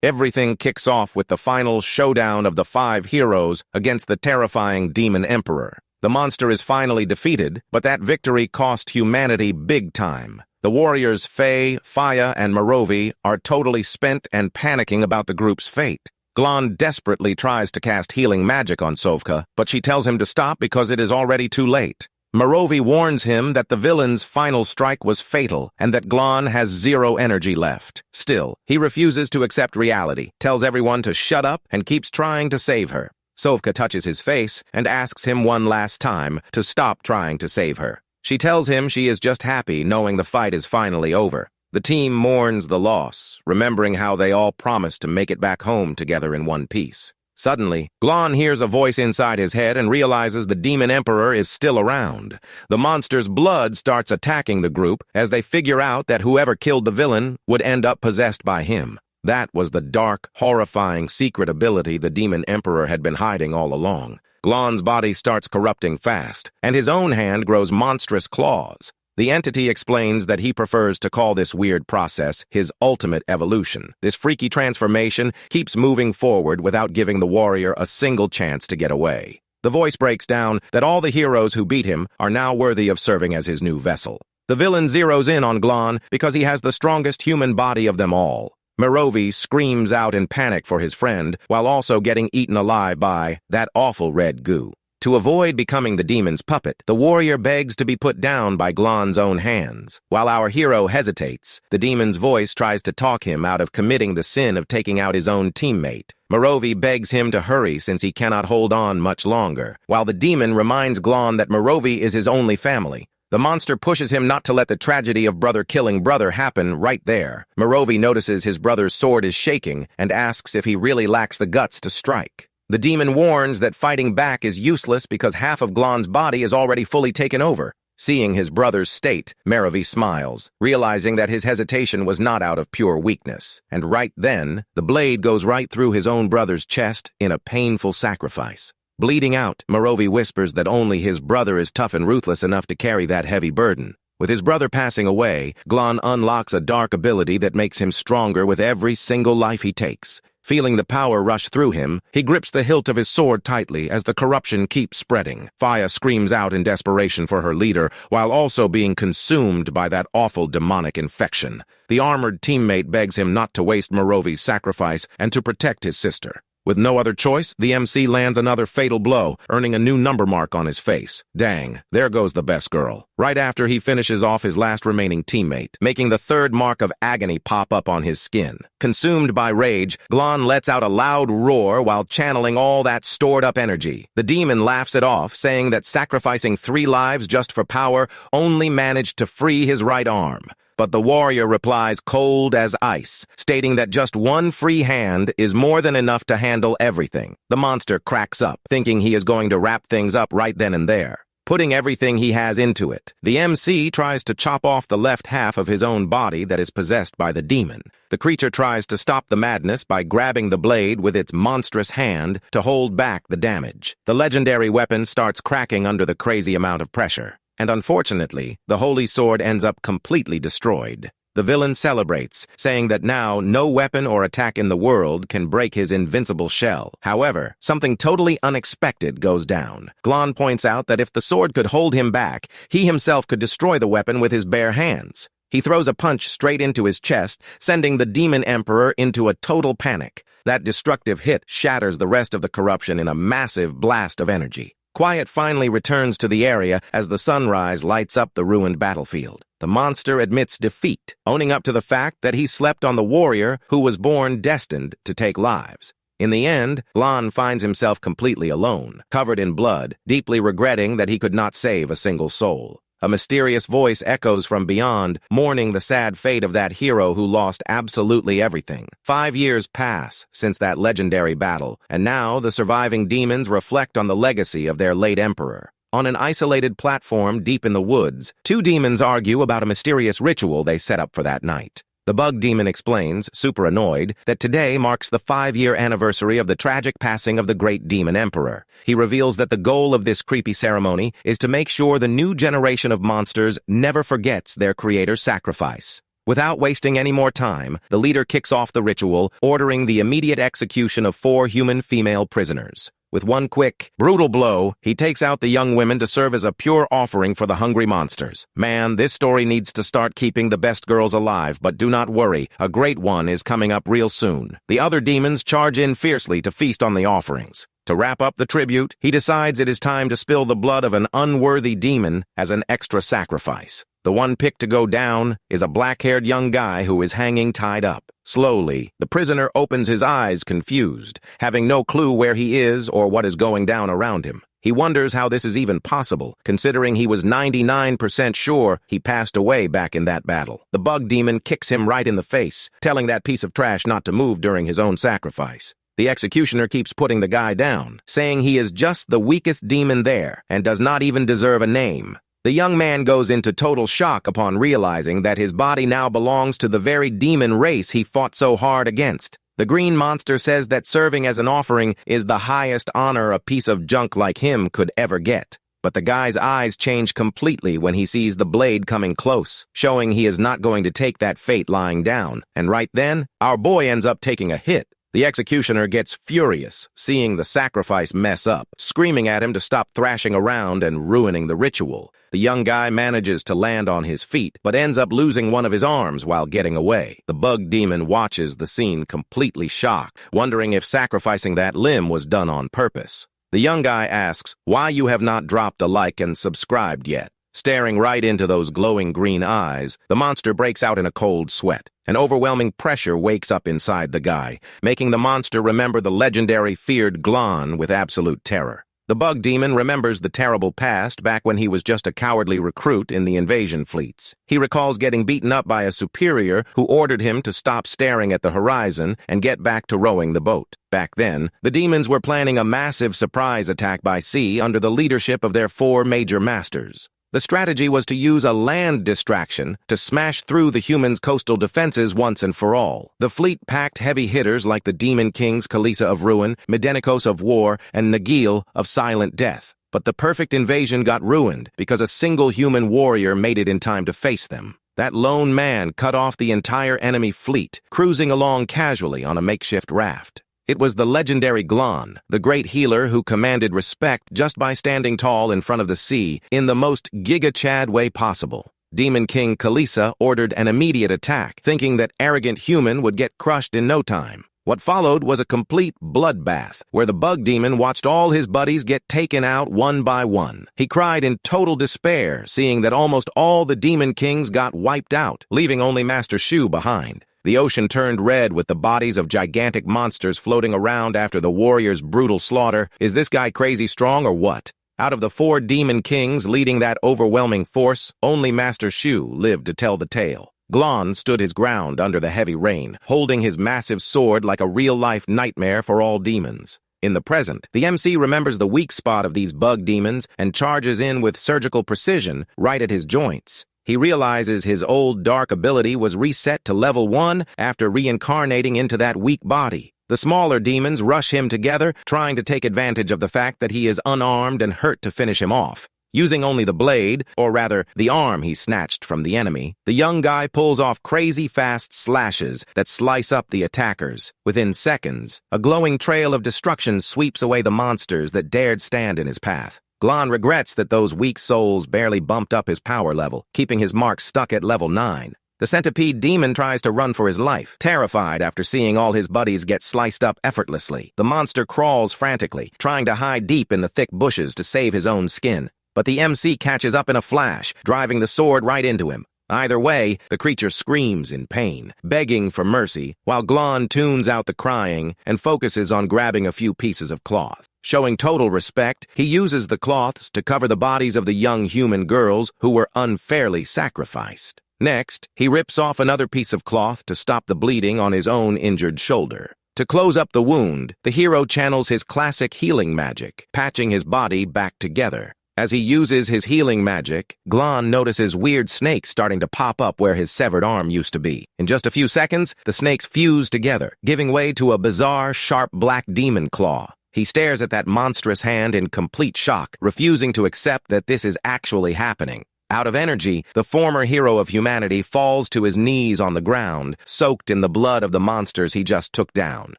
Everything kicks off with the final showdown of the 5 heroes against the terrifying Demon Emperor. The monster is finally defeated, but that victory cost humanity big time. The warriors Faye, Faya, and Merovi are totally spent and panicking about the group's fate. Glon desperately tries to cast healing magic on Sovka, but she tells him to stop because it is already too late. Merovi warns him that the villain's final strike was fatal and that Glon has 0 energy left. Still, he refuses to accept reality, tells everyone to shut up, and keeps trying to save her. Sovka touches his face and asks him one last time to stop trying to save her. She tells him she is just happy knowing the fight is finally over. The team mourns the loss, remembering how they all promised to make it back home together in one piece. Suddenly, Glon hears a voice inside his head and realizes the Demon Emperor is still around. The monster's blood starts attacking the group as they figure out that whoever killed the villain would end up possessed by him. That was the dark, horrifying secret ability the Demon Emperor had been hiding all along. Glon's body starts corrupting fast, and his own hand grows monstrous claws. The entity explains that he prefers to call this weird process his ultimate evolution. This freaky transformation keeps moving forward without giving the warrior a single chance to get away. The voice breaks down that all the heroes who beat him are now worthy of serving as his new vessel. The villain zeroes in on Glon because he has the strongest human body of them all. Merovi screams out in panic for his friend while also getting eaten alive by that awful red goo. To avoid becoming the demon's puppet, the warrior begs to be put down by Glon's own hands. While our hero hesitates, the demon's voice tries to talk him out of committing the sin of taking out his own teammate. Merovi begs him to hurry since he cannot hold on much longer, while the demon reminds Glon that Merovi is his only family. The monster pushes him not to let the tragedy of brother killing brother happen right there. Merovi notices his brother's sword is shaking and asks if he really lacks the guts to strike. The demon warns that fighting back is useless because half of Glon's body is already fully taken over. Seeing his brother's state, Merovi smiles, realizing that his hesitation was not out of pure weakness. And right then, the blade goes right through his own brother's chest in a painful sacrifice. Bleeding out, Merovi whispers that only his brother is tough and ruthless enough to carry that heavy burden. With his brother passing away, Glon unlocks a dark ability that makes him stronger with every single life he takes. Feeling the power rush through him, he grips the hilt of his sword tightly as the corruption keeps spreading. Faya screams out in desperation for her leader, while also being consumed by that awful demonic infection. The armored teammate begs him not to waste Merovi's sacrifice and to protect his sister. With no other choice, the MC lands another fatal blow, earning a new number mark on his face. Dang, there goes the best girl. Right after he finishes off his last remaining teammate, making the 3rd mark of agony pop up on his skin. Consumed by rage, Glon lets out a loud roar while channeling all that stored-up energy. The demon laughs it off, saying that sacrificing 3 lives just for power only managed to free his right arm. But the warrior replies cold as ice, stating that just one free hand is more than enough to handle everything. The monster cracks up, thinking he is going to wrap things up right then and there, putting everything he has into it. The MC tries to chop off the left half of his own body that is possessed by the demon. The creature tries to stop the madness by grabbing the blade with its monstrous hand to hold back the damage. The legendary weapon starts cracking under the crazy amount of pressure. And unfortunately, the holy sword ends up completely destroyed. The villain celebrates, saying that now no weapon or attack in the world can break his invincible shell. However, something totally unexpected goes down. Glon points out that if the sword could hold him back, he himself could destroy the weapon with his bare hands. He throws a punch straight into his chest, sending the Demon Emperor into a total panic. That destructive hit shatters the rest of the corruption in a massive blast of energy. Quiet finally returns to the area as the sunrise lights up the ruined battlefield. The monster admits defeat, owning up to the fact that he slept on the warrior who was born destined to take lives. In the end, Glon finds himself completely alone, covered in blood, deeply regretting that he could not save a single soul. A mysterious voice echoes from beyond, mourning the sad fate of that hero who lost absolutely everything. 5 years pass since that legendary battle, and now the surviving demons reflect on the legacy of their late emperor. On an isolated platform deep in the woods, 2 demons argue about a mysterious ritual they set up for that night. The bug demon explains, super annoyed, that today marks the 5-year anniversary of the tragic passing of the great demon emperor. He reveals that the goal of this creepy ceremony is to make sure the new generation of monsters never forgets their creator's sacrifice. Without wasting any more time, the leader kicks off the ritual, ordering the immediate execution of 4 human female prisoners. With one quick, brutal blow, he takes out the young women to serve as a pure offering for the hungry monsters. Man, this story needs to start keeping the best girls alive, but do not worry, a great one is coming up real soon. The other demons charge in fiercely to feast on the offerings. To wrap up the tribute, he decides it is time to spill the blood of an unworthy demon as an extra sacrifice. The one picked to go down is a black-haired young guy who is hanging tied up. Slowly, the prisoner opens his eyes confused, having no clue where he is or what is going down around him. He wonders how this is even possible, considering he was 99% sure he passed away back in that battle. The bug demon kicks him right in the face, telling that piece of trash not to move during his own sacrifice. The executioner keeps putting the guy down, saying he is just the weakest demon there and does not even deserve a name. The young man goes into total shock upon realizing that his body now belongs to the very demon race he fought so hard against. The green monster says that serving as an offering is the highest honor a piece of junk like him could ever get. But the guy's eyes change completely when he sees the blade coming close, showing he is not going to take that fate lying down. And right then, our boy ends up taking a hit. The executioner gets furious, seeing the sacrifice mess up, screaming at him to stop thrashing around and ruining the ritual. The young guy manages to land on his feet, but ends up losing one of his arms while getting away. The bug demon watches the scene completely shocked, wondering if sacrificing that limb was done on purpose. The young guy asks why you have not dropped a like and subscribed yet. Staring right into those glowing green eyes, the monster breaks out in a cold sweat. An overwhelming pressure wakes up inside the guy, making the monster remember the legendary feared Glon with absolute terror. The bug demon remembers the terrible past back when he was just a cowardly recruit in the invasion fleets. He recalls getting beaten up by a superior who ordered him to stop staring at the horizon and get back to rowing the boat. Back then, the demons were planning a massive surprise attack by sea under the leadership of their 4 major masters. The strategy was to use a land distraction to smash through the humans' coastal defenses once and for all. The fleet packed heavy hitters like the Demon Kings Kalisa of Ruin, Medenikos of War, and Nagil of Silent Death. But the perfect invasion got ruined because a single human warrior made it in time to face them. That lone man cut off the entire enemy fleet, cruising along casually on a makeshift raft. It was the legendary Glon, the great healer who commanded respect just by standing tall in front of the sea in the most Giga-Chad way possible. Demon King Kalisa ordered an immediate attack, thinking that arrogant human would get crushed in no time. What followed was a complete bloodbath, where the bug demon watched all his buddies get taken out one by one. He cried in total despair, seeing that almost all the Demon Kings got wiped out, leaving only Master Shu behind. The ocean turned red with the bodies of gigantic monsters floating around after the warriors' brutal slaughter. Is this guy crazy strong or what? Out of the 4 demon kings leading that overwhelming force, only Master Shu lived to tell the tale. Glon stood his ground under the heavy rain, holding his massive sword like a real-life nightmare for all demons. In the present, the MC remembers the weak spot of these bug demons and charges in with surgical precision right at his joints. He realizes his old dark ability was reset to level 1 after reincarnating into that weak body. The smaller demons rush him together, trying to take advantage of the fact that he is unarmed and hurt to finish him off. Using only the blade, or rather, the arm he snatched from the enemy, the young guy pulls off crazy fast slashes that slice up the attackers. Within seconds, a glowing trail of destruction sweeps away the monsters that dared stand in his path. Glon regrets that those weak souls barely bumped up his power level, keeping his mark stuck at level 9. The centipede demon tries to run for his life, terrified after seeing all his buddies get sliced up effortlessly. The monster crawls frantically, trying to hide deep in the thick bushes to save his own skin. But the MC catches up in a flash, driving the sword right into him. Either way, the creature screams in pain, begging for mercy, while Glon tunes out the crying and focuses on grabbing a few pieces of cloth. Showing total respect, he uses the cloths to cover the bodies of the young human girls who were unfairly sacrificed. Next, he rips off another piece of cloth to stop the bleeding on his own injured shoulder. To close up the wound, the hero channels his classic healing magic, patching his body back together. As he uses his healing magic, Glon notices weird snakes starting to pop up where his severed arm used to be. In just a few seconds, the snakes fuse together, giving way to a bizarre, sharp black demon claw. He stares at that monstrous hand in complete shock, refusing to accept that this is actually happening. Out of energy, the former hero of humanity falls to his knees on the ground, soaked in the blood of the monsters he just took down.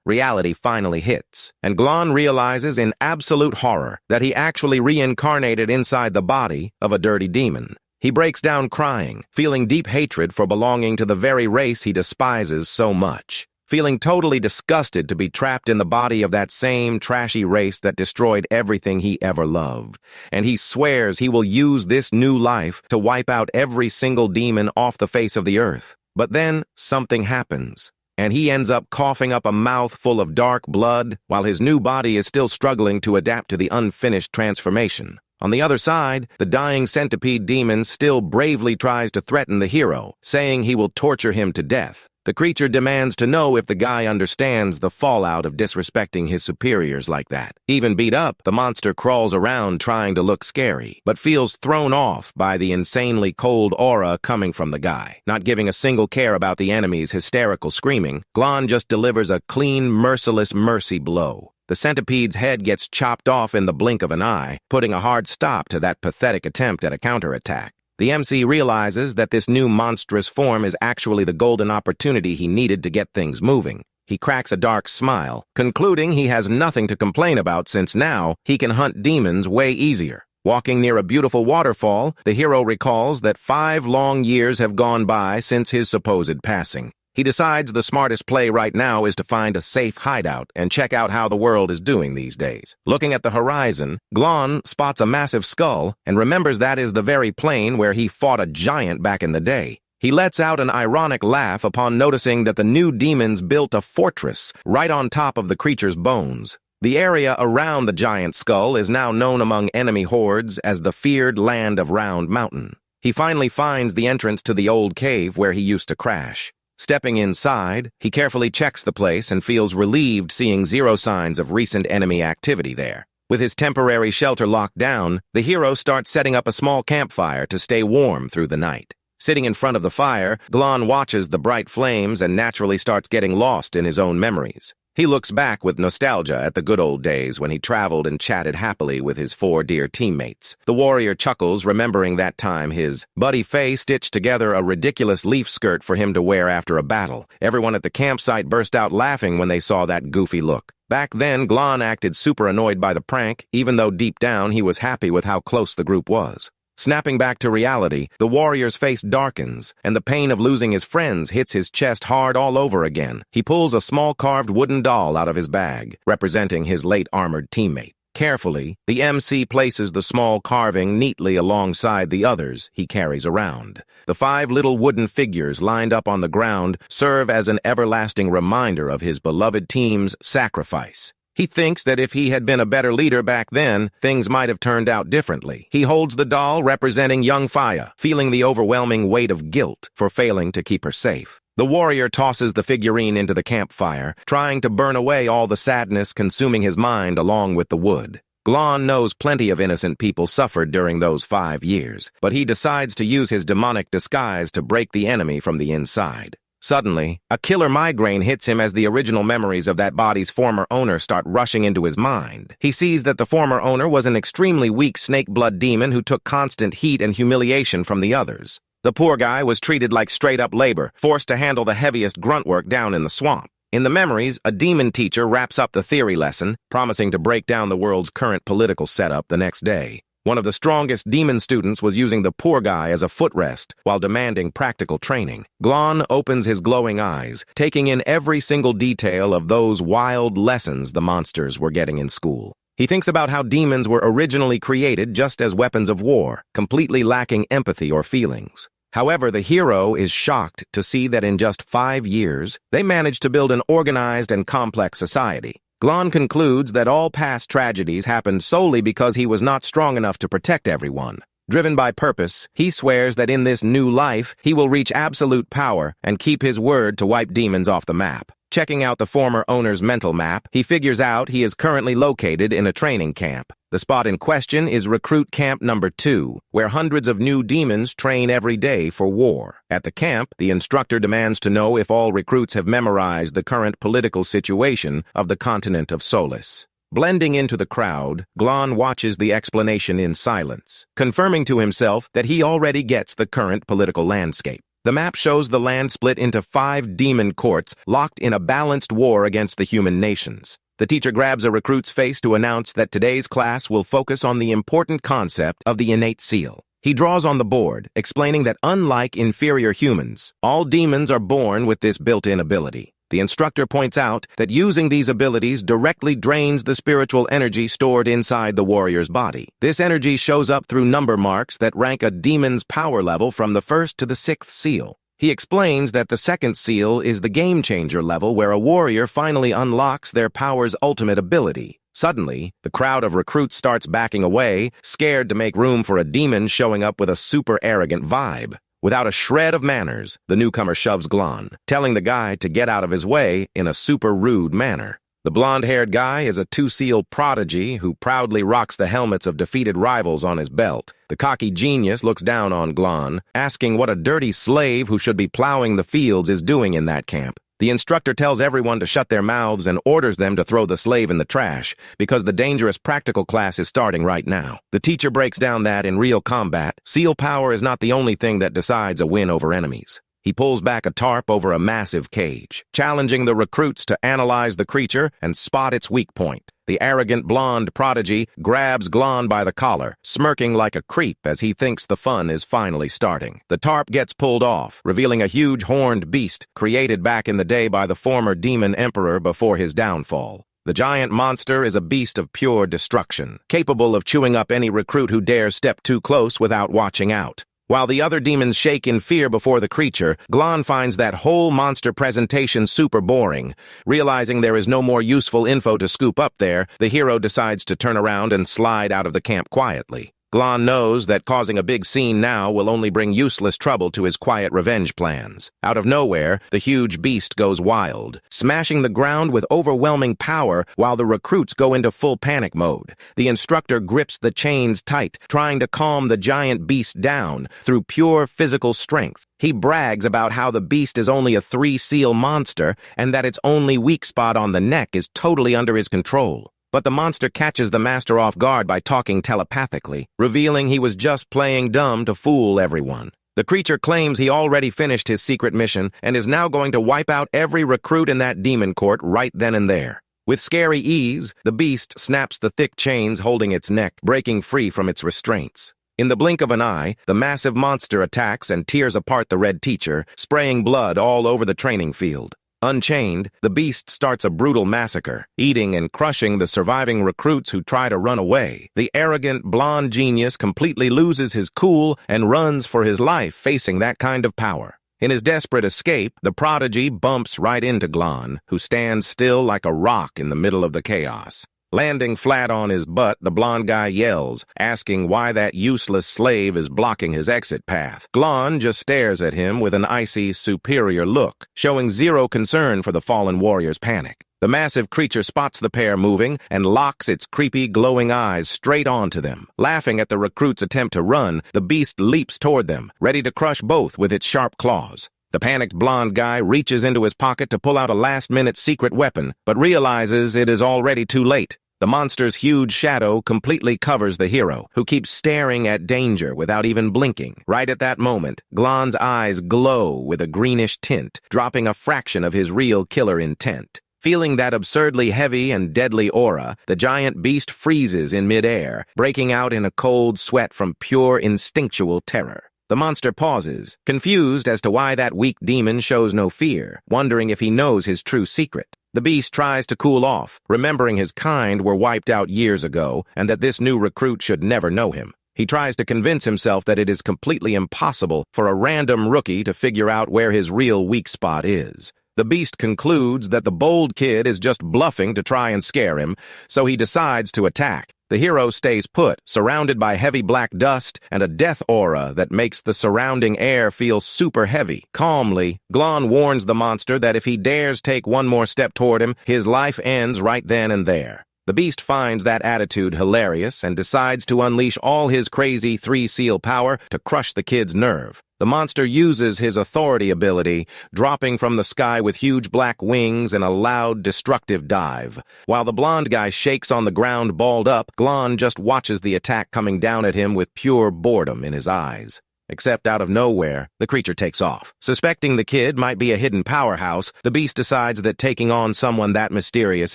Reality finally hits, and Glon realizes in absolute horror that he actually reincarnated inside the body of a dirty demon. He breaks down crying, feeling deep hatred for belonging to the very race he despises so much. Feeling totally disgusted to be trapped in the body of that same trashy race that destroyed everything he ever loved. And he swears he will use this new life to wipe out every single demon off the face of the earth. But then something happens, and he ends up coughing up a mouth full of dark blood while his new body is still struggling to adapt to the unfinished transformation. On the other side, the dying centipede demon still bravely tries to threaten the hero, saying he will torture him to death. The creature demands to know if the guy understands the fallout of disrespecting his superiors like that. Even beat up, the monster crawls around trying to look scary, but feels thrown off by the insanely cold aura coming from the guy. Not giving a single care about the enemy's hysterical screaming, Glon just delivers a clean, merciless mercy blow. The centipede's head gets chopped off in the blink of an eye, putting a hard stop to that pathetic attempt at a counterattack. The MC realizes that this new monstrous form is actually the golden opportunity he needed to get things moving. He cracks a dark smile, concluding he has nothing to complain about since now he can hunt demons way easier. Walking near a beautiful waterfall, the hero recalls that 5 long years have gone by since his supposed passing. He decides the smartest play right now is to find a safe hideout and check out how the world is doing these days. Looking at the horizon, Glon spots a massive skull and remembers that is the very plane where he fought a giant back in the day. He lets out an ironic laugh upon noticing that the new demons built a fortress right on top of the creature's bones. The area around the giant skull is now known among enemy hordes as the feared land of Round Mountain. He finally finds the entrance to the old cave where he used to crash. Stepping inside, he carefully checks the place and feels relieved seeing 0 signs of recent enemy activity there. With his temporary shelter locked down, the hero starts setting up a small campfire to stay warm through the night. Sitting in front of the fire, Glon watches the bright flames and naturally starts getting lost in his own memories. He looks back with nostalgia at the good old days when he traveled and chatted happily with his 4 dear teammates. The warrior chuckles, remembering that time his buddy Faye stitched together a ridiculous leaf skirt for him to wear after a battle. Everyone at the campsite burst out laughing when they saw that goofy look. Back then, Glon acted super annoyed by the prank, even though deep down he was happy with how close the group was. Snapping back to reality, the warrior's face darkens, and the pain of losing his friends hits his chest hard all over again. He pulls a small carved wooden doll out of his bag, representing his late armored teammate. Carefully, the MC places the small carving neatly alongside the others he carries around. The 5 little wooden figures lined up on the ground serve as an everlasting reminder of his beloved team's sacrifice. He thinks that if he had been a better leader back then, things might have turned out differently. He holds the doll representing young Faya, feeling the overwhelming weight of guilt for failing to keep her safe. The warrior tosses the figurine into the campfire, trying to burn away all the sadness consuming his mind along with the wood. Glon knows plenty of innocent people suffered during those 5 years, but he decides to use his demonic disguise to break the enemy from the inside. Suddenly, a killer migraine hits him as the original memories of that body's former owner start rushing into his mind. He sees that the former owner was an extremely weak snake blood demon who took constant heat and humiliation from the others. The poor guy was treated like straight-up labor, forced to handle the heaviest grunt work down in the swamp. In the memories, a demon teacher wraps up the theory lesson, promising to break down the world's current political setup the next day. One of the strongest demon students was using the poor guy as a footrest while demanding practical training. Glon opens his glowing eyes, taking in every single detail of those wild lessons the monsters were getting in school. He thinks about how demons were originally created just as weapons of war, completely lacking empathy or feelings. However, the hero is shocked to see that in just 5 years, they managed to build an organized and complex society. Glon concludes that all past tragedies happened solely because he was not strong enough to protect everyone. Driven by purpose, he swears that in this new life, he will reach absolute power and keep his word to wipe demons off the map. Checking out the former owner's mental map, he figures out he is currently located in a training camp. The spot in question is Recruit Camp Number 2, where hundreds of new demons train every day for war. At the camp, the instructor demands to know if all recruits have memorized the current political situation of the continent of Solis. Blending into the crowd, Glon watches the explanation in silence, confirming to himself that he already gets the current political landscape. The map shows the land split into 5 demon courts locked in a balanced war against the human nations. The teacher grabs a recruit's face to announce that today's class will focus on the important concept of the innate seal. He draws on the board, explaining that unlike inferior humans, all demons are born with this built-in ability. The instructor points out that using these abilities directly drains the spiritual energy stored inside the warrior's body. This energy shows up through number marks that rank a demon's power level from the 1st to the 6th seal. He explains that the 2nd seal is the game-changer level where a warrior finally unlocks their power's ultimate ability. Suddenly, the crowd of recruits starts backing away, scared to make room for a demon showing up with a super arrogant vibe. Without a shred of manners, the newcomer shoves Glon, telling the guy to get out of his way in a super rude manner. The blonde-haired guy is a 2-seal prodigy who proudly rocks the helmets of defeated rivals on his belt. The cocky genius looks down on Glon, asking what a dirty slave who should be plowing the fields is doing in that camp. The instructor tells everyone to shut their mouths and orders them to throw the slave in the trash, because the dangerous practical class is starting right now. The teacher breaks down that in real combat, seal power is not the only thing that decides a win over enemies. He pulls back a tarp over a massive cage, challenging the recruits to analyze the creature and spot its weak point. The arrogant blonde prodigy grabs Glon by the collar, smirking like a creep as he thinks the fun is finally starting. The tarp gets pulled off, revealing a huge horned beast created back in the day by the former demon emperor before his downfall. The giant monster is a beast of pure destruction, capable of chewing up any recruit who dares step too close without watching out. While the other demons shake in fear before the creature, Glon finds that whole monster presentation super boring. Realizing there is no more useful info to scoop up there, the hero decides to turn around and slide out of the camp quietly. Glon knows that causing a big scene now will only bring useless trouble to his quiet revenge plans. Out of nowhere, the huge beast goes wild, smashing the ground with overwhelming power while the recruits go into full panic mode. The instructor grips the chains tight, trying to calm the giant beast down through pure physical strength. He brags about how the beast is only a 3-seal monster and that its only weak spot on the neck is totally under his control. But the monster catches the master off guard by talking telepathically, revealing he was just playing dumb to fool everyone. The creature claims he already finished his secret mission and is now going to wipe out every recruit in that demon court right then and there. With scary ease, the beast snaps the thick chains holding its neck, breaking free from its restraints. In the blink of an eye, the massive monster attacks and tears apart the red teacher, spraying blood all over the training field. Unchained, the beast starts a brutal massacre, eating and crushing the surviving recruits who try to run away. The arrogant, blonde genius completely loses his cool and runs for his life facing that kind of power. In his desperate escape, the prodigy bumps right into Glon, who stands still like a rock in the middle of the chaos. Landing flat on his butt, the blonde guy yells, asking why that useless slave is blocking his exit path. Glon just stares at him with an icy, superior look, showing zero concern for the fallen warrior's panic. The massive creature spots the pair moving and locks its creepy, glowing eyes straight onto them. Laughing at the recruit's attempt to run, the beast leaps toward them, ready to crush both with its sharp claws. The panicked blonde guy reaches into his pocket to pull out a last-minute secret weapon, but realizes it is already too late. The monster's huge shadow completely covers the hero, who keeps staring at danger without even blinking. Right at that moment, Glon's eyes glow with a greenish tint, dropping a fraction of his real killer intent. Feeling that absurdly heavy and deadly aura, the giant beast freezes in midair, breaking out in a cold sweat from pure instinctual terror. The monster pauses, confused as to why that weak demon shows no fear, wondering if he knows his true secret. The beast tries to cool off, remembering his kind were wiped out years ago and that this new recruit should never know him. He tries to convince himself that it is completely impossible for a random rookie to figure out where his real weak spot is. The beast concludes that the bold kid is just bluffing to try and scare him, so he decides to attack. The hero stays put, surrounded by heavy black dust and a death aura that makes the surrounding air feel super heavy. Calmly, Glon warns the monster that if he dares take one more step toward him, his life ends right then and there. The beast finds that attitude hilarious and decides to unleash all his crazy 3-seal power to crush the kid's nerve. The monster uses his authority ability, dropping from the sky with huge black wings in a loud, destructive dive. While the blonde guy shakes on the ground balled up, Glon just watches the attack coming down at him with pure boredom in his eyes. Except out of nowhere, the creature takes off. Suspecting the kid might be a hidden powerhouse, the beast decides that taking on someone that mysterious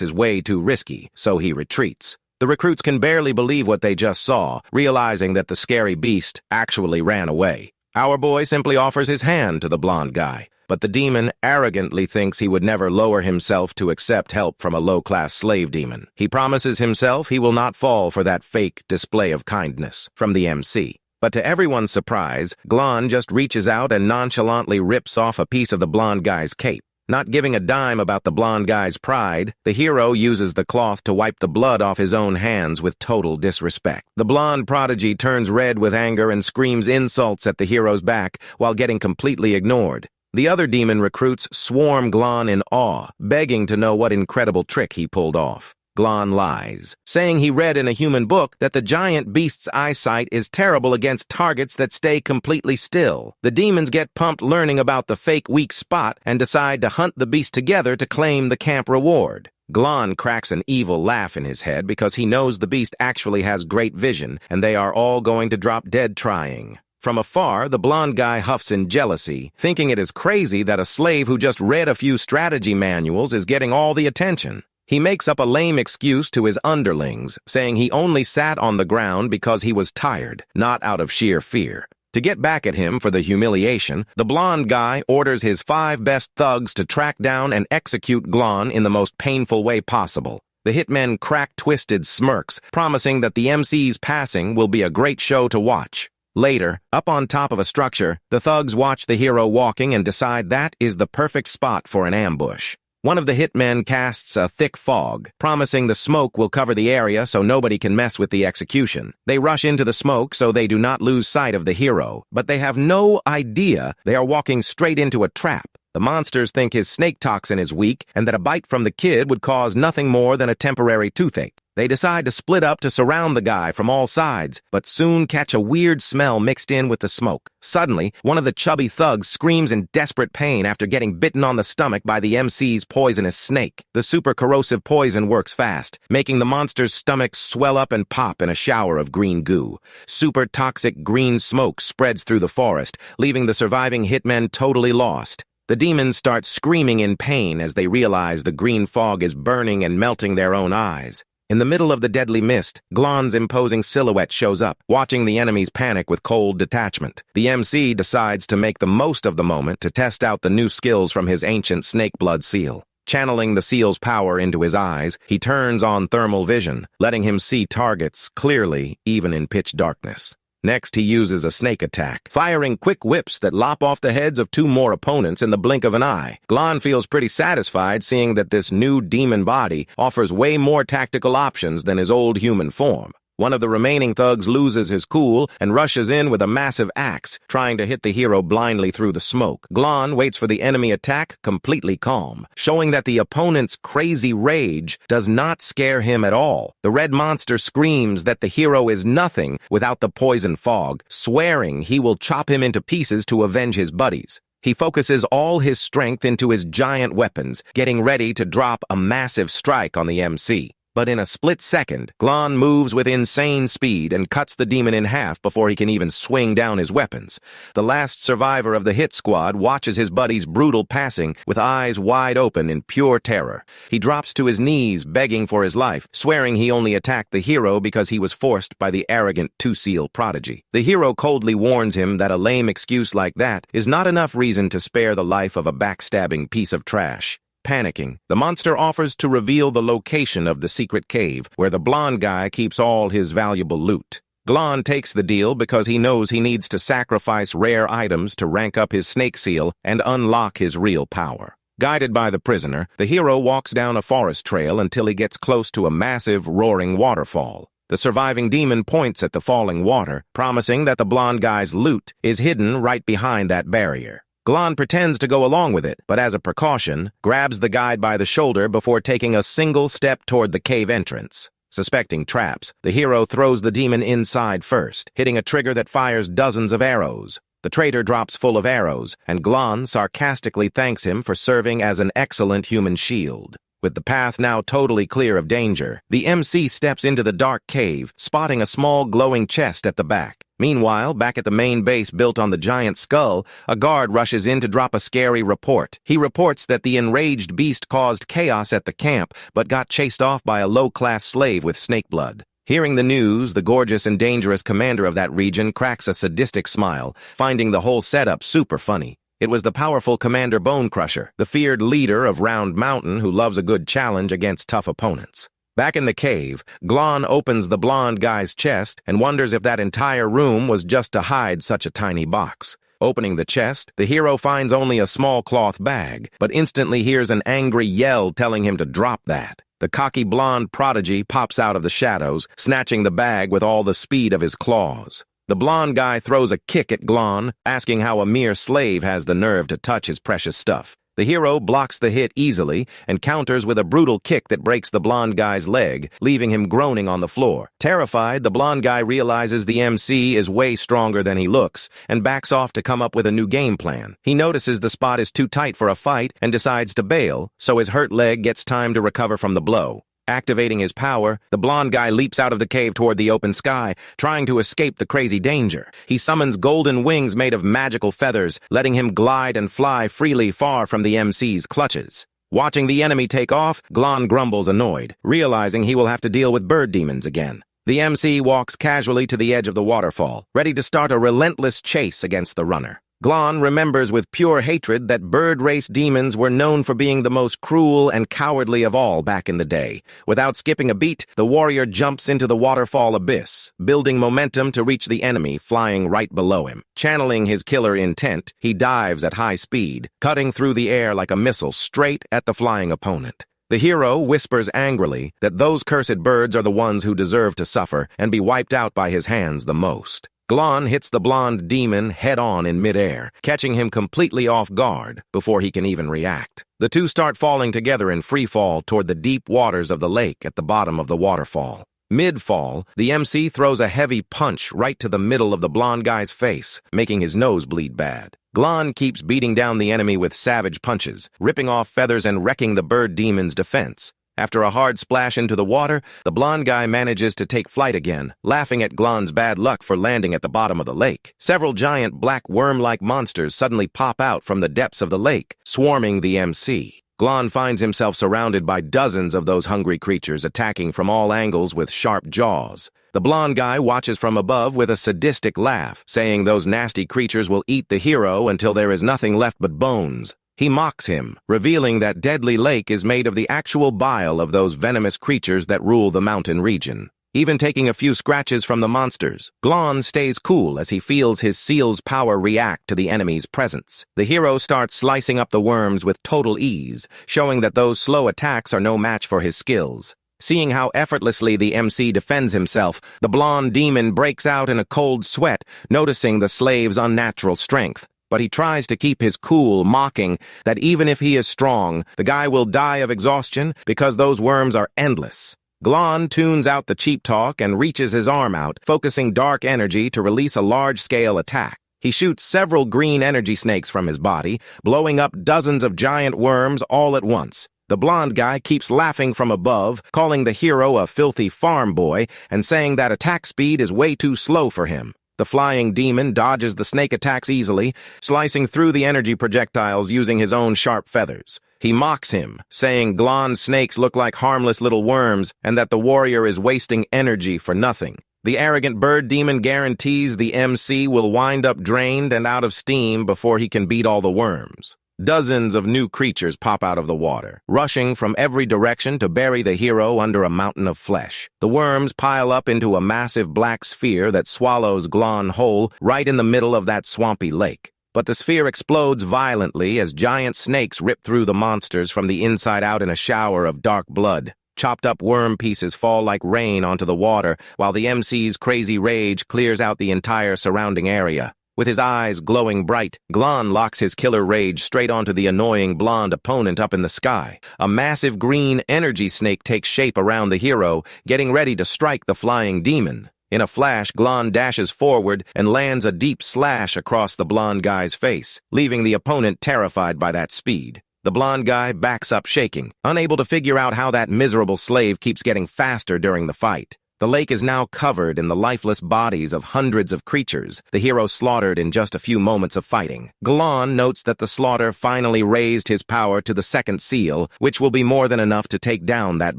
is way too risky, so he retreats. The recruits can barely believe what they just saw, realizing that the scary beast actually ran away. Our boy simply offers his hand to the blonde guy, but the demon arrogantly thinks he would never lower himself to accept help from a low-class slave demon. He promises himself he will not fall for that fake display of kindness from the MC. But to everyone's surprise, Glon just reaches out and nonchalantly rips off a piece of the blonde guy's cape. Not giving a dime about the blonde guy's pride, the hero uses the cloth to wipe the blood off his own hands with total disrespect. The blonde prodigy turns red with anger and screams insults at the hero's back while getting completely ignored. The other demon recruits swarm Glon in awe, begging to know what incredible trick he pulled off. Glon lies, saying he read in a human book that the giant beast's eyesight is terrible against targets that stay completely still. The demons get pumped learning about the fake weak spot and decide to hunt the beast together to claim the camp reward. Glon cracks an evil laugh in his head because he knows the beast actually has great vision and they are all going to drop dead trying. From afar, the blonde guy huffs in jealousy, thinking it is crazy that a slave who just read a few strategy manuals is getting all the attention. He makes up a lame excuse to his underlings, saying he only sat on the ground because he was tired, not out of sheer fear. To get back at him for the humiliation, the blonde guy orders his 5 best thugs to track down and execute Glon in the most painful way possible. The hitmen crack twisted smirks, promising that the MC's passing will be a great show to watch. Later, up on top of a structure, the thugs watch the hero walking and decide that is the perfect spot for an ambush. One of the hitmen casts a thick fog, promising the smoke will cover the area so nobody can mess with the execution. They rush into the smoke so they do not lose sight of the hero, but they have no idea they are walking straight into a trap. The monsters think his snake toxin is weak and that a bite from the kid would cause nothing more than a temporary toothache. They decide to split up to surround the guy from all sides, but soon catch a weird smell mixed in with the smoke. Suddenly, one of the chubby thugs screams in desperate pain after getting bitten on the stomach by the MC's poisonous snake. The super corrosive poison works fast, making the monster's stomach swell up and pop in a shower of green goo. Super toxic green smoke spreads through the forest, leaving the surviving hitmen totally lost. The demons start screaming in pain as they realize the green fog is burning and melting their own eyes. In the middle of the deadly mist, Glon's imposing silhouette shows up, watching the enemies panic with cold detachment. The MC decides to make the most of the moment to test out the new skills from his ancient snake blood seal. Channeling the seal's power into his eyes, he turns on thermal vision, letting him see targets clearly, even in pitch darkness. Next, he uses a snake attack, firing quick whips that lop off the heads of 2 more opponents in the blink of an eye. Glon feels pretty satisfied seeing that this new demon body offers way more tactical options than his old human form. One of the remaining thugs loses his cool and rushes in with a massive axe, trying to hit the hero blindly through the smoke. Glon waits for the enemy attack completely calm, showing that the opponent's crazy rage does not scare him at all. The red monster screams that the hero is nothing without the poison fog, swearing he will chop him into pieces to avenge his buddies. He focuses all his strength into his giant weapons, getting ready to drop a massive strike on the MC. But in a split second, Glon moves with insane speed and cuts the demon in half before he can even swing down his weapons. The last survivor of the hit squad watches his buddy's brutal passing with eyes wide open in pure terror. He drops to his knees begging for his life, swearing he only attacked the hero because he was forced by the arrogant two-seal prodigy. The hero coldly warns him that a lame excuse like that is not enough reason to spare the life of a backstabbing piece of trash. Panicking, the monster offers to reveal the location of the secret cave where the blonde guy keeps all his valuable loot. Glon takes the deal because he knows he needs to sacrifice rare items to rank up his snake seal and unlock his real power. Guided by the prisoner, the hero walks down a forest trail until he gets close to a massive, roaring waterfall. The surviving demon points at the falling water, promising that the blonde guy's loot is hidden right behind that barrier. Glon pretends to go along with it, but as a precaution, grabs the guide by the shoulder before taking a single step toward the cave entrance. Suspecting traps, the hero throws the demon inside first, hitting a trigger that fires dozens of arrows. The traitor drops full of arrows, and Glon sarcastically thanks him for serving as an excellent human shield. With the path now totally clear of danger, the MC steps into the dark cave, spotting a small glowing chest at the back. Meanwhile, back at the main base built on the giant skull, a guard rushes in to drop a scary report. He reports that the enraged beast caused chaos at the camp, but got chased off by a low-class slave with snake blood. Hearing the news, the gorgeous and dangerous commander of that region cracks a sadistic smile, finding the whole setup super funny. It was the powerful Commander Bonecrusher, the feared leader of Round Mountain who loves a good challenge against tough opponents. Back in the cave, Glon opens the blonde guy's chest and wonders if that entire room was just to hide such a tiny box. Opening the chest, the hero finds only a small cloth bag, but instantly hears an angry yell telling him to drop that. The cocky blonde prodigy pops out of the shadows, snatching the bag with all the speed of his claws. The blonde guy throws a kick at Glon, asking how a mere slave has the nerve to touch his precious stuff. The hero blocks the hit easily and counters with a brutal kick that breaks the blonde guy's leg, leaving him groaning on the floor. Terrified, the blonde guy realizes the MC is way stronger than he looks and backs off to come up with a new game plan. He notices the spot is too tight for a fight and decides to bail, so his hurt leg gets time to recover from the blow. Activating his power, the blonde guy leaps out of the cave toward the open sky, trying to escape the crazy danger. He summons golden wings made of magical feathers, letting him glide and fly freely far from the MC's clutches. Watching the enemy take off, Glon grumbles annoyed, realizing he will have to deal with bird demons again. The MC walks casually to the edge of the waterfall, ready to start a relentless chase against the runner. Glon remembers with pure hatred that bird race demons were known for being the most cruel and cowardly of all back in the day. Without skipping a beat, the warrior jumps into the waterfall abyss, building momentum to reach the enemy flying right below him. Channeling his killer intent, he dives at high speed, cutting through the air like a missile straight at the flying opponent. The hero whispers angrily that those cursed birds are the ones who deserve to suffer and be wiped out by his hands the most. Glon hits the blonde demon head-on in midair, catching him completely off guard before he can even react. The two start falling together in free fall toward the deep waters of the lake at the bottom of the waterfall. Mid-fall, the MC throws a heavy punch right to the middle of the blonde guy's face, making his nose bleed bad. Glon keeps beating down the enemy with savage punches, ripping off feathers and wrecking the bird demon's defense. After a hard splash into the water, the blonde guy manages to take flight again, laughing at Glon's bad luck for landing at the bottom of the lake. Several giant black worm-like monsters suddenly pop out from the depths of the lake, swarming the MC. Glon finds himself surrounded by dozens of those hungry creatures attacking from all angles with sharp jaws. The blonde guy watches from above with a sadistic laugh, saying those nasty creatures will eat the hero until there is nothing left but bones. He mocks him, revealing that Deadly Lake is made of the actual bile of those venomous creatures that rule the mountain region. Even taking a few scratches from the monsters, Glon stays cool as he feels his seal's power react to the enemy's presence. The hero starts slicing up the worms with total ease, showing that those slow attacks are no match for his skills. Seeing how effortlessly the MC defends himself, the blonde demon breaks out in a cold sweat, noticing the slave's unnatural strength. But he tries to keep his cool, mocking that even if he is strong, the guy will die of exhaustion because those worms are endless. Glon tunes out the cheap talk and reaches his arm out, focusing dark energy to release a large-scale attack. He shoots several green energy snakes from his body, blowing up dozens of giant worms all at once. The blonde guy keeps laughing from above, calling the hero a filthy farm boy and saying that attack speed is way too slow for him. The flying demon dodges the snake attacks easily, slicing through the energy projectiles using his own sharp feathers. He mocks him, saying Glon's snakes look like harmless little worms and that the warrior is wasting energy for nothing. The arrogant bird demon guarantees the MC will wind up drained and out of steam before he can beat all the worms. Dozens of new creatures pop out of the water, rushing from every direction to bury the hero under a mountain of flesh. The worms pile up into a massive black sphere that swallows Glon whole right in the middle of that swampy lake. But the sphere explodes violently as giant snakes rip through the monsters from the inside out in a shower of dark blood. Chopped up worm pieces fall like rain onto the water, while the MC's crazy rage clears out the entire surrounding area. With his eyes glowing bright, Glon locks his killer rage straight onto the annoying blonde opponent up in the sky. A massive green energy snake takes shape around the hero, getting ready to strike the flying demon. In a flash, Glon dashes forward and lands a deep slash across the blonde guy's face, leaving the opponent terrified by that speed. The blonde guy backs up shaking, unable to figure out how that miserable slave keeps getting faster during the fight. The lake is now covered in the lifeless bodies of hundreds of creatures, the hero slaughtered in just a few moments of fighting. Glon notes that the slaughter finally raised his power to the second seal, which will be more than enough to take down that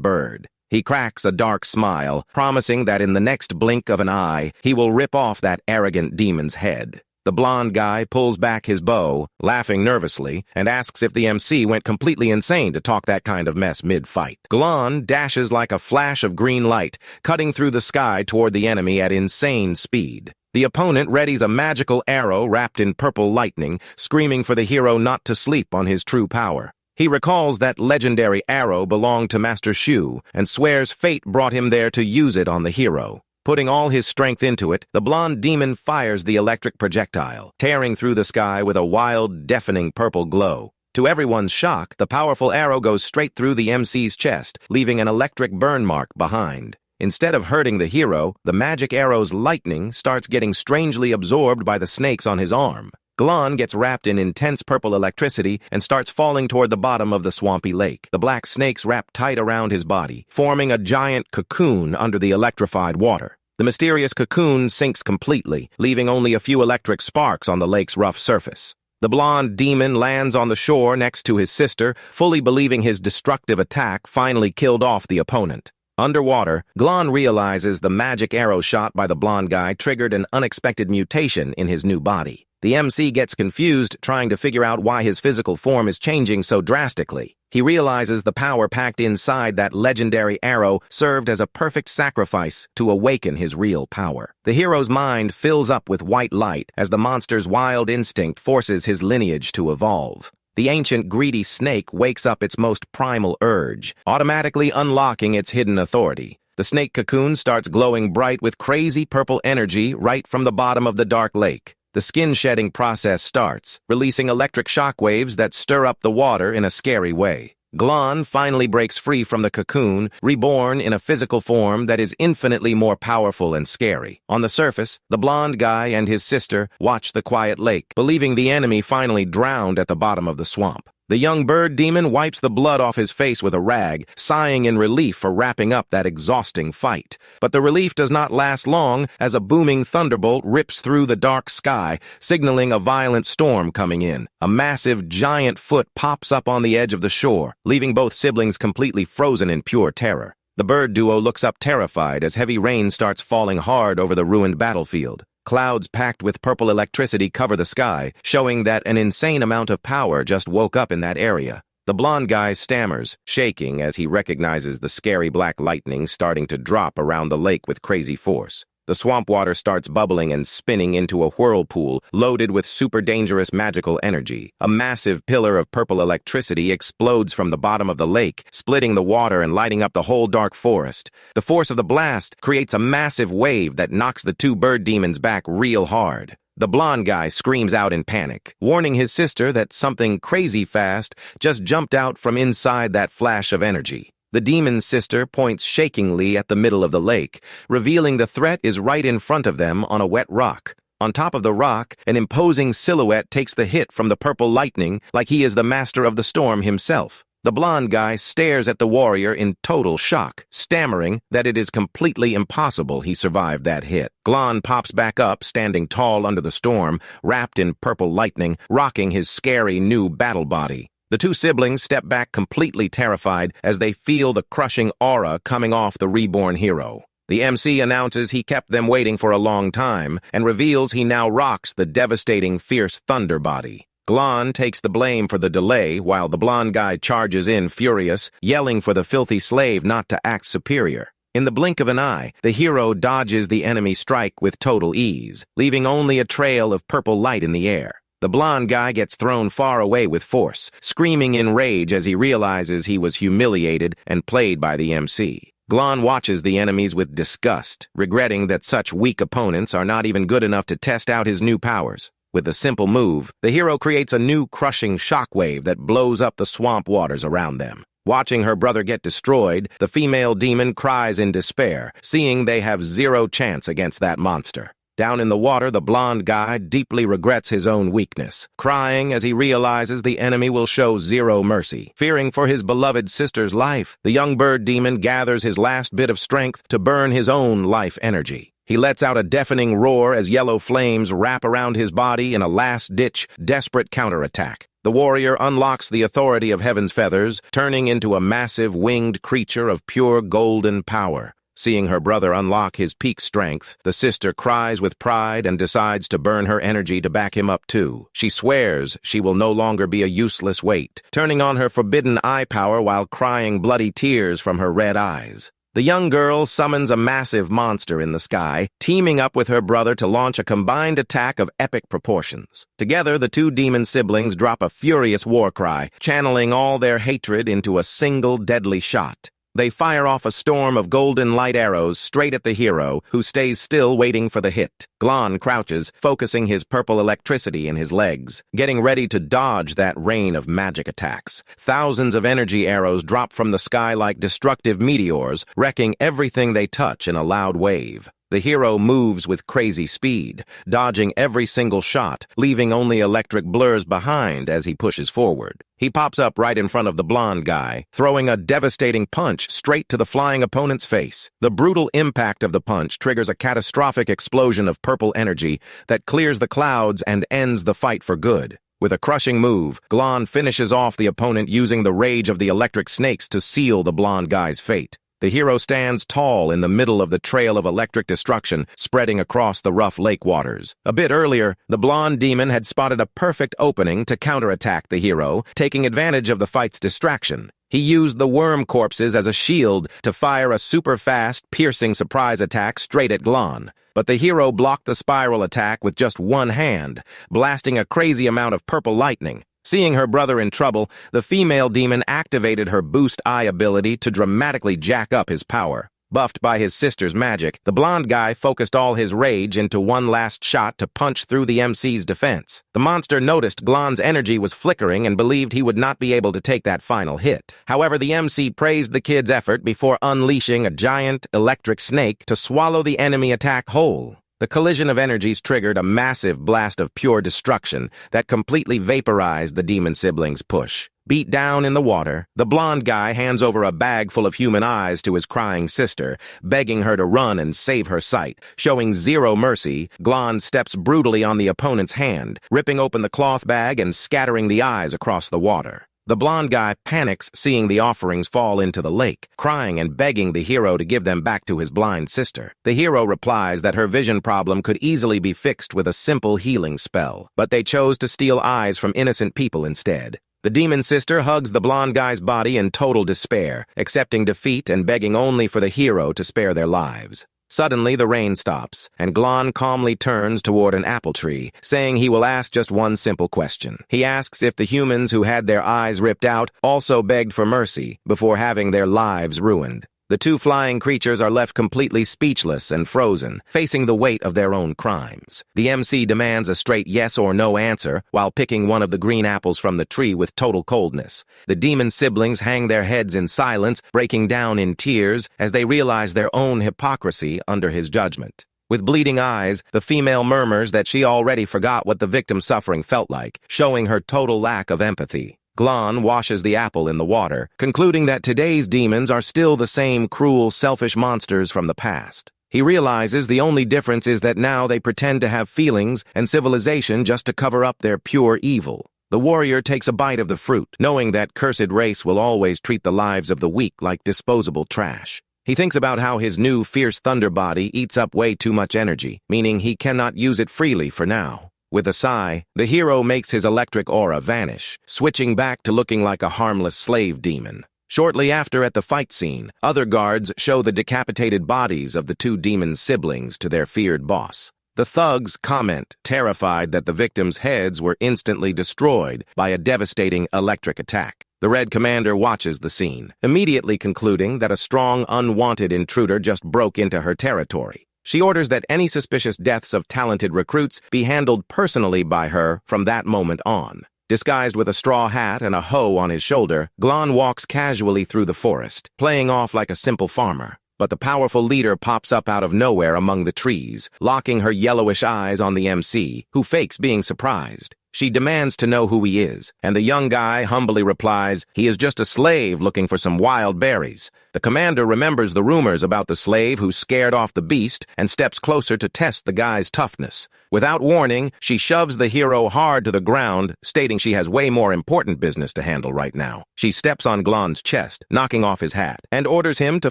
bird. He cracks a dark smile, promising that in the next blink of an eye, he will rip off that arrogant demon's head. The blonde guy pulls back his bow, laughing nervously, and asks if the MC went completely insane to talk that kind of mess mid-fight. Glon dashes like a flash of green light, cutting through the sky toward the enemy at insane speed. The opponent readies a magical arrow wrapped in purple lightning, screaming for the hero not to sleep on his true power. He recalls that legendary arrow belonged to Master Shu, and swears fate brought him there to use it on the hero. Putting all his strength into it, the blonde demon fires the electric projectile, tearing through the sky with a wild, deafening purple glow. To everyone's shock, the powerful arrow goes straight through the MC's chest, leaving an electric burn mark behind. Instead of hurting the hero, the magic arrow's lightning starts getting strangely absorbed by the snakes on his arm. Glon gets wrapped in intense purple electricity and starts falling toward the bottom of the swampy lake. The black snakes wrap tight around his body, forming a giant cocoon under the electrified water. The mysterious cocoon sinks completely, leaving only a few electric sparks on the lake's rough surface. The blonde demon lands on the shore next to his sister, fully believing his destructive attack finally killed off the opponent. Underwater, Glon realizes the magic arrow shot by the blonde guy triggered an unexpected mutation in his new body. The MC gets confused, trying to figure out why his physical form is changing so drastically. He realizes the power packed inside that legendary arrow served as a perfect sacrifice to awaken his real power. The hero's mind fills up with white light as the monster's wild instinct forces his lineage to evolve. The ancient greedy snake wakes up its most primal urge, automatically unlocking its hidden authority. The snake cocoon starts glowing bright with crazy purple energy right from the bottom of the dark lake. The skin-shedding process starts, releasing electric shockwaves that stir up the water in a scary way. Glon finally breaks free from the cocoon, reborn in a physical form that is infinitely more powerful and scary. On the surface, the blonde guy and his sister watch the quiet lake, believing the enemy finally drowned at the bottom of the swamp. The young bird demon wipes the blood off his face with a rag, sighing in relief for wrapping up that exhausting fight. But the relief does not last long as a booming thunderbolt rips through the dark sky, signaling a violent storm coming in. A massive giant foot pops up on the edge of the shore, leaving both siblings completely frozen in pure terror. The bird duo looks up terrified as heavy rain starts falling hard over the ruined battlefield. Clouds packed with purple electricity cover the sky, showing that an insane amount of power just woke up in that area. The blonde guy stammers, shaking as he recognizes the scary black lightning starting to drop around the lake with crazy force. The swamp water starts bubbling and spinning into a whirlpool loaded with super dangerous magical energy. A massive pillar of purple electricity explodes from the bottom of the lake, splitting the water and lighting up the whole dark forest. The force of the blast creates a massive wave that knocks the two bird demons back real hard. The blonde guy screams out in panic, warning his sister that something crazy fast just jumped out from inside that flash of energy. The demon's sister points shakingly at the middle of the lake, revealing the threat is right in front of them on a wet rock. On top of the rock, an imposing silhouette takes the hit from the purple lightning like he is the master of the storm himself. The blonde guy stares at the warrior in total shock, stammering that it is completely impossible he survived that hit. Glon pops back up, standing tall under the storm, wrapped in purple lightning, rocking his scary new battle body. The two siblings step back completely terrified as they feel the crushing aura coming off the reborn hero. The MC announces he kept them waiting for a long time and reveals he now rocks the devastating fierce thunder body. Glon takes the blame for the delay while the blonde guy charges in furious, yelling for the filthy slave not to act superior. In the blink of an eye, the hero dodges the enemy strike with total ease, leaving only a trail of purple light in the air. The blonde guy gets thrown far away with force, screaming in rage as he realizes he was humiliated and played by the MC. Glon watches the enemies with disgust, regretting that such weak opponents are not even good enough to test out his new powers. With a simple move, the hero creates a new crushing shockwave that blows up the swamp waters around them. Watching her brother get destroyed, the female demon cries in despair, seeing they have zero chance against that monster. Down in the water, the blonde guy deeply regrets his own weakness, crying as he realizes the enemy will show zero mercy. Fearing for his beloved sister's life, the young bird demon gathers his last bit of strength to burn his own life energy. He lets out a deafening roar as yellow flames wrap around his body in a last-ditch, desperate counterattack. The warrior unlocks the authority of Heaven's feathers, turning into a massive winged creature of pure golden power. Seeing her brother unlock his peak strength, the sister cries with pride and decides to burn her energy to back him up too. She swears she will no longer be a useless weight, turning on her forbidden eye power while crying bloody tears from her red eyes. The young girl summons a massive monster in the sky, teaming up with her brother to launch a combined attack of epic proportions. Together, the two demon siblings drop a furious war cry, channeling all their hatred into a single deadly shot. They fire off a storm of golden light arrows straight at the hero, who stays still waiting for the hit. Glon crouches, focusing his purple electricity in his legs, getting ready to dodge that rain of magic attacks. Thousands of energy arrows drop from the sky like destructive meteors, wrecking everything they touch in a loud wave. The hero moves with crazy speed, dodging every single shot, leaving only electric blurs behind as he pushes forward. He pops up right in front of the blonde guy, throwing a devastating punch straight to the flying opponent's face. The brutal impact of the punch triggers a catastrophic explosion of purple energy that clears the clouds and ends the fight for good. With a crushing move, Glon finishes off the opponent using the rage of the electric snakes to seal the blonde guy's fate. The hero stands tall in the middle of the trail of electric destruction spreading across the rough lake waters. A bit earlier, the blonde demon had spotted a perfect opening to counterattack the hero, taking advantage of the fight's distraction. He used the worm corpses as a shield to fire a super-fast, piercing surprise attack straight at Glon. But the hero blocked the spiral attack with just one hand, blasting a crazy amount of purple lightning. Seeing her brother in trouble, the female demon activated her Boost Eye ability to dramatically jack up his power. Buffed by his sister's magic, the blonde guy focused all his rage into one last shot to punch through the MC's defense. The monster noticed Glon's energy was flickering and believed he would not be able to take that final hit. However, the MC praised the kid's effort before unleashing a giant electric snake to swallow the enemy attack whole. The collision of energies triggered a massive blast of pure destruction that completely vaporized the demon siblings' push. Beat down in the water, the blonde guy hands over a bag full of human eyes to his crying sister, begging her to run and save her sight. Showing zero mercy, Glon steps brutally on the opponent's hand, ripping open the cloth bag and scattering the eyes across the water. The blonde guy panics seeing the offerings fall into the lake, crying and begging the hero to give them back to his blind sister. The hero replies that her vision problem could easily be fixed with a simple healing spell, but they chose to steal eyes from innocent people instead. The demon sister hugs the blonde guy's body in total despair, accepting defeat and begging only for the hero to spare their lives. Suddenly, the rain stops, and Glon calmly turns toward an apple tree, saying he will ask just one simple question. He asks if the humans who had their eyes ripped out also begged for mercy before having their lives ruined. The two flying creatures are left completely speechless and frozen, facing the weight of their own crimes. The MC demands a straight yes or no answer while picking one of the green apples from the tree with total coldness. The demon siblings hang their heads in silence, breaking down in tears as they realize their own hypocrisy under his judgment. With bleeding eyes, the female murmurs that she already forgot what the victim's suffering felt like, showing her total lack of empathy. Glon washes the apple in the water, concluding that today's demons are still the same cruel, selfish monsters from the past. He realizes the only difference is that now they pretend to have feelings and civilization just to cover up their pure evil. The warrior takes a bite of the fruit, knowing that cursed race will always treat the lives of the weak like disposable trash. He thinks about how his new fierce thunder body eats up way too much energy, meaning he cannot use it freely for now. With a sigh, the hero makes his electric aura vanish, switching back to looking like a harmless slave demon. Shortly after, at the fight scene, other guards show the decapitated bodies of the two demon siblings to their feared boss. The thugs comment, terrified that the victims' heads were instantly destroyed by a devastating electric attack. The Red Commander watches the scene, immediately concluding that a strong, unwanted intruder just broke into her territory. She orders that any suspicious deaths of talented recruits be handled personally by her from that moment on. Disguised with a straw hat and a hoe on his shoulder, Glon walks casually through the forest, playing off like a simple farmer. But the powerful leader pops up out of nowhere among the trees, locking her yellowish eyes on the MC, who fakes being surprised. She demands to know who he is, and the young guy humbly replies, he is just a slave looking for some wild berries. The commander remembers the rumors about the slave who scared off the beast and steps closer to test the guy's toughness. Without warning, she shoves the hero hard to the ground, stating she has way more important business to handle right now. She steps on Glon's chest, knocking off his hat, and orders him to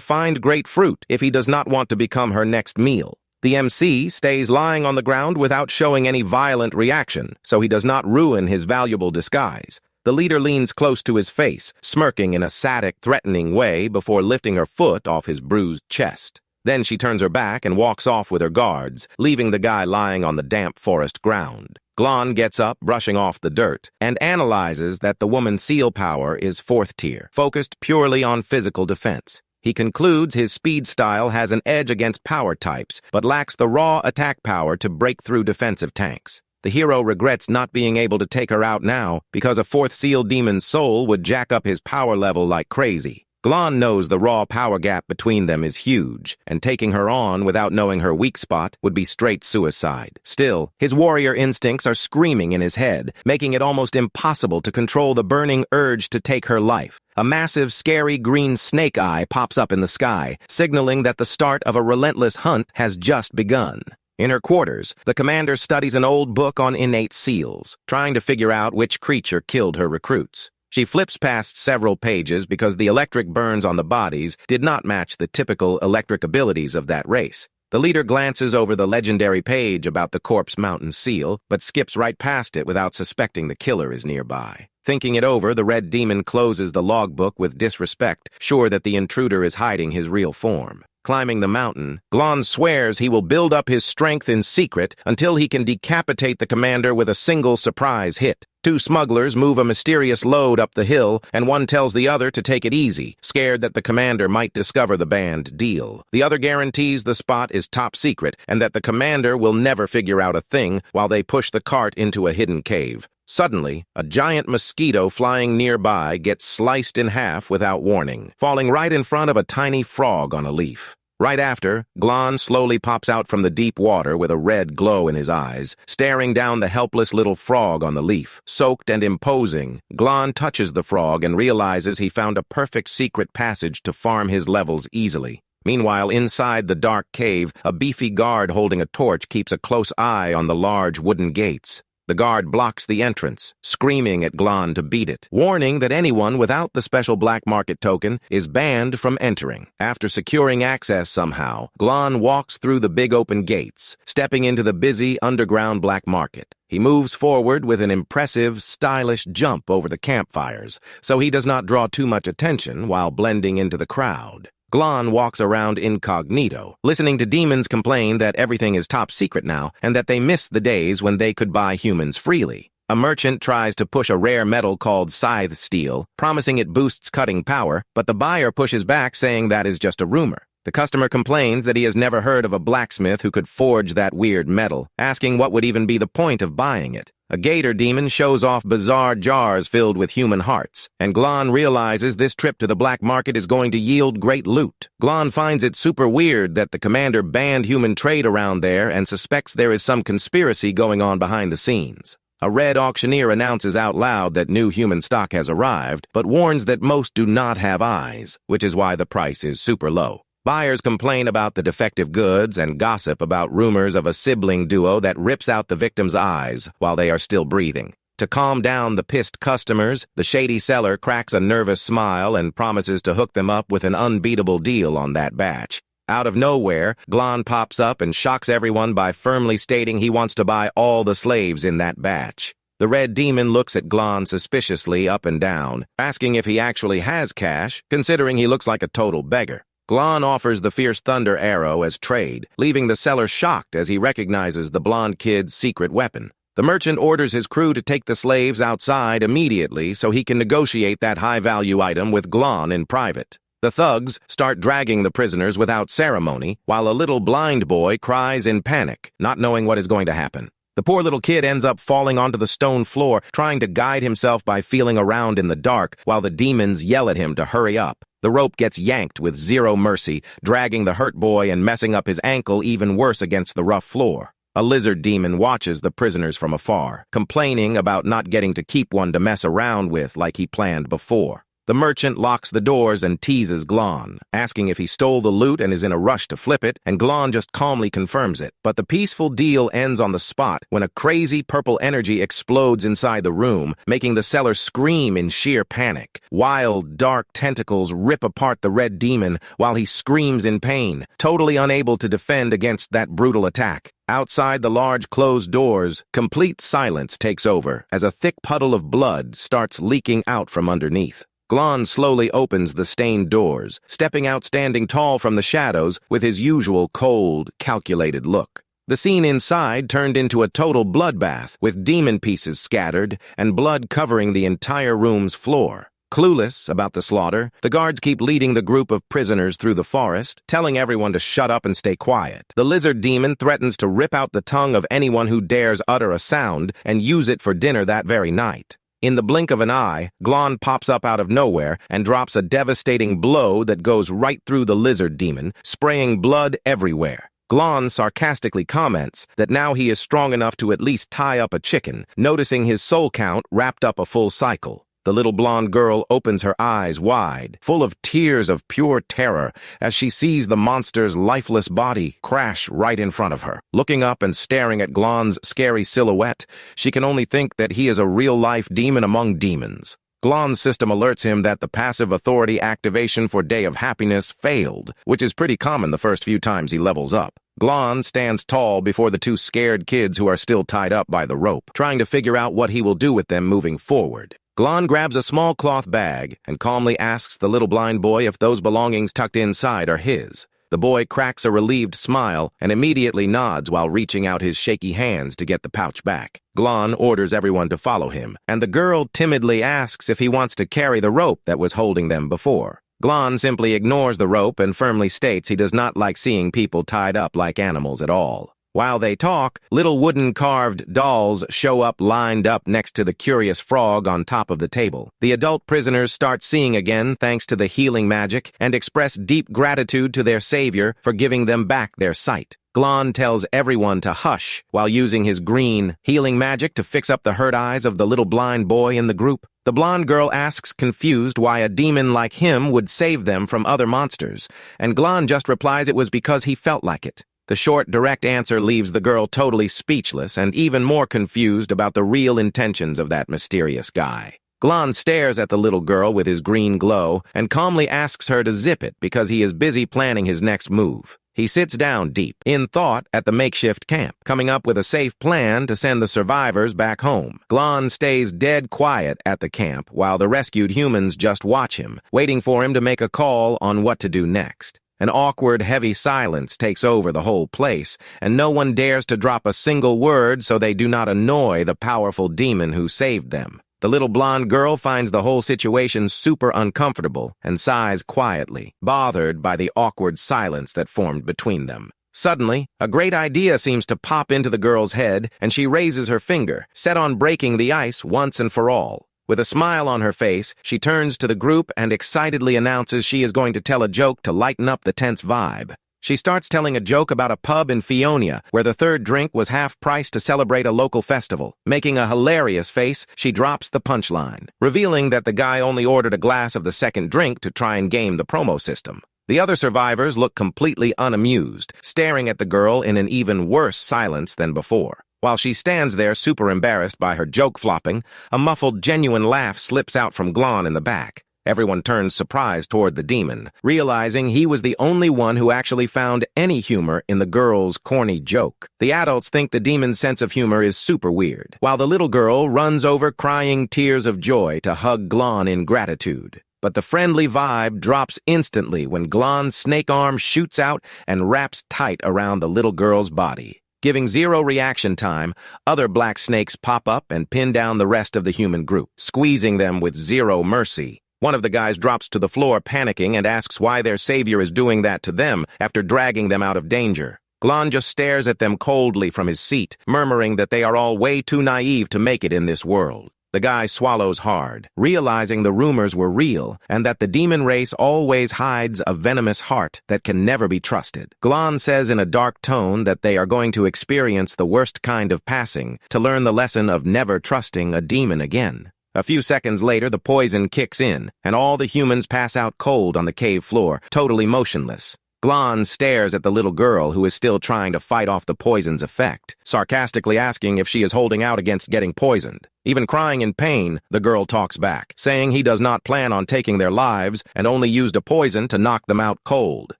find great fruit if he does not want to become her next meal. The MC stays lying on the ground without showing any violent reaction, so he does not ruin his valuable disguise. The leader leans close to his face, smirking in a sadistic, threatening way before lifting her foot off his bruised chest. Then she turns her back and walks off with her guards, leaving the guy lying on the damp forest ground. Glon gets up, brushing off the dirt, and analyzes that the woman's seal power is 4th tier, focused purely on physical defense. He concludes his speed style has an edge against power types, but lacks the raw attack power to break through defensive tanks. The hero regrets not being able to take her out now, because a 4th seal demon's soul would jack up his power level like crazy. Glon knows the raw power gap between them is huge, and taking her on without knowing her weak spot would be straight suicide. Still, his warrior instincts are screaming in his head, making it almost impossible to control the burning urge to take her life. A massive, scary green snake eye pops up in the sky, signaling that the start of a relentless hunt has just begun. In her quarters, the commander studies an old book on innate seals, trying to figure out which creature killed her recruits. She flips past several pages because the electric burns on the bodies did not match the typical electric abilities of that race. The leader glances over the legendary page about the Corpse Mountain seal, but skips right past it without suspecting the killer is nearby. Thinking it over, the red demon closes the logbook with disrespect, sure that the intruder is hiding his real form. Climbing the mountain, Glon swears he will build up his strength in secret until he can decapitate the commander with a single surprise hit. 2 smugglers move a mysterious load up the hill, and one tells the other to take it easy, scared that the commander might discover the banned deal. The other guarantees the spot is top secret, and that the commander will never figure out a thing while they push the cart into a hidden cave. Suddenly, a giant mosquito flying nearby gets sliced in half without warning, falling right in front of a tiny frog on a leaf. Right after, Glon slowly pops out from the deep water with a red glow in his eyes, staring down the helpless little frog on the leaf. Soaked and imposing, Glon touches the frog and realizes he found a perfect secret passage to farm his levels easily. Meanwhile, inside the dark cave, a beefy guard holding a torch keeps a close eye on the large wooden gates. The guard blocks the entrance, screaming at Glon to beat it, warning that anyone without the special black market token is banned from entering. After securing access somehow, Glon walks through the big open gates, stepping into the busy underground black market. He moves forward with an impressive, stylish jump over the campfires, so he does not draw too much attention while blending into the crowd. Glon walks around incognito, listening to demons complain that everything is top secret now and that they miss the days when they could buy humans freely. A merchant tries to push a rare metal called scythe steel, promising it boosts cutting power, but the buyer pushes back saying that is just a rumor. The customer complains that he has never heard of a blacksmith who could forge that weird metal, asking what would even be the point of buying it. A gator demon shows off bizarre jars filled with human hearts, and Glon realizes this trip to the black market is going to yield great loot. Glon finds it super weird that the commander banned human trade around there and suspects there is some conspiracy going on behind the scenes. A red auctioneer announces out loud that new human stock has arrived, but warns that most do not have eyes, which is why the price is super low. Buyers complain about the defective goods and gossip about rumors of a sibling duo that rips out the victim's eyes while they are still breathing. To calm down the pissed customers, the shady seller cracks a nervous smile and promises to hook them up with an unbeatable deal on that batch. Out of nowhere, Glon pops up and shocks everyone by firmly stating he wants to buy all the slaves in that batch. The red demon looks at Glon suspiciously up and down, asking if he actually has cash, considering he looks like a total beggar. Glon offers the Fierce Thunder arrow as trade, leaving the seller shocked as he recognizes the blonde kid's secret weapon. The merchant orders his crew to take the slaves outside immediately so he can negotiate that high-value item with Glon in private. The thugs start dragging the prisoners without ceremony, while a little blind boy cries in panic, not knowing what is going to happen. The poor little kid ends up falling onto the stone floor, trying to guide himself by feeling around in the dark, while the demons yell at him to hurry up. The rope gets yanked with zero mercy, dragging the hurt boy and messing up his ankle even worse against the rough floor. A lizard demon watches the prisoners from afar, complaining about not getting to keep one to mess around with like he planned before. The merchant locks the doors and teases Glon, asking if he stole the loot and is in a rush to flip it, and Glon just calmly confirms it. But the peaceful deal ends on the spot when a crazy purple energy explodes inside the room, making the seller scream in sheer panic. Wild, dark tentacles rip apart the red demon while he screams in pain, totally unable to defend against that brutal attack. Outside the large closed doors, complete silence takes over as a thick puddle of blood starts leaking out from underneath. Glon slowly opens the stained doors, stepping out standing tall from the shadows with his usual cold, calculated look. The scene inside turned into a total bloodbath, with demon pieces scattered and blood covering the entire room's floor. Clueless about the slaughter, the guards keep leading the group of prisoners through the forest, telling everyone to shut up and stay quiet. The lizard demon threatens to rip out the tongue of anyone who dares utter a sound and use it for dinner that very night. In the blink of an eye, Glon pops up out of nowhere and drops a devastating blow that goes right through the lizard demon, spraying blood everywhere. Glon sarcastically comments that now he is strong enough to at least tie up a chicken, noticing his soul count wrapped up a full cycle. The little blonde girl opens her eyes wide, full of tears of pure terror, as she sees the monster's lifeless body crash right in front of her. Looking up and staring at Glon's scary silhouette, she can only think that he is a real-life demon among demons. Glon's system alerts him that the passive authority activation for Day of Happiness failed, which is pretty common the first few times he levels up. Glon stands tall before the two scared kids who are still tied up by the rope, trying to figure out what he will do with them moving forward. Glon grabs a small cloth bag and calmly asks the little blind boy if those belongings tucked inside are his. The boy cracks a relieved smile and immediately nods while reaching out his shaky hands to get the pouch back. Glon orders everyone to follow him, and the girl timidly asks if he wants to carry the rope that was holding them before. Glon simply ignores the rope and firmly states he does not like seeing people tied up like animals at all. While they talk, little wooden carved dolls show up lined up next to the curious frog on top of the table. The adult prisoners start seeing again thanks to the healing magic and express deep gratitude to their savior for giving them back their sight. Glon tells everyone to hush while using his green healing magic to fix up the hurt eyes of the little blind boy in the group. The blonde girl asks confused why a demon like him would save them from other monsters, and Glon just replies it was because he felt like it. The short, direct answer leaves the girl totally speechless and even more confused about the real intentions of that mysterious guy. Glon stares at the little girl with his green glow and calmly asks her to zip it because he is busy planning his next move. He sits down deep, in thought, at the makeshift camp, coming up with a safe plan to send the survivors back home. Glon stays dead quiet at the camp while the rescued humans just watch him, waiting for him to make a call on what to do next. An awkward, heavy silence takes over the whole place, and no one dares to drop a single word so they do not annoy the powerful demon who saved them. The little blonde girl finds the whole situation super uncomfortable and sighs quietly, bothered by the awkward silence that formed between them. Suddenly, a great idea seems to pop into the girl's head, and she raises her finger, set on breaking the ice once and for all. With a smile on her face, she turns to the group and excitedly announces she is going to tell a joke to lighten up the tense vibe. She starts telling a joke about a pub in Fionia where the third drink was half price to celebrate a local festival. Making a hilarious face, she drops the punchline, revealing that the guy only ordered a glass of the second drink to try and game the promo system. The other survivors look completely unamused, staring at the girl in an even worse silence than before. While she stands there super embarrassed by her joke flopping, a muffled, genuine laugh slips out from Glon in the back. Everyone turns surprised toward the demon, realizing he was the only one who actually found any humor in the girl's corny joke. The adults think the demon's sense of humor is super weird, while the little girl runs over crying tears of joy to hug Glon in gratitude. But the friendly vibe drops instantly when Glon's snake arm shoots out and wraps tight around the little girl's body. Giving zero reaction time, other black snakes pop up and pin down the rest of the human group, squeezing them with zero mercy. One of the guys drops to the floor panicking and asks why their savior is doing that to them after dragging them out of danger. Glon just stares at them coldly from his seat, murmuring that they are all way too naive to make it in this world. The guy swallows hard, realizing the rumors were real and that the demon race always hides a venomous heart that can never be trusted. Glon says in a dark tone that they are going to experience the worst kind of passing to learn the lesson of never trusting a demon again. A few seconds later, the poison kicks in, and all the humans pass out cold on the cave floor, totally motionless. Glon stares at the little girl who is still trying to fight off the poison's effect, sarcastically asking if she is holding out against getting poisoned. Even crying in pain, the girl talks back, saying he does not plan on taking their lives and only used a poison to knock them out cold.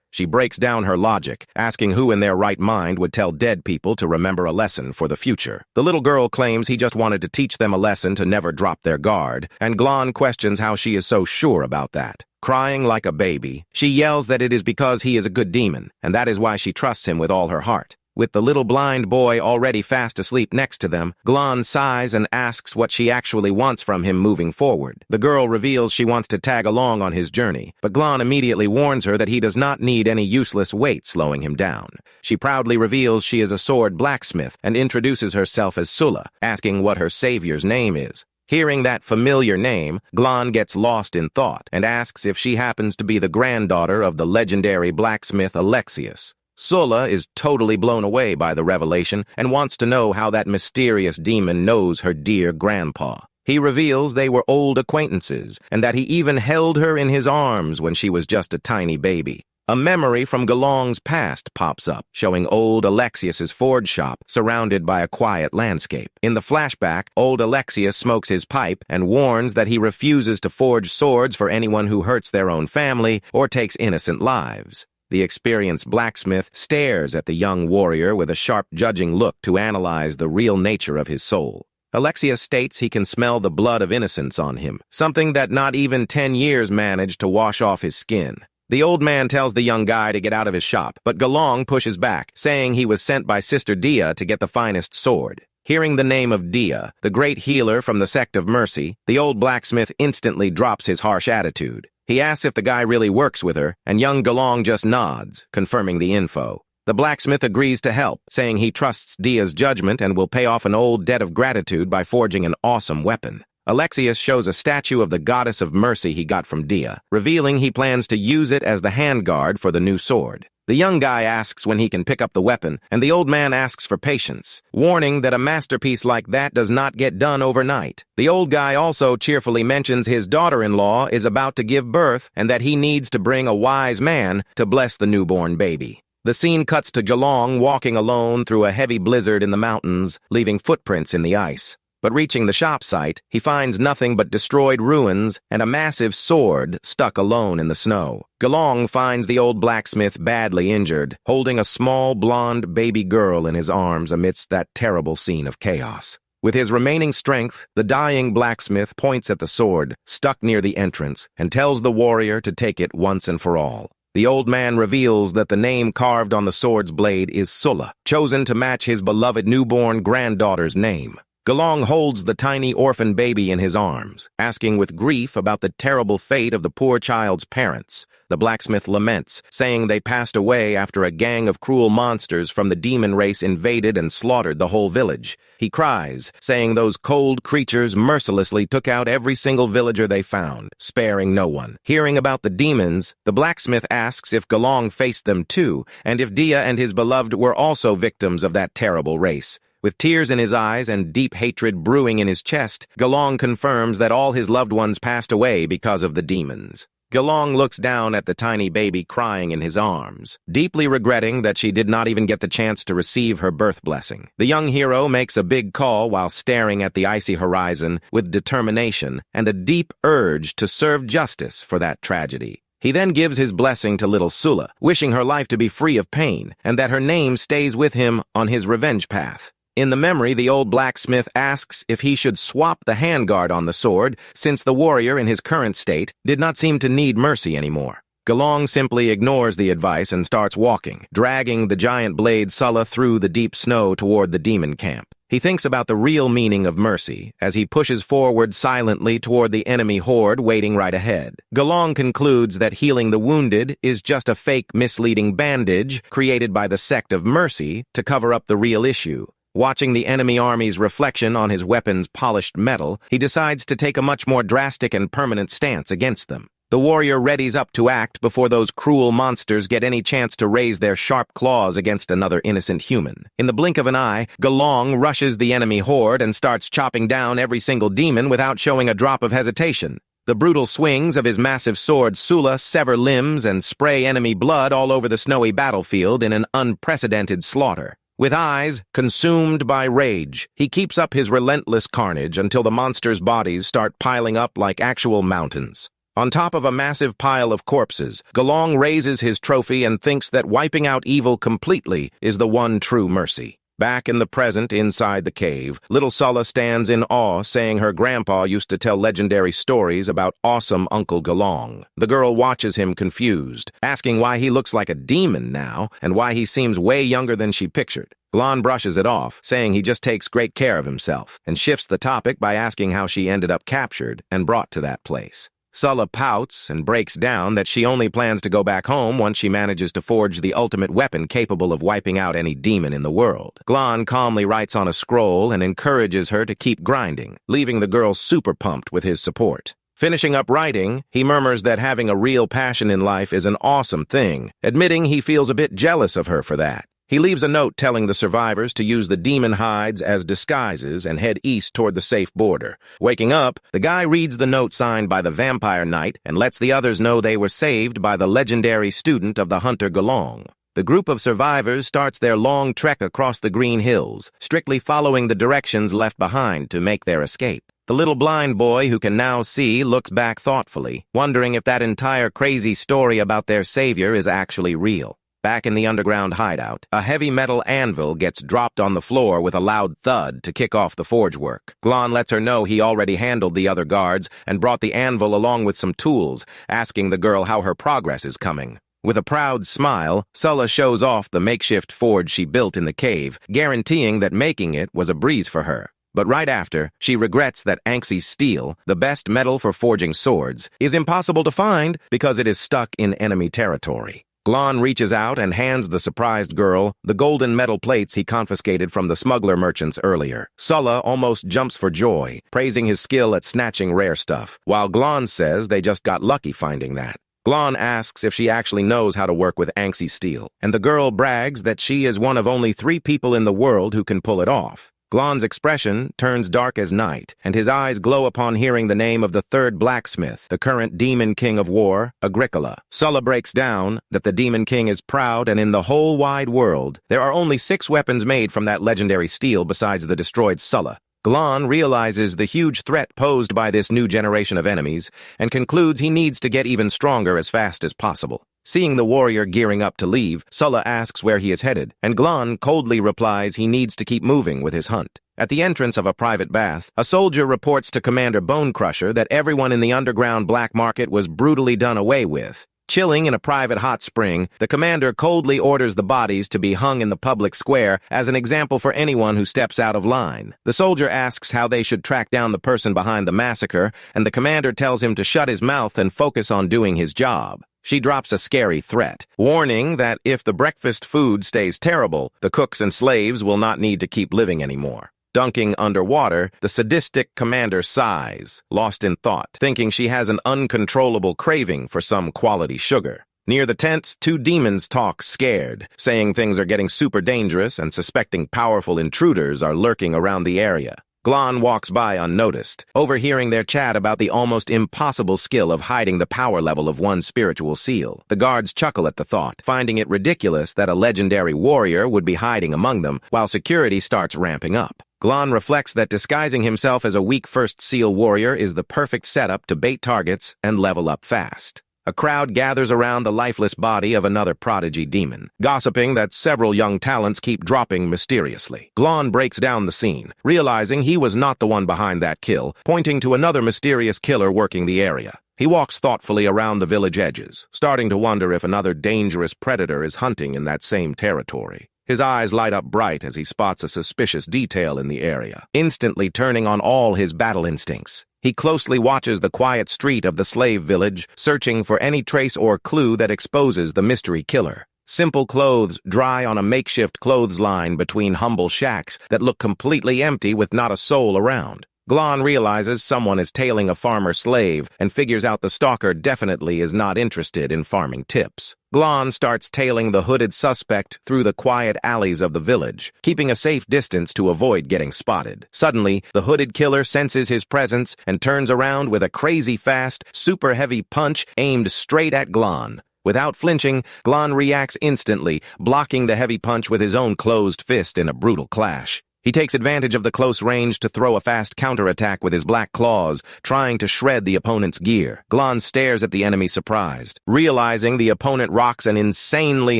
She breaks down her logic, asking who in their right mind would tell dead people to remember a lesson for the future. The little girl claims he just wanted to teach them a lesson to never drop their guard, and Glon questions how she is so sure about that. Crying like a baby, she yells that it is because he is a good demon, and that is why she trusts him with all her heart. With the little blind boy already fast asleep next to them, Glon sighs and asks what she actually wants from him moving forward. The girl reveals she wants to tag along on his journey, but Glon immediately warns her that he does not need any useless weight slowing him down. She proudly reveals she is a sword blacksmith and introduces herself as Sulla, asking what her savior's name is. Hearing that familiar name, Glon gets lost in thought and asks if she happens to be the granddaughter of the legendary blacksmith Alexius. Sulla is totally blown away by the revelation and wants to know how that mysterious demon knows her dear grandpa. He reveals they were old acquaintances and that he even held her in his arms when she was just a tiny baby. A memory from Galong's past pops up, showing old Alexius's forge shop surrounded by a quiet landscape. In the flashback, old Alexius smokes his pipe and warns that he refuses to forge swords for anyone who hurts their own family or takes innocent lives. The experienced blacksmith stares at the young warrior with a sharp judging look to analyze the real nature of his soul. Alexius states he can smell the blood of innocence on him, something that not even 10 years managed to wash off his skin. The old man tells the young guy to get out of his shop, but Galong pushes back, saying he was sent by Sister Dia to get the finest sword. Hearing the name of Dia, the great healer from the sect of Mercy, the old blacksmith instantly drops his harsh attitude. He asks if the guy really works with her, and young Galong just nods, confirming the info. The blacksmith agrees to help, saying he trusts Dia's judgment and will pay off an old debt of gratitude by forging an awesome weapon. Alexius shows a statue of the goddess of mercy he got from Dia, revealing he plans to use it as the handguard for the new sword. The young guy asks when he can pick up the weapon, and the old man asks for patience, warning that a masterpiece like that does not get done overnight. The old guy also cheerfully mentions his daughter-in-law is about to give birth and that he needs to bring a wise man to bless the newborn baby. The scene cuts to Gelong walking alone through a heavy blizzard in the mountains, leaving footprints in the ice. But reaching the shop site, he finds nothing but destroyed ruins and a massive sword stuck alone in the snow. Gelong finds the old blacksmith badly injured, holding a small blonde baby girl in his arms amidst that terrible scene of chaos. With his remaining strength, the dying blacksmith points at the sword, stuck near the entrance, and tells the warrior to take it once and for all. The old man reveals that the name carved on the sword's blade is Sulla, chosen to match his beloved newborn granddaughter's name. Gelong holds the tiny orphan baby in his arms, asking with grief about the terrible fate of the poor child's parents. The blacksmith laments, saying they passed away after a gang of cruel monsters from the demon race invaded and slaughtered the whole village. He cries, saying those cold creatures mercilessly took out every single villager they found, sparing no one. Hearing about the demons, the blacksmith asks if Gelong faced them too, and if Dia and his beloved were also victims of that terrible race. With tears in his eyes and deep hatred brewing in his chest, Gelong confirms that all his loved ones passed away because of the demons. Gelong looks down at the tiny baby crying in his arms, deeply regretting that she did not even get the chance to receive her birth blessing. The young hero makes a big call while staring at the icy horizon with determination and a deep urge to serve justice for that tragedy. He then gives his blessing to little Sulla, wishing her life to be free of pain and that her name stays with him on his revenge path. In the memory, the old blacksmith asks if he should swap the handguard on the sword, since the warrior in his current state did not seem to need mercy anymore. Gelong simply ignores the advice and starts walking, dragging the giant blade Sulla through the deep snow toward the demon camp. He thinks about the real meaning of mercy as he pushes forward silently toward the enemy horde waiting right ahead. Gelong concludes that healing the wounded is just a fake, misleading bandage created by the sect of mercy to cover up the real issue. Watching the enemy army's reflection on his weapon's polished metal, he decides to take a much more drastic and permanent stance against them. The warrior readies up to act before those cruel monsters get any chance to raise their sharp claws against another innocent human. In the blink of an eye, Gelong rushes the enemy horde and starts chopping down every single demon without showing a drop of hesitation. The brutal swings of his massive sword Sula sever limbs and spray enemy blood all over the snowy battlefield in an unprecedented slaughter. With eyes consumed by rage, he keeps up his relentless carnage until the monsters' bodies start piling up like actual mountains. On top of a massive pile of corpses, Gelong raises his trophy and thinks that wiping out evil completely is the one true mercy. Back in the present, inside the cave, little Sulla stands in awe, saying her grandpa used to tell legendary stories about awesome Uncle Gelong. The girl watches him confused, asking why he looks like a demon now and why he seems way younger than she pictured. Gelong brushes it off, saying he just takes great care of himself, and shifts the topic by asking how she ended up captured and brought to that place. Sulla pouts and breaks down that she only plans to go back home once she manages to forge the ultimate weapon capable of wiping out any demon in the world. Gelong calmly writes on a scroll and encourages her to keep grinding, leaving the girl super pumped with his support. Finishing up writing, he murmurs that having a real passion in life is an awesome thing, admitting he feels a bit jealous of her for that. He leaves a note telling the survivors to use the demon hides as disguises and head east toward the safe border. Waking up, the guy reads the note signed by the Vampire Knight and lets the others know they were saved by the legendary student of the hunter Gelong. The group of survivors starts their long trek across the green hills, strictly following the directions left behind to make their escape. The little blind boy who can now see looks back thoughtfully, wondering if that entire crazy story about their savior is actually real. Back in the underground hideout, a heavy metal anvil gets dropped on the floor with a loud thud to kick off the forge work. Gelong lets her know he already handled the other guards and brought the anvil along with some tools, asking the girl how her progress is coming. With a proud smile, Sulla shows off the makeshift forge she built in the cave, guaranteeing that making it was a breeze for her. But right after, she regrets that Anxi steel, the best metal for forging swords, is impossible to find because it is stuck in enemy territory. Gelong reaches out and hands the surprised girl the golden metal plates he confiscated from the smuggler merchants earlier. Sulla almost jumps for joy, praising his skill at snatching rare stuff, while Gelong says they just got lucky finding that. Gelong asks if she actually knows how to work with Anxi steel, and the girl brags that she is one of only 3 people in the world who can pull it off. Gelong's expression turns dark as night, and his eyes glow upon hearing the name of the 3rd blacksmith, the current demon king of war, Agricola. Sulla breaks down that the demon king is proud, and in the whole wide world, there are only 6 weapons made from that legendary steel besides the destroyed Sulla. Gelong realizes the huge threat posed by this new generation of enemies, and concludes he needs to get even stronger as fast as possible. Seeing the warrior gearing up to leave, Sulla asks where he is headed, and Gelong coldly replies he needs to keep moving with his hunt. At the entrance of a private bath, a soldier reports to Commander Bonecrusher that everyone in the underground black market was brutally done away with. Chilling in a private hot spring, the commander coldly orders the bodies to be hung in the public square as an example for anyone who steps out of line. The soldier asks how they should track down the person behind the massacre, and the commander tells him to shut his mouth and focus on doing his job. She drops a scary threat, warning that if the breakfast food stays terrible, the cooks and slaves will not need to keep living anymore. Dunking underwater, the sadistic commander sighs, lost in thought, thinking she has an uncontrollable craving for some quality sugar. Near the tents, 2 demons talk scared, saying things are getting super dangerous and suspecting powerful intruders are lurking around the area. Gelong walks by unnoticed, overhearing their chat about the almost impossible skill of hiding the power level of one spiritual seal. The guards chuckle at the thought, finding it ridiculous that a legendary warrior would be hiding among them, while security starts ramping up. Gelong reflects that disguising himself as a weak first seal warrior is the perfect setup to bait targets and level up fast. A crowd gathers around the lifeless body of another prodigy demon, gossiping that several young talents keep dropping mysteriously. Gelong breaks down the scene, realizing he was not the one behind that kill, pointing to another mysterious killer working the area. He walks thoughtfully around the village edges, starting to wonder if another dangerous predator is hunting in that same territory. His eyes light up bright as he spots a suspicious detail in the area, instantly turning on all his battle instincts. He closely watches the quiet street of the slave village, searching for any trace or clue that exposes the mystery killer. Simple clothes dry on a makeshift clothesline between humble shacks that look completely empty with not a soul around. Glon realizes someone is tailing a farmer slave and figures out the stalker definitely is not interested in farming tips. Glon starts tailing the hooded suspect through the quiet alleys of the village, keeping a safe distance to avoid getting spotted. Suddenly, the hooded killer senses his presence and turns around with a crazy fast, super heavy punch aimed straight at Glon. Without flinching, Glon reacts instantly, blocking the heavy punch with his own closed fist in a brutal clash. He takes advantage of the close range to throw a fast counterattack with his black claws, trying to shred the opponent's gear. Glon stares at the enemy surprised, realizing the opponent rocks an insanely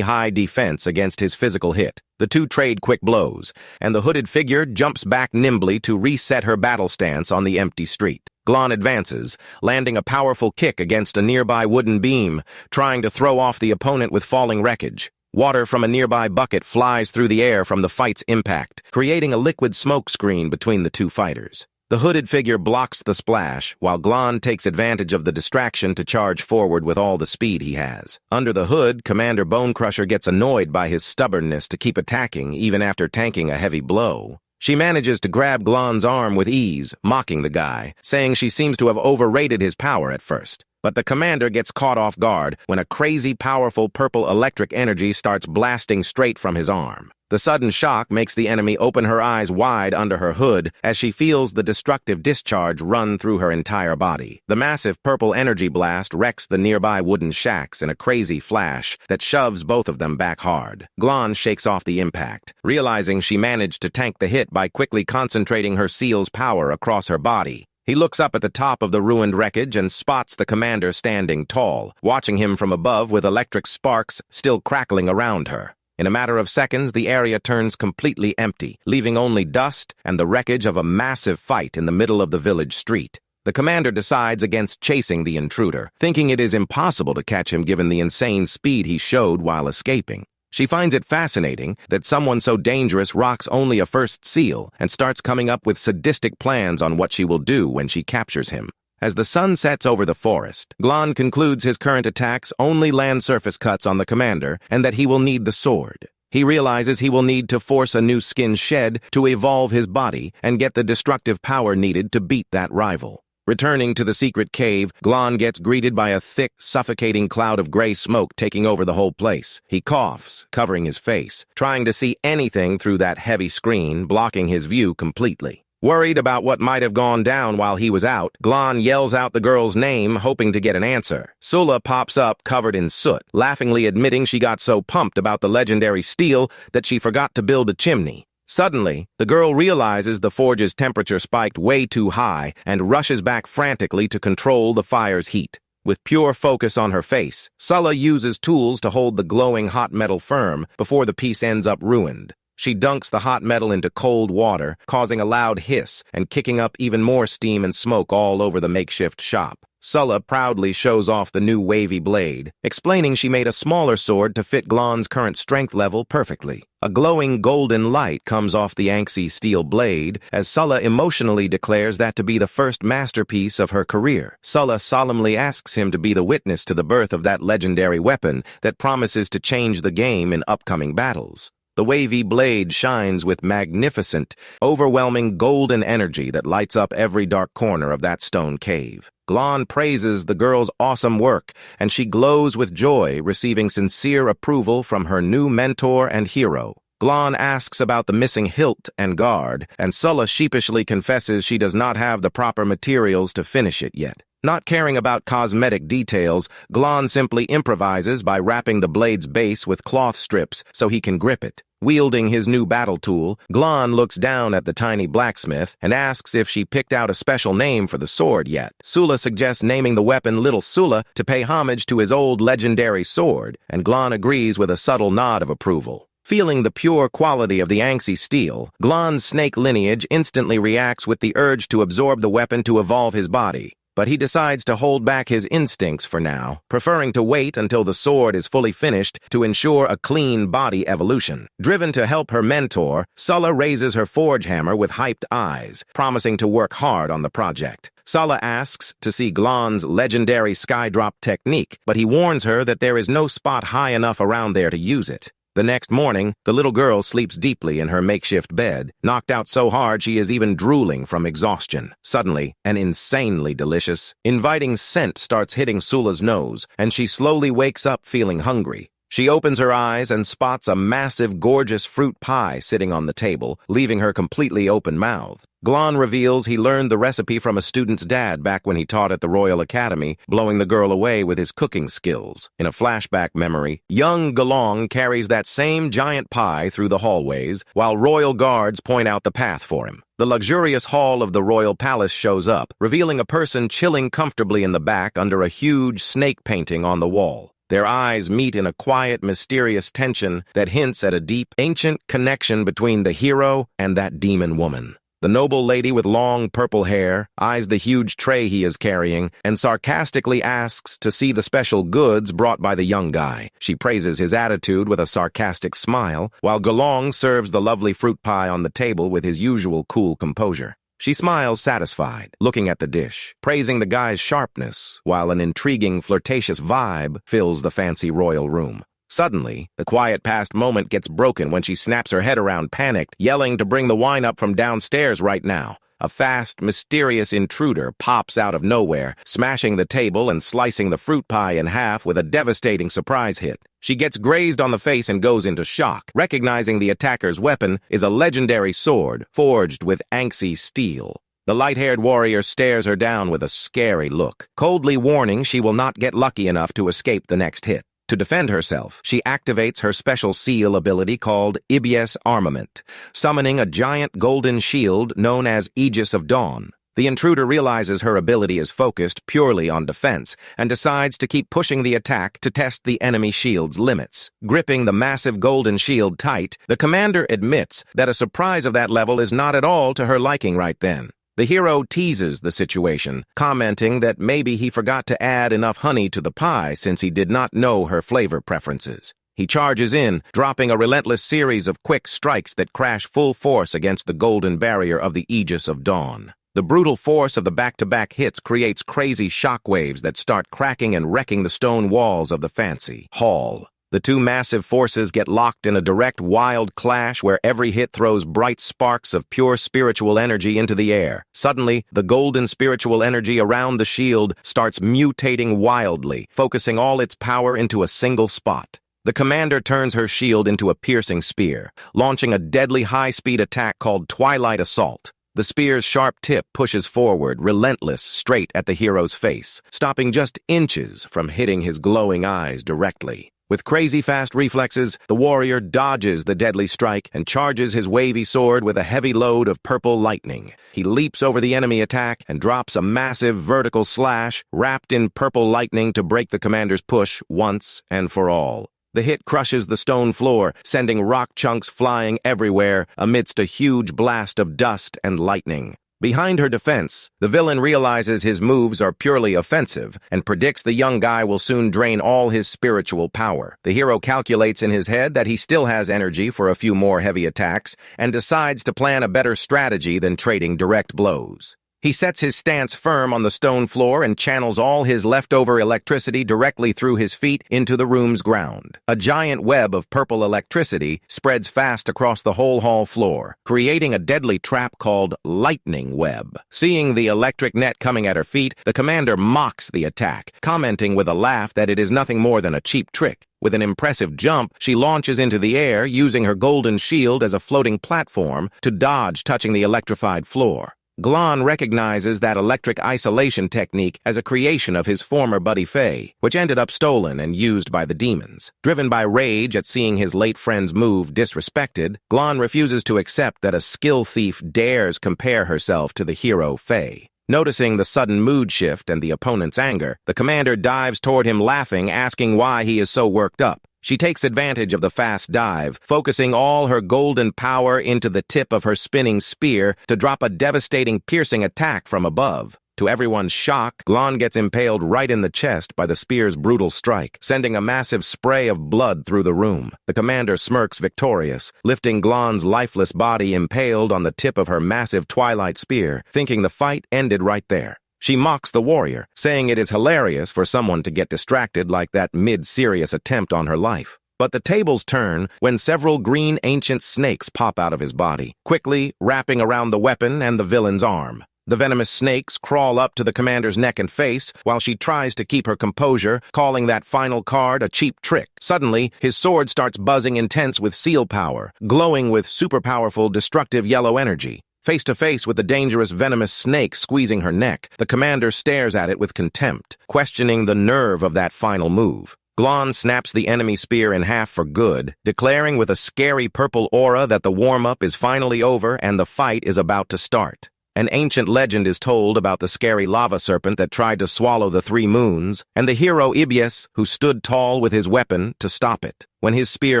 high defense against his physical hit. The two trade quick blows, and the hooded figure jumps back nimbly to reset her battle stance on the empty street. Glon advances, landing a powerful kick against a nearby wooden beam, trying to throw off the opponent with falling wreckage. Water from a nearby bucket flies through the air from the fight's impact, creating a liquid smoke screen between the two fighters. The hooded figure blocks the splash, while Glon takes advantage of the distraction to charge forward with all the speed he has. Under the hood, Commander Bonecrusher gets annoyed by his stubbornness to keep attacking even after tanking a heavy blow. She manages to grab Glon's arm with ease, mocking the guy, saying she seems to have overrated his power at first. But the commander gets caught off guard when a crazy, powerful purple electric energy starts blasting straight from his arm. The sudden shock makes the enemy open her eyes wide under her hood as she feels the destructive discharge run through her entire body. The massive purple energy blast wrecks the nearby wooden shacks in a crazy flash that shoves both of them back hard. Glon shakes off the impact, realizing she managed to tank the hit by quickly concentrating her seal's power across her body. He looks up at the top of the ruined wreckage and spots the commander standing tall, watching him from above with electric sparks still crackling around her. In a matter of seconds, the area turns completely empty, leaving only dust and the wreckage of a massive fight in the middle of the village street. The commander decides against chasing the intruder, thinking it is impossible to catch him given the insane speed he showed while escaping. She finds it fascinating that someone so dangerous rocks only a first seal and starts coming up with sadistic plans on what she will do when she captures him. As the sun sets over the forest, Glon concludes his current attacks only land surface cuts on the commander and that he will need the sword. He realizes he will need to force a new skin shed to evolve his body and get the destructive power needed to beat that rival. Returning to the secret cave, Glon gets greeted by a thick, suffocating cloud of gray smoke taking over the whole place. He coughs, covering his face, trying to see anything through that heavy screen, blocking his view completely. Worried about what might have gone down while he was out, Glon yells out the girl's name, hoping to get an answer. Sula pops up, covered in soot, laughingly admitting she got so pumped about the legendary steel that she forgot to build a chimney. Suddenly, the girl realizes the forge's temperature spiked way too high and rushes back frantically to control the fire's heat. With pure focus on her face, Sulla uses tools to hold the glowing hot metal firm before the piece ends up ruined. She dunks the hot metal into cold water, causing a loud hiss and kicking up even more steam and smoke all over the makeshift shop. Sulla proudly shows off the new wavy blade, explaining she made a smaller sword to fit Glon's current strength level perfectly. A glowing golden light comes off the anxy steel blade as Sulla emotionally declares that to be the first masterpiece of her career. Sulla solemnly asks him to be the witness to the birth of that legendary weapon that promises to change the game in upcoming battles. The wavy blade shines with magnificent, overwhelming golden energy that lights up every dark corner of that stone cave. Glon praises the girl's awesome work, and she glows with joy, receiving sincere approval from her new mentor and hero. Glon asks about the missing hilt and guard, and Sulla sheepishly confesses she does not have the proper materials to finish it yet. Not caring about cosmetic details, Glon simply improvises by wrapping the blade's base with cloth strips so he can grip it. Wielding his new battle tool, Glon looks down at the tiny blacksmith and asks if she picked out a special name for the sword yet. Sula suggests naming the weapon Little Sula to pay homage to his old legendary sword, and Glon agrees with a subtle nod of approval. Feeling the pure quality of the Anxi steel, Glon's snake lineage instantly reacts with the urge to absorb the weapon to evolve his body. but he decides to hold back his instincts for now, preferring to wait until the sword is fully finished to ensure a clean body evolution. Driven to help her mentor, Sulla raises her forge hammer with hyped eyes, promising to work hard on the project. Sulla asks to see Glon's legendary skydrop technique, but he warns her that there is no spot high enough around there to use it. The next morning, the little girl sleeps deeply in her makeshift bed, knocked out so hard she is even drooling from exhaustion. Suddenly, an insanely delicious, inviting scent starts hitting Sula's nose, and she slowly wakes up feeling hungry. She opens her eyes and spots a massive, gorgeous fruit pie sitting on the table, leaving her completely open-mouthed. Glon reveals he learned the recipe from a student's dad back when he taught at the Royal Academy, blowing the girl away with his cooking skills. In a flashback memory, young Galong carries that same giant pie through the hallways, while royal guards point out the path for him. The luxurious hall of the royal palace shows up, revealing a person chilling comfortably in the back under a huge snake painting on the wall. Their eyes meet in a quiet, mysterious tension that hints at a deep, ancient connection between the hero and that demon woman. The noble lady with long purple hair eyes the huge tray he is carrying and sarcastically asks to see the special goods brought by the young guy. She praises his attitude with a sarcastic smile, while Galong serves the lovely fruit pie on the table with his usual cool composure. She smiles satisfied, looking at the dish, praising the guy's sharpness, while an intriguing, flirtatious vibe fills the fancy royal room. Suddenly, the quiet past moment gets broken when she snaps her head around, panicked, yelling to bring the wine up from downstairs right now. A fast, mysterious intruder pops out of nowhere, smashing the table and slicing the fruit pie in half with a devastating surprise hit. She gets grazed on the face and goes into shock, recognizing the attacker's weapon is a legendary sword forged with Anxi steel. The light-haired warrior stares her down with a scary look, coldly warning she will not get lucky enough to escape the next hit. To defend herself, she activates her special seal ability called Ibius Armament, summoning a giant golden shield known as Aegis of Dawn. The intruder realizes her ability is focused purely on defense and decides to keep pushing the attack to test the enemy shield's limits. Gripping the massive golden shield tight, the commander admits that a surprise of that level is not at all to her liking right then. The hero teases the situation, commenting that maybe he forgot to add enough honey to the pie since he did not know her flavor preferences. He charges in, dropping a relentless series of quick strikes that crash full force against the golden barrier of the Aegis of Dawn. The brutal force of the back-to-back hits creates crazy shockwaves that start cracking and wrecking the stone walls of the fancy hall. The two massive forces get locked in a direct, wild clash where every hit throws bright sparks of pure spiritual energy into the air. Suddenly, the golden spiritual energy around the shield starts mutating wildly, focusing all its power into a single spot. The commander turns her shield into a piercing spear, launching a deadly high-speed attack called Twilight Assault. The spear's sharp tip pushes forward, relentless, straight at the hero's face, stopping just inches from hitting his glowing eyes directly. With crazy fast reflexes, the warrior dodges the deadly strike and charges his wavy sword with a heavy load of purple lightning. He leaps over the enemy attack and drops a massive vertical slash wrapped in purple lightning to break the commander's push once and for all. The hit crushes the stone floor, sending rock chunks flying everywhere amidst a huge blast of dust and lightning. Behind her defense, the villain realizes his moves are purely offensive and predicts the young guy will soon drain all his spiritual power. The hero calculates in his head that he still has energy for a few more heavy attacks and decides to plan a better strategy than trading direct blows. He sets his stance firm on the stone floor and channels all his leftover electricity directly through his feet into the room's ground. A giant web of purple electricity spreads fast across the whole hall floor, creating a deadly trap called Lightning Web. Seeing the electric net coming at her feet, the commander mocks the attack, commenting with a laugh that it is nothing more than a cheap trick. With an impressive jump, she launches into the air, using her golden shield as a floating platform to dodge touching the electrified floor. Glon recognizes that electric isolation technique as a creation of his former buddy Faye, which ended up stolen and used by the demons. Driven by rage at seeing his late friend's move disrespected, Glon refuses to accept that a skill thief dares compare herself to the hero Faye. Noticing the sudden mood shift and the opponent's anger, the commander dives toward him laughing, asking why he is so worked up. She takes advantage of the fast dive, focusing all her golden power into the tip of her spinning spear to drop a devastating, piercing attack from above. To everyone's shock, Glon gets impaled right in the chest by the spear's brutal strike, sending a massive spray of blood through the room. The commander smirks victorious, lifting Glon's lifeless body impaled on the tip of her massive twilight spear, thinking the fight ended right there. She mocks the warrior, saying it is hilarious for someone to get distracted like that mid-serious attempt on her life. But the tables turn when several green ancient snakes pop out of his body, quickly wrapping around the weapon and the villain's arm. The venomous snakes crawl up to the commander's neck and face while she tries to keep her composure, calling that final card a cheap trick. Suddenly, his sword starts buzzing intense with seal power, glowing with super-powerful, destructive yellow energy. Face to face with the dangerous venomous snake squeezing her neck, the commander stares at it with contempt, questioning the nerve of that final move. Glon snaps the enemy spear in half for good, declaring with a scary purple aura that the warm-up is finally over and the fight is about to start. An ancient legend is told about the scary lava serpent that tried to swallow the 3 moons, and the hero Ibius, who stood tall with his weapon to stop it. When his spear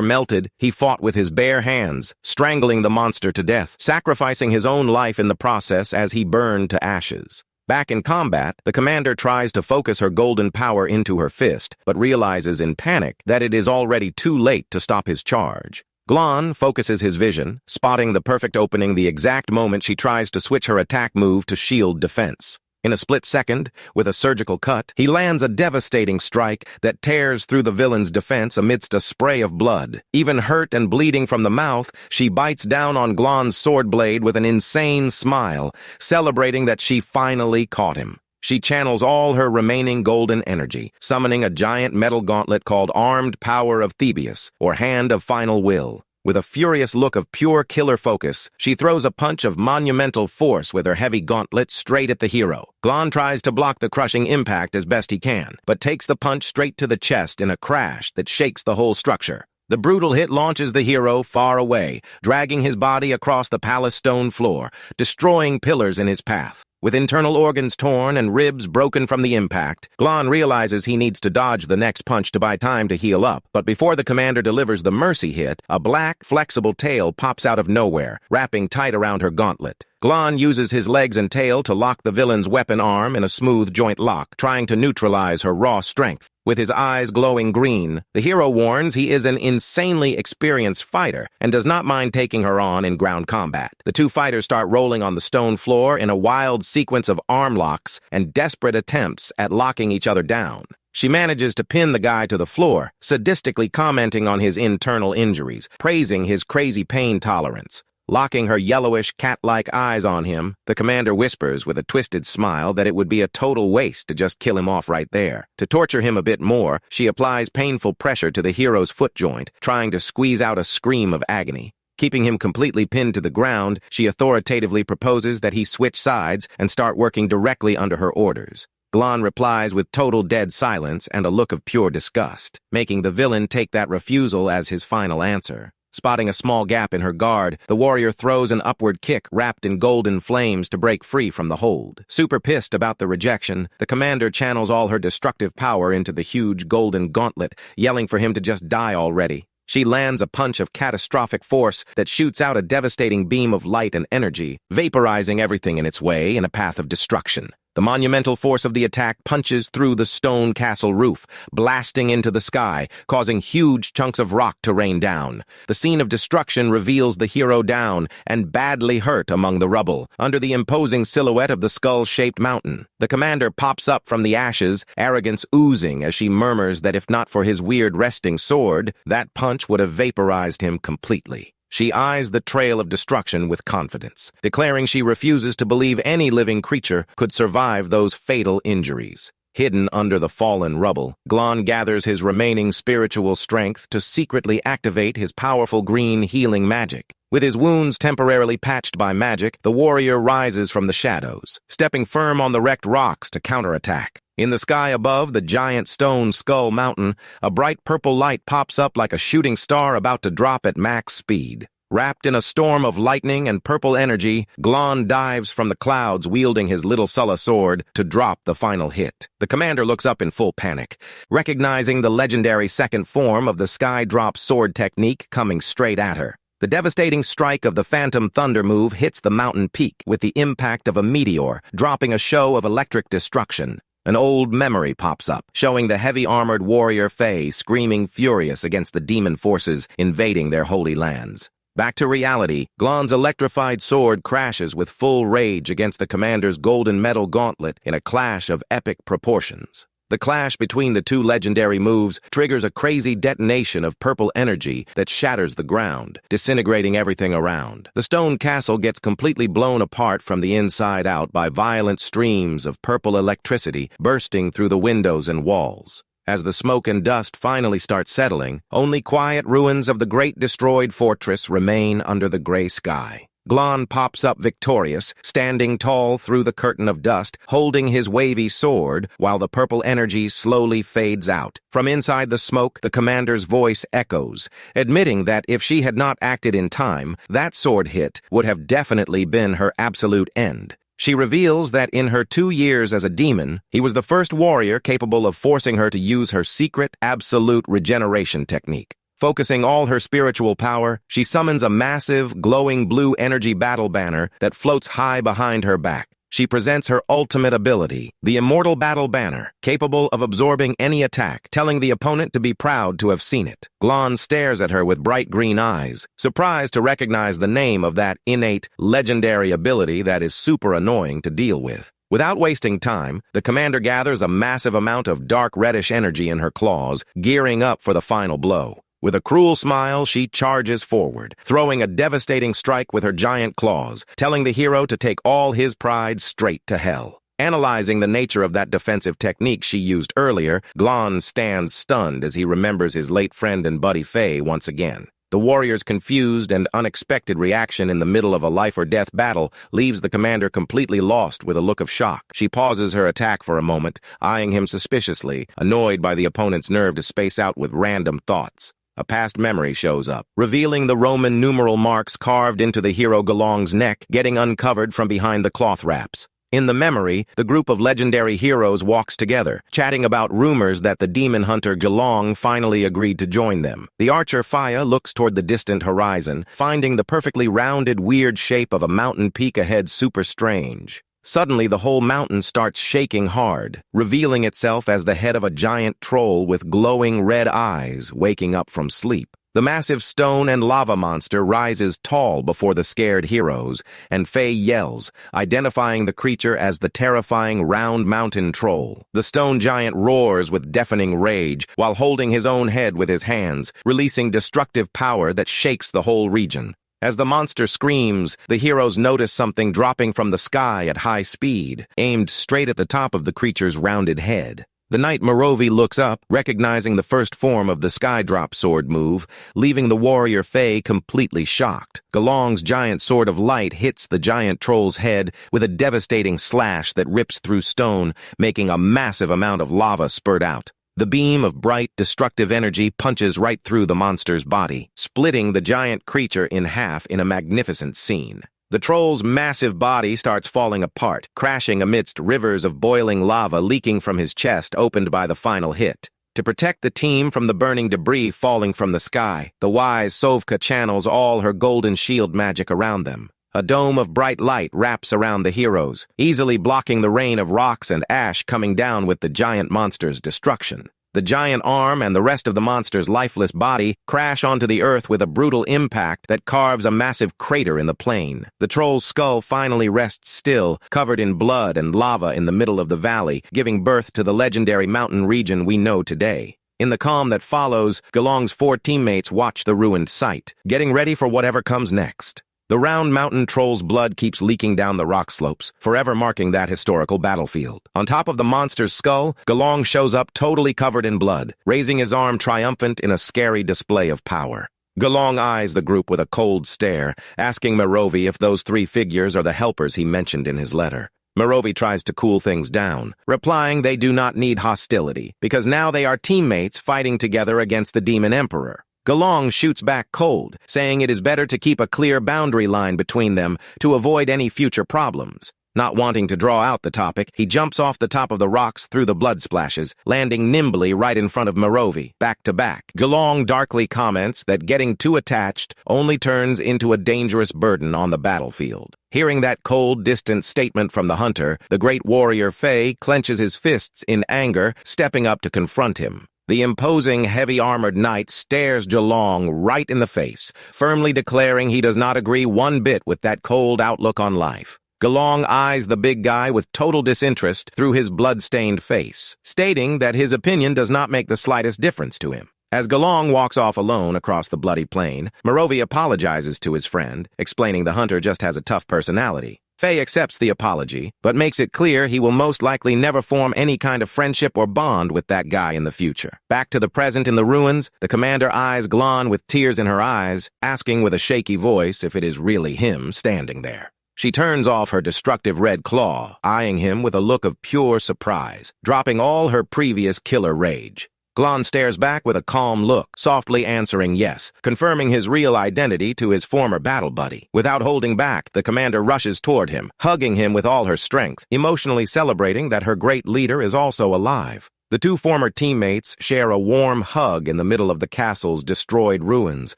melted, he fought with his bare hands, strangling the monster to death, sacrificing his own life in the process as he burned to ashes. Back in combat, the commander tries to focus her golden power into her fist, but realizes in panic that it is already too late to stop his charge. Glon focuses his vision, spotting the perfect opening the exact moment she tries to switch her attack move to shield defense. In a split second, with a surgical cut, he lands a devastating strike that tears through the villain's defense amidst a spray of blood. Even hurt and bleeding from the mouth, she bites down on Glon's sword blade with an insane smile, celebrating that she finally caught him. She channels all her remaining golden energy, summoning a giant metal gauntlet called Armed Power of Thebius, or Hand of Final Will. With a furious look of pure killer focus, she throws a punch of monumental force with her heavy gauntlet straight at the hero. Glon tries to block the crushing impact as best he can, but takes the punch straight to the chest in a crash that shakes the whole structure. The brutal hit launches the hero far away, dragging his body across the palace stone floor, destroying pillars in his path. With internal organs torn and ribs broken from the impact, Glon realizes he needs to dodge the next punch to buy time to heal up. But before the commander delivers the mercy hit, a black, flexible tail pops out of nowhere, wrapping tight around her gauntlet. Glon uses his legs and tail to lock the villain's weapon arm in a smooth joint lock, trying to neutralize her raw strength. With his eyes glowing green, the hero warns he is an insanely experienced fighter and does not mind taking her on in ground combat. The two fighters start rolling on the stone floor in a wild sequence of arm locks and desperate attempts at locking each other down. She manages to pin the guy to the floor, sadistically commenting on his internal injuries, praising his crazy pain tolerance. Locking her yellowish, cat-like eyes on him, the commander whispers with a twisted smile that it would be a total waste to just kill him off right there. To torture him a bit more, she applies painful pressure to the hero's foot joint, trying to squeeze out a scream of agony. Keeping him completely pinned to the ground, she authoritatively proposes that he switch sides and start working directly under her orders. Glon replies with total dead silence and a look of pure disgust, making the villain take that refusal as his final answer. Spotting a small gap in her guard, the warrior throws an upward kick wrapped in golden flames to break free from the hold. Super pissed about the rejection, the commander channels all her destructive power into the huge golden gauntlet, yelling for him to just die already. She lands a punch of catastrophic force that shoots out a devastating beam of light and energy, vaporizing everything in its way in a path of destruction. The monumental force of the attack punches through the stone castle roof, blasting into the sky, causing huge chunks of rock to rain down. The scene of destruction reveals the hero down and badly hurt among the rubble, under the imposing silhouette of the skull-shaped mountain. The commander pops up from the ashes, arrogance oozing as she murmurs that if not for his weird resting sword, that punch would have vaporized him completely. She eyes the trail of destruction with confidence, declaring she refuses to believe any living creature could survive those fatal injuries. Hidden under the fallen rubble, Glon gathers his remaining spiritual strength to secretly activate his powerful green healing magic. With his wounds temporarily patched by magic, the warrior rises from the shadows, stepping firm on the wrecked rocks to counterattack. In the sky above the giant stone skull mountain, a bright purple light pops up like a shooting star about to drop at max speed. Wrapped in a storm of lightning and purple energy, Glon dives from the clouds wielding his little Sulla sword to drop the final hit. The commander looks up in full panic, recognizing the legendary second form of the sky drop sword technique coming straight at her. The devastating strike of the Phantom Thunder move hits the mountain peak with the impact of a meteor, dropping a show of electric destruction. An old memory pops up, showing the heavy-armored warrior Faye screaming furious against the demon forces invading their holy lands. Back to reality, Glon's electrified sword crashes with full rage against the commander's golden metal gauntlet in a clash of epic proportions. The clash between the two legendary moves triggers a crazy detonation of purple energy that shatters the ground, disintegrating everything around. The stone castle gets completely blown apart from the inside out by violent streams of purple electricity bursting through the windows and walls. As the smoke and dust finally start settling, only quiet ruins of the great destroyed fortress remain under the gray sky. Glon pops up victorious, standing tall through the curtain of dust, holding his wavy sword, while the purple energy slowly fades out. From inside the smoke, the commander's voice echoes, admitting that if she had not acted in time, that sword hit would have definitely been her absolute end. She reveals that in her 2 years as a demon, he was the first warrior capable of forcing her to use her secret, absolute regeneration technique. Focusing all her spiritual power, she summons a massive, glowing blue energy battle banner that floats high behind her back. She presents her ultimate ability, the Immortal Battle Banner, capable of absorbing any attack, telling the opponent to be proud to have seen it. Glon stares at her with bright green eyes, surprised to recognize the name of that innate, legendary ability that is super annoying to deal with. Without wasting time, the commander gathers a massive amount of dark reddish energy in her claws, gearing up for the final blow. With a cruel smile, she charges forward, throwing a devastating strike with her giant claws, telling the hero to take all his pride straight to hell. Analyzing the nature of that defensive technique she used earlier, Glon stands stunned as he remembers his late friend and buddy Faye once again. The warrior's confused and unexpected reaction in the middle of a life-or-death battle leaves the commander completely lost with a look of shock. She pauses her attack for a moment, eyeing him suspiciously, annoyed by the opponent's nerve to space out with random thoughts. A past memory shows up, revealing the Roman numeral marks carved into the hero Gelong's neck, getting uncovered from behind the cloth wraps. In the memory, the group of legendary heroes walks together, chatting about rumors that the demon hunter Gelong finally agreed to join them. The archer Faya looks toward the distant horizon, finding the perfectly rounded, weird shape of a mountain peak ahead super strange. Suddenly, the whole mountain starts shaking hard, revealing itself as the head of a giant troll with glowing red eyes waking up from sleep. The massive stone and lava monster rises tall before the scared heroes, and Faye yells, identifying the creature as the terrifying round mountain troll. The stone giant roars with deafening rage while holding his own head with his hands, releasing destructive power that shakes the whole region. As the monster screams, the heroes notice something dropping from the sky at high speed, aimed straight at the top of the creature's rounded head. The knight Merovi looks up, recognizing the first form of the Skydrop sword move, leaving the warrior Faye completely shocked. Gelong's giant sword of light hits the giant troll's head with a devastating slash that rips through stone, making a massive amount of lava spurt out. The beam of bright, destructive energy punches right through the monster's body, splitting the giant creature in half in a magnificent scene. The troll's massive body starts falling apart, crashing amidst rivers of boiling lava leaking from his chest opened by the final hit. To protect the team from the burning debris falling from the sky, the wise Sovka channels all her golden shield magic around them. A dome of bright light wraps around the heroes, easily blocking the rain of rocks and ash coming down with the giant monster's destruction. The giant arm and the rest of the monster's lifeless body crash onto the earth with a brutal impact that carves a massive crater in the plain. The troll's skull finally rests still, covered in blood and lava in the middle of the valley, giving birth to the legendary mountain region we know today. In the calm that follows, Gelong's 4 teammates watch the ruined site, getting ready for whatever comes next. The round mountain troll's blood keeps leaking down the rock slopes, forever marking that historical battlefield. On top of the monster's skull, Gelong shows up totally covered in blood, raising his arm triumphant in a scary display of power. Gelong eyes the group with a cold stare, asking Merovi if those 3 figures are the helpers he mentioned in his letter. Merovi tries to cool things down, replying they do not need hostility, because now they are teammates fighting together against the Demon Emperor. Gelong shoots back cold, saying it is better to keep a clear boundary line between them to avoid any future problems. Not wanting to draw out the topic, he jumps off the top of the rocks through the blood splashes, landing nimbly right in front of Merovi, back to back. Gelong darkly comments that getting too attached only turns into a dangerous burden on the battlefield. Hearing that cold, distant statement from the hunter, the great warrior Faye clenches his fists in anger, stepping up to confront him. The imposing, heavy-armored knight stares Gelong right in the face, firmly declaring he does not agree one bit with that cold outlook on life. Gelong eyes the big guy with total disinterest through his blood-stained face, stating that his opinion does not make the slightest difference to him. As Gelong walks off alone across the bloody plain, Merovi apologizes to his friend, explaining the hunter just has a tough personality. Faye accepts the apology, but makes it clear he will most likely never form any kind of friendship or bond with that guy in the future. Back to the present in the ruins, the commander eyes Glon with tears in her eyes, asking with a shaky voice if it is really him standing there. She turns off her destructive red claw, eyeing him with a look of pure surprise, dropping all her previous killer rage. Glon stares back with a calm look, softly answering yes, confirming his real identity to his former battle buddy. Without holding back, the commander rushes toward him, hugging him with all her strength, emotionally celebrating that her great leader is also alive. The two former teammates share a warm hug in the middle of the castle's destroyed ruins,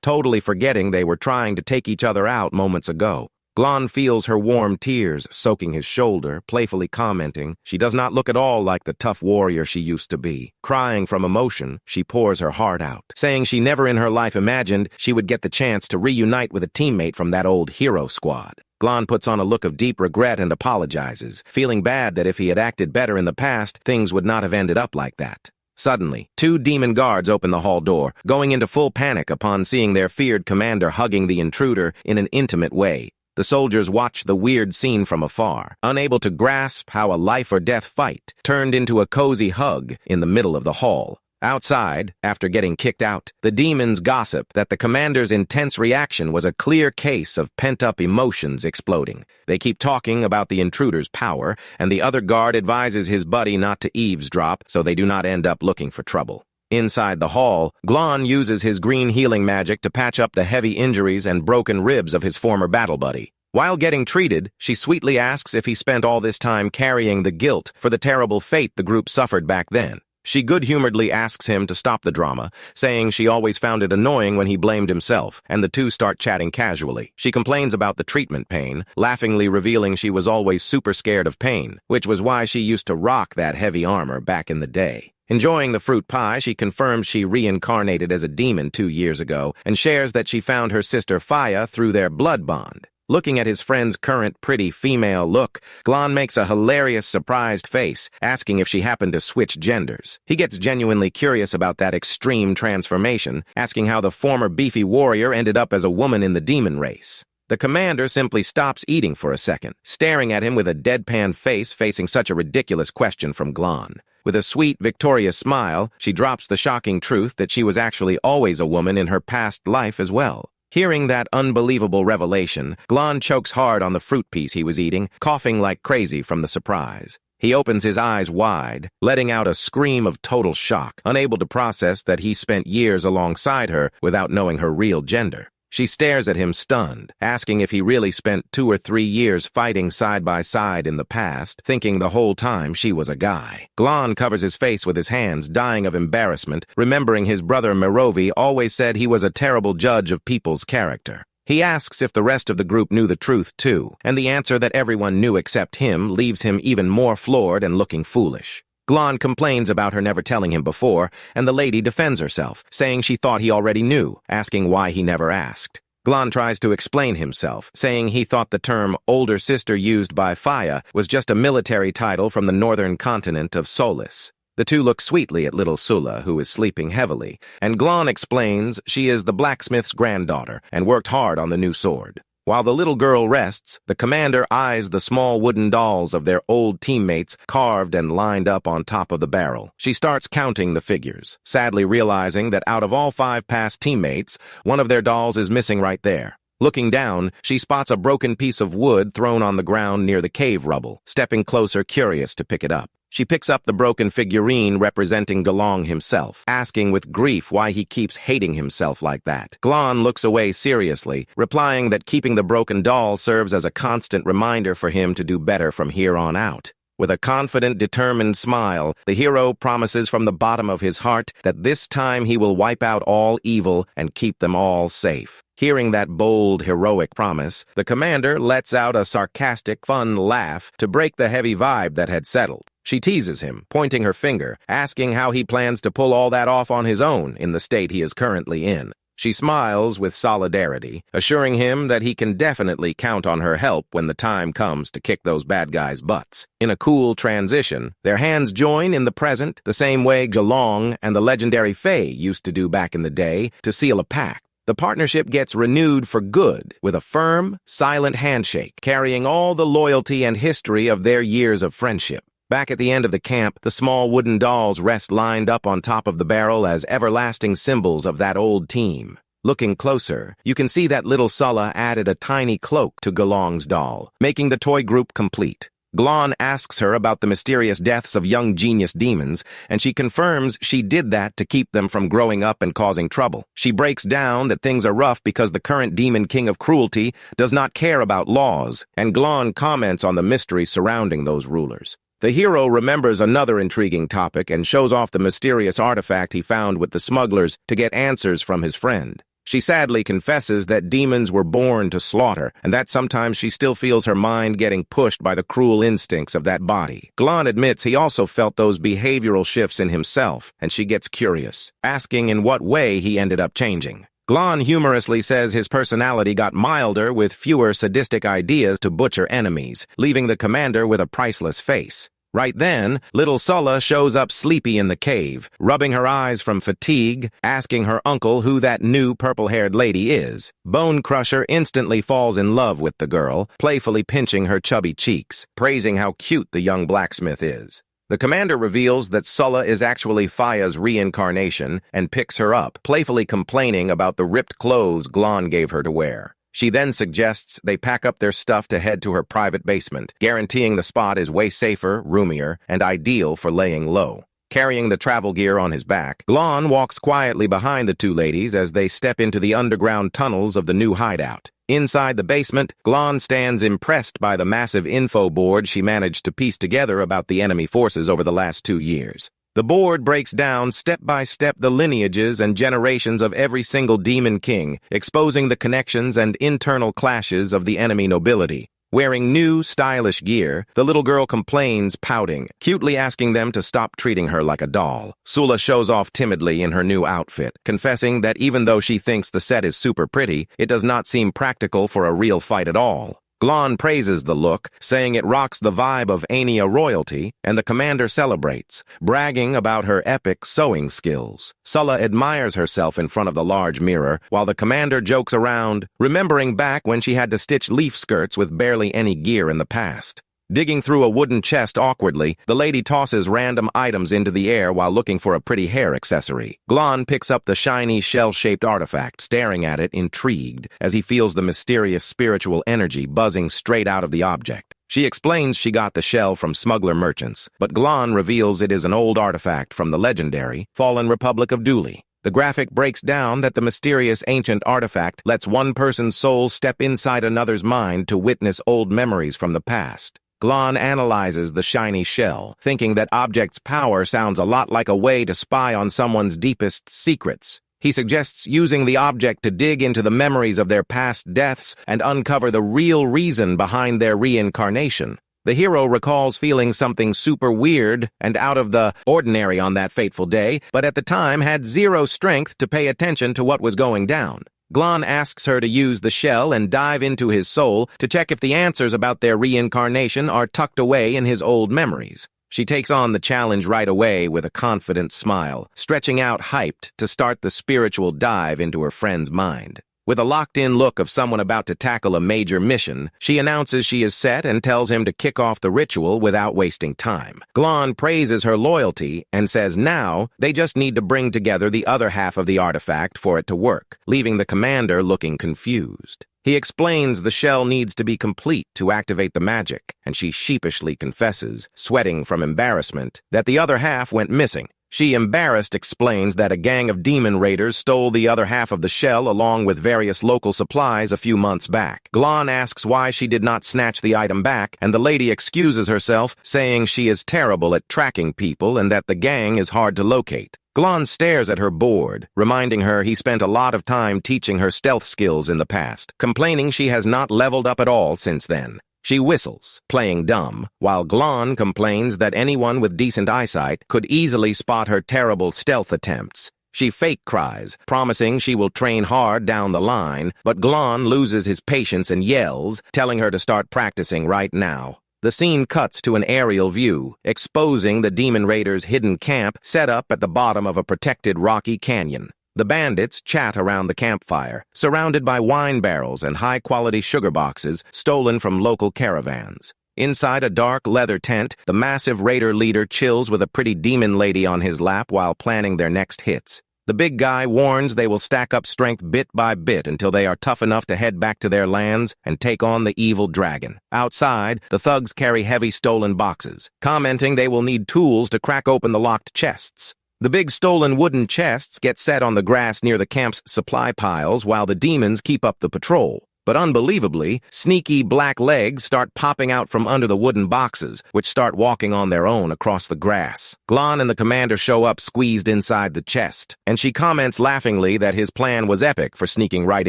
totally forgetting they were trying to take each other out moments ago. Glon feels her warm tears soaking his shoulder, playfully commenting she does not look at all like the tough warrior she used to be. Crying from emotion, she pours her heart out, saying she never in her life imagined she would get the chance to reunite with a teammate from that old hero squad. Glon puts on a look of deep regret and apologizes, feeling bad that if he had acted better in the past, things would not have ended up like that. Suddenly, two demon guards open the hall door, going into full panic upon seeing their feared commander hugging the intruder in an intimate way. The soldiers watched the weird scene from afar, unable to grasp how a life-or-death fight turned into a cozy hug in the middle of the hall. Outside, after getting kicked out, the demons gossip that the commander's intense reaction was a clear case of pent-up emotions exploding. They keep talking about the intruder's power, and the other guard advises his buddy not to eavesdrop so they do not end up looking for trouble. Inside the hall, Glon uses his green healing magic to patch up the heavy injuries and broken ribs of his former battle buddy. While getting treated, she sweetly asks if he spent all this time carrying the guilt for the terrible fate the group suffered back then. She good-humoredly asks him to stop the drama, saying she always found it annoying when he blamed himself, and the two start chatting casually. She complains about the treatment pain, laughingly revealing she was always super scared of pain, which was why she used to rock that heavy armor back in the day. Enjoying the fruit pie, she confirms she reincarnated as a demon 2 years ago and shares that she found her sister Faya through their blood bond. Looking at his friend's current pretty female look, Glon makes a hilarious surprised face, asking if she happened to switch genders. He gets genuinely curious about that extreme transformation, asking how the former beefy warrior ended up as a woman in the demon race. The commander simply stops eating for a second, staring at him with a deadpan face facing such a ridiculous question from Glon. With a sweet, victorious smile, she drops the shocking truth that she was actually always a woman in her past life as well. Hearing that unbelievable revelation, Glon chokes hard on the fruit piece he was eating, coughing like crazy from the surprise. He opens his eyes wide, letting out a scream of total shock, unable to process that he spent years alongside her without knowing her real gender. She stares at him stunned, asking if he really spent 2 or 3 years fighting side by side in the past, thinking the whole time she was a guy. Glon covers his face with his hands, dying of embarrassment, remembering his brother Merovi always said he was a terrible judge of people's character. He asks if the rest of the group knew the truth too, and the answer that everyone knew except him leaves him even more floored and looking foolish. Glon complains about her never telling him before, and the lady defends herself, saying she thought he already knew, asking why he never asked. Glon tries to explain himself, saying he thought the term older sister used by Faya was just a military title from the northern continent of Solis. The two look sweetly at little Sula, who is sleeping heavily, and Glon explains she is the blacksmith's granddaughter and worked hard on the new sword. While the little girl rests, the commander eyes the small wooden dolls of their old teammates carved and lined up on top of the barrel. She starts counting the figures, sadly realizing that out of all 5 past teammates, one of their dolls is missing right there. Looking down, she spots a broken piece of wood thrown on the ground near the cave rubble, stepping closer, curious to pick it up. She picks up the broken figurine representing Gelong himself, asking with grief why he keeps hating himself like that. Glon looks away seriously, replying that keeping the broken doll serves as a constant reminder for him to do better from here on out. With a confident, determined smile, the hero promises from the bottom of his heart that this time he will wipe out all evil and keep them all safe. Hearing that bold, heroic promise, the commander lets out a sarcastic, fun laugh to break the heavy vibe that had settled. She teases him, pointing her finger, asking how he plans to pull all that off on his own in the state he is currently in. She smiles with solidarity, assuring him that he can definitely count on her help when the time comes to kick those bad guys' butts. In a cool transition, their hands join in the present, the same way Gelong and the legendary Fae used to do back in the day, to seal a pact. The partnership gets renewed for good, with a firm, silent handshake, carrying all the loyalty and history of their years of friendship. Back at the end of the camp, the small wooden dolls rest lined up on top of the barrel as everlasting symbols of that old team. Looking closer, you can see that little Sulla added a tiny cloak to Gelong's doll, making the toy group complete. Glon asks her about the mysterious deaths of young genius demons, and she confirms she did that to keep them from growing up and causing trouble. She breaks down that things are rough because the current demon king of cruelty does not care about laws, and Glon comments on the mystery surrounding those rulers. The hero remembers another intriguing topic and shows off the mysterious artifact he found with the smugglers to get answers from his friend. She sadly confesses that demons were born to slaughter, and that sometimes she still feels her mind getting pushed by the cruel instincts of that body. Glon admits he also felt those behavioral shifts in himself, and she gets curious, asking in what way he ended up changing. Glon humorously says his personality got milder with fewer sadistic ideas to butcher enemies, leaving the commander with a priceless face. Right then, little Sulla shows up sleepy in the cave, rubbing her eyes from fatigue, asking her uncle who that new purple-haired lady is. Bone Crusher instantly falls in love with the girl, playfully pinching her chubby cheeks, praising how cute the young blacksmith is. The commander reveals that Sulla is actually Faya's reincarnation and picks her up, playfully complaining about the ripped clothes Glon gave her to wear. She then suggests they pack up their stuff to head to her private basement, guaranteeing the spot is way safer, roomier, and ideal for laying low. Carrying the travel gear on his back, Glon walks quietly behind the two ladies as they step into the underground tunnels of the new hideout. Inside the basement, Glon stands impressed by the massive info board she managed to piece together about the enemy forces over the last 2 years. The board breaks down step by step the lineages and generations of every single demon king, exposing the connections and internal clashes of the enemy nobility. Wearing new, stylish gear, the little girl complains, pouting, cutely asking them to stop treating her like a doll. Sulla shows off timidly in her new outfit, confessing that even though she thinks the set is super pretty, it does not seem practical for a real fight at all. Glon praises the look, saying it rocks the vibe of Ania royalty, and the commander celebrates, bragging about her epic sewing skills. Sulla admires herself in front of the large mirror, while the commander jokes around, remembering back when she had to stitch leaf skirts with barely any gear in the past. Digging through a wooden chest awkwardly, the lady tosses random items into the air while looking for a pretty hair accessory. Glon picks up the shiny, shell-shaped artifact, staring at it, intrigued, as he feels the mysterious spiritual energy buzzing straight out of the object. She explains she got the shell from smuggler merchants, but Glon reveals it is an old artifact from the legendary Fallen Republic of Dooley. The graphic breaks down that the mysterious ancient artifact lets one person's soul step inside another's mind to witness old memories from the past. Glon analyzes the shiny shell, thinking that object's power sounds a lot like a way to spy on someone's deepest secrets. He suggests using the object to dig into the memories of their past deaths and uncover the real reason behind their reincarnation. The hero recalls feeling something super weird and out of the ordinary on that fateful day, but at the time had zero strength to pay attention to what was going down. Glon asks her to use the shell and dive into his soul to check if the answers about their reincarnation are tucked away in his old memories. She takes on the challenge right away with a confident smile, stretching out hyped to start the spiritual dive into her friend's mind. With a locked-in look of someone about to tackle a major mission, she announces she is set and tells him to kick off the ritual without wasting time. Glon praises her loyalty and says now they just need to bring together the other half of the artifact for it to work, leaving the commander looking confused. He explains the shell needs to be complete to activate the magic, and she sheepishly confesses, sweating from embarrassment, that the other half went missing. She, embarrassed, explains that a gang of demon raiders stole the other half of the shell along with various local supplies a few months back. Glon asks why she did not snatch the item back, and the lady excuses herself, saying she is terrible at tracking people and that the gang is hard to locate. Glon stares at her bored, reminding her he spent a lot of time teaching her stealth skills in the past, complaining she has not leveled up at all since then. She whistles, playing dumb, while Glon complains that anyone with decent eyesight could easily spot her terrible stealth attempts. She fake cries, promising she will train hard down the line, but Glon loses his patience and yells, telling her to start practicing right now. The scene cuts to an aerial view, exposing the demon raiders' hidden camp set up at the bottom of a protected rocky canyon. The bandits chat around the campfire, surrounded by wine barrels and high-quality sugar boxes stolen from local caravans. Inside a dark leather tent, the massive raider leader chills with a pretty demon lady on his lap while planning their next hits. The big guy warns they will stack up strength bit by bit until they are tough enough to head back to their lands and take on the evil dragon. Outside, the thugs carry heavy stolen boxes, commenting they will need tools to crack open the locked chests. The big stolen wooden chests get set on the grass near the camp's supply piles while the demons keep up the patrol. But unbelievably, sneaky black legs start popping out from under the wooden boxes, which start walking on their own across the grass. Glon and the commander show up squeezed inside the chest, and she comments laughingly that his plan was epic for sneaking right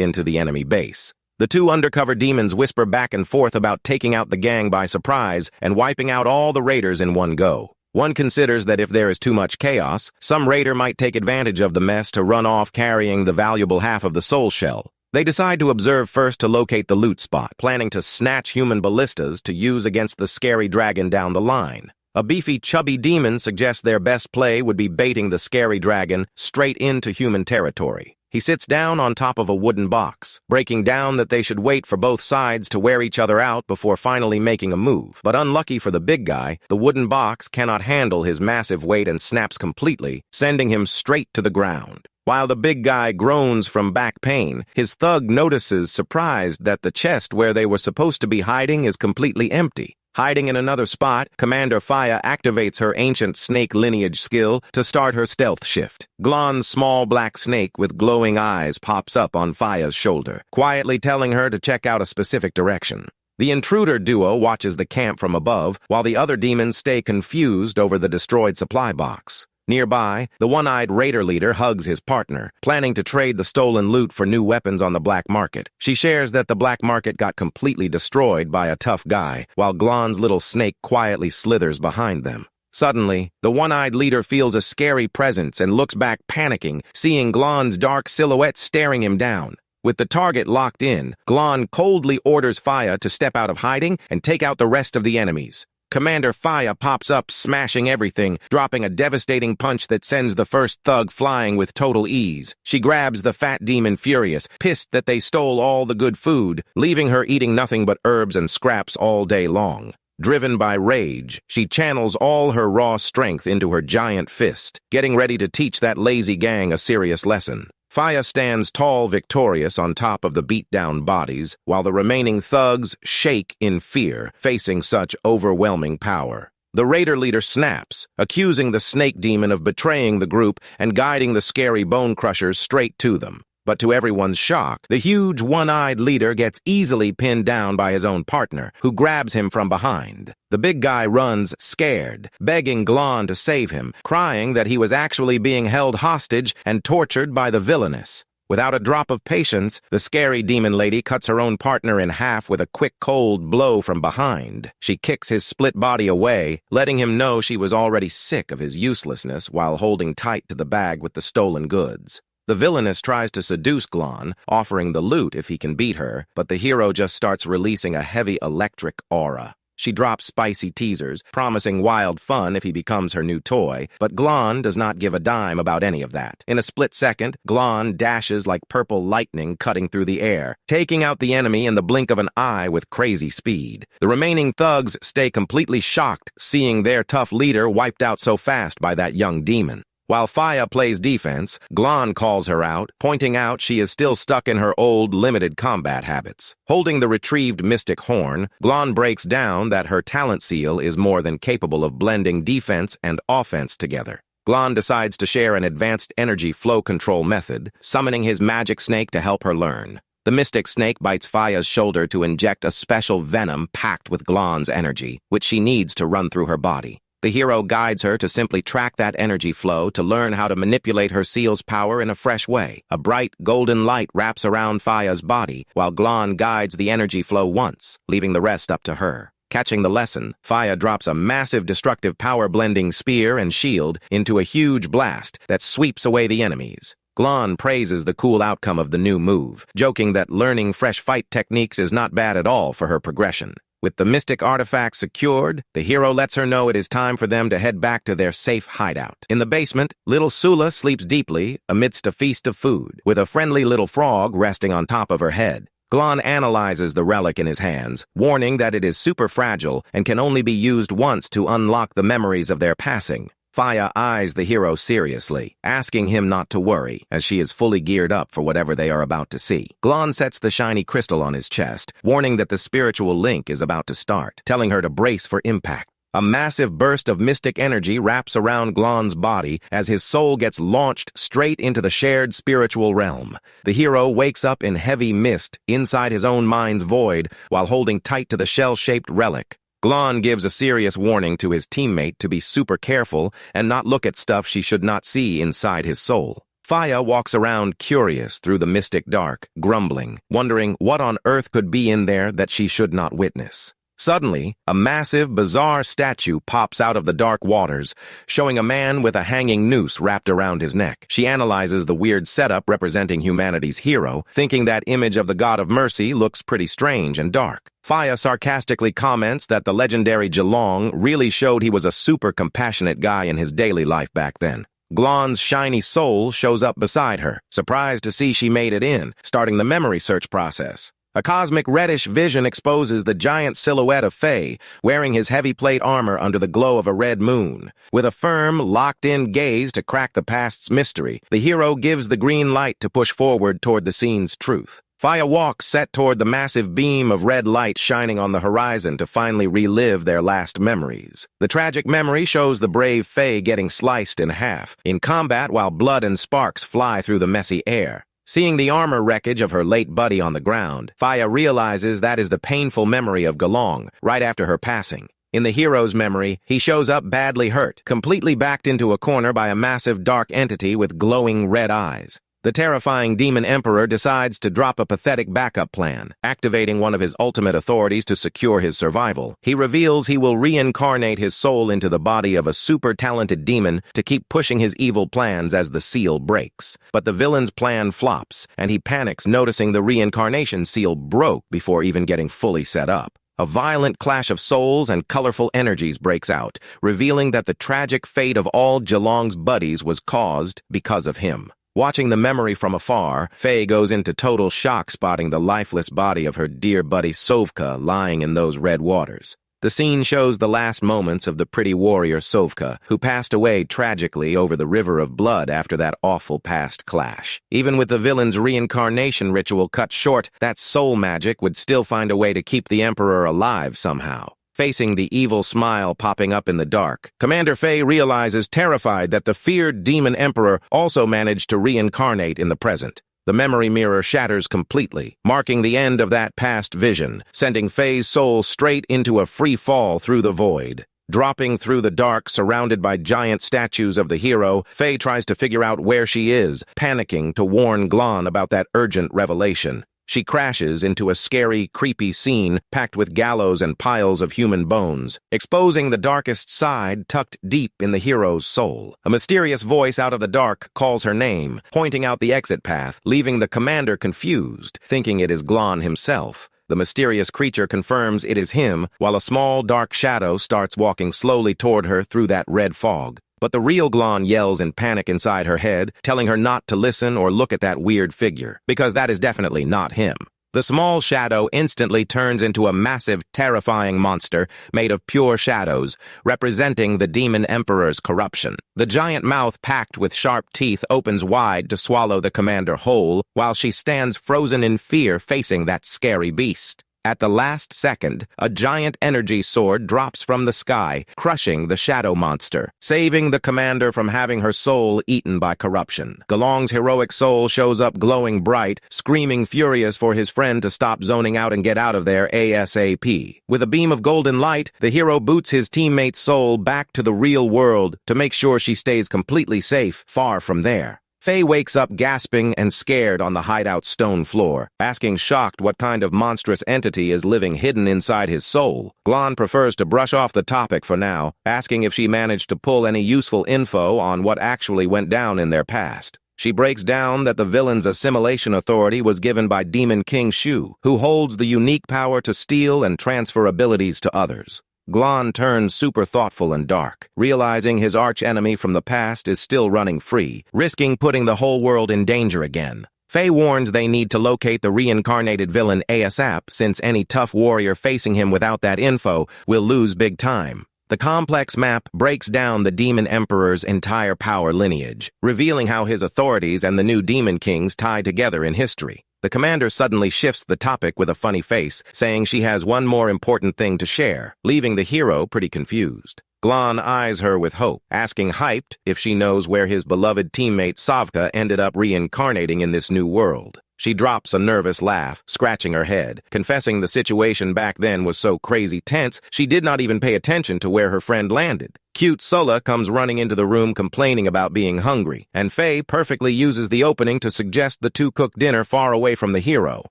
into the enemy base. The two undercover demons whisper back and forth about taking out the gang by surprise and wiping out all the raiders in one go. One considers that if there is too much chaos, some raider might take advantage of the mess to run off carrying the valuable half of the soul shell. They decide to observe first to locate the loot spot, planning to snatch human ballistas to use against the scary dragon down the line. A beefy, chubby demon suggests their best play would be baiting the scary dragon straight into human territory. He sits down on top of a wooden box, breaking down that they should wait for both sides to wear each other out before finally making a move. But unlucky for the big guy, the wooden box cannot handle his massive weight and snaps completely, sending him straight to the ground. While the big guy groans from back pain, his thug notices, surprised, that the chest where they were supposed to be hiding is completely empty. Hiding in another spot, Commander Faya activates her ancient snake lineage skill to start her stealth shift. Glon's small black snake with glowing eyes pops up on Faya's shoulder, quietly telling her to check out a specific direction. The intruder duo watches the camp from above, while the other demons stay confused over the destroyed supply box. Nearby, the one-eyed raider leader hugs his partner, planning to trade the stolen loot for new weapons on the black market. She shares that the black market got completely destroyed by a tough guy, while Glon's little snake quietly slithers behind them. Suddenly, the one-eyed leader feels a scary presence and looks back panicking, seeing Glon's dark silhouette staring him down. With the target locked in, Glon coldly orders Faya to step out of hiding and take out the rest of the enemies. Commander Faya pops up, smashing everything, dropping a devastating punch that sends the first thug flying with total ease. She grabs the fat demon furious, pissed that they stole all the good food, leaving her eating nothing but herbs and scraps all day long. Driven by rage, she channels all her raw strength into her giant fist, getting ready to teach that lazy gang a serious lesson. Faya stands tall, victorious on top of the beat-down bodies, while the remaining thugs shake in fear, facing such overwhelming power. The raider leader snaps, accusing the snake demon of betraying the group and guiding the scary bone crushers straight to them. But to everyone's shock, the huge one-eyed leader gets easily pinned down by his own partner, who grabs him from behind. The big guy runs, scared, begging Glon to save him, crying that he was actually being held hostage and tortured by the villainess. Without a drop of patience, the scary demon lady cuts her own partner in half with a quick, cold blow from behind. She kicks his split body away, letting him know she was already sick of his uselessness while holding tight to the bag with the stolen goods. The villainess tries to seduce Glon, offering the loot if he can beat her, but the hero just starts releasing a heavy electric aura. She drops spicy teasers, promising wild fun if he becomes her new toy, but Glon does not give a dime about any of that. In a split second, Glon dashes like purple lightning cutting through the air, taking out the enemy in the blink of an eye with crazy speed. The remaining thugs stay completely shocked, seeing their tough leader wiped out so fast by that young demon. While Faya plays defense, Glon calls her out, pointing out she is still stuck in her old, limited combat habits. Holding the retrieved mystic horn, Glon breaks down that her talent seal is more than capable of blending defense and offense together. Glon decides to share an advanced energy flow control method, summoning his magic snake to help her learn. The mystic snake bites Faya's shoulder to inject a special venom packed with Glon's energy, which she needs to run through her body. The hero guides her to simply track that energy flow to learn how to manipulate her seal's power in a fresh way. A bright, golden light wraps around Faya's body, while Glon guides the energy flow once, leaving the rest up to her. Catching the lesson, Faya drops a massive destructive power-blending spear and shield into a huge blast that sweeps away the enemies. Glon praises the cool outcome of the new move, joking that learning fresh fight techniques is not bad at all for her progression. With the mystic artifact secured, the hero lets her know it is time for them to head back to their safe hideout. In the basement, little Sula sleeps deeply amidst a feast of food, with a friendly little frog resting on top of her head. Glon analyzes the relic in his hands, warning that it is super fragile and can only be used once to unlock the memories of their passing. Faya eyes the hero seriously, asking him not to worry, as she is fully geared up for whatever they are about to see. Glon sets the shiny crystal on his chest, warning that the spiritual link is about to start, telling her to brace for impact. A massive burst of mystic energy wraps around Glon's body as his soul gets launched straight into the shared spiritual realm. The hero wakes up in heavy mist inside his own mind's void while holding tight to the shell-shaped relic. Glon gives a serious warning to his teammate to be super careful and not look at stuff she should not see inside his soul. Faya walks around curious through the mystic dark, grumbling, wondering what on earth could be in there that she should not witness. Suddenly, a massive, bizarre statue pops out of the dark waters, showing a man with a hanging noose wrapped around his neck. She analyzes the weird setup representing humanity's hero, thinking that image of the god of mercy looks pretty strange and dark. Faya sarcastically comments that the legendary Gelong really showed he was a super compassionate guy in his daily life back then. Glon's shiny soul shows up beside her, surprised to see she made it in, starting the memory search process. A cosmic reddish vision exposes the giant silhouette of Faye, wearing his heavy plate armor under the glow of a red moon. With a firm, locked-in gaze to crack the past's mystery, the hero gives the green light to push forward toward the scene's truth. Faya walks set toward the massive beam of red light shining on the horizon to finally relive their last memories. The tragic memory shows the brave Faye getting sliced in half, in combat while blood and sparks fly through the messy air. Seeing the armor wreckage of her late buddy on the ground, Faya realizes that is the painful memory of Gelong, right after her passing. In the hero's memory, he shows up badly hurt, completely backed into a corner by a massive dark entity with glowing red eyes. The terrifying demon emperor decides to drop a pathetic backup plan, activating one of his ultimate authorities to secure his survival. He reveals he will reincarnate his soul into the body of a super-talented demon to keep pushing his evil plans as the seal breaks. But the villain's plan flops, and he panics noticing the reincarnation seal broke before even getting fully set up. A violent clash of souls and colorful energies breaks out, revealing that the tragic fate of all Gelong's buddies was caused because of him. Watching the memory from afar, Faye goes into total shock spotting the lifeless body of her dear buddy Sovka lying in those red waters. The scene shows the last moments of the pretty warrior Sovka, who passed away tragically over the river of blood after that awful past clash. Even with the villain's reincarnation ritual cut short, that soul magic would still find a way to keep the Emperor alive somehow. Facing the evil smile popping up in the dark, Commander Faye realizes terrified that the feared demon emperor also managed to reincarnate in the present. The memory mirror shatters completely, marking the end of that past vision, sending Faye's soul straight into a free fall through the void. Dropping through the dark, surrounded by giant statues of the hero, Faye tries to figure out where she is, panicking to warn Glon about that urgent revelation. She crashes into a scary, creepy scene packed with gallows and piles of human bones, exposing the darkest side tucked deep in the hero's soul. A mysterious voice out of the dark calls her name, pointing out the exit path, leaving the commander confused, thinking it is Glon himself. The mysterious creature confirms it is him, while a small, dark shadow starts walking slowly toward her through that red fog. But the real Glon yells in panic inside her head, telling her not to listen or look at that weird figure, because that is definitely not him. The small shadow instantly turns into a massive, terrifying monster made of pure shadows, representing the Demon Emperor's corruption. The giant mouth packed with sharp teeth opens wide to swallow the commander whole, while she stands frozen in fear facing that scary beast. At the last second, a giant energy sword drops from the sky, crushing the shadow monster, saving the commander from having her soul eaten by corruption. Gelong's heroic soul shows up glowing bright, screaming furious for his friend to stop zoning out and get out of there ASAP. With a beam of golden light, the hero boots his teammate's soul back to the real world to make sure she stays completely safe, far from there. Faye wakes up gasping and scared on the hideout stone floor, asking shocked what kind of monstrous entity is living hidden inside his soul. Glon prefers to brush off the topic for now, asking if she managed to pull any useful info on what actually went down in their past. She breaks down that the villain's assimilation authority was given by Demon King Shu, who holds the unique power to steal and transfer abilities to others. Glon turns super thoughtful and dark, realizing his arch-enemy from the past is still running free, risking putting the whole world in danger again. Faye warns they need to locate the reincarnated villain ASAP, since any tough warrior facing him without that info will lose big time. The complex map breaks down the Demon Emperor's entire power lineage, revealing how his authorities and the new Demon Kings tie together in history. The commander suddenly shifts the topic with a funny face, saying she has one more important thing to share, leaving the hero pretty confused. Glon eyes her with hope, asking hyped if she knows where his beloved teammate Savka ended up reincarnating in this new world. She drops a nervous laugh, scratching her head, confessing the situation back then was so crazy tense she did not even pay attention to where her friend landed. Cute Sulla comes running into the room complaining about being hungry, and Faye perfectly uses the opening to suggest the two-cooked dinner far away from the hero.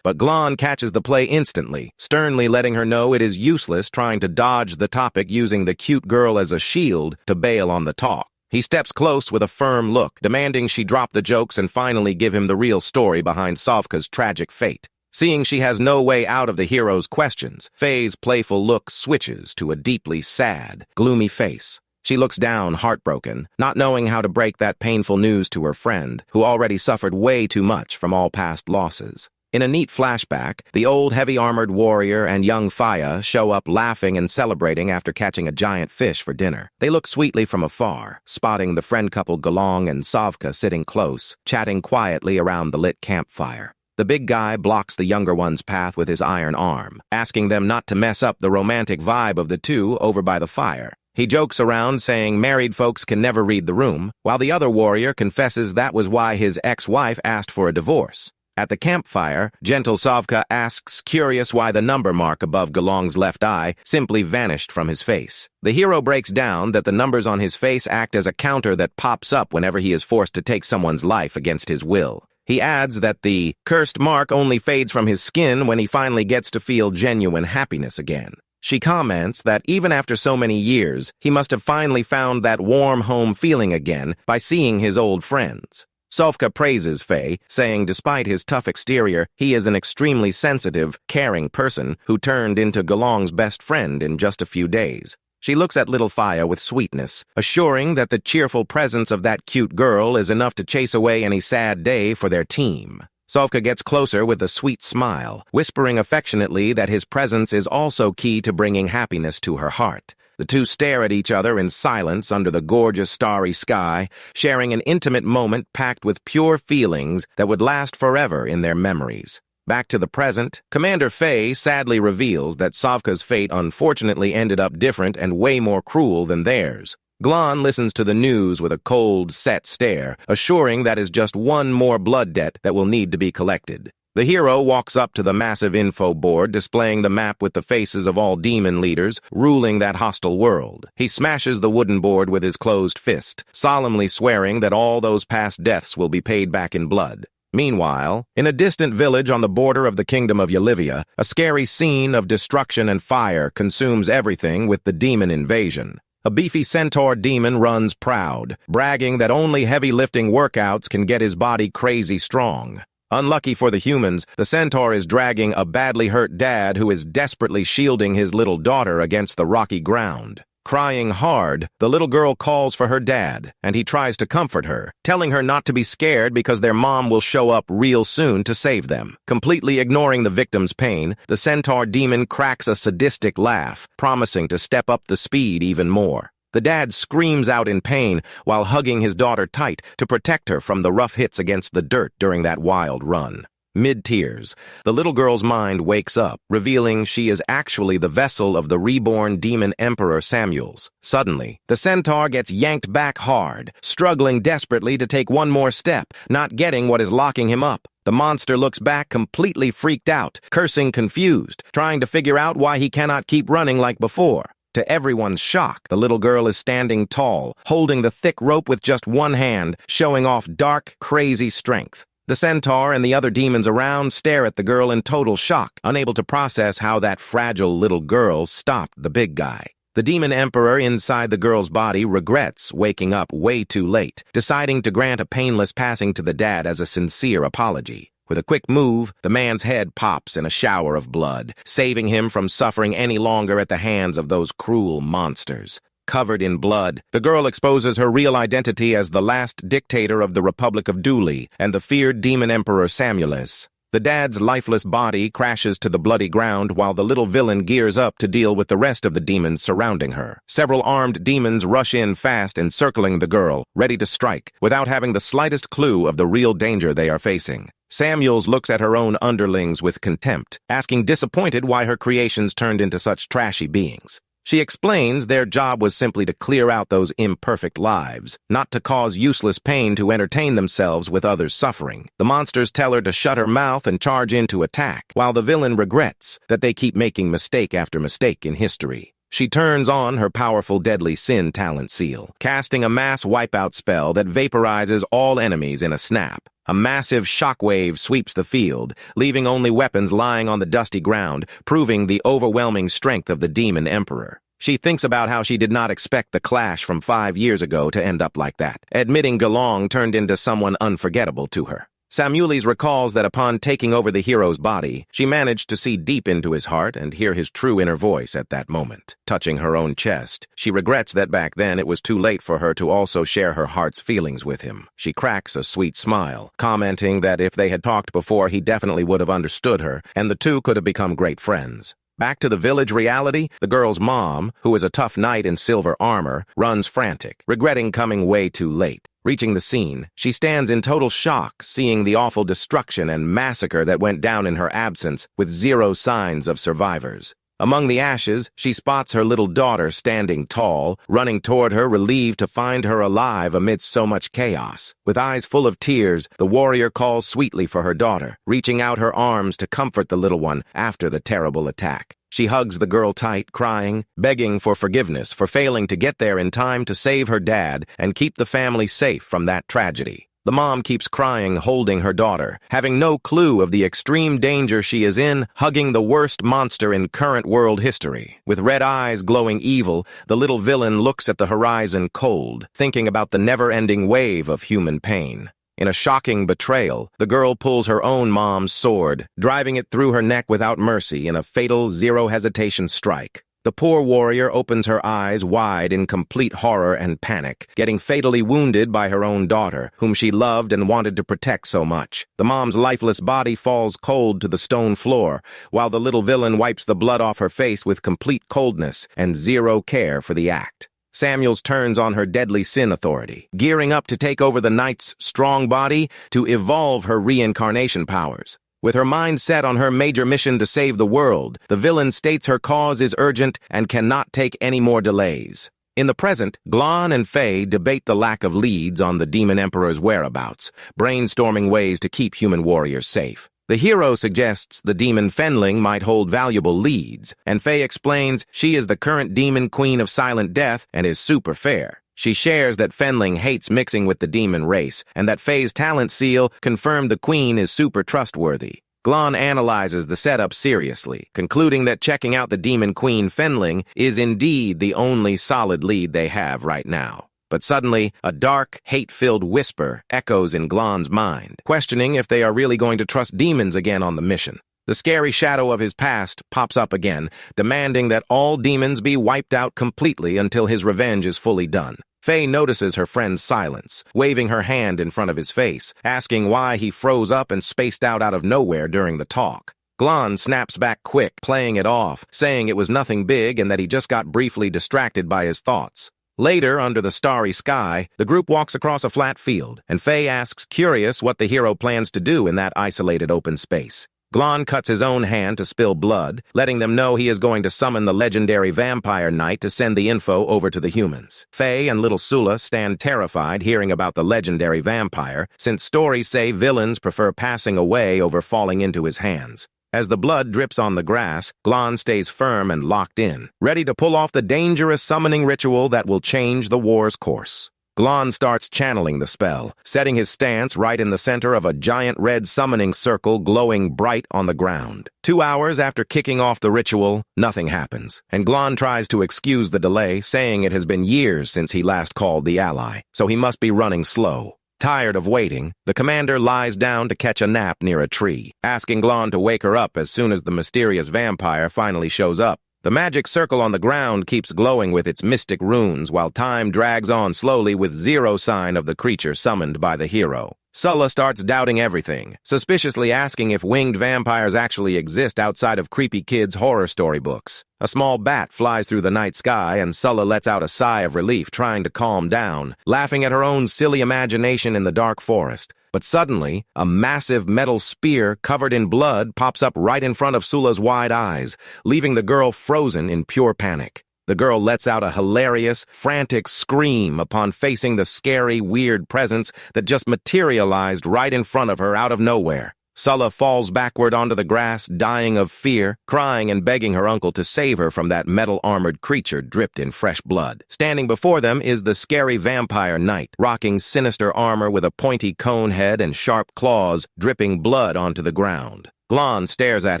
But Glon catches the play instantly, sternly letting her know it is useless trying to dodge the topic using the cute girl as a shield to bail on the talk. He steps close with a firm look, demanding she drop the jokes and finally give him the real story behind Savka's tragic fate. Seeing she has no way out of the hero's questions, Faye's playful look switches to a deeply sad, gloomy face. She looks down, heartbroken, not knowing how to break that painful news to her friend, who already suffered way too much from all past losses. In a neat flashback, the old heavy-armored warrior and young Faya show up laughing and celebrating after catching a giant fish for dinner. They look sweetly from afar, spotting the friend couple Gelong and Savka sitting close, chatting quietly around the lit campfire. The big guy blocks the younger one's path with his iron arm, asking them not to mess up the romantic vibe of the two over by the fire. He jokes around saying married folks can never read the room, while the other warrior confesses that was why his ex-wife asked for a divorce. At the campfire, gentle Savka asks, curious why the number mark above Gelong's left eye simply vanished from his face. The hero breaks down that the numbers on his face act as a counter that pops up whenever he is forced to take someone's life against his will. He adds that the cursed mark only fades from his skin when he finally gets to feel genuine happiness again. She comments that even after so many years, he must have finally found that warm home feeling again by seeing his old friends. Savka praises Faye, saying despite his tough exterior, he is an extremely sensitive, caring person who turned into Gelong's best friend in just a few days. She looks at little Faya with sweetness, assuring that the cheerful presence of that cute girl is enough to chase away any sad day for their team. Savka gets closer with a sweet smile, whispering affectionately that his presence is also key to bringing happiness to her heart. The two stare at each other in silence under the gorgeous starry sky, sharing an intimate moment packed with pure feelings that would last forever in their memories. Back to the present, Commander Faye sadly reveals that Savka's fate unfortunately ended up different and way more cruel than theirs. Glon listens to the news with a cold, set stare, assuring that is just one more blood debt that will need to be collected. The hero walks up to the massive info board displaying the map with the faces of all demon leaders ruling that hostile world. He smashes the wooden board with his closed fist, solemnly swearing that all those past deaths will be paid back in blood. Meanwhile, in a distant village on the border of the kingdom of Yalivia, a scary scene of destruction and fire consumes everything with the demon invasion. A beefy centaur demon runs proud, bragging that only heavy-lifting workouts can get his body crazy strong. Unlucky for the humans, the centaur is dragging a badly hurt dad who is desperately shielding his little daughter against the rocky ground. Crying hard, the little girl calls for her dad, and he tries to comfort her, telling her not to be scared because their mom will show up real soon to save them. Completely ignoring the victim's pain, the centaur demon cracks a sadistic laugh, promising to step up the speed even more. The dad screams out in pain while hugging his daughter tight to protect her from the rough hits against the dirt during that wild run. Mid-tears, the little girl's mind wakes up, revealing she is actually the vessel of the reborn demon emperor Samuels. Suddenly, the centaur gets yanked back hard, struggling desperately to take one more step, not getting what is locking him up. The monster looks back completely freaked out, cursing confused, trying to figure out why he cannot keep running like before. To everyone's shock, the little girl is standing tall, holding the thick rope with just one hand, showing off dark, crazy strength. The centaur and the other demons around stare at the girl in total shock, unable to process how that fragile little girl stopped the big guy. The demon emperor inside the girl's body regrets waking up way too late, deciding to grant a painless passing to the dad as a sincere apology. With a quick move, the man's head pops in a shower of blood, saving him from suffering any longer at the hands of those cruel monsters. Covered in blood, the girl exposes her real identity as the last dictator of the Republic of Dooley and the feared demon emperor Samuelus. The dad's lifeless body crashes to the bloody ground while the little villain gears up to deal with the rest of the demons surrounding her. Several armed demons rush in fast, encircling the girl, ready to strike, without having the slightest clue of the real danger they are facing. Samuels looks at her own underlings with contempt, asking disappointed why her creations turned into such trashy beings. She explains their job was simply to clear out those imperfect lives, not to cause useless pain to entertain themselves with others' suffering. The monsters tell her to shut her mouth and charge in to attack, while the villain regrets that they keep making mistake after mistake in history. She turns on her powerful deadly sin talent seal, casting a mass wipeout spell that vaporizes all enemies in a snap. A massive shockwave sweeps the field, leaving only weapons lying on the dusty ground, proving the overwhelming strength of the demon emperor. She thinks about how she did not expect the clash from 5 years ago to end up like that, admitting Gelong turned into someone unforgettable to her. Samuelis recalls that upon taking over the hero's body, she managed to see deep into his heart and hear his true inner voice at that moment. Touching her own chest, she regrets that back then it was too late for her to also share her heart's feelings with him. She cracks a sweet smile, commenting that if they had talked before, he definitely would have understood her, and the two could have become great friends. Back to the village reality, the girl's mom, who is a tough knight in silver armor, runs frantic, regretting coming way too late. Reaching the scene, she stands in total shock, seeing the awful destruction and massacre that went down in her absence, with zero signs of survivors. Among the ashes, she spots her little daughter standing tall, running toward her, relieved to find her alive amidst so much chaos. With eyes full of tears, the warrior calls sweetly for her daughter, reaching out her arms to comfort the little one after the terrible attack. She hugs the girl tight, crying, begging for forgiveness for failing to get there in time to save her dad and keep the family safe from that tragedy. The mom keeps crying, holding her daughter, having no clue of the extreme danger she is in, hugging the worst monster in current world history. With red eyes glowing evil, the little villain looks at the horizon cold, thinking about the never-ending wave of human pain. In a shocking betrayal, the girl pulls her own mom's sword, driving it through her neck without mercy in a fatal zero-hesitation strike. The poor warrior opens her eyes wide in complete horror and panic, getting fatally wounded by her own daughter, whom she loved and wanted to protect so much. The mom's lifeless body falls cold to the stone floor, while the little villain wipes the blood off her face with complete coldness and zero care for the act. Samuels turns on her deadly sin authority, gearing up to take over the knight's strong body to evolve her reincarnation powers. With her mind set on her major mission to save the world, the villain states her cause is urgent and cannot take any more delays. In the present, Glon and Faye debate the lack of leads on the Demon Emperor's whereabouts, brainstorming ways to keep human warriors safe. The hero suggests the demon Fenling might hold valuable leads, and Faye explains she is the current demon queen of silent death and is super fair. She shares that Fenling hates mixing with the demon race, and that Faye's talent seal confirmed the queen is super trustworthy. Glon analyzes the setup seriously, concluding that checking out the demon queen Fenling is indeed the only solid lead they have right now. But suddenly, a dark, hate-filled whisper echoes in Glon's mind, questioning if they are really going to trust demons again on the mission. The scary shadow of his past pops up again, demanding that all demons be wiped out completely until his revenge is fully done. Faye notices her friend's silence, waving her hand in front of his face, asking why he froze up and spaced out of nowhere during the talk. Glon snaps back quick, playing it off, saying it was nothing big and that he just got briefly distracted by his thoughts. Later, under the starry sky, the group walks across a flat field, and Faye asks, curious, what the hero plans to do in that isolated open space. Glon cuts his own hand to spill blood, letting them know he is going to summon the legendary vampire knight to send the info over to the humans. Faye and little Sula stand terrified hearing about the legendary vampire, since stories say villains prefer passing away over falling into his hands. As the blood drips on the grass, Glon stays firm and locked in, ready to pull off the dangerous summoning ritual that will change the war's course. Glon starts channeling the spell, setting his stance right in the center of a giant red summoning circle glowing bright on the ground. 2 hours after kicking off the ritual, nothing happens, and Glon tries to excuse the delay, saying it has been years since he last called the ally, so he must be running slow. Tired of waiting, the commander lies down to catch a nap near a tree, asking Glon to wake her up as soon as the mysterious vampire finally shows up. The magic circle on the ground keeps glowing with its mystic runes while time drags on slowly with zero sign of the creature summoned by the hero. Sulla starts doubting everything, suspiciously asking if winged vampires actually exist outside of creepy kids' horror storybooks. A small bat flies through the night sky and Sulla lets out a sigh of relief, trying to calm down, laughing at her own silly imagination in the dark forest. But suddenly, a massive metal spear covered in blood pops up right in front of Sula's wide eyes, leaving the girl frozen in pure panic. The girl lets out a hilarious, frantic scream upon facing the scary, weird presence that just materialized right in front of her out of nowhere. Sulla falls backward onto the grass, dying of fear, crying and begging her uncle to save her from that metal-armored creature dripped in fresh blood. Standing before them is the scary vampire knight, rocking sinister armor with a pointy cone head and sharp claws, dripping blood onto the ground. Glon stares at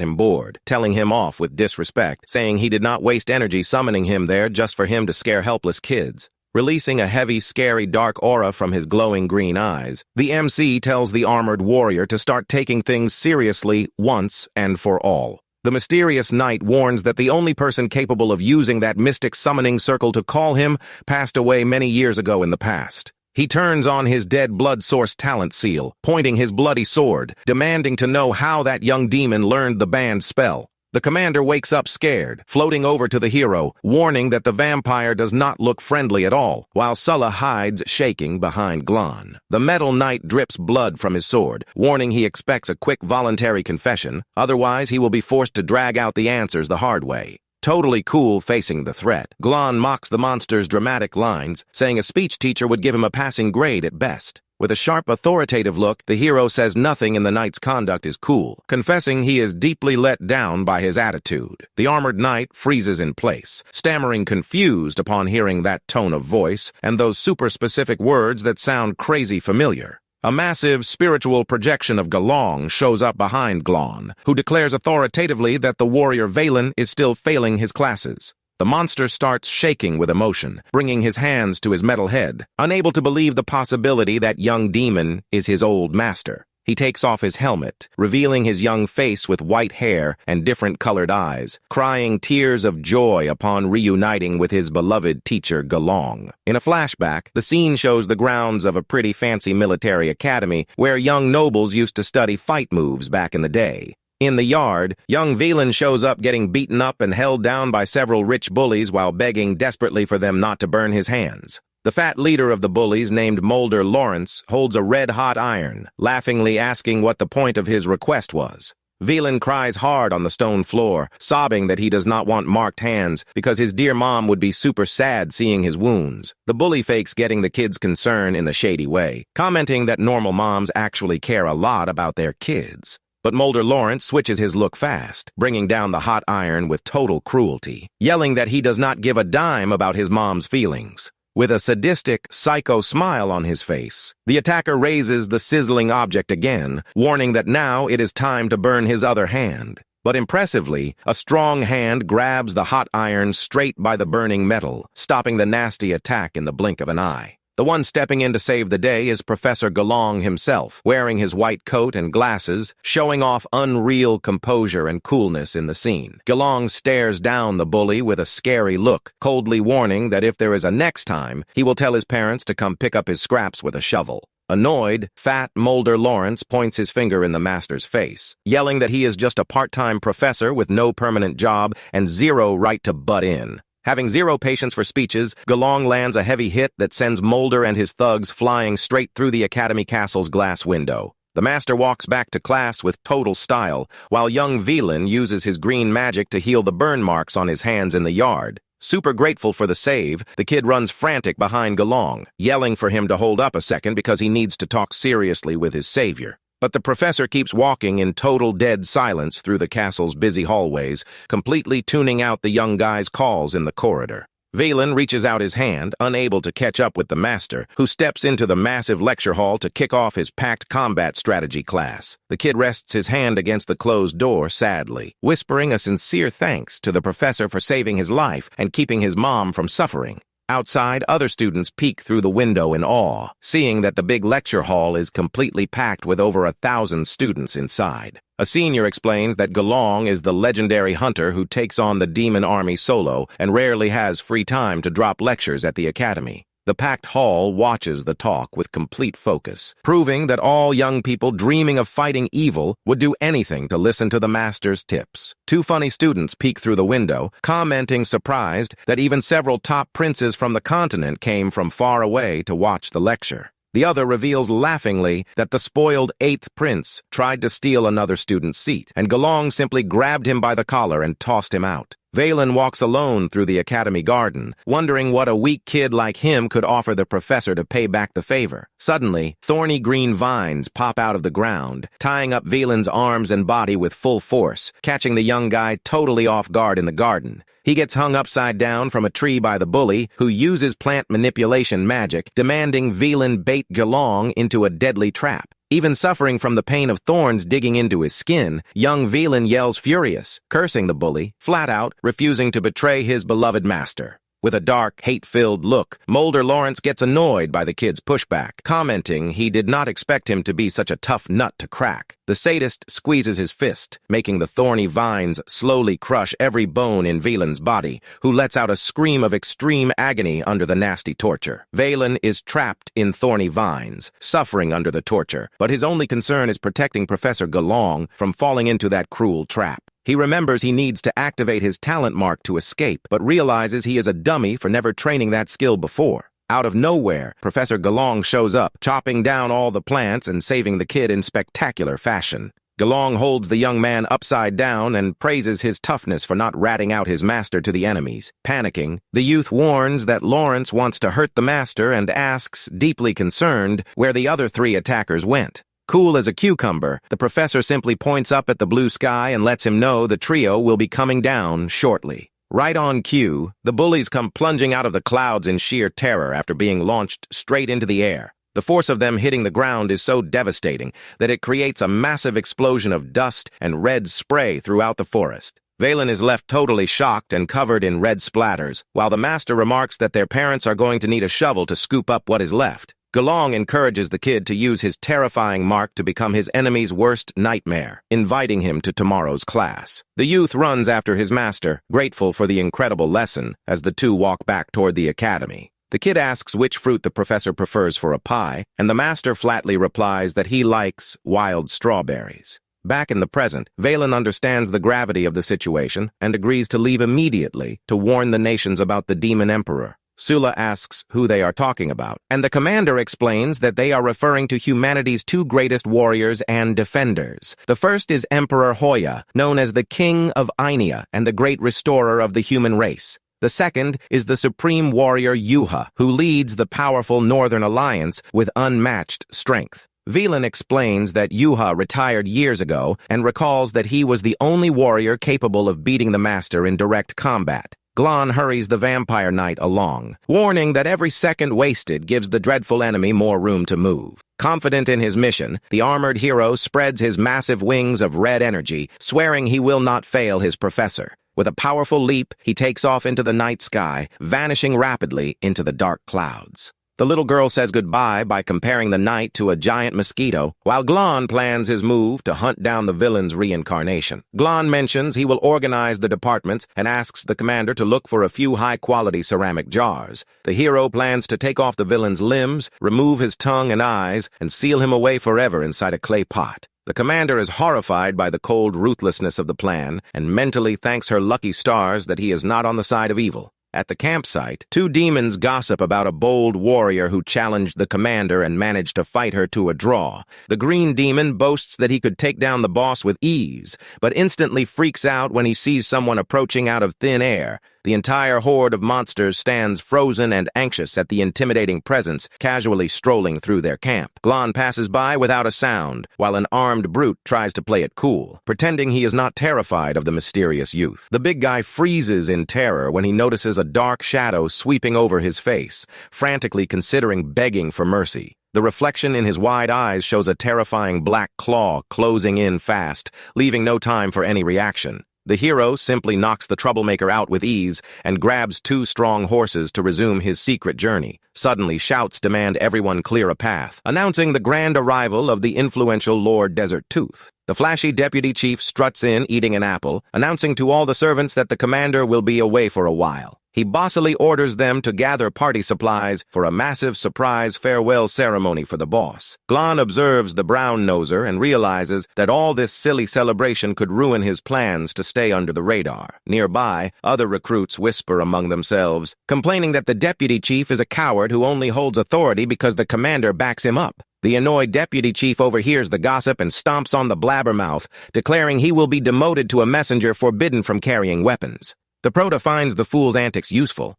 him bored, telling him off with disrespect, saying he did not waste energy summoning him there just for him to scare helpless kids. Releasing a heavy, scary, dark aura from his glowing green eyes, the MC tells the armored warrior to start taking things seriously once and for all. The mysterious knight warns that the only person capable of using that mystic summoning circle to call him passed away many years ago in the past. He turns on his dead blood source talent seal, pointing his bloody sword, demanding to know how that young demon learned the banned spell. The commander wakes up scared, floating over to the hero, warning that the vampire does not look friendly at all, while Sulla hides, shaking behind Glon. The metal knight drips blood from his sword, warning he expects a quick voluntary confession, otherwise he will be forced to drag out the answers the hard way. Totally cool facing the threat, Glon mocks the monster's dramatic lines, saying a speech teacher would give him a passing grade at best. With a sharp, authoritative look, the hero says nothing in the knight's conduct is cool, confessing he is deeply let down by his attitude. The armored knight freezes in place, stammering confused upon hearing that tone of voice and those super-specific words that sound crazy familiar. A massive spiritual projection of Galong shows up behind Glon, who declares authoritatively that the warrior Valen is still failing his classes. The monster starts shaking with emotion, bringing his hands to his metal head, unable to believe the possibility that young demon is his old master. He takes off his helmet, revealing his young face with white hair and different colored eyes, crying tears of joy upon reuniting with his beloved teacher Galong. In a flashback, the scene shows the grounds of a pretty fancy military academy where young nobles used to study fight moves back in the day. In the yard, young Valen shows up getting beaten up and held down by several rich bullies while begging desperately for them not to burn his hands. The fat leader of the bullies, named Mulder Lawrence, holds a red-hot iron, laughingly asking what the point of his request was. Valen cries hard on the stone floor, sobbing that he does not want marked hands because his dear mom would be super sad seeing his wounds. The bully fakes getting the kid's concern in a shady way, commenting that normal moms actually care a lot about their kids. But Mulder Lawrence switches his look fast, bringing down the hot iron with total cruelty, yelling that he does not give a dime about his mom's feelings. With a sadistic, psycho smile on his face, the attacker raises the sizzling object again, warning that now it is time to burn his other hand. But impressively, a strong hand grabs the hot iron straight by the burning metal, stopping the nasty attack in the blink of an eye. The one stepping in to save the day is Professor Galong himself, wearing his white coat and glasses, showing off unreal composure and coolness in the scene. Galong stares down the bully with a scary look, coldly warning that if there is a next time, he will tell his parents to come pick up his scraps with a shovel. Annoyed, fat Mulder Lawrence points his finger in the master's face, yelling that he is just a part-time professor with no permanent job and zero right to butt in. Having zero patience for speeches, Galong lands a heavy hit that sends Mulder and his thugs flying straight through the Academy Castle's glass window. The master walks back to class with total style, while young Velan uses his green magic to heal the burn marks on his hands in the yard. Super grateful for the save, the kid runs frantic behind Galong, yelling for him to hold up a second because he needs to talk seriously with his savior. But the professor keeps walking in total dead silence through the castle's busy hallways, completely tuning out the young guy's calls in the corridor. Velan reaches out his hand, unable to catch up with the master, who steps into the massive lecture hall to kick off his packed combat strategy class. The kid rests his hand against the closed door sadly, whispering a sincere thanks to the professor for saving his life and keeping his mom from suffering. Outside, other students peek through the window in awe, seeing that the big lecture hall is completely packed with over 1,000 students inside. A senior explains that Galong is the legendary hunter who takes on the demon army solo and rarely has free time to drop lectures at the academy. The packed hall watches the talk with complete focus, proving that all young people dreaming of fighting evil would do anything to listen to the master's tips. Two funny students peek through the window, commenting surprised that even several top princes from the continent came from far away to watch the lecture. The other reveals laughingly that the spoiled 8th prince tried to steal another student's seat, and Galong simply grabbed him by the collar and tossed him out. Velan walks alone through the academy garden, wondering what a weak kid like him could offer the professor to pay back the favor. Suddenly, thorny green vines pop out of the ground, tying up Velan's arms and body with full force, catching the young guy totally off guard in the garden. He gets hung upside down from a tree by the bully, who uses plant manipulation magic, demanding Velan bait Galong into a deadly trap. Even suffering from the pain of thorns digging into his skin, young Velan yells furious, cursing the bully, flat out, refusing to betray his beloved master. With a dark, hate-filled look, Mulder Lawrence gets annoyed by the kid's pushback, commenting he did not expect him to be such a tough nut to crack. The sadist squeezes his fist, making the thorny vines slowly crush every bone in Velan's body, who lets out a scream of extreme agony under the nasty torture. Velan is trapped in thorny vines, suffering under the torture, but his only concern is protecting Professor Galong from falling into that cruel trap. He remembers he needs to activate his talent mark to escape, but realizes he is a dummy for never training that skill before. Out of nowhere, Professor Galong shows up, chopping down all the plants and saving the kid in spectacular fashion. Galong holds the young man upside down and praises his toughness for not ratting out his master to the enemies. Panicking, the youth warns that Lawrence wants to hurt the master and asks, deeply concerned, where the other 3 attackers went. Cool as a cucumber, the professor simply points up at the blue sky and lets him know the trio will be coming down shortly. Right on cue, the bullies come plunging out of the clouds in sheer terror after being launched straight into the air. The force of them hitting the ground is so devastating that it creates a massive explosion of dust and red spray throughout the forest. Velan is left totally shocked and covered in red splatters, while the master remarks that their parents are going to need a shovel to scoop up what is left. Galong encourages the kid to use his terrifying mark to become his enemy's worst nightmare, inviting him to tomorrow's class. The youth runs after his master, grateful for the incredible lesson, as the two walk back toward the academy. The kid asks which fruit the professor prefers for a pie, and the master flatly replies that he likes wild strawberries. Back in the present, Velan understands the gravity of the situation and agrees to leave immediately to warn the nations about the Demon Emperor. Sula asks who they are talking about, and the commander explains that they are referring to humanity's 2 greatest warriors and defenders. The first is Emperor Hoya, known as the King of Ainia and the great restorer of the human race. The second is the supreme warrior Yuha, who leads the powerful Northern Alliance with unmatched strength. Velan explains that Yuha retired years ago and recalls that he was the only warrior capable of beating the master in direct combat. Glon hurries the vampire knight along, warning that every second wasted gives the dreadful enemy more room to move. Confident in his mission, the armored hero spreads his massive wings of red energy, swearing he will not fail his professor. With a powerful leap, he takes off into the night sky, vanishing rapidly into the dark clouds. The little girl says goodbye by comparing the knight to a giant mosquito, while Glon plans his move to hunt down the villain's reincarnation. Glon mentions he will organize the departments and asks the commander to look for a few high-quality ceramic jars. The hero plans to take off the villain's limbs, remove his tongue and eyes, and seal him away forever inside a clay pot. The commander is horrified by the cold ruthlessness of the plan and mentally thanks her lucky stars that he is not on the side of evil. At the campsite, two demons gossip about a bold warrior who challenged the commander and managed to fight her to a draw. The green demon boasts that he could take down the boss with ease, but instantly freaks out when he sees someone approaching out of thin air. The entire horde of monsters stands frozen and anxious at the intimidating presence casually strolling through their camp. Glon passes by without a sound, while an armed brute tries to play it cool, pretending he is not terrified of the mysterious youth. The big guy freezes in terror when he notices a dark shadow sweeping over his face, frantically considering begging for mercy. The reflection in his wide eyes shows a terrifying black claw closing in fast, leaving no time for any reaction. The hero simply knocks the troublemaker out with ease and grabs two strong horses to resume his secret journey. Suddenly, shouts demand everyone clear a path, announcing the grand arrival of the influential Lord Desert Tooth. The flashy deputy chief struts in eating an apple, announcing to all the servants that the commander will be away for a while. He bossily orders them to gather party supplies for a massive surprise farewell ceremony for the boss. Glon observes the brown-noser and realizes that all this silly celebration could ruin his plans to stay under the radar. Nearby, other recruits whisper among themselves, complaining that the deputy chief is a coward who only holds authority because the commander backs him up. The annoyed deputy chief overhears the gossip and stomps on the blabbermouth, declaring he will be demoted to a messenger forbidden from carrying weapons. The Prota finds the fool's antics useful,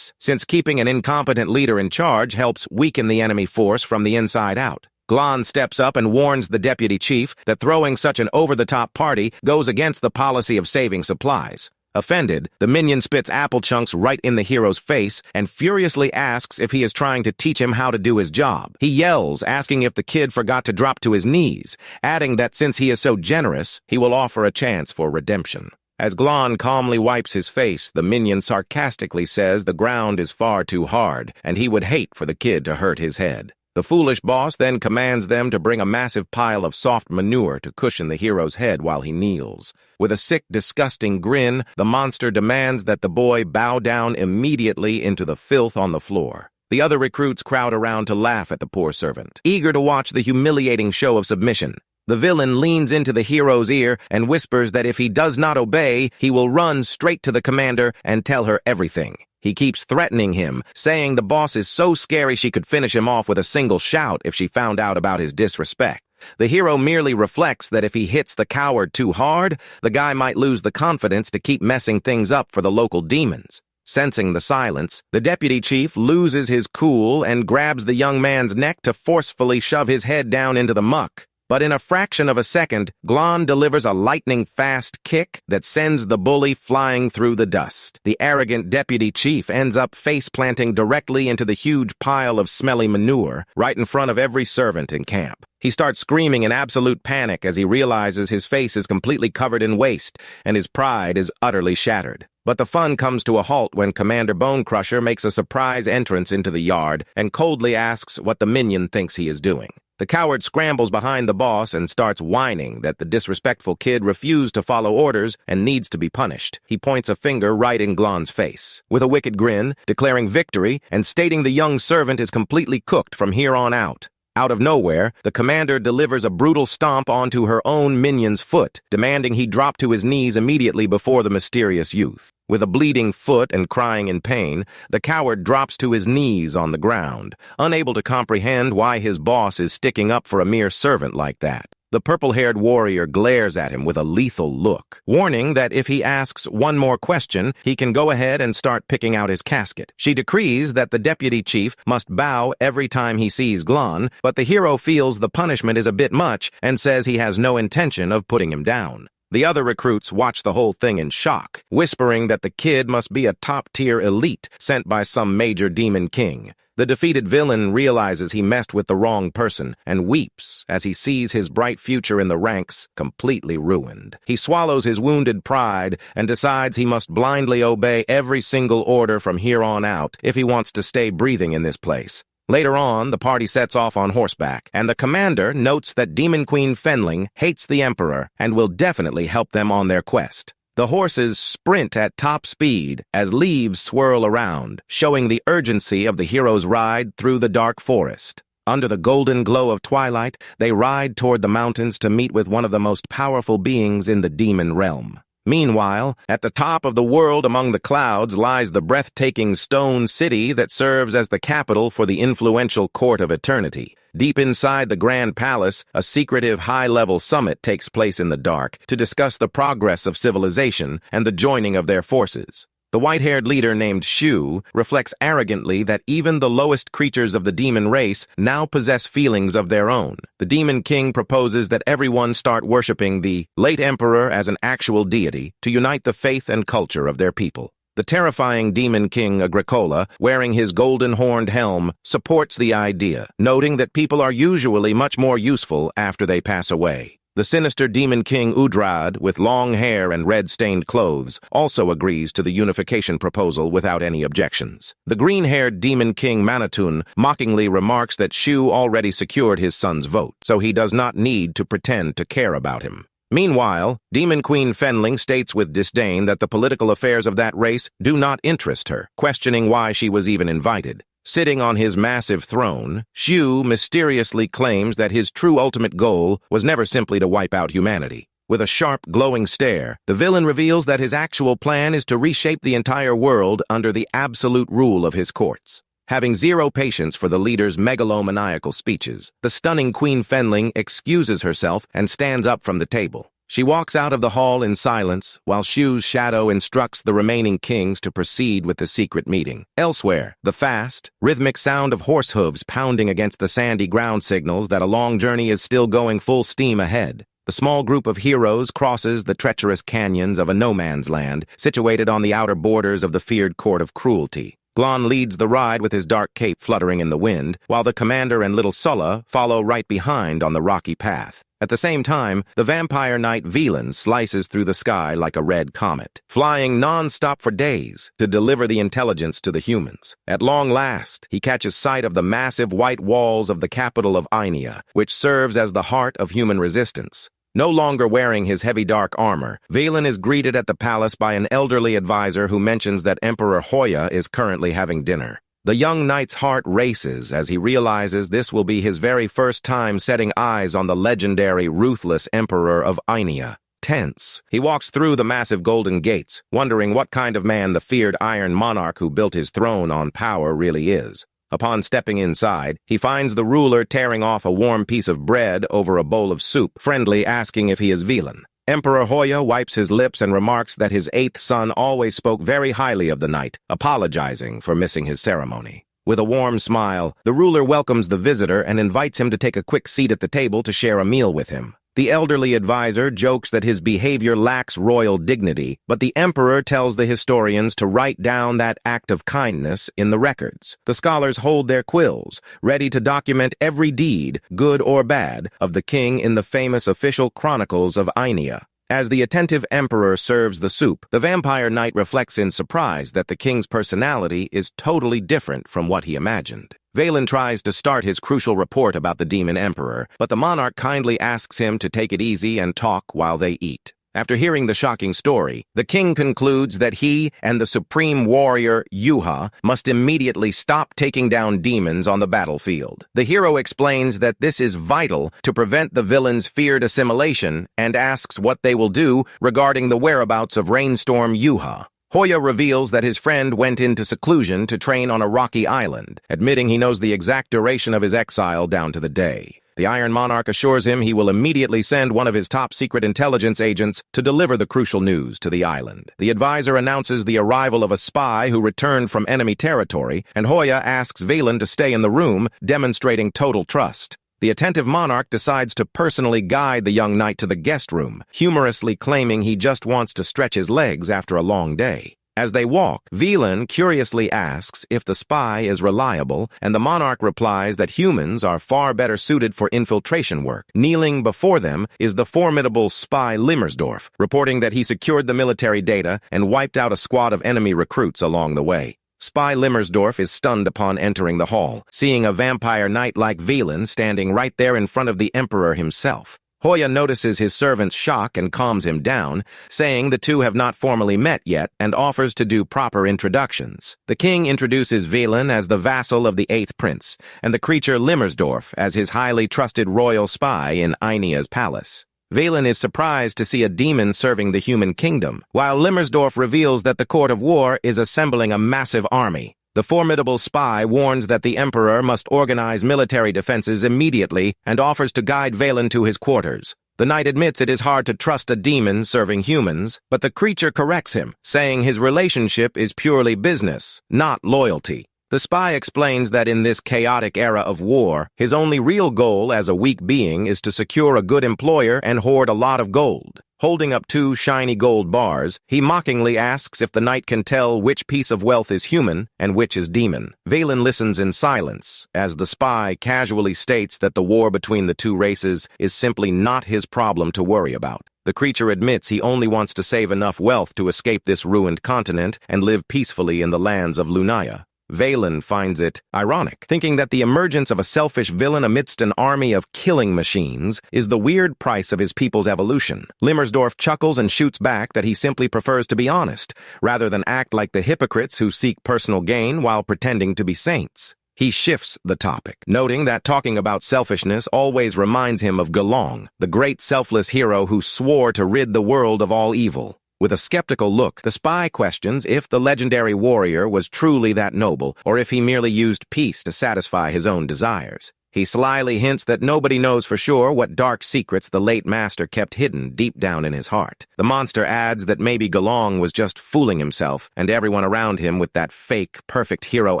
since keeping an incompetent leader in charge helps weaken the enemy force from the inside out. Glon steps up and warns the deputy chief that throwing such an over-the-top party goes against the policy of saving supplies. Offended, the minion spits apple chunks right in the hero's face and furiously asks if he is trying to teach him how to do his job. He yells, asking if the kid forgot to drop to his knees, adding that since he is so generous, he will offer a chance for redemption. As Glon calmly wipes his face, the minion sarcastically says the ground is far too hard, and he would hate for the kid to hurt his head. The foolish boss then commands them to bring a massive pile of soft manure to cushion the hero's head while he kneels. With a sick, disgusting grin, the monster demands that the boy bow down immediately into the filth on the floor. The other recruits crowd around to laugh at the poor servant, eager to watch the humiliating show of submission. The villain leans into the hero's ear and whispers that if he does not obey, he will run straight to the commander and tell her everything. He keeps threatening him, saying the boss is so scary she could finish him off with a single shout if she found out about his disrespect. The hero merely reflects that if he hits the coward too hard, the guy might lose the confidence to keep messing things up for the local demons. Sensing the silence, the deputy chief loses his cool and grabs the young man's neck to forcefully shove his head down into the muck. But in a fraction of a second, Glon delivers a lightning-fast kick that sends the bully flying through the dust. The arrogant deputy chief ends up face-planting directly into the huge pile of smelly manure right in front of every servant in camp. He starts screaming in absolute panic as he realizes his face is completely covered in waste and his pride is utterly shattered. But the fun comes to a halt when Commander Bonecrusher makes a surprise entrance into the yard and coldly asks what the minion thinks he is doing. The coward scrambles behind the boss and starts whining that the disrespectful kid refused to follow orders and needs to be punished. He points a finger right in Glon's face, with a wicked grin, declaring victory and stating the young servant is completely cooked from here on out. Out of nowhere, the commander delivers a brutal stomp onto her own minion's foot, demanding he drop to his knees immediately before the mysterious youth. With a bleeding foot and crying in pain, the coward drops to his knees on the ground, unable to comprehend why his boss is sticking up for a mere servant like that. The purple-haired warrior glares at him with a lethal look, warning that if he asks one more question, he can go ahead and start picking out his casket. She decrees that the deputy chief must bow every time he sees Glon, but the hero feels the punishment is a bit much and says he has no intention of putting him down. The other recruits watch the whole thing in shock, whispering that the kid must be a top-tier elite sent by some major demon king. The defeated villain realizes he messed with the wrong person and weeps as he sees his bright future in the ranks completely ruined. He swallows his wounded pride and decides he must blindly obey every single order from here on out if he wants to stay breathing in this place. Later on, the party sets off on horseback, and the commander notes that Demon Queen Fenling hates the Emperor and will definitely help them on their quest. The horses sprint at top speed as leaves swirl around, showing the urgency of the hero's ride through the dark forest. Under the golden glow of twilight, they ride toward the mountains to meet with one of the most powerful beings in the demon realm. Meanwhile, at the top of the world among the clouds lies the breathtaking stone city that serves as the capital for the influential Court of Eternity. Deep inside the Grand Palace, a secretive high-level summit takes place in the dark to discuss the progress of civilization and the joining of their forces. The white-haired leader named Shu reflects arrogantly that even the lowest creatures of the demon race now possess feelings of their own. The Demon King proposes that everyone start worshipping the late emperor as an actual deity to unite the faith and culture of their people. The terrifying Demon King Agricola, wearing his golden-horned helm, supports the idea, noting that people are usually much more useful after they pass away. The sinister Demon King Udrad, with long hair and red-stained clothes, also agrees to the unification proposal without any objections. The green-haired Demon King Manatun mockingly remarks that Shu already secured his son's vote, so he does not need to pretend to care about him. Meanwhile, Demon Queen Fenling states with disdain that the political affairs of that race do not interest her, questioning why she was even invited. Sitting on his massive throne, Shu mysteriously claims that his true ultimate goal was never simply to wipe out humanity. With a sharp, glowing stare, the villain reveals that his actual plan is to reshape the entire world under the absolute rule of his courts. Having zero patience for the leader's megalomaniacal speeches, the stunning Queen Fenling excuses herself and stands up from the table. She walks out of the hall in silence, while Shu's shadow instructs the remaining kings to proceed with the secret meeting. Elsewhere, the fast, rhythmic sound of horse hooves pounding against the sandy ground signals that a long journey is still going full steam ahead. The small group of heroes crosses the treacherous canyons of a no-man's land, situated on the outer borders of the feared court of cruelty. Glon leads the ride with his dark cape fluttering in the wind, while the commander and little Sulla follow right behind on the rocky path. At the same time, the vampire knight Velan slices through the sky like a red comet, flying non-stop for days to deliver the intelligence to the humans. At long last, he catches sight of the massive white walls of the capital of Ainea, which serves as the heart of human resistance. No longer wearing his heavy dark armor, Velan is greeted at the palace by an elderly advisor who mentions that Emperor Hoya is currently having dinner. The young knight's heart races as he realizes this will be his very first time setting eyes on the legendary, ruthless Emperor of Ainea. Tense, he walks through the massive golden gates, wondering what kind of man the feared Iron Monarch who built his throne on power really is. Upon stepping inside, he finds the ruler tearing off a warm piece of bread over a bowl of soup, friendly asking if he is Velan. Emperor Hoya wipes his lips and remarks that his 8th son always spoke very highly of the knight, apologizing for missing his ceremony. With a warm smile, the ruler welcomes the visitor and invites him to take a quick seat at the table to share a meal with him. The elderly advisor jokes that his behavior lacks royal dignity, but the emperor tells the historians to write down that act of kindness in the records. The scholars hold their quills, ready to document every deed, good or bad, of the king in the famous official chronicles of Ainea. As the attentive emperor serves the soup, the vampire knight reflects in surprise that the king's personality is totally different from what he imagined. Velan tries to start his crucial report about the demon emperor, but the monarch kindly asks him to take it easy and talk while they eat. After hearing the shocking story, the king concludes that he and the supreme warrior, Yuha, must immediately stop taking down demons on the battlefield. The hero explains that this is vital to prevent the villain's feared assimilation and asks what they will do regarding the whereabouts of Rainstorm Yuha. Hoya reveals that his friend went into seclusion to train on a rocky island, admitting he knows the exact duration of his exile down to the day. The Iron Monarch assures him he will immediately send one of his top-secret intelligence agents to deliver the crucial news to the island. The advisor announces the arrival of a spy who returned from enemy territory, and Hoya asks Velan to stay in the room, demonstrating total trust. The attentive monarch decides to personally guide the young knight to the guest room, humorously claiming he just wants to stretch his legs after a long day. As they walk, Velan curiously asks if the spy is reliable, and the monarch replies that humans are far better suited for infiltration work. Kneeling before them is the formidable spy Limmersdorf, reporting that he secured the military data and wiped out a squad of enemy recruits along the way. Spy Limmersdorf is stunned upon entering the hall, seeing a vampire knight like Velan standing right there in front of the Emperor himself. Hoya notices his servant's shock and calms him down, saying the two have not formally met yet and offers to do proper introductions. The king introduces Velan as the vassal of the 8th prince, and the creature Limmersdorf as his highly trusted royal spy in Ainia's palace. Velan is surprised to see a demon serving the human kingdom, while Limmersdorf reveals that the court of war is assembling a massive army. The formidable spy warns that the emperor must organize military defenses immediately and offers to guide Velan to his quarters. The knight admits it is hard to trust a demon serving humans, but the creature corrects him, saying his relationship is purely business, not loyalty. The spy explains that in this chaotic era of war, his only real goal as a weak being is to secure a good employer and hoard a lot of gold. Holding up 2 shiny gold bars, he mockingly asks if the knight can tell which piece of wealth is human and which is demon. Velan listens in silence, as the spy casually states that the war between the 2 races is simply not his problem to worry about. The creature admits he only wants to save enough wealth to escape this ruined continent and live peacefully in the lands of Lunaya. Velan finds it ironic, thinking that the emergence of a selfish villain amidst an army of killing machines is the weird price of his people's evolution. Limmersdorf chuckles and shoots back that he simply prefers to be honest, rather than act like the hypocrites who seek personal gain while pretending to be saints. He shifts the topic, noting that talking about selfishness always reminds him of Gelong, the great selfless hero who swore to rid the world of all evil. With a skeptical look, the spy questions if the legendary warrior was truly that noble, or if he merely used peace to satisfy his own desires. He slyly hints that nobody knows for sure what dark secrets the late master kept hidden deep down in his heart. The monster adds that maybe Gelong was just fooling himself and everyone around him with that fake, perfect hero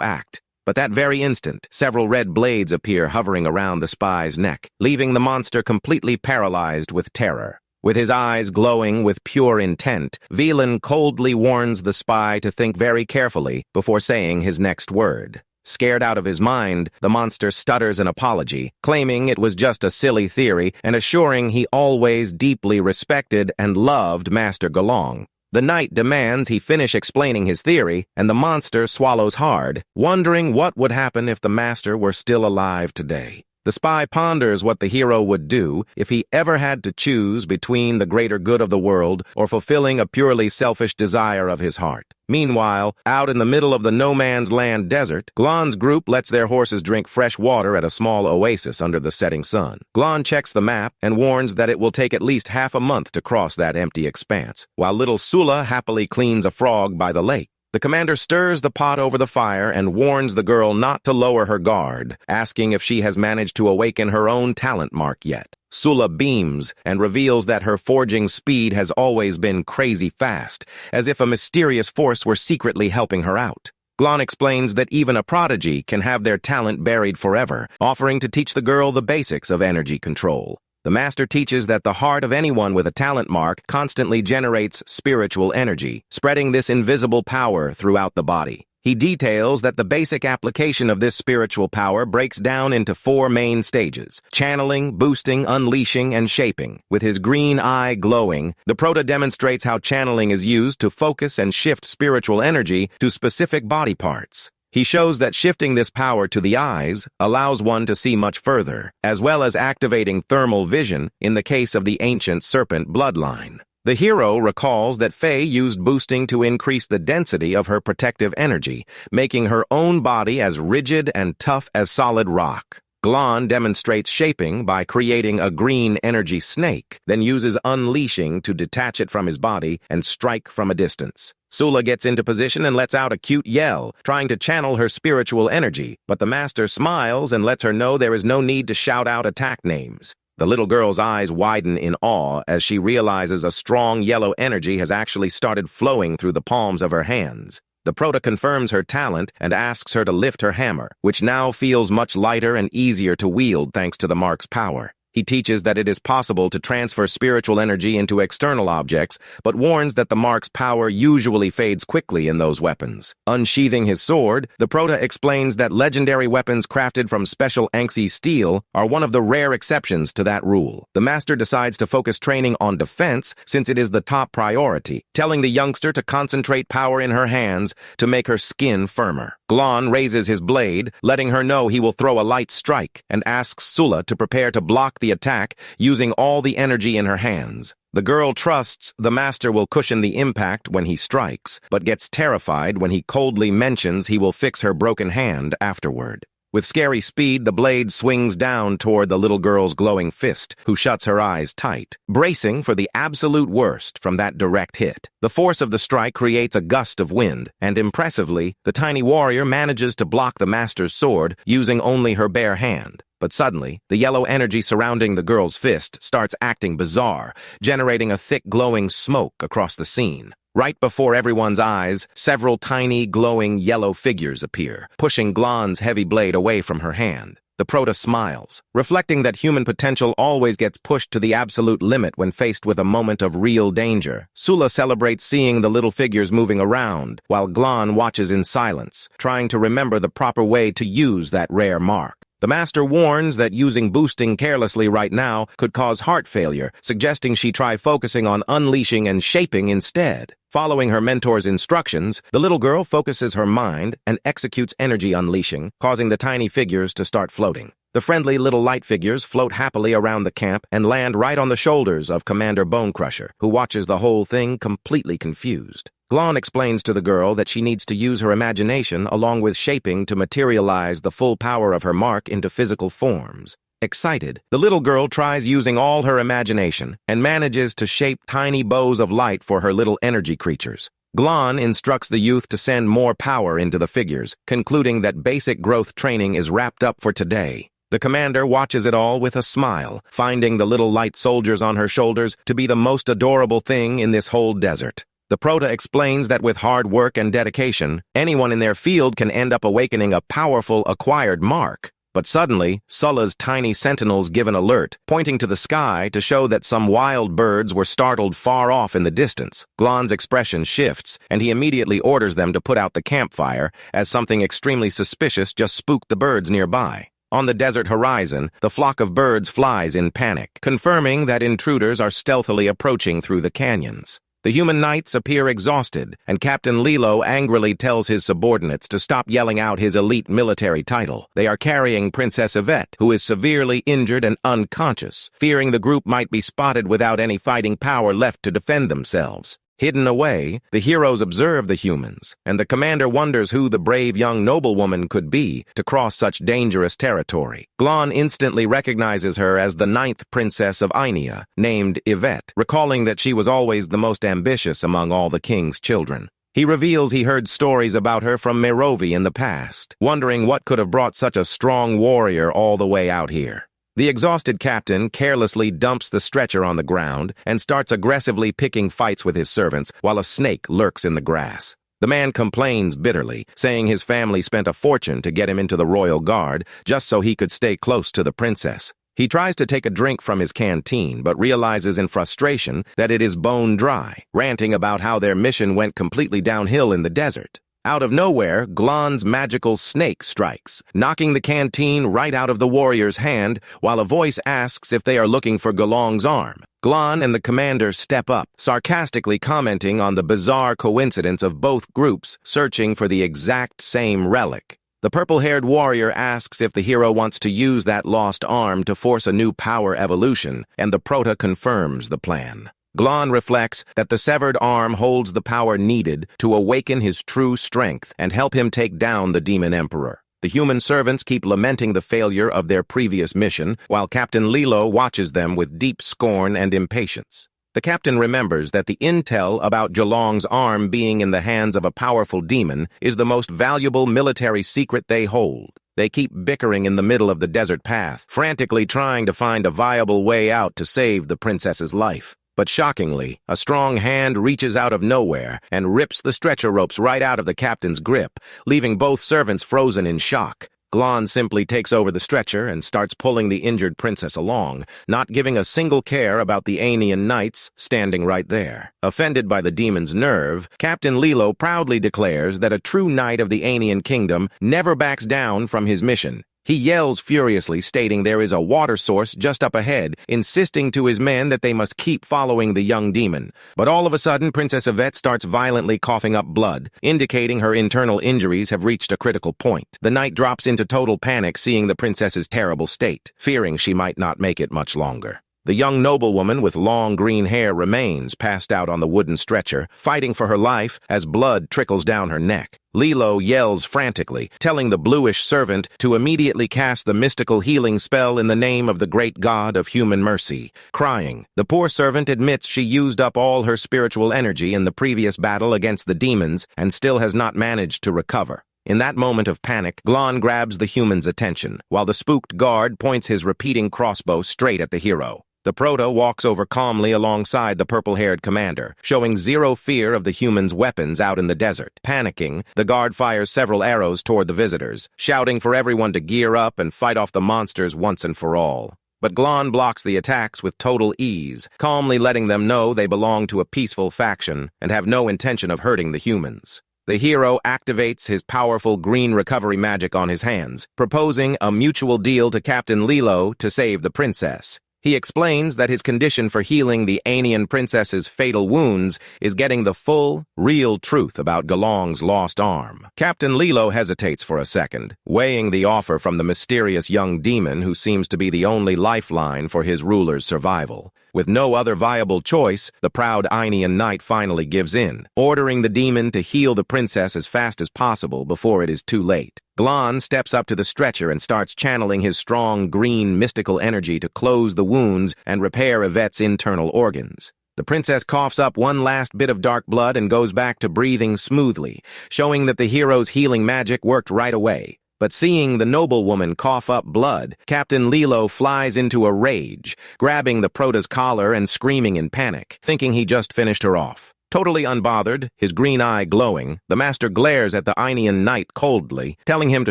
act. But that very instant, several red blades appear hovering around the spy's neck, leaving the monster completely paralyzed with terror. With his eyes glowing with pure intent, Velan coldly warns the spy to think very carefully before saying his next word. Scared out of his mind, the monster stutters an apology, claiming it was just a silly theory and assuring he always deeply respected and loved Master Gelong. The knight demands he finish explaining his theory, and the monster swallows hard, wondering what would happen if the master were still alive today. The spy ponders what the hero would do if he ever had to choose between the greater good of the world or fulfilling a purely selfish desire of his heart. Meanwhile, out in the middle of the no-man's-land desert, Glon's group lets their horses drink fresh water at a small oasis under the setting sun. Glon checks the map and warns that it will take at least half a month to cross that empty expanse, while little Sula happily cleans a frog by the lake. The commander stirs the pot over the fire and warns the girl not to lower her guard, asking if she has managed to awaken her own talent mark yet. Sula beams and reveals that her forging speed has always been crazy fast, as if a mysterious force were secretly helping her out. Glon explains that even a prodigy can have their talent buried forever, offering to teach the girl the basics of energy control. The master teaches that the heart of anyone with a talent mark constantly generates spiritual energy, spreading this invisible power throughout the body. He details that the basic application of this spiritual power breaks down into 4 main stages: channeling, boosting, unleashing, and shaping. With his green eye glowing, the Proto demonstrates how channeling is used to focus and shift spiritual energy to specific body parts. He shows that shifting this power to the eyes allows one to see much further, as well as activating thermal vision in the case of the ancient serpent bloodline. The hero recalls that Faye used boosting to increase the density of her protective energy, making her own body as rigid and tough as solid rock. Glon demonstrates shaping by creating a green energy snake, then uses unleashing to detach it from his body and strike from a distance. Sula gets into position and lets out a cute yell, trying to channel her spiritual energy, but the master smiles and lets her know there is no need to shout out attack names. The little girl's eyes widen in awe as she realizes a strong yellow energy has actually started flowing through the palms of her hands. The Proto confirms her talent and asks her to lift her hammer, which now feels much lighter and easier to wield thanks to the mark's power. He teaches that it is possible to transfer spiritual energy into external objects, but warns that the mark's power usually fades quickly in those weapons. Unsheathing his sword, the Prota explains that legendary weapons crafted from special Anxi steel are one of the rare exceptions to that rule. The master decides to focus training on defense since it is the top priority, telling the youngster to concentrate power in her hands to make her skin firmer. Glon raises his blade, letting her know he will throw a light strike, and asks Sula to prepare to block the attack using all the energy in her hands. The girl trusts the master will cushion the impact when he strikes, but gets terrified when he coldly mentions he will fix her broken hand afterward. With scary speed, the blade swings down toward the little girl's glowing fist, who shuts her eyes tight, bracing for the absolute worst from that direct hit. The force of the strike creates a gust of wind, and impressively, the tiny warrior manages to block the master's sword using only her bare hand. But suddenly, the yellow energy surrounding the girl's fist starts acting bizarre, generating a thick glowing smoke across the scene. Right before everyone's eyes, several tiny, glowing yellow figures appear, pushing Glon's heavy blade away from her hand. The Prota smiles, reflecting that human potential always gets pushed to the absolute limit when faced with a moment of real danger. Sula celebrates seeing the little figures moving around, while Glon watches in silence, trying to remember the proper way to use that rare mark. The master warns that using boosting carelessly right now could cause heart failure, suggesting she try focusing on unleashing and shaping instead. Following her mentor's instructions, the little girl focuses her mind and executes energy unleashing, causing the tiny figures to start floating. The friendly little light figures float happily around the camp and land right on the shoulders of Commander Bonecrusher, who watches the whole thing completely confused. Glon explains to the girl that she needs to use her imagination along with shaping to materialize the full power of her mark into physical forms. Excited, the little girl tries using all her imagination and manages to shape tiny bows of light for her little energy creatures. Glon instructs the youth to send more power into the figures, concluding that basic growth training is wrapped up for today. The commander watches it all with a smile, finding the little light soldiers on her shoulders to be the most adorable thing in this whole desert. The Prota explains that with hard work and dedication, anyone in their field can end up awakening a powerful acquired mark. But suddenly, Sula's tiny sentinels give an alert, pointing to the sky to show that some wild birds were startled far off in the distance. Glon's expression shifts, and he immediately orders them to put out the campfire, as something extremely suspicious just spooked the birds nearby. On the desert horizon, the flock of birds flies in panic, confirming that intruders are stealthily approaching through the canyons. The human knights appear exhausted, and Captain Lilo angrily tells his subordinates to stop yelling out his elite military title. They are carrying Princess Yvette, who is severely injured and unconscious, fearing the group might be spotted without any fighting power left to defend themselves. Hidden away, the heroes observe the humans, and the commander wonders who the brave young noblewoman could be to cross such dangerous territory. Glon instantly recognizes her as the 9th princess of Ainea, named Yvette, recalling that she was always the most ambitious among all the king's children. He reveals he heard stories about her from Merovi in the past, wondering what could have brought such a strong warrior all the way out here. The exhausted captain carelessly dumps the stretcher on the ground and starts aggressively picking fights with his servants while a snake lurks in the grass. The man complains bitterly, saying his family spent a fortune to get him into the royal guard just so he could stay close to the princess. He tries to take a drink from his canteen, but realizes in frustration that it is bone dry, ranting about how their mission went completely downhill in the desert. Out of nowhere, Glon's magical snake strikes, knocking the canteen right out of the warrior's hand, while a voice asks if they are looking for Gelong's arm. Glon and the commander step up, sarcastically commenting on the bizarre coincidence of both groups searching for the exact same relic. The purple-haired warrior asks if the hero wants to use that lost arm to force a new power evolution, and the Prota confirms the plan. Glon reflects that the severed arm holds the power needed to awaken his true strength and help him take down the Demon Emperor. The human servants keep lamenting the failure of their previous mission, while Captain Lilo watches them with deep scorn and impatience. The captain remembers that the intel about Gelong's arm being in the hands of a powerful demon is the most valuable military secret they hold. They keep bickering in the middle of the desert path, frantically trying to find a viable way out to save the princess's life. But shockingly, a strong hand reaches out of nowhere and rips the stretcher ropes right out of the captain's grip, leaving both servants frozen in shock. Glon simply takes over the stretcher and starts pulling the injured princess along, not giving a single care about the Aenean knights standing right there. Offended by the demon's nerve, Captain Lilo proudly declares that a true knight of the Aenean kingdom never backs down from his mission. He yells furiously, stating there is a water source just up ahead, insisting to his men that they must keep following the young demon. But all of a sudden, Princess Yvette starts violently coughing up blood, indicating her internal injuries have reached a critical point. The knight drops into total panic, seeing the princess's terrible state, fearing she might not make it much longer. The young noblewoman with long green hair remains passed out on the wooden stretcher, fighting for her life as blood trickles down her neck. Lilo yells frantically, telling the bluish servant to immediately cast the mystical healing spell in the name of the great god of human mercy. Crying, the poor servant admits she used up all her spiritual energy in the previous battle against the demons and still has not managed to recover. In that moment of panic, Glon grabs the human's attention, while the spooked guard points his repeating crossbow straight at the hero. The Proto walks over calmly alongside the purple-haired commander, showing zero fear of the human's weapons out in the desert. Panicking, the guard fires several arrows toward the visitors, shouting for everyone to gear up and fight off the monsters once and for all. But Glon blocks the attacks with total ease, calmly letting them know they belong to a peaceful faction and have no intention of hurting the humans. The hero activates his powerful green recovery magic on his hands, proposing a mutual deal to Captain Lilo to save the princess. He explains that his condition for healing the Aenean princess's fatal wounds is getting the full, real truth about Galong's lost arm. Captain Lilo hesitates for a second, weighing the offer from the mysterious young demon who seems to be the only lifeline for his ruler's survival. With no other viable choice, the proud Aenean knight finally gives in, ordering the demon to heal the princess as fast as possible before it is too late. Glon steps up to the stretcher and starts channeling his strong, green, mystical energy to close the wounds and repair Yvette's internal organs. The princess coughs up one last bit of dark blood and goes back to breathing smoothly, showing that the hero's healing magic worked right away. But seeing the noblewoman cough up blood, Captain Lilo flies into a rage, grabbing the Prota's collar and screaming in panic, thinking he just finished her off. Totally unbothered, his green eye glowing, the master glares at the Aenean knight coldly, telling him to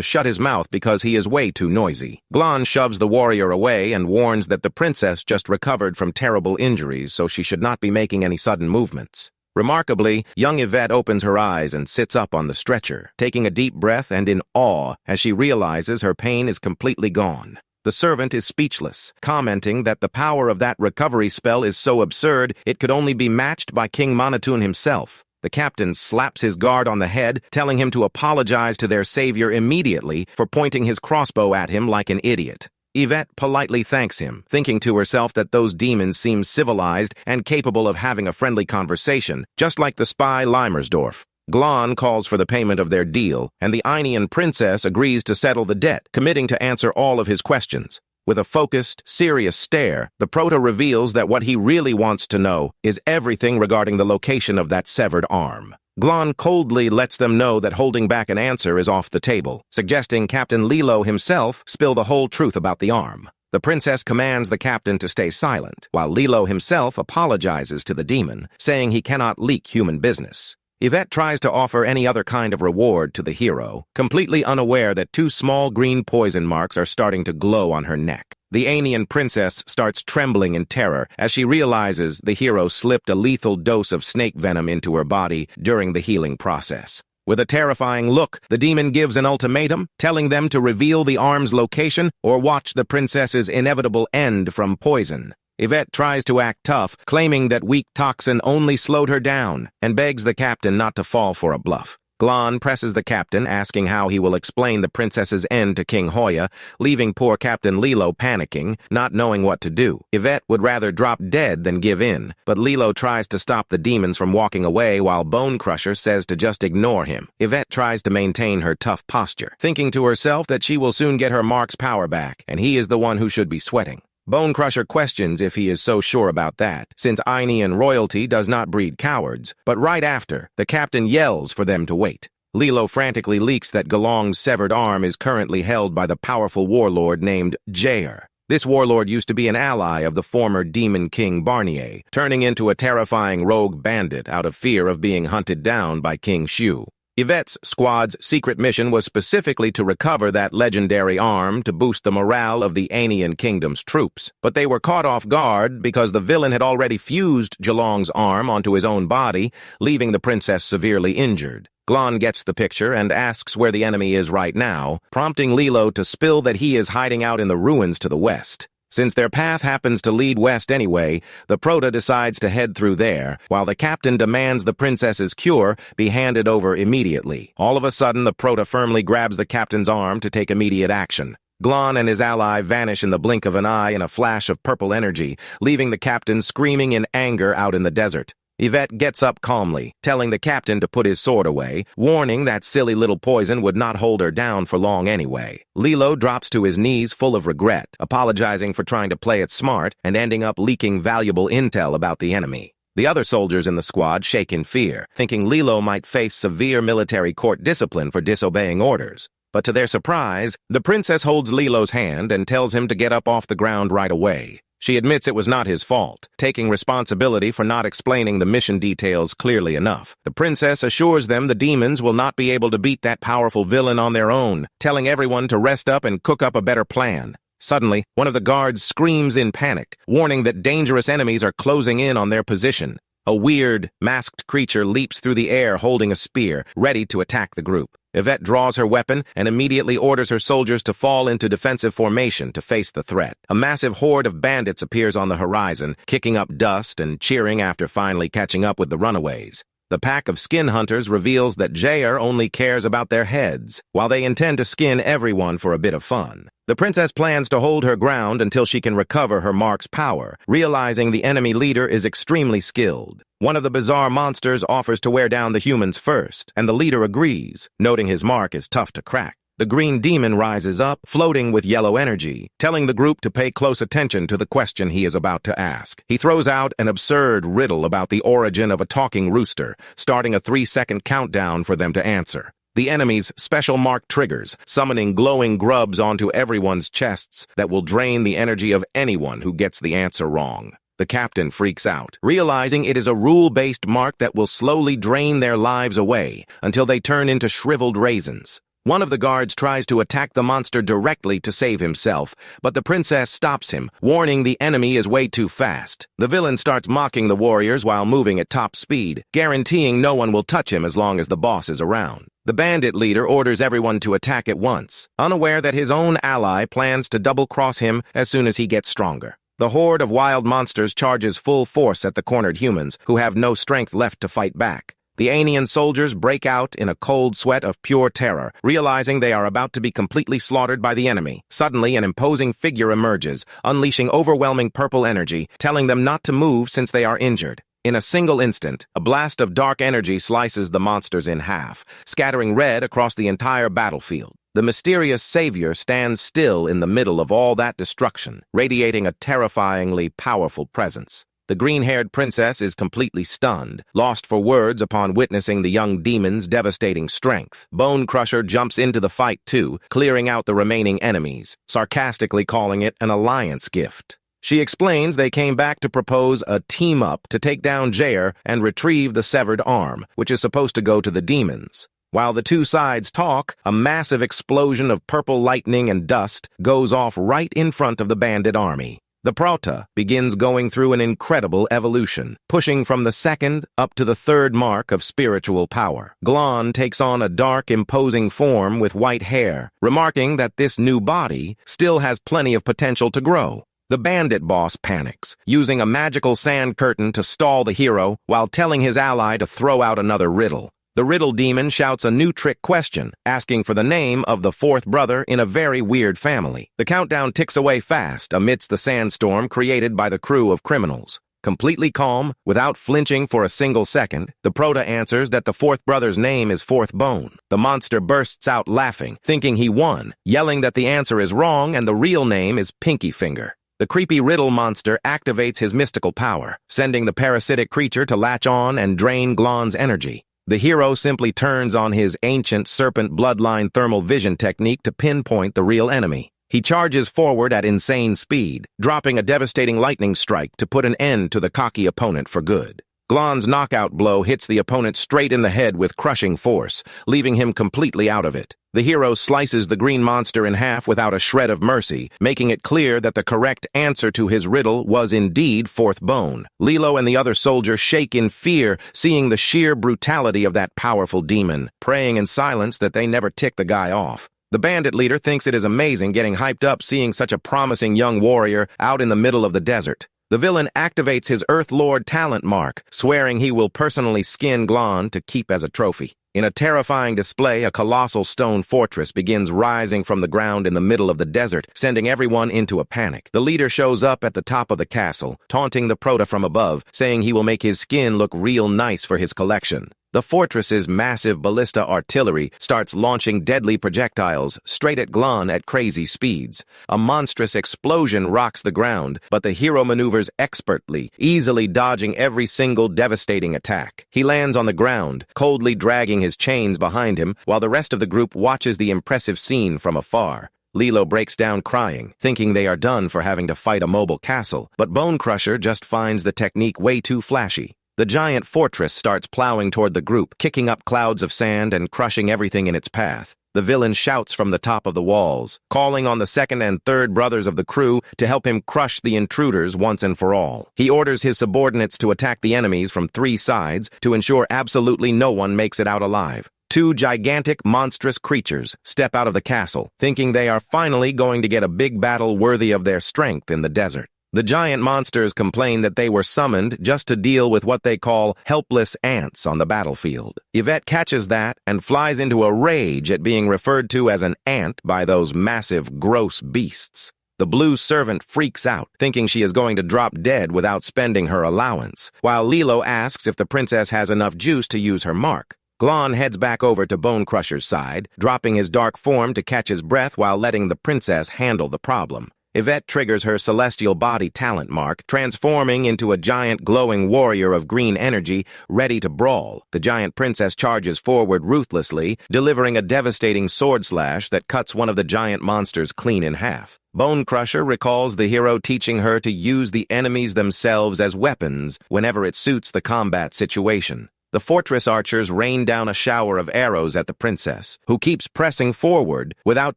shut his mouth because he is way too noisy. Glon shoves the warrior away and warns that the princess just recovered from terrible injuries, so she should not be making any sudden movements. Remarkably, young Yvette opens her eyes and sits up on the stretcher, taking a deep breath and in awe as she realizes her pain is completely gone. The servant is speechless, commenting that the power of that recovery spell is so absurd it could only be matched by King Monotone himself. The captain slaps his guard on the head, telling him to apologize to their savior immediately for pointing his crossbow at him like an idiot. Yvette politely thanks him, thinking to herself that those demons seem civilized and capable of having a friendly conversation, just like the spy Limersdorf. Glon calls for the payment of their deal, and the Aenean princess agrees to settle the debt, committing to answer all of his questions. With a focused, serious stare, the Proto reveals that what he really wants to know is everything regarding the location of that severed arm. Glon coldly lets them know that holding back an answer is off the table, suggesting Captain Lilo himself spill the whole truth about the arm. The princess commands the captain to stay silent, while Lilo himself apologizes to the demon, saying he cannot leak human business. Yvette tries to offer any other kind of reward to the hero, completely unaware that two small green poison marks are starting to glow on her neck. The Aenean princess starts trembling in terror as she realizes the hero slipped a lethal dose of snake venom into her body during the healing process. With a terrifying look, the demon gives an ultimatum, telling them to reveal the arm's location or watch the princess's inevitable end from poison. Yvette tries to act tough, claiming that weak toxin only slowed her down, and begs the captain not to fall for a bluff. Glon presses the captain, asking how he will explain the princess's end to King Hoya, leaving poor Captain Lilo panicking, not knowing what to do. Yvette would rather drop dead than give in, but Lilo tries to stop the demons from walking away while Bone Crusher says to just ignore him. Yvette tries to maintain her tough posture, thinking to herself that she will soon get her Mark's power back, and he is the one who should be sweating. Bone Crusher questions if he is so sure about that, since Aenean royalty does not breed cowards, but right after, the captain yells for them to wait. Lilo frantically leaks that Galong's severed arm is currently held by the powerful warlord named Jair. This warlord used to be an ally of the former demon king Barnier, turning into a terrifying rogue bandit out of fear of being hunted down by King Shu. Yvette's squad's secret mission was specifically to recover that legendary arm to boost the morale of the Anian Kingdom's troops. But they were caught off guard because the villain had already fused Gelong's arm onto his own body, leaving the princess severely injured. Glon gets the picture and asks where the enemy is right now, prompting Lilo to spill that he is hiding out in the ruins to the west. Since their path happens to lead west anyway, the Prota decides to head through there, while the captain demands the princess's cure be handed over immediately. All of a sudden, the Prota firmly grabs the captain's arm to take immediate action. Glon and his ally vanish in the blink of an eye in a flash of purple energy, leaving the captain screaming in anger out in the desert. Yvette gets up calmly, telling the captain to put his sword away, warning that silly little poison would not hold her down for long anyway. Lilo drops to his knees full of regret, apologizing for trying to play it smart and ending up leaking valuable intel about the enemy. The other soldiers in the squad shake in fear, thinking Lilo might face severe military court discipline for disobeying orders. But to their surprise, the princess holds Lilo's hand and tells him to get up off the ground right away. She admits it was not his fault, taking responsibility for not explaining the mission details clearly enough. The princess assures them the demons will not be able to beat that powerful villain on their own, telling everyone to rest up and cook up a better plan. Suddenly, one of the guards screams in panic, warning that dangerous enemies are closing in on their position. A weird, masked creature leaps through the air holding a spear, ready to attack the group. Yvette draws her weapon and immediately orders her soldiers to fall into defensive formation to face the threat. A massive horde of bandits appears on the horizon, kicking up dust and cheering after finally catching up with the runaways. The pack of skin hunters reveals that Jair only cares about their heads, while they intend to skin everyone for a bit of fun. The princess plans to hold her ground until she can recover her mark's power, realizing the enemy leader is extremely skilled. One of the bizarre monsters offers to wear down the humans first, and the leader agrees, noting his mark is tough to crack. The green demon rises up, floating with yellow energy, telling the group to pay close attention to the question he is about to ask. He throws out an absurd riddle about the origin of a talking rooster, starting a 3-second countdown for them to answer. The enemy's special mark triggers, summoning glowing grubs onto everyone's chests that will drain the energy of anyone who gets the answer wrong. The captain freaks out, realizing it is a rule-based mark that will slowly drain their lives away until they turn into shriveled raisins. One of the guards tries to attack the monster directly to save himself, but the princess stops him, warning the enemy is way too fast. The villain starts mocking the warriors while moving at top speed, guaranteeing no one will touch him as long as the boss is around. The bandit leader orders everyone to attack at once, unaware that his own ally plans to double-cross him as soon as he gets stronger. The horde of wild monsters charges full force at the cornered humans, who have no strength left to fight back. The Anian soldiers break out in a cold sweat of pure terror, realizing they are about to be completely slaughtered by the enemy. Suddenly, an imposing figure emerges, unleashing overwhelming purple energy, telling them not to move since they are injured. In a single instant, a blast of dark energy slices the monsters in half, scattering red across the entire battlefield. The mysterious savior stands still in the middle of all that destruction, radiating a terrifyingly powerful presence. The green-haired princess is completely stunned, lost for words upon witnessing the young demon's devastating strength. Bone Crusher jumps into the fight too, clearing out the remaining enemies, sarcastically calling it an alliance gift. She explains they came back to propose a team-up to take down Jair and retrieve the severed arm, which is supposed to go to the demons. While the two sides talk, a massive explosion of purple lightning and dust goes off right in front of the bandit army. The Prota begins going through an incredible evolution, pushing from the second up to the third mark of spiritual power. Glon takes on a dark, imposing form with white hair, remarking that this new body still has plenty of potential to grow. The bandit boss panics, using a magical sand curtain to stall the hero while telling his ally to throw out another riddle. The riddle demon shouts a new trick question, asking for the name of the fourth brother in a very weird family. The countdown ticks away fast amidst the sandstorm created by the crew of criminals. Completely calm, without flinching for a single second, the Prota answers that the fourth brother's name is Fourth Bone. The monster bursts out laughing, thinking he won, yelling that the answer is wrong and the real name is Pinky Finger. The creepy riddle monster activates his mystical power, sending the parasitic creature to latch on and drain Glon's energy. The hero simply turns on his ancient serpent bloodline thermal vision technique to pinpoint the real enemy. He charges forward at insane speed, dropping a devastating lightning strike to put an end to the cocky opponent for good. Glon's knockout blow hits the opponent straight in the head with crushing force, leaving him completely out of it. The hero slices the green monster in half without a shred of mercy, making it clear that the correct answer to his riddle was indeed fourth bone. Lilo and the other soldier shake in fear, seeing the sheer brutality of that powerful demon, praying in silence that they never tick the guy off. The bandit leader thinks it is amazing getting hyped up seeing such a promising young warrior out in the middle of the desert. The villain activates his Earth Lord talent mark, swearing he will personally skin Glon to keep as a trophy. In a terrifying display, a colossal stone fortress begins rising from the ground in the middle of the desert, sending everyone into a panic. The leader shows up at the top of the castle, taunting the Prota from above, saying he will make his skin look real nice for his collection. The fortress's massive ballista artillery starts launching deadly projectiles straight at Glon at crazy speeds. A monstrous explosion rocks the ground, but the hero maneuvers expertly, easily dodging every single devastating attack. He lands on the ground, coldly dragging his chains behind him, while the rest of the group watches the impressive scene from afar. Lilo breaks down crying, thinking they are done for having to fight a mobile castle, but Bone Crusher just finds the technique way too flashy. The giant fortress starts plowing toward the group, kicking up clouds of sand and crushing everything in its path. The villain shouts from the top of the walls, calling on the second and third brothers of the crew to help him crush the intruders once and for all. He orders his subordinates to attack the enemies from 3 sides to ensure absolutely no one makes it out alive. 2 gigantic, monstrous creatures step out of the castle, thinking they are finally going to get a big battle worthy of their strength in the desert. The giant monsters complain that they were summoned just to deal with what they call helpless ants on the battlefield. Yvette catches that and flies into a rage at being referred to as an ant by those massive, gross beasts. The blue servant freaks out, thinking she is going to drop dead without spending her allowance, while Lilo asks if the princess has enough juice to use her mark. Glon heads back over to Bone Crusher's side, dropping his dark form to catch his breath while letting the princess handle the problem. Yvette triggers her celestial body talent mark, transforming into a giant glowing warrior of green energy, ready to brawl. The giant princess charges forward ruthlessly, delivering a devastating sword slash that cuts one of the giant monsters clean in half. Bone Crusher recalls the hero teaching her to use the enemies themselves as weapons whenever it suits the combat situation. The fortress archers rain down a shower of arrows at the princess, who keeps pressing forward without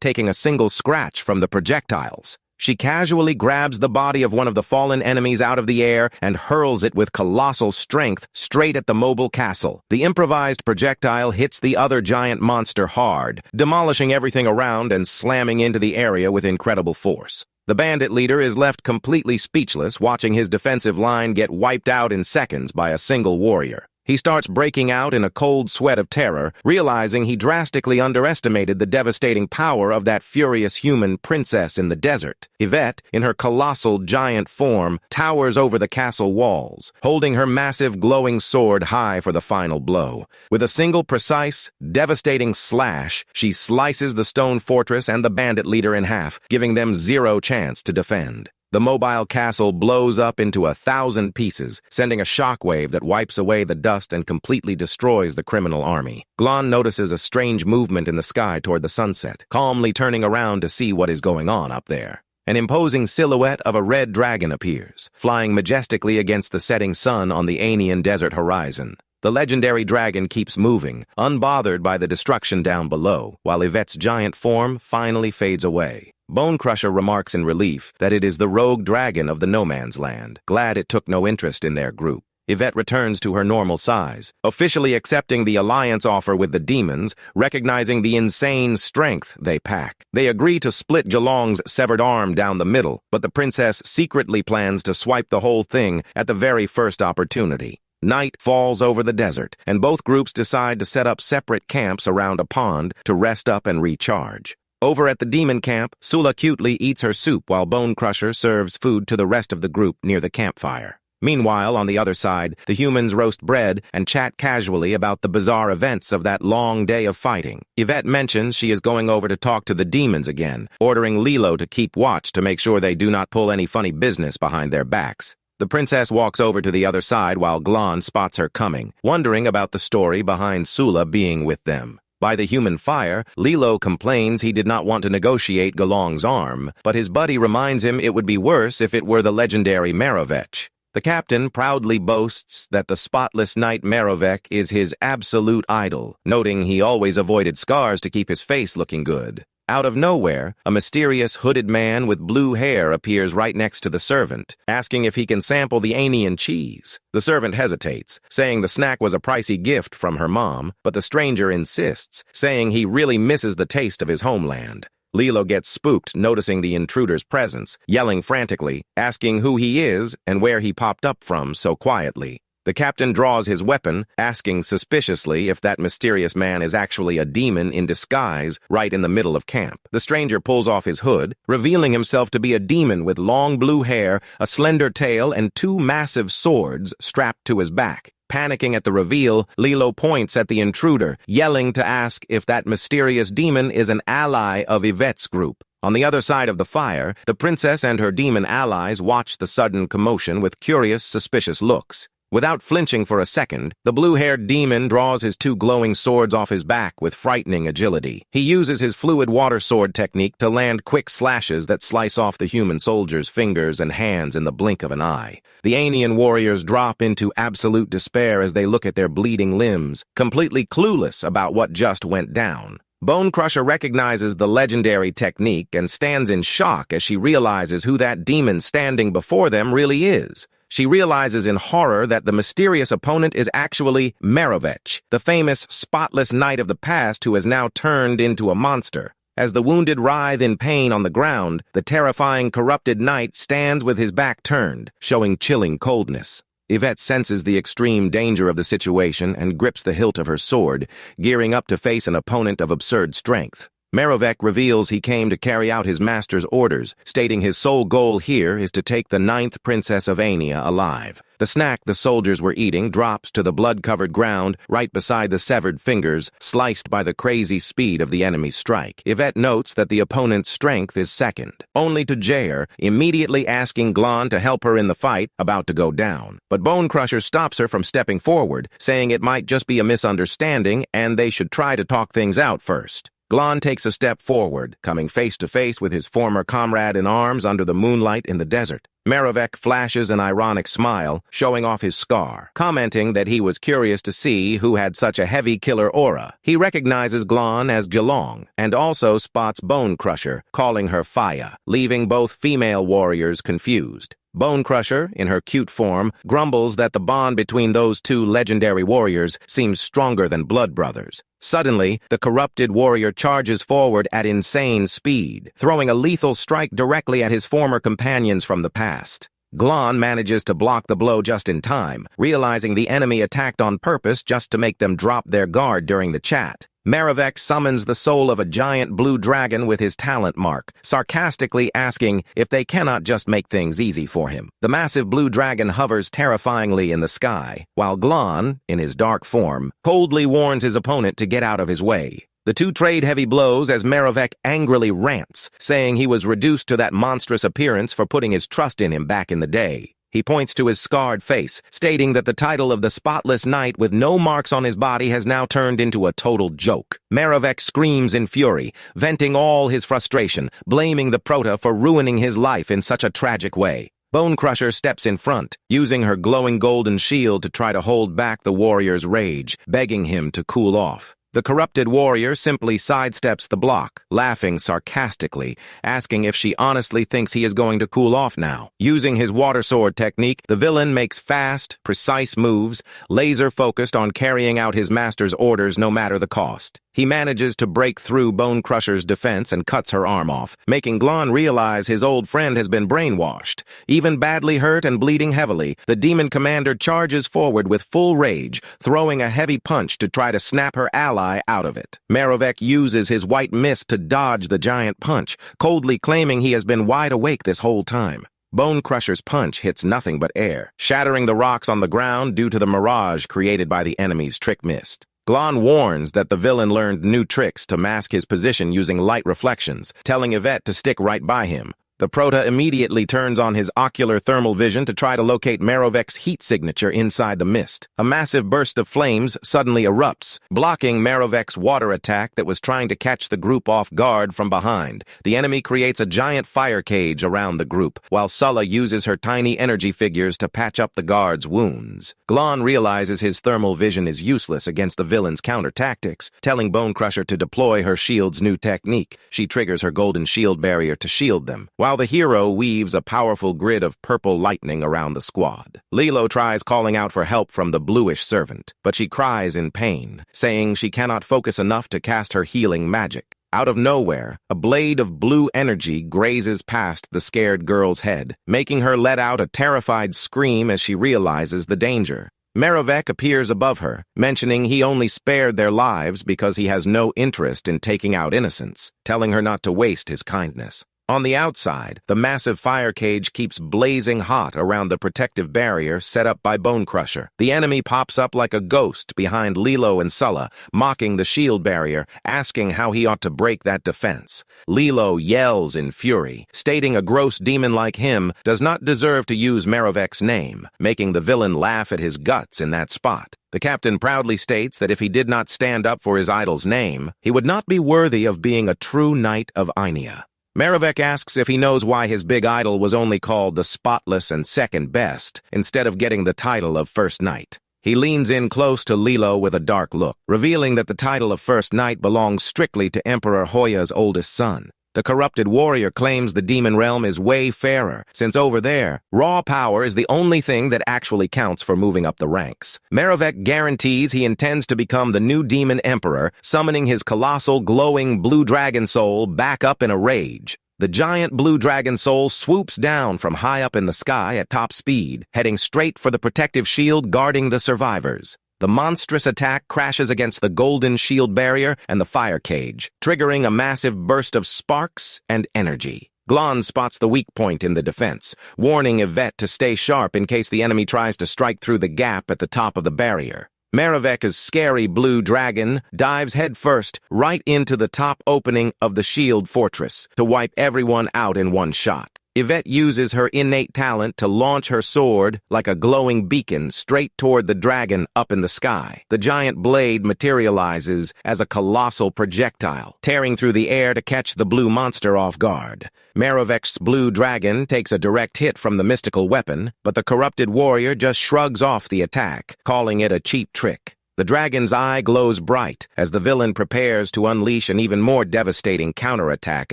taking a single scratch from the projectiles. She casually grabs the body of one of the fallen enemies out of the air and hurls it with colossal strength straight at the mobile castle. The improvised projectile hits the other giant monster hard, demolishing everything around and slamming into the area with incredible force. The bandit leader is left completely speechless, watching his defensive line get wiped out in seconds by a single warrior. He starts breaking out in a cold sweat of terror, realizing he drastically underestimated the devastating power of that furious human princess in the desert. Yvette, in her colossal giant form, towers over the castle walls, holding her massive glowing sword high for the final blow. With a single precise, devastating slash, she slices the stone fortress and the bandit leader in half, giving them zero chance to defend. The mobile castle blows up into 1,000 pieces, sending a shockwave that wipes away the dust and completely destroys the criminal army. Glon notices a strange movement in the sky toward the sunset, calmly turning around to see what is going on up there. An imposing silhouette of a red dragon appears, flying majestically against the setting sun on the Aenean desert horizon. The legendary dragon keeps moving, unbothered by the destruction down below, while Yvette's giant form finally fades away. Bone Crusher remarks in relief that it is the rogue dragon of the No Man's Land, glad it took no interest in their group. Yvette returns to her normal size, officially accepting the alliance offer with the demons, recognizing the insane strength they pack. They agree to split Gelong's severed arm down the middle, but the princess secretly plans to swipe the whole thing at the very first opportunity. Night falls over the desert, and both groups decide to set up separate camps around a pond to rest up and recharge. Over at the demon camp, Sula cutely eats her soup while Bone Crusher serves food to the rest of the group near the campfire. Meanwhile, on the other side, the humans roast bread and chat casually about the bizarre events of that long day of fighting. Yvette mentions she is going over to talk to the demons again, ordering Lilo to keep watch to make sure they do not pull any funny business behind their backs. The princess walks over to the other side while Glon spots her coming, wondering about the story behind Sula being with them. By the human fire, Lilo complains he did not want to negotiate Gelong's arm, but his buddy reminds him it would be worse if it were the legendary Maravech. The captain proudly boasts that the spotless knight Merovec is his absolute idol, noting he always avoided scars to keep his face looking good. Out of nowhere, a mysterious hooded man with blue hair appears right next to the servant, asking if he can sample the Anian cheese. The servant hesitates, saying the snack was a pricey gift from her mom, but the stranger insists, saying he really misses the taste of his homeland. Lilo gets spooked noticing the intruder's presence, yelling frantically, asking who he is and where he popped up from so quietly. The captain draws his weapon, asking suspiciously if that mysterious man is actually a demon in disguise right in the middle of camp. The stranger pulls off his hood, revealing himself to be a demon with long blue hair, a slender tail, and two massive swords strapped to his back. Panicking at the reveal, Lilo points at the intruder, yelling to ask if that mysterious demon is an ally of Yvette's group. On the other side of the fire, the princess and her demon allies watch the sudden commotion with curious, suspicious looks. Without flinching for a second, the blue-haired demon draws his two glowing swords off his back with frightening agility. He uses his fluid water sword technique to land quick slashes that slice off the human soldier's fingers and hands in the blink of an eye. The Anian warriors drop into absolute despair as they look at their bleeding limbs, completely clueless about what just went down. Bone Crusher recognizes the legendary technique and stands in shock as she realizes who that demon standing before them really is. She realizes in horror that the mysterious opponent is actually Merovec, the famous spotless knight of the past who has now turned into a monster. As the wounded writhe in pain on the ground, the terrifying corrupted knight stands with his back turned, showing chilling coldness. Yvette senses the extreme danger of the situation and grips the hilt of her sword, gearing up to face an opponent of absurd strength. Merovec reveals he came to carry out his master's orders, stating his sole goal here is to take the 9th princess of Ania alive. The snack the soldiers were eating drops to the blood-covered ground right beside the severed fingers, sliced by the crazy speed of the enemy's strike. Yvette notes that the opponent's strength is second, only to Jair, immediately asking Glon to help her in the fight about to go down. But Bone Crusher stops her from stepping forward, saying it might just be a misunderstanding and they should try to talk things out first. Glon takes a step forward, coming face to face with his former comrade in arms under the moonlight in the desert. Merovec flashes an ironic smile, showing off his scar, commenting that he was curious to see who had such a heavy killer aura. He recognizes Glon as Gelong, and also spots Bone Crusher, calling her Faya, leaving both female warriors confused. Bone Crusher, in her cute form, grumbles that the bond between those two legendary warriors seems stronger than blood brothers. Suddenly, the corrupted warrior charges forward at insane speed, throwing a lethal strike directly at his former companions from the past. Glon manages to block the blow just in time, realizing the enemy attacked on purpose just to make them drop their guard during the chat. Merovec summons the soul of a giant blue dragon with his talent mark, sarcastically asking if they cannot just make things easy for him. The massive blue dragon hovers terrifyingly in the sky, while Glon, in his dark form, coldly warns his opponent to get out of his way. The two trade heavy blows as Merovec angrily rants, saying he was reduced to that monstrous appearance for putting his trust in him back in the day. He points to his scarred face, stating that the title of the spotless knight with no marks on his body has now turned into a total joke. Merovec screams in fury, venting all his frustration, blaming the Prota for ruining his life in such a tragic way. Bone Crusher steps in front, using her glowing golden shield to try to hold back the warrior's rage, begging him to cool off. The corrupted warrior simply sidesteps the block, laughing sarcastically, asking if she honestly thinks he is going to cool off now. Using his water sword technique, the villain makes fast, precise moves, laser-focused on carrying out his master's orders no matter the cost. He manages to break through Bone Crusher's defense and cuts her arm off, making Glon realize his old friend has been brainwashed. Even badly hurt and bleeding heavily, the demon commander charges forward with full rage, throwing a heavy punch to try to snap her ally out of it. Merovec uses his white mist to dodge the giant punch, coldly claiming he has been wide awake this whole time. Bone Crusher's punch hits nothing but air, shattering the rocks on the ground due to the mirage created by the enemy's trick mist. Glon warns that the villain learned new tricks to mask his position using light reflections, telling Yvette to stick right by him. The Prota immediately turns on his ocular thermal vision to try to locate Merovek's heat signature inside the mist. A massive burst of flames suddenly erupts, blocking Merovek's water attack that was trying to catch the group off guard from behind. The enemy creates a giant fire cage around the group, while Sulla uses her tiny energy figures to patch up the guards' wounds. Glon realizes his thermal vision is useless against the villain's counter tactics, telling Bonecrusher to deploy her shield's new technique. She triggers her golden shield barrier to shield them, while the hero weaves a powerful grid of purple lightning around the squad. Lilo tries calling out for help from the bluish servant, but she cries in pain, saying she cannot focus enough to cast her healing magic. Out of nowhere, a blade of blue energy grazes past the scared girl's head, making her let out a terrified scream as she realizes the danger. Merovek appears above her, mentioning he only spared their lives because he has no interest in taking out innocents, telling her not to waste his kindness. On the outside, the massive fire cage keeps blazing hot around the protective barrier set up by Bonecrusher. The enemy pops up like a ghost behind Lilo and Sulla, mocking the shield barrier, asking how he ought to break that defense. Lilo yells in fury, stating a gross demon like him does not deserve to use Merovek's name, making the villain laugh at his guts in that spot. The captain proudly states that if he did not stand up for his idol's name, he would not be worthy of being a true knight of Ainea. Merovek asks if he knows why his big idol was only called the Spotless and Second Best, instead of getting the title of First Knight. He leans in close to Lilo with a dark look, revealing that the title of First Knight belongs strictly to Emperor Hoya's oldest son. The corrupted warrior claims the demon realm is way fairer, since over there, raw power is the only thing that actually counts for moving up the ranks. Merovek guarantees he intends to become the new demon emperor, summoning his colossal, glowing blue dragon soul back up in a rage. The giant blue dragon soul swoops down from high up in the sky at top speed, heading straight for the protective shield guarding the survivors. The monstrous attack crashes against the golden shield barrier and the fire cage, triggering a massive burst of sparks and energy. Glon spots the weak point in the defense, warning Yvette to stay sharp in case the enemy tries to strike through the gap at the top of the barrier. Merovek's scary blue dragon dives headfirst right into the top opening of the shield fortress to wipe everyone out in one shot. Yvette uses her innate talent to launch her sword like a glowing beacon straight toward the dragon up in the sky. The giant blade materializes as a colossal projectile, tearing through the air to catch the blue monster off guard. Merovek's blue dragon takes a direct hit from the mystical weapon, but the corrupted warrior just shrugs off the attack, calling it a cheap trick. The dragon's eye glows bright as the villain prepares to unleash an even more devastating counterattack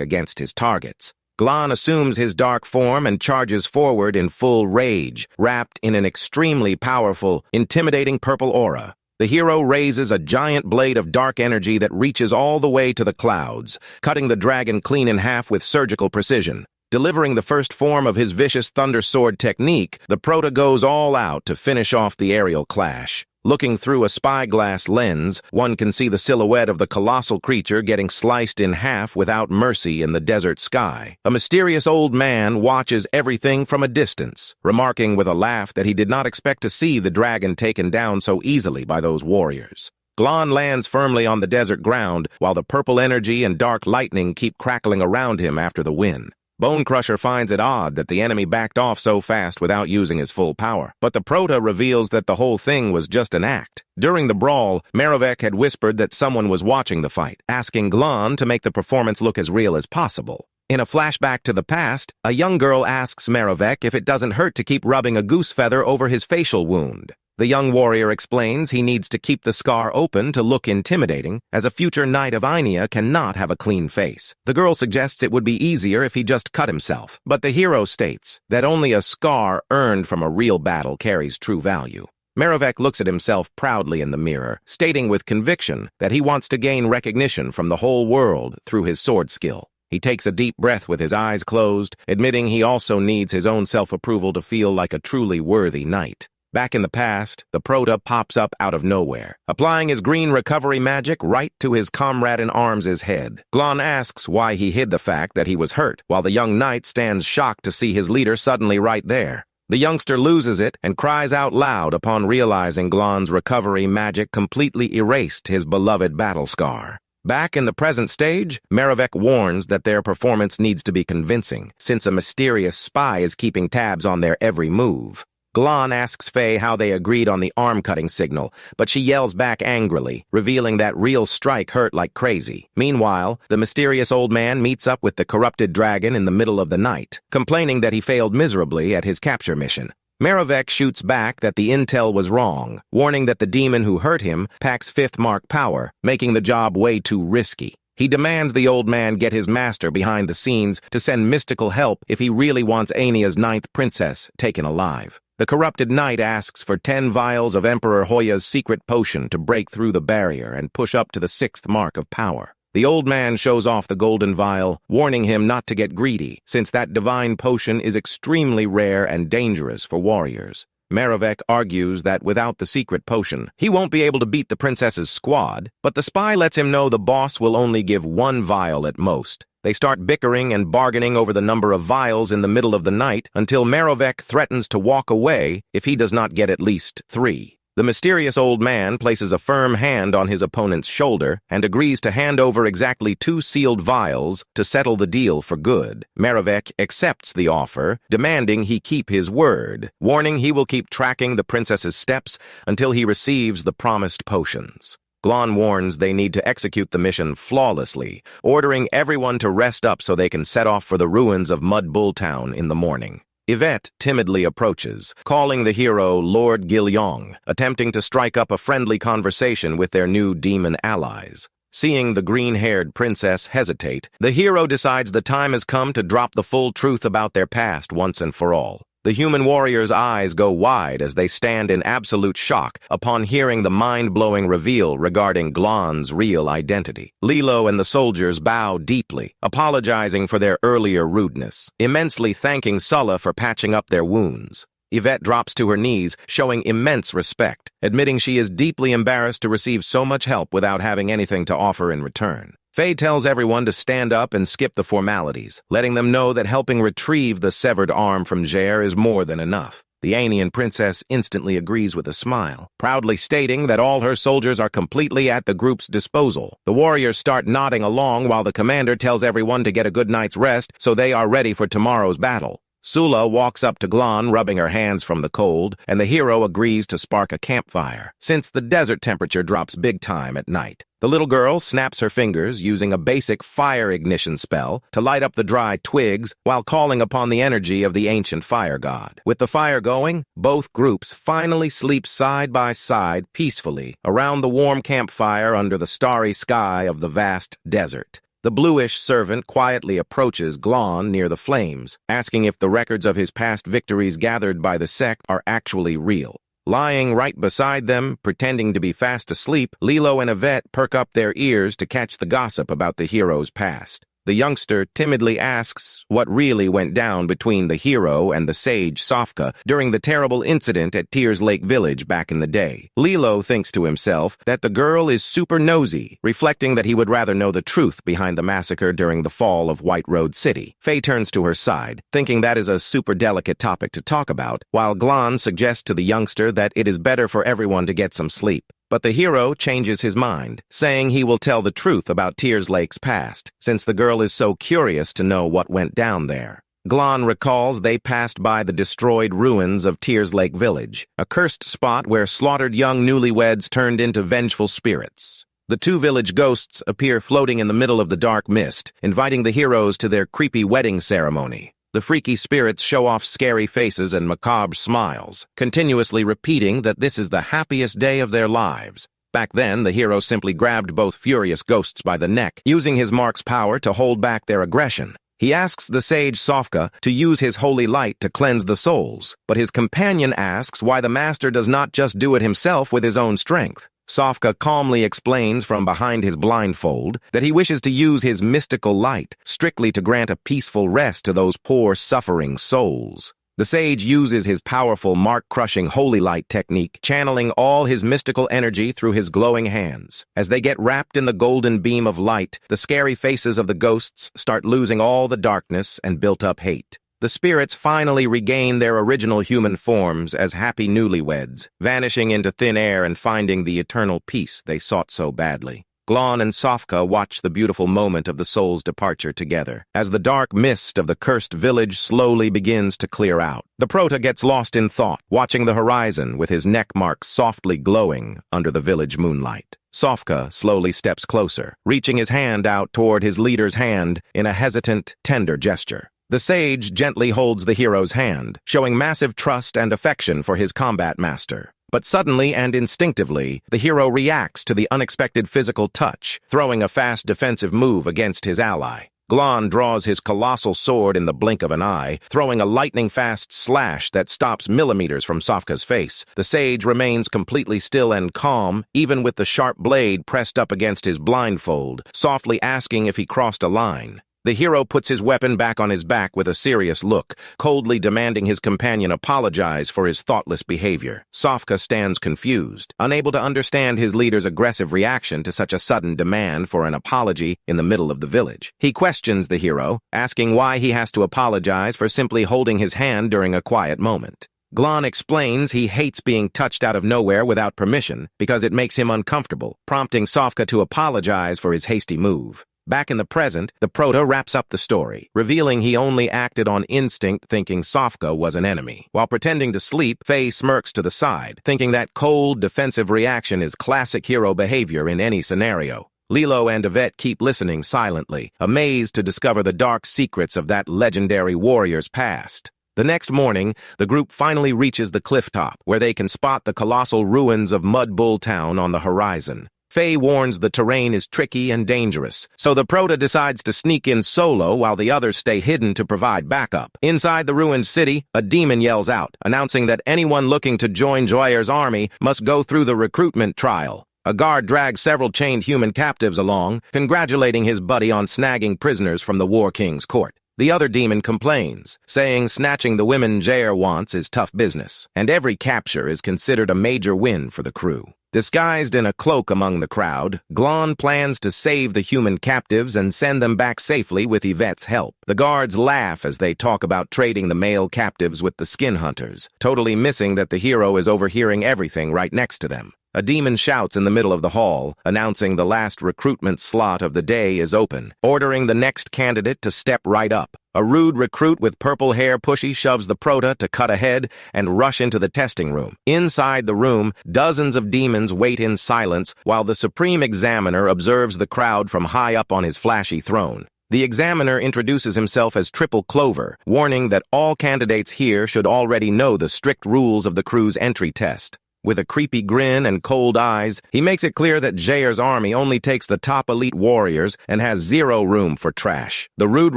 against his targets. Glon assumes his dark form and charges forward in full rage, wrapped in an extremely powerful, intimidating purple aura. The hero raises a giant blade of dark energy that reaches all the way to the clouds, cutting the dragon clean in half with surgical precision. Delivering the first form of his vicious thunder sword technique, the Prota goes all out to finish off the aerial clash. Looking through a spyglass lens, one can see the silhouette of the colossal creature getting sliced in half without mercy in the desert sky. A mysterious old man watches everything from a distance, remarking with a laugh that he did not expect to see the dragon taken down so easily by those warriors. Glon lands firmly on the desert ground, while the purple energy and dark lightning keep crackling around him after the win. Bonecrusher finds it odd that the enemy backed off so fast without using his full power, but the Prota reveals that the whole thing was just an act. During the brawl, Merovek had whispered that someone was watching the fight, asking Glon to make the performance look as real as possible. In a flashback to the past, a young girl asks Merovek if it doesn't hurt to keep rubbing a goose feather over his facial wound. The young warrior explains he needs to keep the scar open to look intimidating, as a future knight of Ainea cannot have a clean face. The girl suggests it would be easier if he just cut himself, but the hero states that only a scar earned from a real battle carries true value. Merovek looks at himself proudly in the mirror, stating with conviction that he wants to gain recognition from the whole world through his sword skill. He takes a deep breath with his eyes closed, admitting he also needs his own self-approval to feel like a truly worthy knight. Back in the past, the Prota pops up out of nowhere, applying his green recovery magic right to his comrade-in-arms' head. Glon asks why he hid the fact that he was hurt, while the young knight stands shocked to see his leader suddenly right there. The youngster loses it and cries out loud upon realizing Glon's recovery magic completely erased his beloved battle scar. Back in the present stage, Merevek warns that their performance needs to be convincing, since a mysterious spy is keeping tabs on their every move. Glon asks Faye how they agreed on the arm-cutting signal, but she yells back angrily, revealing that real strike hurt like crazy. Meanwhile, the mysterious old man meets up with the corrupted dragon in the middle of the night, complaining that he failed miserably at his capture mission. Merevek shoots back that the intel was wrong, warning that the demon who hurt him packs 5th mark power, making the job way too risky. He demands the old man get his master behind the scenes to send mystical help if he really wants Ania's 9th princess taken alive. The corrupted knight asks for 10 vials of Emperor Hoya's secret potion to break through the barrier and push up to the 6th mark of power. The old man shows off the golden vial, warning him not to get greedy, since that divine potion is extremely rare and dangerous for warriors. Merevek argues that without the secret potion, he won't be able to beat the princess's squad, but the spy lets him know the boss will only give 1 vial at most. They start bickering and bargaining over the number of vials in the middle of the night until Merevek threatens to walk away if he does not get at least 3. The mysterious old man places a firm hand on his opponent's shoulder and agrees to hand over exactly 2 sealed vials to settle the deal for good. Merevek accepts the offer, demanding he keep his word, warning he will keep tracking the princess's steps until he receives the promised potions. Glon warns they need to execute the mission flawlessly, ordering everyone to rest up so they can set off for the ruins of Mud Bull Town in the morning. Yvette timidly approaches, calling the hero Lord Gilyong, attempting to strike up a friendly conversation with their new demon allies. Seeing the green-haired princess hesitate, the hero decides the time has come to drop the full truth about their past once and for all. The human warrior's eyes go wide as they stand in absolute shock upon hearing the mind-blowing reveal regarding Glon's real identity. Lilo and the soldiers bow deeply, apologizing for their earlier rudeness, immensely thanking Sulla for patching up their wounds. Yvette drops to her knees, showing immense respect, admitting she is deeply embarrassed to receive so much help without having anything to offer in return. Faye tells everyone to stand up and skip the formalities, letting them know that helping retrieve the severed arm from Jair is more than enough. The Anian princess instantly agrees with a smile, proudly stating that all her soldiers are completely at the group's disposal. The warriors start nodding along while the commander tells everyone to get a good night's rest so they are ready for tomorrow's battle. Sula walks up to Glon, rubbing her hands from the cold, and the hero agrees to spark a campfire, since the desert temperature drops big time at night. The little girl snaps her fingers using a basic fire ignition spell to light up the dry twigs while calling upon the energy of the ancient fire god. With the fire going, both groups finally sleep side by side peacefully around the warm campfire under the starry sky of the vast desert. The bluish servant quietly approaches Glon near the flames, asking if the records of his past victories gathered by the sect are actually real. Lying right beside them, pretending to be fast asleep, Lilo and Yvette perk up their ears to catch the gossip about the hero's past. The youngster timidly asks what really went down between the hero and the sage Sofka during the terrible incident at Tears Lake Village back in the day. Lilo thinks to himself that the girl is super nosy, reflecting that he would rather know the truth behind the massacre during the fall of White Road City. Faye turns to her side, thinking that is a super delicate topic to talk about, while Glon suggests to the youngster that it is better for everyone to get some sleep. But the hero changes his mind, saying he will tell the truth about Tears Lake's past, since the girl is so curious to know what went down there. Glon recalls they passed by the destroyed ruins of Tears Lake Village, a cursed spot where slaughtered young newlyweds turned into vengeful spirits. The 2 village ghosts appear floating in the middle of the dark mist, inviting the heroes to their creepy wedding ceremony. The freaky spirits show off scary faces and macabre smiles, continuously repeating that this is the happiest day of their lives. Back then, the hero simply grabbed both furious ghosts by the neck, using his mark's power to hold back their aggression. He asks the sage Sofka to use his holy light to cleanse the souls, but his companion asks why the master does not just do it himself with his own strength. Sofka calmly explains from behind his blindfold that he wishes to use his mystical light strictly to grant a peaceful rest to those poor, suffering souls. The sage uses his powerful, mark-crushing holy light technique, channeling all his mystical energy through his glowing hands. As they get wrapped in the golden beam of light, the scary faces of the ghosts start losing all the darkness and built-up hate. The spirits finally regain their original human forms as happy newlyweds, vanishing into thin air and finding the eternal peace they sought so badly. Glon and Sofka watch the beautiful moment of the soul's departure together, as the dark mist of the cursed village slowly begins to clear out. The prota gets lost in thought, watching the horizon with his neck marks softly glowing under the village moonlight. Sofka slowly steps closer, reaching his hand out toward his leader's hand in a hesitant, tender gesture. The sage gently holds the hero's hand, showing massive trust and affection for his combat master. But suddenly and instinctively, the hero reacts to the unexpected physical touch, throwing a fast defensive move against his ally. Glon draws his colossal sword in the blink of an eye, throwing a lightning-fast slash that stops millimeters from Sofka's face. The sage remains completely still and calm, even with the sharp blade pressed up against his blindfold, softly asking if he crossed a line. The hero puts his weapon back on his back with a serious look, coldly demanding his companion apologize for his thoughtless behavior. Sofka stands confused, unable to understand his leader's aggressive reaction to such a sudden demand for an apology in the middle of the village. He questions the hero, asking why he has to apologize for simply holding his hand during a quiet moment. Glon explains he hates being touched out of nowhere without permission because it makes him uncomfortable, prompting Sofka to apologize for his hasty move. Back in the present, the prota wraps up the story, revealing he only acted on instinct thinking Sofka was an enemy. While pretending to sleep, Faye smirks to the side, thinking that cold, defensive reaction is classic hero behavior in any scenario. Lilo and Yvette keep listening silently, amazed to discover the dark secrets of that legendary warrior's past. The next morning, the group finally reaches the cliff top, where they can spot the colossal ruins of Mud Bull Town on the horizon. Faye warns the terrain is tricky and dangerous, so the prota decides to sneak in solo while the others stay hidden to provide backup. Inside the ruined city, a demon yells out, announcing that anyone looking to join Joyer's army must go through the recruitment trial. A guard drags several chained human captives along, congratulating his buddy on snagging prisoners from the War King's court. The other demon complains, saying snatching the women Jair wants is tough business, and every capture is considered a major win for the crew. Disguised in a cloak among the crowd, Glon plans to save the human captives and send them back safely with Yvette's help. The guards laugh as they talk about trading the male captives with the skin hunters, totally missing that the hero is overhearing everything right next to them. A demon shouts in the middle of the hall, announcing the last recruitment slot of the day is open, ordering the next candidate to step right up. A rude recruit with purple hair pushy shoves the prota to cut ahead and rush into the testing room. Inside the room, dozens of demons wait in silence while the Supreme Examiner observes the crowd from high up on his flashy throne. The examiner introduces himself as Triple Clover, warning that all candidates here should already know the strict rules of the crew's entry test. With a creepy grin and cold eyes, he makes it clear that Jair's army only takes the top elite warriors and has zero room for trash. The rude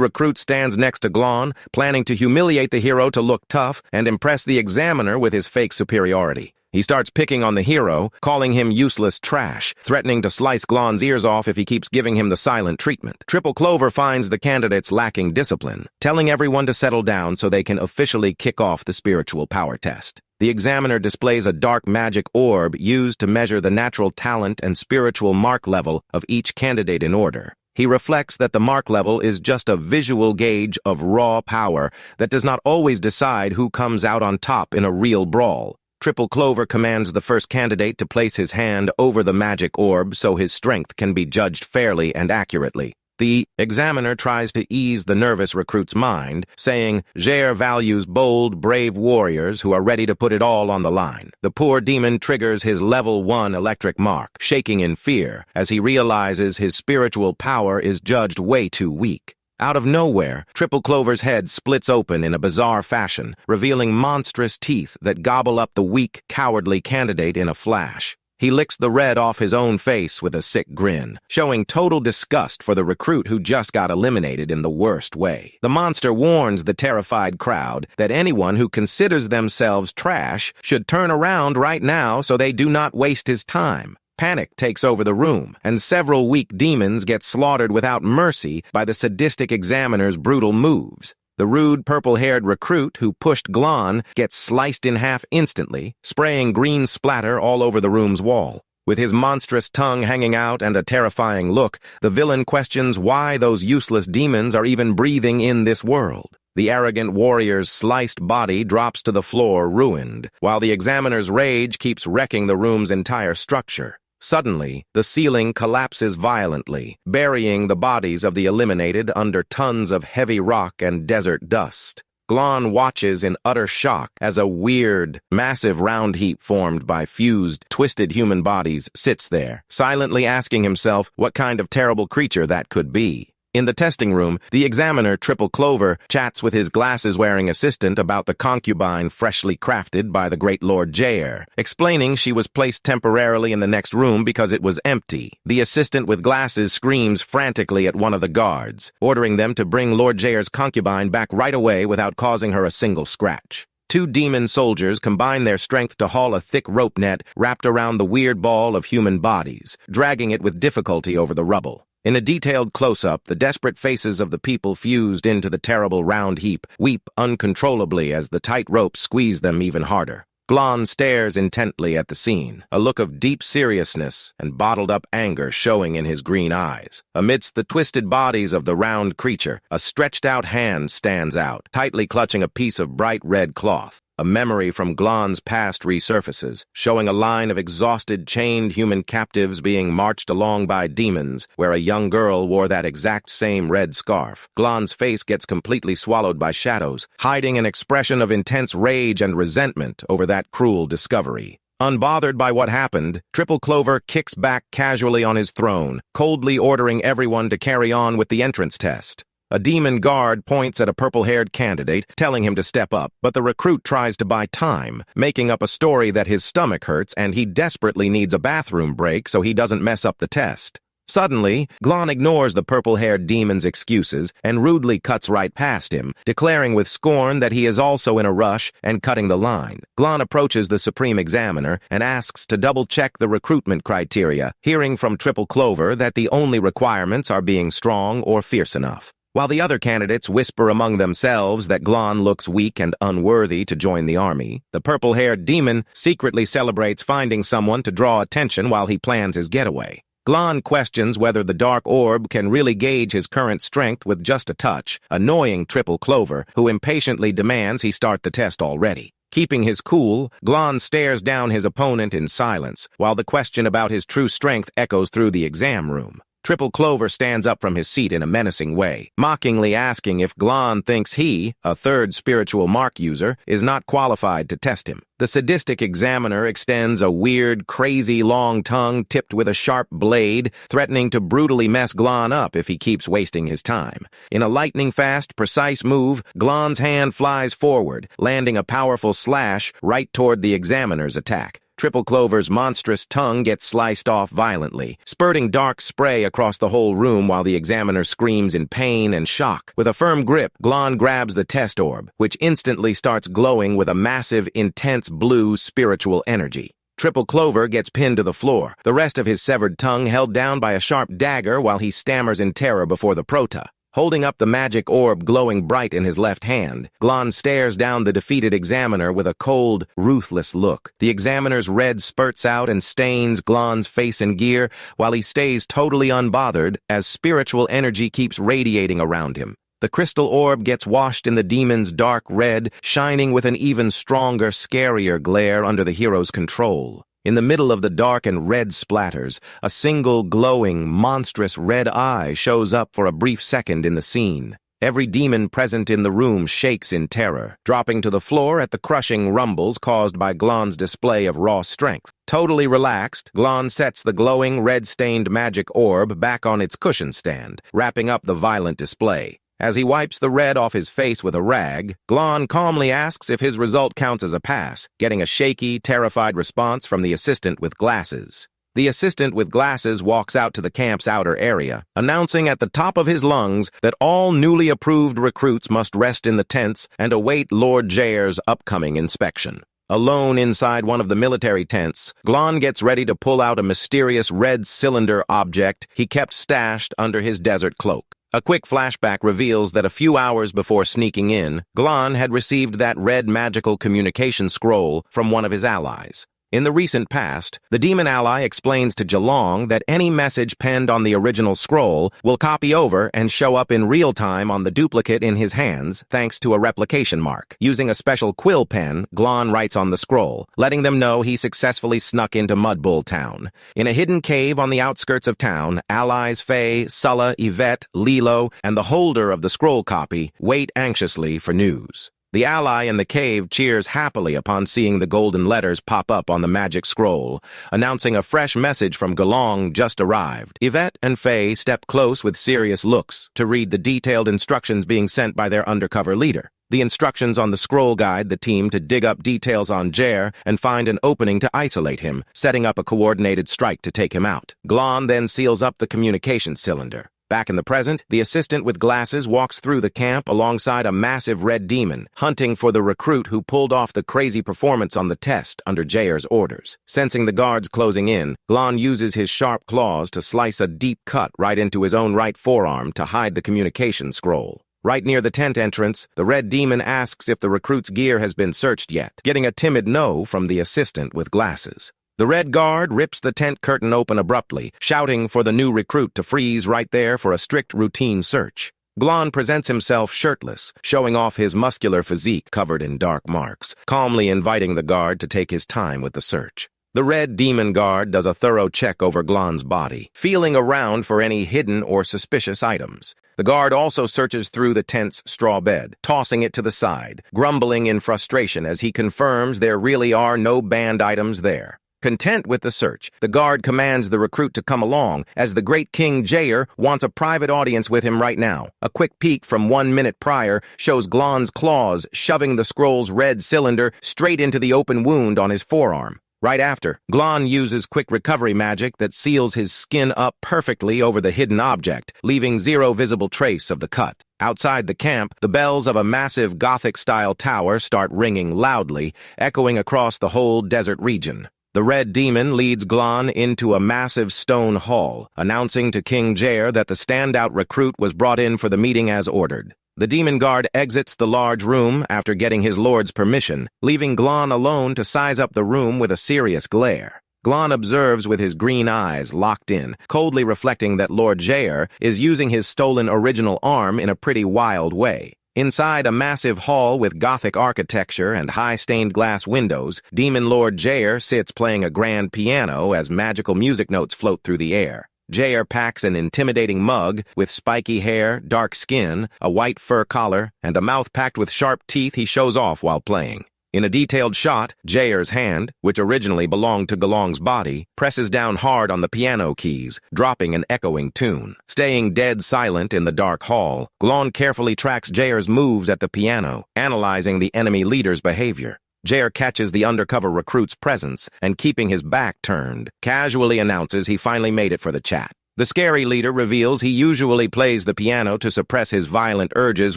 recruit stands next to Glon, planning to humiliate the hero to look tough and impress the examiner with his fake superiority. He starts picking on the hero, calling him useless trash, threatening to slice Glon's ears off if he keeps giving him the silent treatment. Triple Clover finds the candidates lacking discipline, telling everyone to settle down so they can officially kick off the spiritual power test. The examiner displays a dark magic orb used to measure the natural talent and spiritual mark level of each candidate in order. He reflects that the mark level is just a visual gauge of raw power that does not always decide who comes out on top in a real brawl. Triple Clover commands the first candidate to place his hand over the magic orb so his strength can be judged fairly and accurately. The examiner tries to ease the nervous recruit's mind, saying Jair values bold, brave warriors who are ready to put it all on the line. The poor demon triggers his level 1 electric mark, shaking in fear as he realizes his spiritual power is judged way too weak. Out of nowhere, Triple Clover's head splits open in a bizarre fashion, revealing monstrous teeth that gobble up the weak, cowardly candidate in a flash. He licks the red off his own face with a sick grin, showing total disgust for the recruit who just got eliminated in the worst way. The monster warns the terrified crowd that anyone who considers themselves trash should turn around right now so they do not waste his time. Panic takes over the room, and several weak demons get slaughtered without mercy by the sadistic examiner's brutal moves. The rude purple-haired recruit who pushed Glon gets sliced in half instantly, spraying green splatter all over the room's wall. With his monstrous tongue hanging out and a terrifying look, the villain questions why those useless demons are even breathing in this world. The arrogant warrior's sliced body drops to the floor ruined, while the examiner's rage keeps wrecking the room's entire structure. Suddenly, the ceiling collapses violently, burying the bodies of the eliminated under tons of heavy rock and desert dust. Glon watches in utter shock as a weird, massive round heap formed by fused, twisted human bodies sits there, silently asking himself what kind of terrible creature that could be. In the testing room, the examiner, Triple Clover, chats with his glasses-wearing assistant about the concubine freshly crafted by the great Lord Jair, explaining she was placed temporarily in the next room because it was empty. The assistant with glasses screams frantically at one of the guards, ordering them to bring Lord Jair's concubine back right away without causing her a single scratch. Two demon soldiers combine their strength to haul a thick rope net wrapped around the weird ball of human bodies, dragging it with difficulty over the rubble. In a detailed close-up, the desperate faces of the people fused into the terrible round heap weep uncontrollably as the tight ropes squeeze them even harder. Glon stares intently at the scene, a look of deep seriousness and bottled-up anger showing in his green eyes. Amidst the twisted bodies of the round creature, a stretched-out hand stands out, tightly clutching a piece of bright red cloth. A memory from Glon's past resurfaces, showing a line of exhausted, chained human captives being marched along by demons, where a young girl wore that exact same red scarf. Glon's face gets completely swallowed by shadows, hiding an expression of intense rage and resentment over that cruel discovery. Unbothered by what happened, Triple Clover kicks back casually on his throne, coldly ordering everyone to carry on with the entrance test. A demon guard points at a purple-haired candidate, telling him to step up, but the recruit tries to buy time, making up a story that his stomach hurts and he desperately needs a bathroom break so he doesn't mess up the test. Suddenly, Glon ignores the purple-haired demon's excuses and rudely cuts right past him, declaring with scorn that he is also in a rush and cutting the line. Glon approaches the Supreme Examiner and asks to double-check the recruitment criteria, hearing from Triple Clover that the only requirements are being strong or fierce enough. While the other candidates whisper among themselves that Glon looks weak and unworthy to join the army, the purple-haired demon secretly celebrates finding someone to draw attention while he plans his getaway. Glon questions whether the dark orb can really gauge his current strength with just a touch, annoying Triple Clover, who impatiently demands he start the test already. Keeping his cool, Glon stares down his opponent in silence, while the question about his true strength echoes through the exam room. Triple Clover stands up from his seat in a menacing way, mockingly asking if Glon thinks he, a third spiritual mark user, is not qualified to test him. The sadistic examiner extends a weird, crazy long tongue tipped with a sharp blade, threatening to brutally mess Glon up if he keeps wasting his time. In a lightning-fast, precise move, Glon's hand flies forward, landing a powerful slash right toward the examiner's attack. Triple Clover's monstrous tongue gets sliced off violently, spurting dark spray across the whole room while the examiner screams in pain and shock. With a firm grip, Glon grabs the test orb, which instantly starts glowing with a massive, intense blue spiritual energy. Triple Clover gets pinned to the floor, the rest of his severed tongue held down by a sharp dagger while he stammers in terror before the prota. Holding up the magic orb glowing bright in his left hand, Glon stares down the defeated examiner with a cold, ruthless look. The examiner's red spurts out and stains Glon's face and gear, while he stays totally unbothered as spiritual energy keeps radiating around him. The crystal orb gets washed in the demon's dark red, shining with an even stronger, scarier glare under the hero's control. In the middle of the dark and red splatters, a single glowing, monstrous red eye shows up for a brief second in the scene. Every demon present in the room shakes in terror, dropping to the floor at the crushing rumbles caused by Glon's display of raw strength. Totally relaxed, Glon sets the glowing, red-stained magic orb back on its cushion stand, wrapping up the violent display. As he wipes the red off his face with a rag, Glon calmly asks if his result counts as a pass, getting a shaky, terrified response from the assistant with glasses. The assistant with glasses walks out to the camp's outer area, announcing at the top of his lungs that all newly approved recruits must rest in the tents and await Lord Jair's upcoming inspection. Alone inside one of the military tents, Glon gets ready to pull out a mysterious red cylinder object he kept stashed under his desert cloak. A quick flashback reveals that a few hours before sneaking in, Glon had received that red magical communication scroll from one of his allies. In the recent past, the demon ally explains to Gelong that any message penned on the original scroll will copy over and show up in real time on the duplicate in his hands thanks to a replication mark. Using a special quill pen, Glon writes on the scroll, letting them know he successfully snuck into Mudbull Town. In a hidden cave on the outskirts of town, allies Faye, Sulla, Yvette, Lilo, and the holder of the scroll copy wait anxiously for news. The ally in the cave cheers happily upon seeing the golden letters pop up on the magic scroll, announcing a fresh message from Gelong just arrived. Yvette and Faye step close with serious looks to read the detailed instructions being sent by their undercover leader. The instructions on the scroll guide the team to dig up details on Jer and find an opening to isolate him, setting up a coordinated strike to take him out. Glon then seals up the communication cylinder. Back in the present, the assistant with glasses walks through the camp alongside a massive red demon, hunting for the recruit who pulled off the crazy performance on the test under Jair's orders. Sensing the guards closing in, Glon uses his sharp claws to slice a deep cut right into his own right forearm to hide the communication scroll. Right near the tent entrance, the red demon asks if the recruit's gear has been searched yet, getting a timid no from the assistant with glasses. The red guard rips the tent curtain open abruptly, shouting for the new recruit to freeze right there for a strict routine search. Glon presents himself shirtless, showing off his muscular physique covered in dark marks, calmly inviting the guard to take his time with the search. The red demon guard does a thorough check over Glon's body, feeling around for any hidden or suspicious items. The guard also searches through the tent's straw bed, tossing it to the side, grumbling in frustration as he confirms there really are no banned items there. Content with the search, the guard commands the recruit to come along, as the great King Jair wants a private audience with him right now. A quick peek from 1 minute prior shows Glon's claws shoving the scroll's red cylinder straight into the open wound on his forearm. Right after, Glon uses quick recovery magic that seals his skin up perfectly over the hidden object, leaving zero visible trace of the cut. Outside the camp, the bells of a massive Gothic-style tower start ringing loudly, echoing across the whole desert region. The red demon leads Glon into a massive stone hall, announcing to King Jair that the standout recruit was brought in for the meeting as ordered. The demon guard exits the large room after getting his lord's permission, leaving Glon alone to size up the room with a serious glare. Glon observes with his green eyes locked in, coldly reflecting that Lord Jair is using his stolen original arm in a pretty wild way. Inside a massive hall with Gothic architecture and high stained glass windows, Demon Lord Jair sits playing a grand piano as magical music notes float through the air. Jair packs an intimidating mug with spiky hair, dark skin, a white fur collar, and a mouth packed with sharp teeth he shows off while playing. In a detailed shot, Jair's hand, which originally belonged to Gelong's body, presses down hard on the piano keys, dropping an echoing tune. Staying dead silent in the dark hall, Glon carefully tracks Jair's moves at the piano, analyzing the enemy leader's behavior. Jair catches the undercover recruit's presence and, keeping his back turned, casually announces he finally made it for the chat. The scary leader reveals he usually plays the piano to suppress his violent urges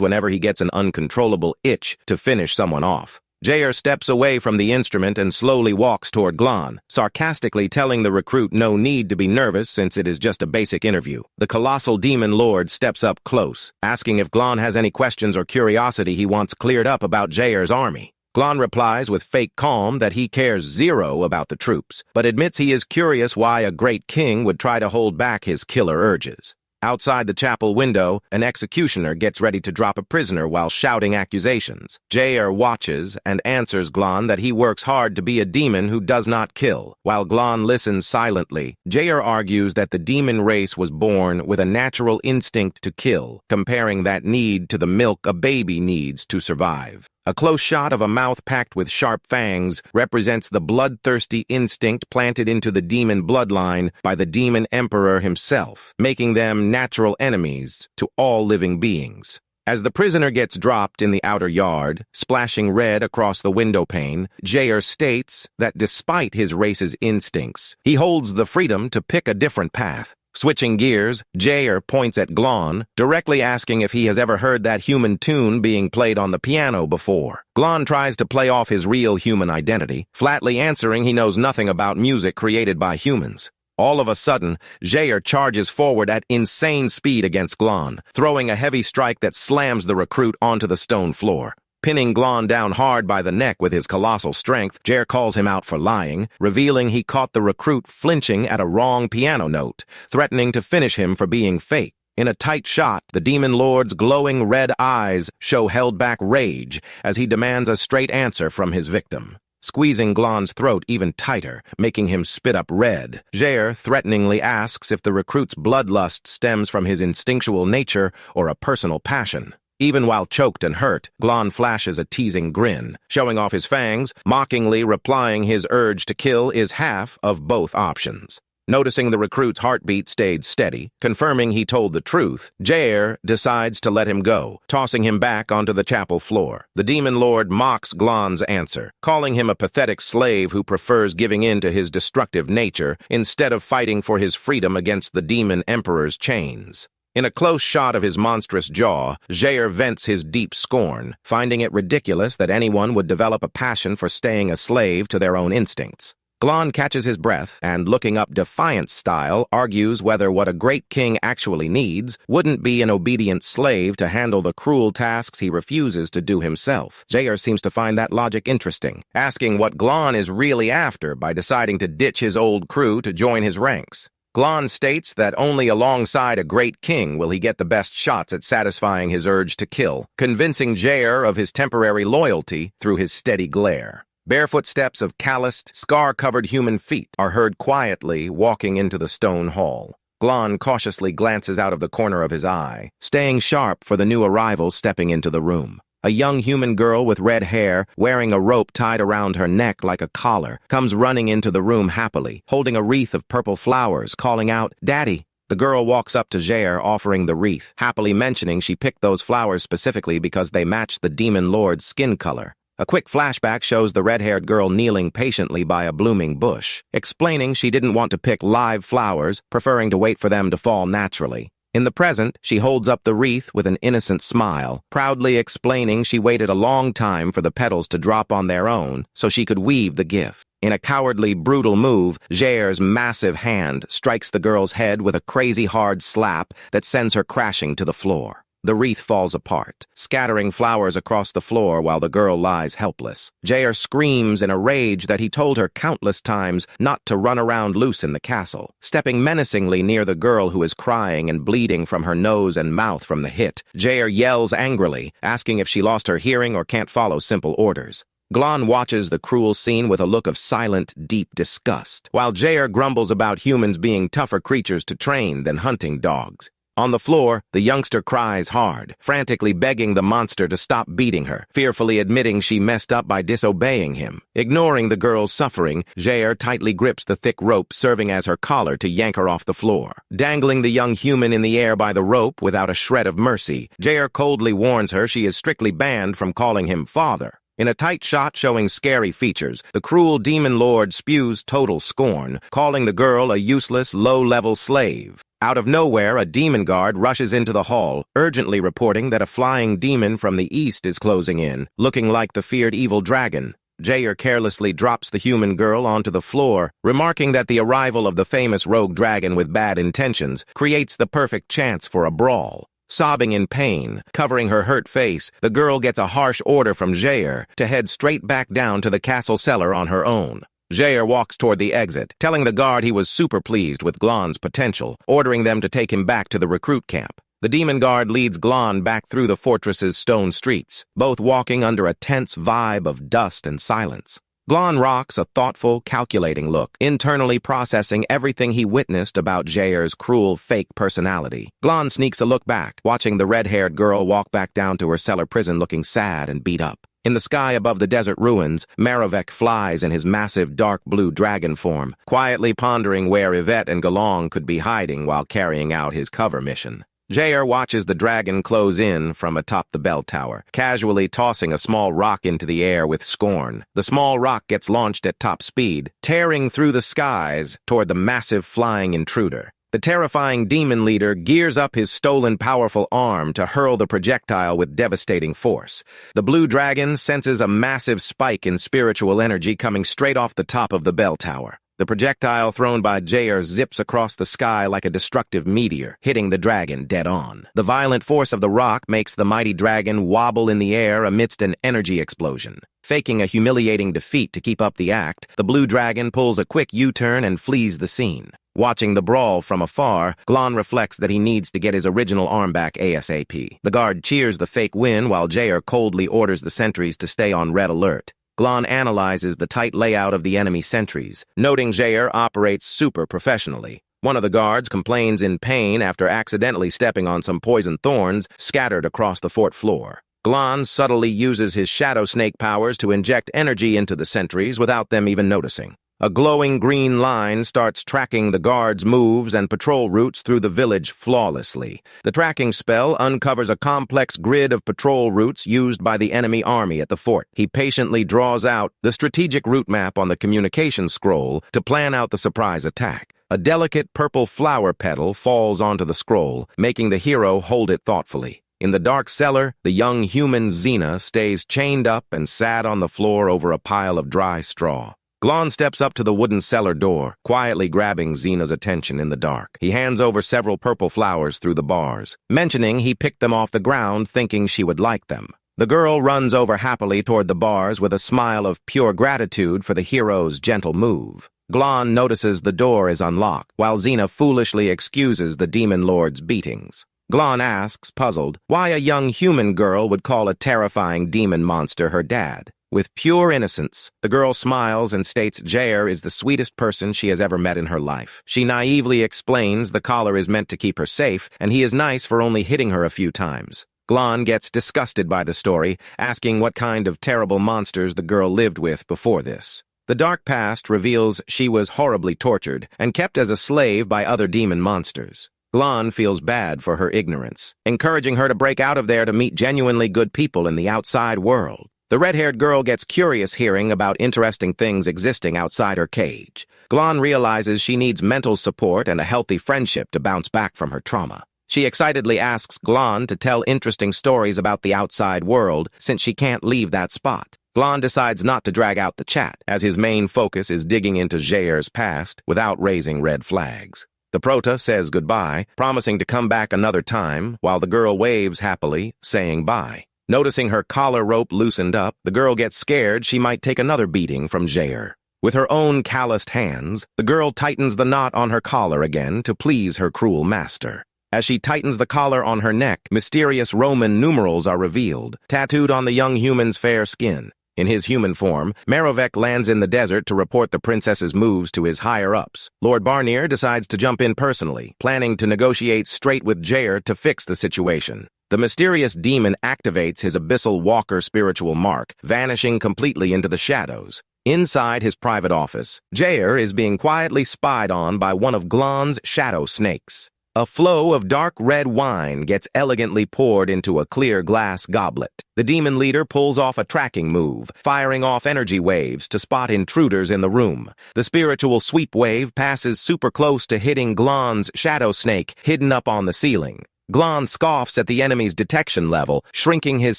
whenever he gets an uncontrollable itch to finish someone off. Jair steps away from the instrument and slowly walks toward Glon, sarcastically telling the recruit no need to be nervous since it is just a basic interview. The colossal demon lord steps up close, asking if Glon has any questions or curiosity he wants cleared up about Jair's army. Glon replies with fake calm that he cares zero about the troops, but admits he is curious why a great king would try to hold back his killer urges. Outside the chapel window, an executioner gets ready to drop a prisoner while shouting accusations. Jair watches and answers Glon that he works hard to be a demon who does not kill. While Glon listens silently, Jair argues that the demon race was born with a natural instinct to kill, comparing that need to the milk a baby needs to survive. A close shot of a mouth packed with sharp fangs represents the bloodthirsty instinct planted into the demon bloodline by the demon emperor himself, making them natural enemies to all living beings. As the prisoner gets dropped in the outer yard, splashing red across the window pane, Jair states that despite his race's instincts, he holds the freedom to pick a different path. Switching gears, Jair points at Glon, directly asking if he has ever heard that human tune being played on the piano before. Glon tries to play off his real human identity, flatly answering he knows nothing about music created by humans. All of a sudden, Jair charges forward at insane speed against Glon, throwing a heavy strike that slams the recruit onto the stone floor. Pinning Glon down hard by the neck with his colossal strength, Jair calls him out for lying, revealing he caught the recruit flinching at a wrong piano note, threatening to finish him for being fake. In a tight shot, the Demon Lord's glowing red eyes show held-back rage as he demands a straight answer from his victim, squeezing Glon's throat even tighter, making him spit up red. Jair threateningly asks if the recruit's bloodlust stems from his instinctual nature or a personal passion. Even while choked and hurt, Glon flashes a teasing grin, showing off his fangs, mockingly replying his urge to kill is half of both options. Noticing the recruit's heartbeat stayed steady, confirming he told the truth, Jair decides to let him go, tossing him back onto the chapel floor. The Demon Lord mocks Glon's answer, calling him a pathetic slave who prefers giving in to his destructive nature instead of fighting for his freedom against the Demon Emperor's chains. In a close shot of his monstrous jaw, Jair vents his deep scorn, finding it ridiculous that anyone would develop a passion for staying a slave to their own instincts. Glon catches his breath and, looking up defiance style, argues whether what a great king actually needs wouldn't be an obedient slave to handle the cruel tasks he refuses to do himself. Jair seems to find that logic interesting, asking what Glon is really after by deciding to ditch his old crew to join his ranks. Glon states that only alongside a great king will he get the best shots at satisfying his urge to kill, convincing Jair of his temporary loyalty through his steady glare. Barefoot steps of calloused, scar-covered human feet are heard quietly walking into the stone hall. Glon cautiously glances out of the corner of his eye, staying sharp for the new arrival stepping into the room. A young human girl with red hair, wearing a rope tied around her neck like a collar, comes running into the room happily, holding a wreath of purple flowers, calling out, "Daddy!" The girl walks up to Jair, offering the wreath, happily mentioning she picked those flowers specifically because they match the Demon Lord's skin color. A quick flashback shows the red-haired girl kneeling patiently by a blooming bush, explaining she didn't want to pick live flowers, preferring to wait for them to fall naturally. In the present, she holds up the wreath with an innocent smile, proudly explaining she waited a long time for the petals to drop on their own so she could weave the gift. In a cowardly, brutal move, Jair's massive hand strikes the girl's head with a crazy hard slap that sends her crashing to the floor. The wreath falls apart, scattering flowers across the floor while the girl lies helpless. Jair screams in a rage that he told her countless times not to run around loose in the castle. Stepping menacingly near the girl who is crying and bleeding from her nose and mouth from the hit, Jair yells angrily, asking if she lost her hearing or can't follow simple orders. Glon watches the cruel scene with a look of silent, deep disgust, while Jair grumbles about humans being tougher creatures to train than hunting dogs. On the floor, the youngster cries hard, frantically begging the monster to stop beating her, fearfully admitting she messed up by disobeying him. Ignoring the girl's suffering, Jair tightly grips the thick rope serving as her collar to yank her off the floor. Dangling the young human in the air by the rope without a shred of mercy, Jair coldly warns her she is strictly banned from calling him father. In a tight shot showing scary features, the cruel Demon Lord spews total scorn, calling the girl a useless, low-level slave. Out of nowhere, a demon guard rushes into the hall, urgently reporting that a flying demon from the east is closing in, looking like the feared evil dragon. Jair carelessly drops the human girl onto the floor, remarking that the arrival of the famous rogue dragon with bad intentions creates the perfect chance for a brawl. Sobbing in pain, covering her hurt face, the girl gets a harsh order from Jair to head straight back down to the castle cellar on her own. Jair walks toward the exit, telling the guard he was super pleased with Glon's potential, ordering them to take him back to the recruit camp. The demon guard leads Glon back through the fortress's stone streets, both walking under a tense vibe of dust and silence. Glon rocks a thoughtful, calculating look, internally processing everything he witnessed about Jair's cruel, fake personality. Glon sneaks a look back, watching the red-haired girl walk back down to her cellar prison looking sad and beat up. In the sky above the desert ruins, Maravek flies in his massive dark blue dragon form, quietly pondering where Yvette and Galong could be hiding while carrying out his cover mission. Jair watches the dragon close in from atop the bell tower, casually tossing a small rock into the air with scorn. The small rock gets launched at top speed, tearing through the skies toward the massive flying intruder. The terrifying demon leader gears up his stolen powerful arm to hurl the projectile with devastating force. The blue dragon senses a massive spike in spiritual energy coming straight off the top of the bell tower. The projectile thrown by Jair zips across the sky like a destructive meteor, hitting the dragon dead on. The violent force of the rock makes the mighty dragon wobble in the air amidst an energy explosion. Faking a humiliating defeat to keep up the act, the blue dragon pulls a quick U-turn and flees the scene. Watching the brawl from afar, Glon reflects that he needs to get his original arm back ASAP. The guard cheers the fake win while Jair coldly orders the sentries to stay on red alert. Glon analyzes the tight layout of the enemy sentries, noting Jair operates super professionally. One of the guards complains in pain after accidentally stepping on some poison thorns scattered across the fort floor. Glon subtly uses his shadow snake powers to inject energy into the sentries without them even noticing. A glowing green line starts tracking the guards' moves and patrol routes through the village flawlessly. The tracking spell uncovers a complex grid of patrol routes used by the enemy army at the fort. He patiently draws out the strategic route map on the communication scroll to plan out the surprise attack. A delicate purple flower petal falls onto the scroll, making the hero hold it thoughtfully. In the dark cellar, the young human Xena stays chained up and sad on the floor over a pile of dry straw. Glon steps up to the wooden cellar door, quietly grabbing Xena's attention in the dark. He hands over several purple flowers through the bars, mentioning he picked them off the ground thinking she would like them. The girl runs over happily toward the bars with a smile of pure gratitude for the hero's gentle move. Glon notices the door is unlocked, while Xena foolishly excuses the demon lord's beatings. Glon asks, puzzled, why a young human girl would call a terrifying demon monster her dad. With pure innocence, the girl smiles and states Jair is the sweetest person she has ever met in her life. She naively explains the collar is meant to keep her safe, and he is nice for only hitting her a few times. Glon gets disgusted by the story, asking what kind of terrible monsters the girl lived with before this. The dark past reveals she was horribly tortured and kept as a slave by other demon monsters. Glon feels bad for her ignorance, encouraging her to break out of there to meet genuinely good people in the outside world. The red-haired girl gets curious hearing about interesting things existing outside her cage. Glon realizes she needs mental support and a healthy friendship to bounce back from her trauma. She excitedly asks Glon to tell interesting stories about the outside world since she can't leave that spot. Glon decides not to drag out the chat, as his main focus is digging into Jair's past without raising red flags. The prota says goodbye, promising to come back another time, while the girl waves happily, saying bye. Noticing her collar rope loosened up, the girl gets scared she might take another beating from Jair. With her own calloused hands, the girl tightens the knot on her collar again to please her cruel master. As she tightens the collar on her neck, mysterious Roman numerals are revealed, tattooed on the young human's fair skin. In his human form, Marovec lands in the desert to report the princess's moves to his higher-ups. Lord Barnier decides to jump in personally, planning to negotiate straight with Jair to fix the situation. The mysterious demon activates his Abyssal Walker spiritual mark, vanishing completely into the shadows. Inside his private office, Jair is being quietly spied on by one of Glon's shadow snakes. A flow of dark red wine gets elegantly poured into a clear glass goblet. The demon leader pulls off a tracking move, firing off energy waves to spot intruders in the room. The spiritual sweep wave passes super close to hitting Glon's shadow snake hidden up on the ceiling. Glon scoffs at the enemy's detection level, shrinking his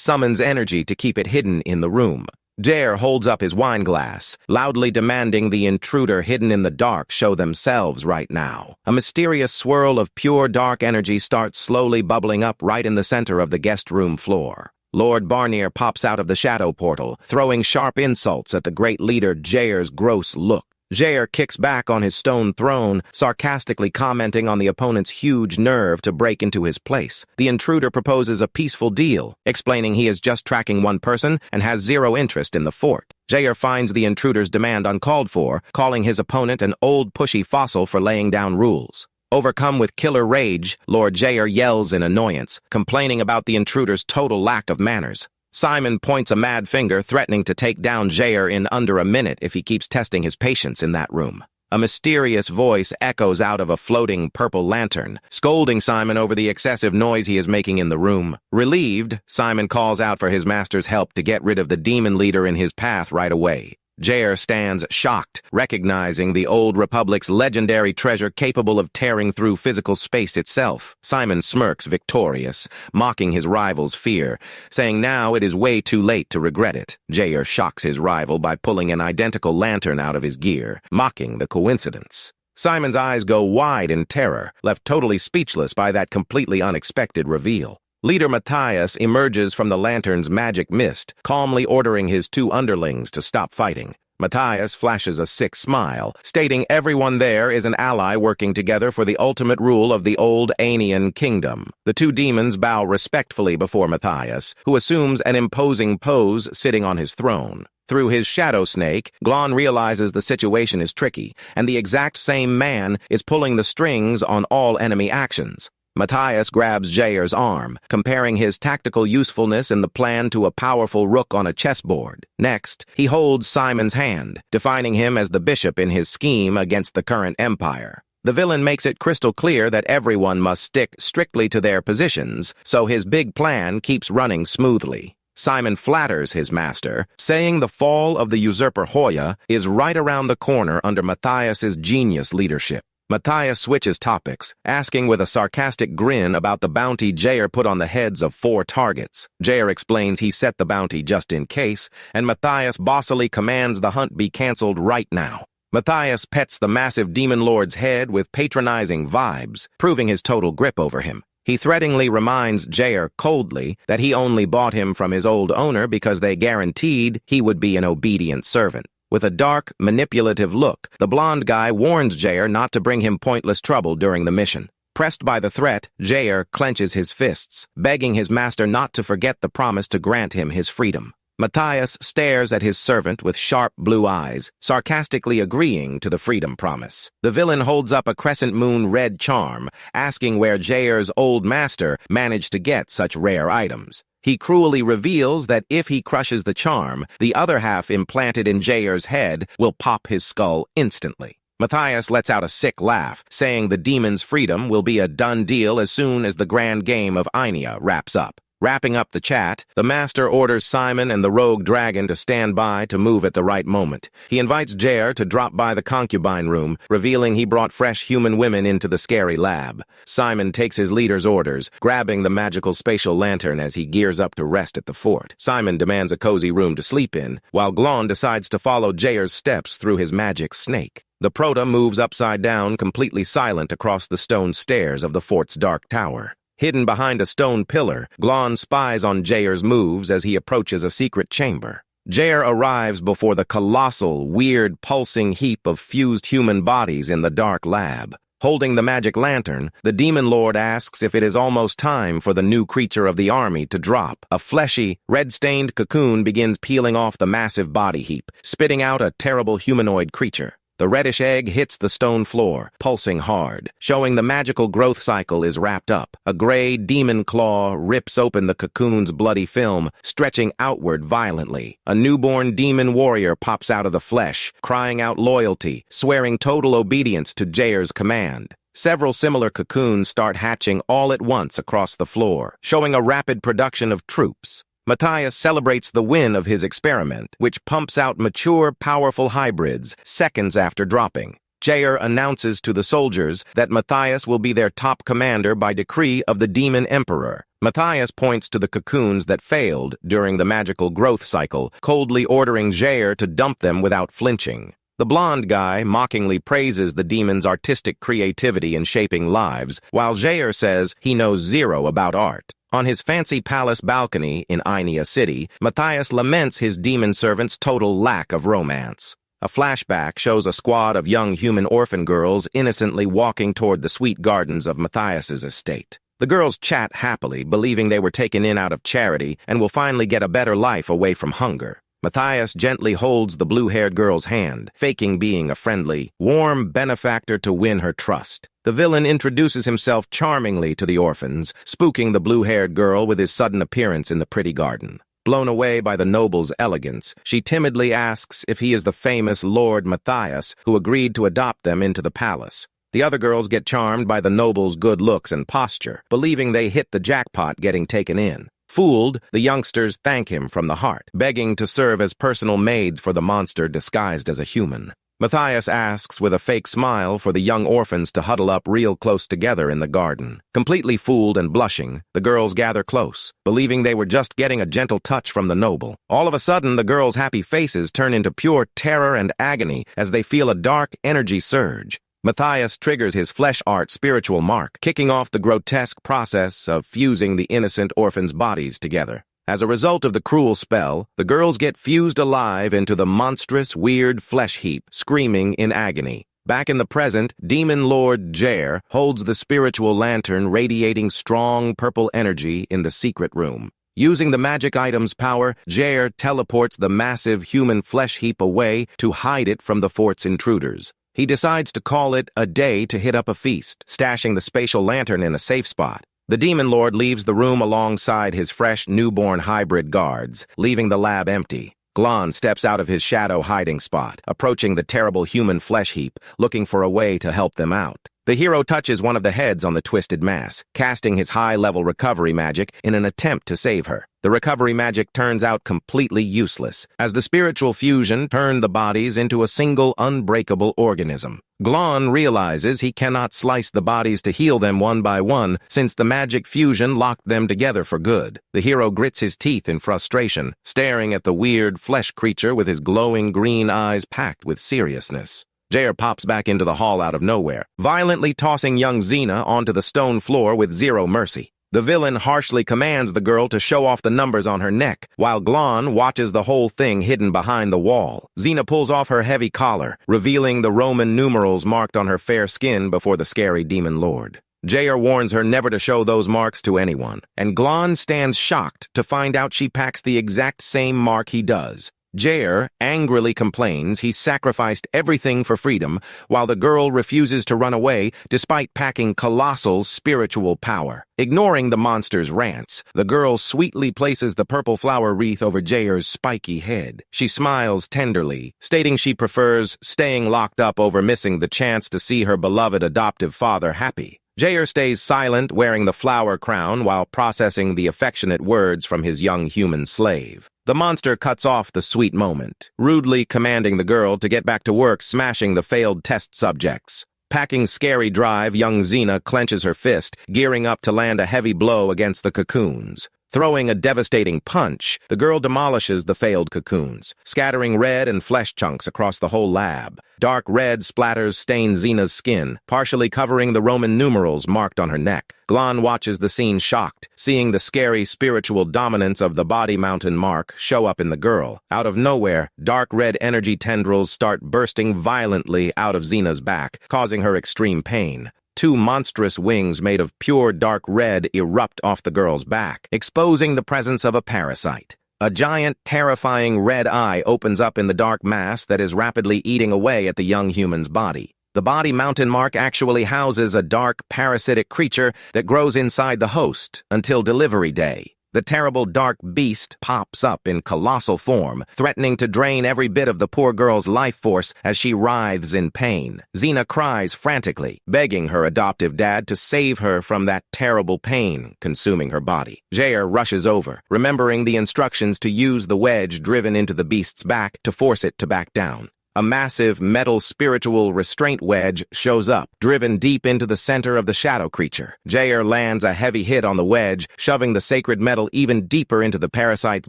summon's energy to keep it hidden in the room. Jair holds up his wine glass, loudly demanding the intruder hidden in the dark show themselves right now. A mysterious swirl of pure dark energy starts slowly bubbling up right in the center of the guest room floor. Lord Barnier pops out of the shadow portal, throwing sharp insults at the great leader Jair's gross look. Jair kicks back on his stone throne, sarcastically commenting on the opponent's huge nerve to break into his place. The intruder proposes a peaceful deal, explaining he is just tracking one person and has zero interest in the fort. Jair finds the intruder's demand uncalled for, calling his opponent an old pushy fossil for laying down rules. Overcome with killer rage, Lord Jair yells in annoyance, complaining about the intruder's total lack of manners. Simon points a mad finger, threatening to take down Jair in under a minute if he keeps testing his patience in that room. A mysterious voice echoes out of a floating purple lantern, scolding Simon over the excessive noise he is making in the room. Relieved, Simon calls out for his master's help to get rid of the demon leader in his path right away. Jair stands shocked, recognizing the Old Republic's legendary treasure capable of tearing through physical space itself. Simon smirks victorious, mocking his rival's fear, saying now it is way too late to regret it. Jair shocks his rival by pulling an identical lantern out of his gear, mocking the coincidence. Simon's eyes go wide in terror, left totally speechless by that completely unexpected reveal. Leader Matthias emerges from the lantern's magic mist, calmly ordering his two underlings to stop fighting. Matthias flashes a sick smile, stating everyone there is an ally working together for the ultimate rule of the old Anian kingdom. The two demons bow respectfully before Matthias, who assumes an imposing pose sitting on his throne. Through his shadow snake, Glon realizes the situation is tricky, and the exact same man is pulling the strings on all enemy actions. Matthias grabs Jair's arm, comparing his tactical usefulness in the plan to a powerful rook on a chessboard. Next, he holds Simon's hand, defining him as the bishop in his scheme against the current empire. The villain makes it crystal clear that everyone must stick strictly to their positions, so his big plan keeps running smoothly. Simon flatters his master, saying the fall of the usurper Hoya is right around the corner under Matthias's genius leadership. Matthias switches topics, asking with a sarcastic grin about the bounty Jair put on the heads of 4 targets. Jair explains he set the bounty just in case, and Matthias bossily commands the hunt be cancelled right now. Matthias pets the massive demon lord's head with patronizing vibes, proving his total grip over him. He threateningly reminds Jair coldly that he only bought him from his old owner because they guaranteed he would be an obedient servant. With a dark, manipulative look, the blonde guy warns Jair not to bring him pointless trouble during the mission. Pressed by the threat, Jair clenches his fists, begging his master not to forget the promise to grant him his freedom. Matthias stares at his servant with sharp blue eyes, sarcastically agreeing to the freedom promise. The villain holds up a crescent moon red charm, asking where Jair's old master managed to get such rare items. He cruelly reveals that if he crushes the charm, the other half implanted in Jair's head will pop his skull instantly. Matthias lets out a sick laugh, saying the demon's freedom will be a done deal as soon as the grand game of Ainea wraps up. Wrapping up the chat, the master orders Simon and the rogue dragon to stand by to move at the right moment. He invites Jair to drop by the concubine room, revealing he brought fresh human women into the scary lab. Simon takes his leader's orders, grabbing the magical spatial lantern as he gears up to rest at the fort. Simon demands a cozy room to sleep in, while Glon decides to follow Jair's steps through his magic snake. The Prota moves upside down, completely silent across the stone stairs of the fort's dark tower. Hidden behind a stone pillar, Glon spies on Jair's moves as he approaches a secret chamber. Jair arrives before the colossal, weird, pulsing heap of fused human bodies in the dark lab. Holding the magic lantern, the demon lord asks if it is almost time for the new creature of the army to drop. A fleshy, red-stained cocoon begins peeling off the massive body heap, spitting out a terrible humanoid creature. The reddish egg hits the stone floor, pulsing hard, showing the magical growth cycle is wrapped up. A gray demon claw rips open the cocoon's bloody film, stretching outward violently. A newborn demon warrior pops out of the flesh, crying out loyalty, swearing total obedience to Jair's command. Several similar cocoons start hatching all at once across the floor, showing a rapid production of troops. Matthias celebrates the win of his experiment, which pumps out mature, powerful hybrids seconds after dropping. Jair announces to the soldiers that Matthias will be their top commander by decree of the Demon Emperor. Matthias points to the cocoons that failed during the magical growth cycle, coldly ordering Jair to dump them without flinching. The blonde guy mockingly praises the demon's artistic creativity in shaping lives, while Jair says he knows zero about art. On his fancy palace balcony in Ainea City, Matthias laments his demon servant's total lack of romance. A flashback shows a squad of young human orphan girls innocently walking toward the sweet gardens of Matthias's estate. The girls chat happily, believing they were taken in out of charity and will finally get a better life away from hunger. Matthias gently holds the blue-haired girl's hand, faking being a friendly, warm benefactor to win her trust. The villain introduces himself charmingly to the orphans, spooking the blue-haired girl with his sudden appearance in the pretty garden. Blown away by the noble's elegance, she timidly asks if he is the famous Lord Matthias who agreed to adopt them into the palace. The other girls get charmed by the noble's good looks and posture, believing they hit the jackpot getting taken in. Fooled, the youngsters thank him from the heart, begging to serve as personal maids for the monster disguised as a human. Matthias asks with a fake smile for the young orphans to huddle up real close together in the garden. Completely fooled and blushing, the girls gather close, believing they were just getting a gentle touch from the noble. All of a sudden, the girls' happy faces turn into pure terror and agony as they feel a dark energy surge. Matthias triggers his flesh art spiritual mark, kicking off the grotesque process of fusing the innocent orphans' bodies together. As a result of the cruel spell, the girls get fused alive into the monstrous, weird flesh heap, screaming in agony. Back in the present, Demon Lord Jair holds the spiritual lantern radiating strong purple energy in the secret room. Using the magic item's power, Jair teleports the massive human flesh heap away to hide it from the fort's intruders. He decides to call it a day to hit up a feast, stashing the spatial lantern in a safe spot. The Demon Lord leaves the room alongside his fresh, newborn hybrid guards, leaving the lab empty. Glon steps out of his shadow hiding spot, approaching the terrible human flesh heap, looking for a way to help them out. The hero touches one of the heads on the twisted mass, casting his high-level recovery magic in an attempt to save her. The recovery magic turns out completely useless, as the spiritual fusion turned the bodies into a single unbreakable organism. Glon realizes he cannot slice the bodies to heal them one by one, since the magic fusion locked them together for good. The hero grits his teeth in frustration, staring at the weird flesh creature with his glowing green eyes packed with seriousness. Jair pops back into the hall out of nowhere, violently tossing young Xena onto the stone floor with zero mercy. The villain harshly commands the girl to show off the numbers on her neck, while Glon watches the whole thing hidden behind the wall. Xena pulls off her heavy collar, revealing the Roman numerals marked on her fair skin before the scary Demon Lord. Jair warns her never to show those marks to anyone, and Glon stands shocked to find out she packs the exact same mark he does. Jair angrily complains he sacrificed everything for freedom, while the girl refuses to run away despite packing colossal spiritual power. Ignoring the monster's rants, the girl sweetly places the purple flower wreath over Jair's spiky head. She smiles tenderly, stating she prefers staying locked up over missing the chance to see her beloved adoptive father happy. Jair stays silent, wearing the flower crown while processing the affectionate words from his young human slave. The monster cuts off the sweet moment, rudely commanding the girl to get back to work smashing the failed test subjects. Packing scary drive, young Xena clenches her fist, gearing up to land a heavy blow against the cocoons. Throwing a devastating punch, the girl demolishes the failed cocoons, scattering red and flesh chunks across the whole lab. Dark red splatters stain Xena's skin, partially covering the Roman numerals marked on her neck. Glon watches the scene shocked, seeing the scary spiritual dominance of the body mountain mark show up in the girl. Out of nowhere, dark red energy tendrils start bursting violently out of Xena's back, causing her extreme pain. Two monstrous wings made of pure dark red erupt off the girl's back, exposing the presence of a parasite. A giant, terrifying red eye opens up in the dark mass that is rapidly eating away at the young human's body. The body mountain mark actually houses a dark, parasitic creature that grows inside the host until delivery day. The terrible dark beast pops up in colossal form, threatening to drain every bit of the poor girl's life force as she writhes in pain. Xena cries frantically, begging her adoptive dad to save her from that terrible pain consuming her body. Jair rushes over, remembering the instructions to use the wedge driven into the beast's back to force it to back down. A massive metal spiritual restraint wedge shows up, driven deep into the center of the shadow creature. Jair lands a heavy hit on the wedge, shoving the sacred metal even deeper into the parasite's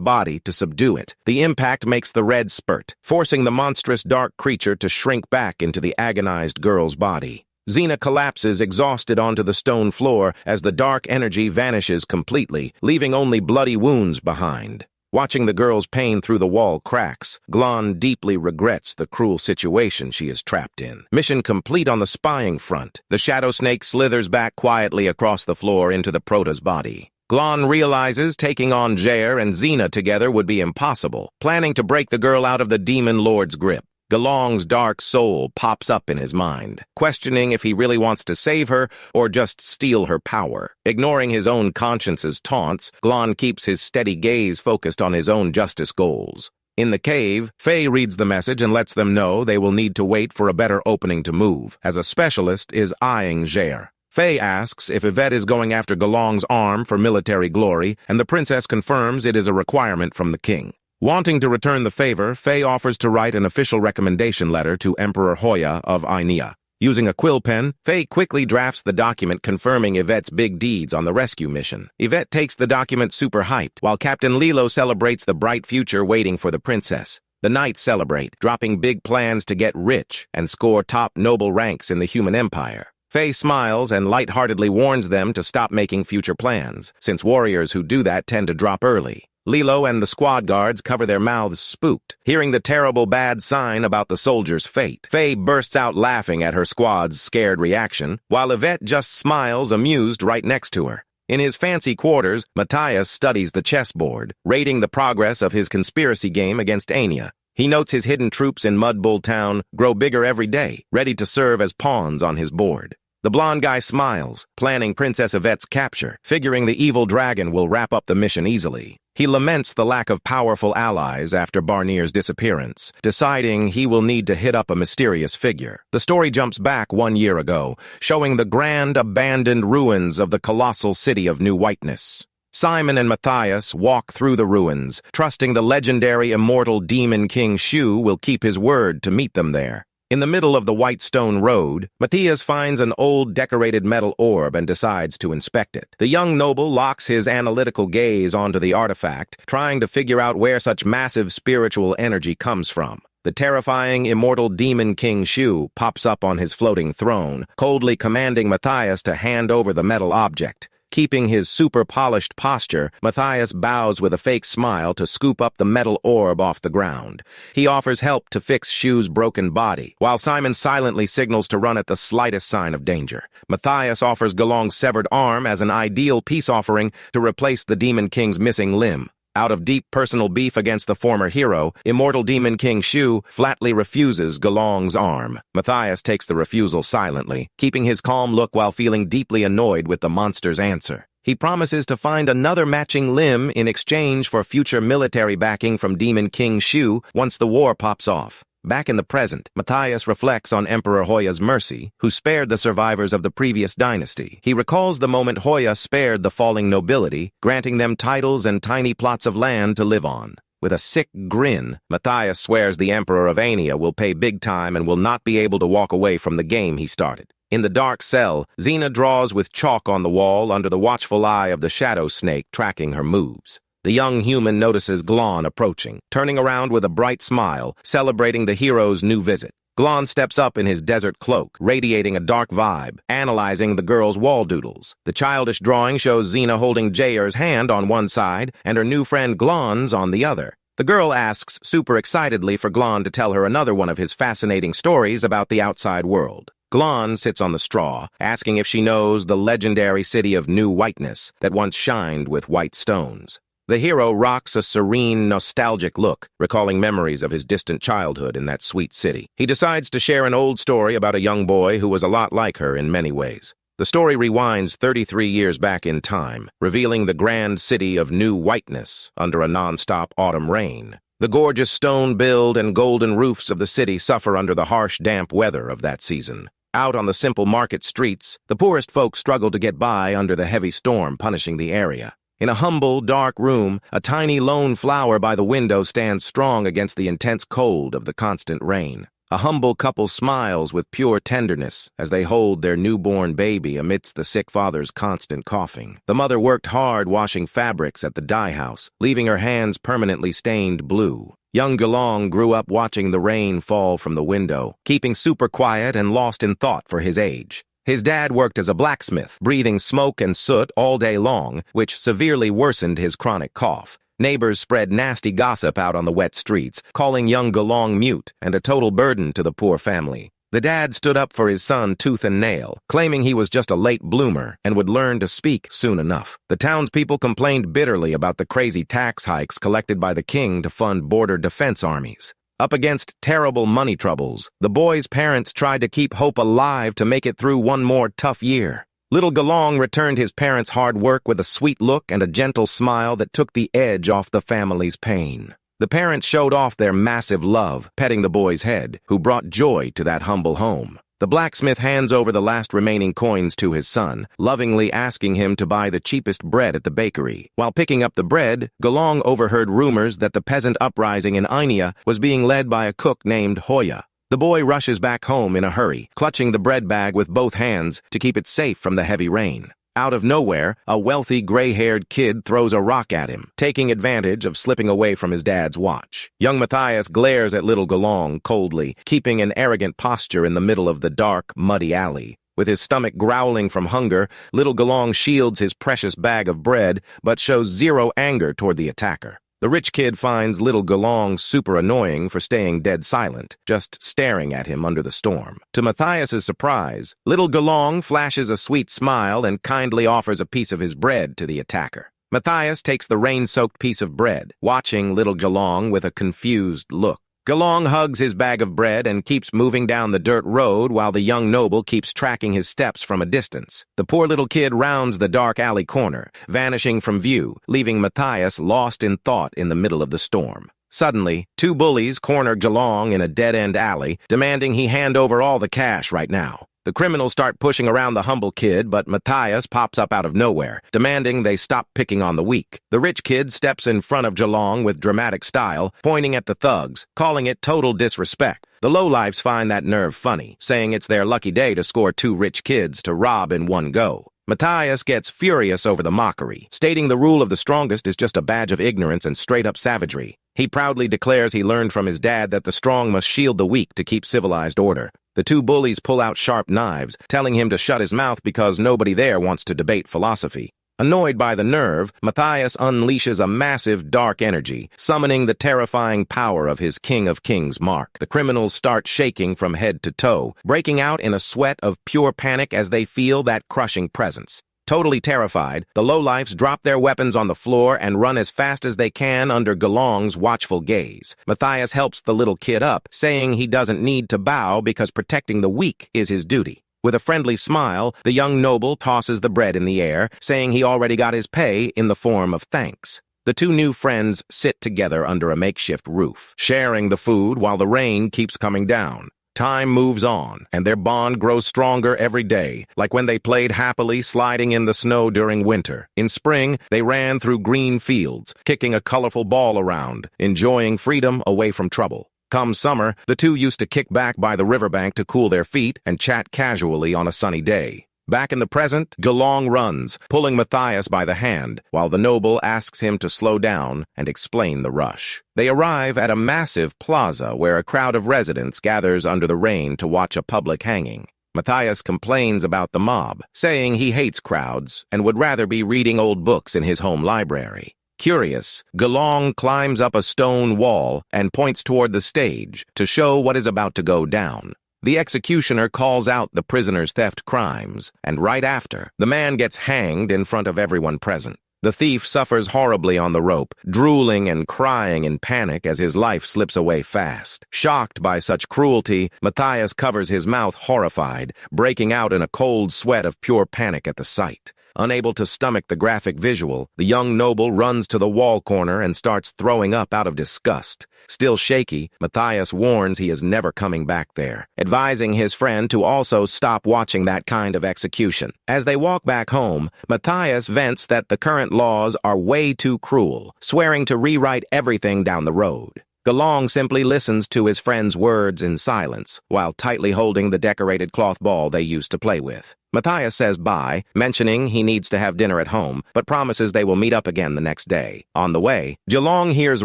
body to subdue it. The impact makes the red spurt, forcing the monstrous dark creature to shrink back into the agonized girl's body. Xena collapses exhausted onto the stone floor as the dark energy vanishes completely, leaving only bloody wounds behind. Watching the girl's pain through the wall cracks, Glon deeply regrets the cruel situation she is trapped in. Mission complete on the spying front. The shadow snake slithers back quietly across the floor into the prota's body. Glon realizes taking on Jair and Xena together would be impossible, planning to break the girl out of the Demon Lord's grip. Galong's dark soul pops up in his mind, questioning if he really wants to save her or just steal her power. Ignoring his own conscience's taunts, Glon keeps his steady gaze focused on his own justice goals. In the cave, Faye reads the message and lets them know they will need to wait for a better opening to move, as a specialist is eyeing Jair. Faye asks if Yvette is going after Galong's arm for military glory, and the princess confirms it is a requirement from the king. Wanting to return the favor, Faye offers to write an official recommendation letter to Emperor Hoya of Ainea. Using a quill pen, Faye quickly drafts the document confirming Yvette's big deeds on the rescue mission. Yvette takes the document super hyped, while Captain Lilo celebrates the bright future waiting for the princess. The knights celebrate, dropping big plans to get rich and score top noble ranks in the human empire. Faye smiles and lightheartedly warns them to stop making future plans, since warriors who do that tend to drop early. Lilo and the squad guards cover their mouths spooked, hearing the terrible bad sign about the soldier's fate. Faye bursts out laughing at her squad's scared reaction, while Yvette just smiles amused right next to her. In his fancy quarters, Matthias studies the chessboard, rating the progress of his conspiracy game against Ainea. He notes his hidden troops in Mudbull Town grow bigger every day, ready to serve as pawns on his board. The blonde guy smiles, planning Princess Yvette's capture, figuring the evil dragon will wrap up the mission easily. He laments the lack of powerful allies after Barnier's disappearance, deciding he will need to hit up a mysterious figure. The story jumps back 1 year ago, showing the grand abandoned ruins of the colossal city of New Whiteness. Simon and Matthias walk through the ruins, trusting the legendary immortal demon king Shu will keep his word to meet them there. In the middle of the white stone road, Matthias finds an old decorated metal orb and decides to inspect it. The young noble locks his analytical gaze onto the artifact, trying to figure out where such massive spiritual energy comes from. The terrifying immortal demon king Shu pops up on his floating throne, coldly commanding Matthias to hand over the metal object. Keeping his super-polished posture, Matthias bows with a fake smile to scoop up the metal orb off the ground. He offers help to fix Shu's broken body, while Simon silently signals to run at the slightest sign of danger. Matthias offers Galong's severed arm as an ideal peace offering to replace the Demon King's missing limb. Out of deep personal beef against the former hero, immortal Demon King Shu flatly refuses Galong's arm. Matthias takes the refusal silently, keeping his calm look while feeling deeply annoyed with the monster's answer. He promises to find another matching limb in exchange for future military backing from Demon King Shu once the war pops off. Back in the present, Matthias reflects on Emperor Hoya's mercy, who spared the survivors of the previous dynasty. He recalls the moment Hoya spared the falling nobility, granting them titles and tiny plots of land to live on. With a sick grin, Matthias swears the Emperor of Ainea will pay big time and will not be able to walk away from the game he started. In the dark cell, Xena draws with chalk on the wall under the watchful eye of the shadow snake tracking her moves. The young human notices Glon approaching, turning around with a bright smile, celebrating the hero's new visit. Glon steps up in his desert cloak, radiating a dark vibe, analyzing the girl's wall doodles. The childish drawing shows Xena holding Jair's hand on one side and her new friend Glon's on the other. The girl asks super excitedly for Glon to tell her another one of his fascinating stories about the outside world. Glon sits on the straw, asking if she knows the legendary city of New Whiteness that once shined with white stones. The hero rocks a serene, nostalgic look, recalling memories of his distant childhood in that sweet city. He decides to share an old story about a young boy who was a lot like her in many ways. The story rewinds 33 years back in time, revealing the grand city of New Whiteness under a non-stop autumn rain. The gorgeous stone build and golden roofs of the city suffer under the harsh, damp weather of that season. Out on the simple market streets, the poorest folk struggle to get by under the heavy storm punishing the area. In a humble, dark room, a tiny lone flower by the window stands strong against the intense cold of the constant rain. A humble couple smiles with pure tenderness as they hold their newborn baby amidst the sick father's constant coughing. The mother worked hard washing fabrics at the dye house, leaving her hands permanently stained blue. Young Galong grew up watching the rain fall from the window, keeping super quiet and lost in thought for his age. His dad worked as a blacksmith, breathing smoke and soot all day long, which severely worsened his chronic cough. Neighbors spread nasty gossip out on the wet streets, calling young Galong mute and a total burden to the poor family. The dad stood up for his son tooth and nail, claiming he was just a late bloomer and would learn to speak soon enough. The townspeople complained bitterly about the crazy tax hikes collected by the king to fund border defense armies. Up against terrible money troubles, the boy's parents tried to keep hope alive to make it through one more tough year. Little Galong returned his parents' hard work with a sweet look and a gentle smile that took the edge off the family's pain. The parents showed off their massive love, petting the boy's head, who brought joy to that humble home. The blacksmith hands over the last remaining coins to his son, lovingly asking him to buy the cheapest bread at the bakery. While picking up the bread, Gelong overheard rumors that the peasant uprising in Ainia was being led by a cook named Hoya. The boy rushes back home in a hurry, clutching the bread bag with both hands to keep it safe from the heavy rain. Out of nowhere, a wealthy gray-haired kid throws a rock at him, taking advantage of slipping away from his dad's watch. Young Matthias glares at little Gelong coldly, keeping an arrogant posture in the middle of the dark, muddy alley. With his stomach growling from hunger, little Gelong shields his precious bag of bread, but shows zero anger toward the attacker. The rich kid finds little Gelong super annoying for staying dead silent, just staring at him under the storm. To Matthias's surprise, little Gelong flashes a sweet smile and kindly offers a piece of his bread to the attacker. Matthias takes the rain-soaked piece of bread, watching little Gelong with a confused look. Gelong hugs his bag of bread and keeps moving down the dirt road while the young noble keeps tracking his steps from a distance. The poor little kid rounds the dark alley corner, vanishing from view, leaving Matthias lost in thought in the middle of the storm. Suddenly, two bullies corner Gelong in a dead-end alley, demanding he hand over all the cash right now. The criminals start pushing around the humble kid, but Matthias pops up out of nowhere, demanding they stop picking on the weak. The rich kid steps in front of Gelong with dramatic style, pointing at the thugs, calling it total disrespect. The lowlifes find that nerve funny, saying it's their lucky day to score two rich kids to rob in one go. Matthias gets furious over the mockery, stating the rule of the strongest is just a badge of ignorance and straight-up savagery. He proudly declares he learned from his dad that the strong must shield the weak to keep civilized order. The two bullies pull out sharp knives, telling him to shut his mouth because nobody there wants to debate philosophy. Annoyed by the nerve, Matthias unleashes a massive dark energy, summoning the terrifying power of his King of Kings mark. The criminals start shaking from head to toe, breaking out in a sweat of pure panic as they feel that crushing presence. Totally terrified, the lowlifes drop their weapons on the floor and run as fast as they can under Gelong's watchful gaze. Matthias helps the little kid up, saying he doesn't need to bow because protecting the weak is his duty. With a friendly smile, the young noble tosses the bread in the air, saying he already got his pay in the form of thanks. The two new friends sit together under a makeshift roof, sharing the food while the rain keeps coming down. Time moves on, and their bond grows stronger every day, like when they played happily sliding in the snow during winter. In spring, they ran through green fields, kicking a colorful ball around, enjoying freedom away from trouble. Come summer, the two used to kick back by the riverbank to cool their feet and chat casually on a sunny day. Back in the present, Gelong runs, pulling Matthias by the hand, while the noble asks him to slow down and explain the rush. They arrive at a massive plaza where a crowd of residents gathers under the rain to watch a public hanging. Matthias complains about the mob, saying he hates crowds and would rather be reading old books in his home library. Curious, Gelong climbs up a stone wall and points toward the stage to show what is about to go down. The executioner calls out the prisoner's theft crimes, and right after, the man gets hanged in front of everyone present. The thief suffers horribly on the rope, drooling and crying in panic as his life slips away fast. Shocked by such cruelty, Matthias covers his mouth horrified, breaking out in a cold sweat of pure panic at the sight. Unable to stomach the graphic visual, the young noble runs to the wall corner and starts throwing up out of disgust. Still shaky, Matthias warns he is never coming back there, advising his friend to also stop watching that kind of execution. As they walk back home, Matthias vents that the current laws are way too cruel, swearing to rewrite everything down the road. Gelong simply listens to his friend's words in silence, while tightly holding the decorated cloth ball they used to play with. Matthias says bye, mentioning he needs to have dinner at home, but promises they will meet up again the next day. On the way, Gelong hears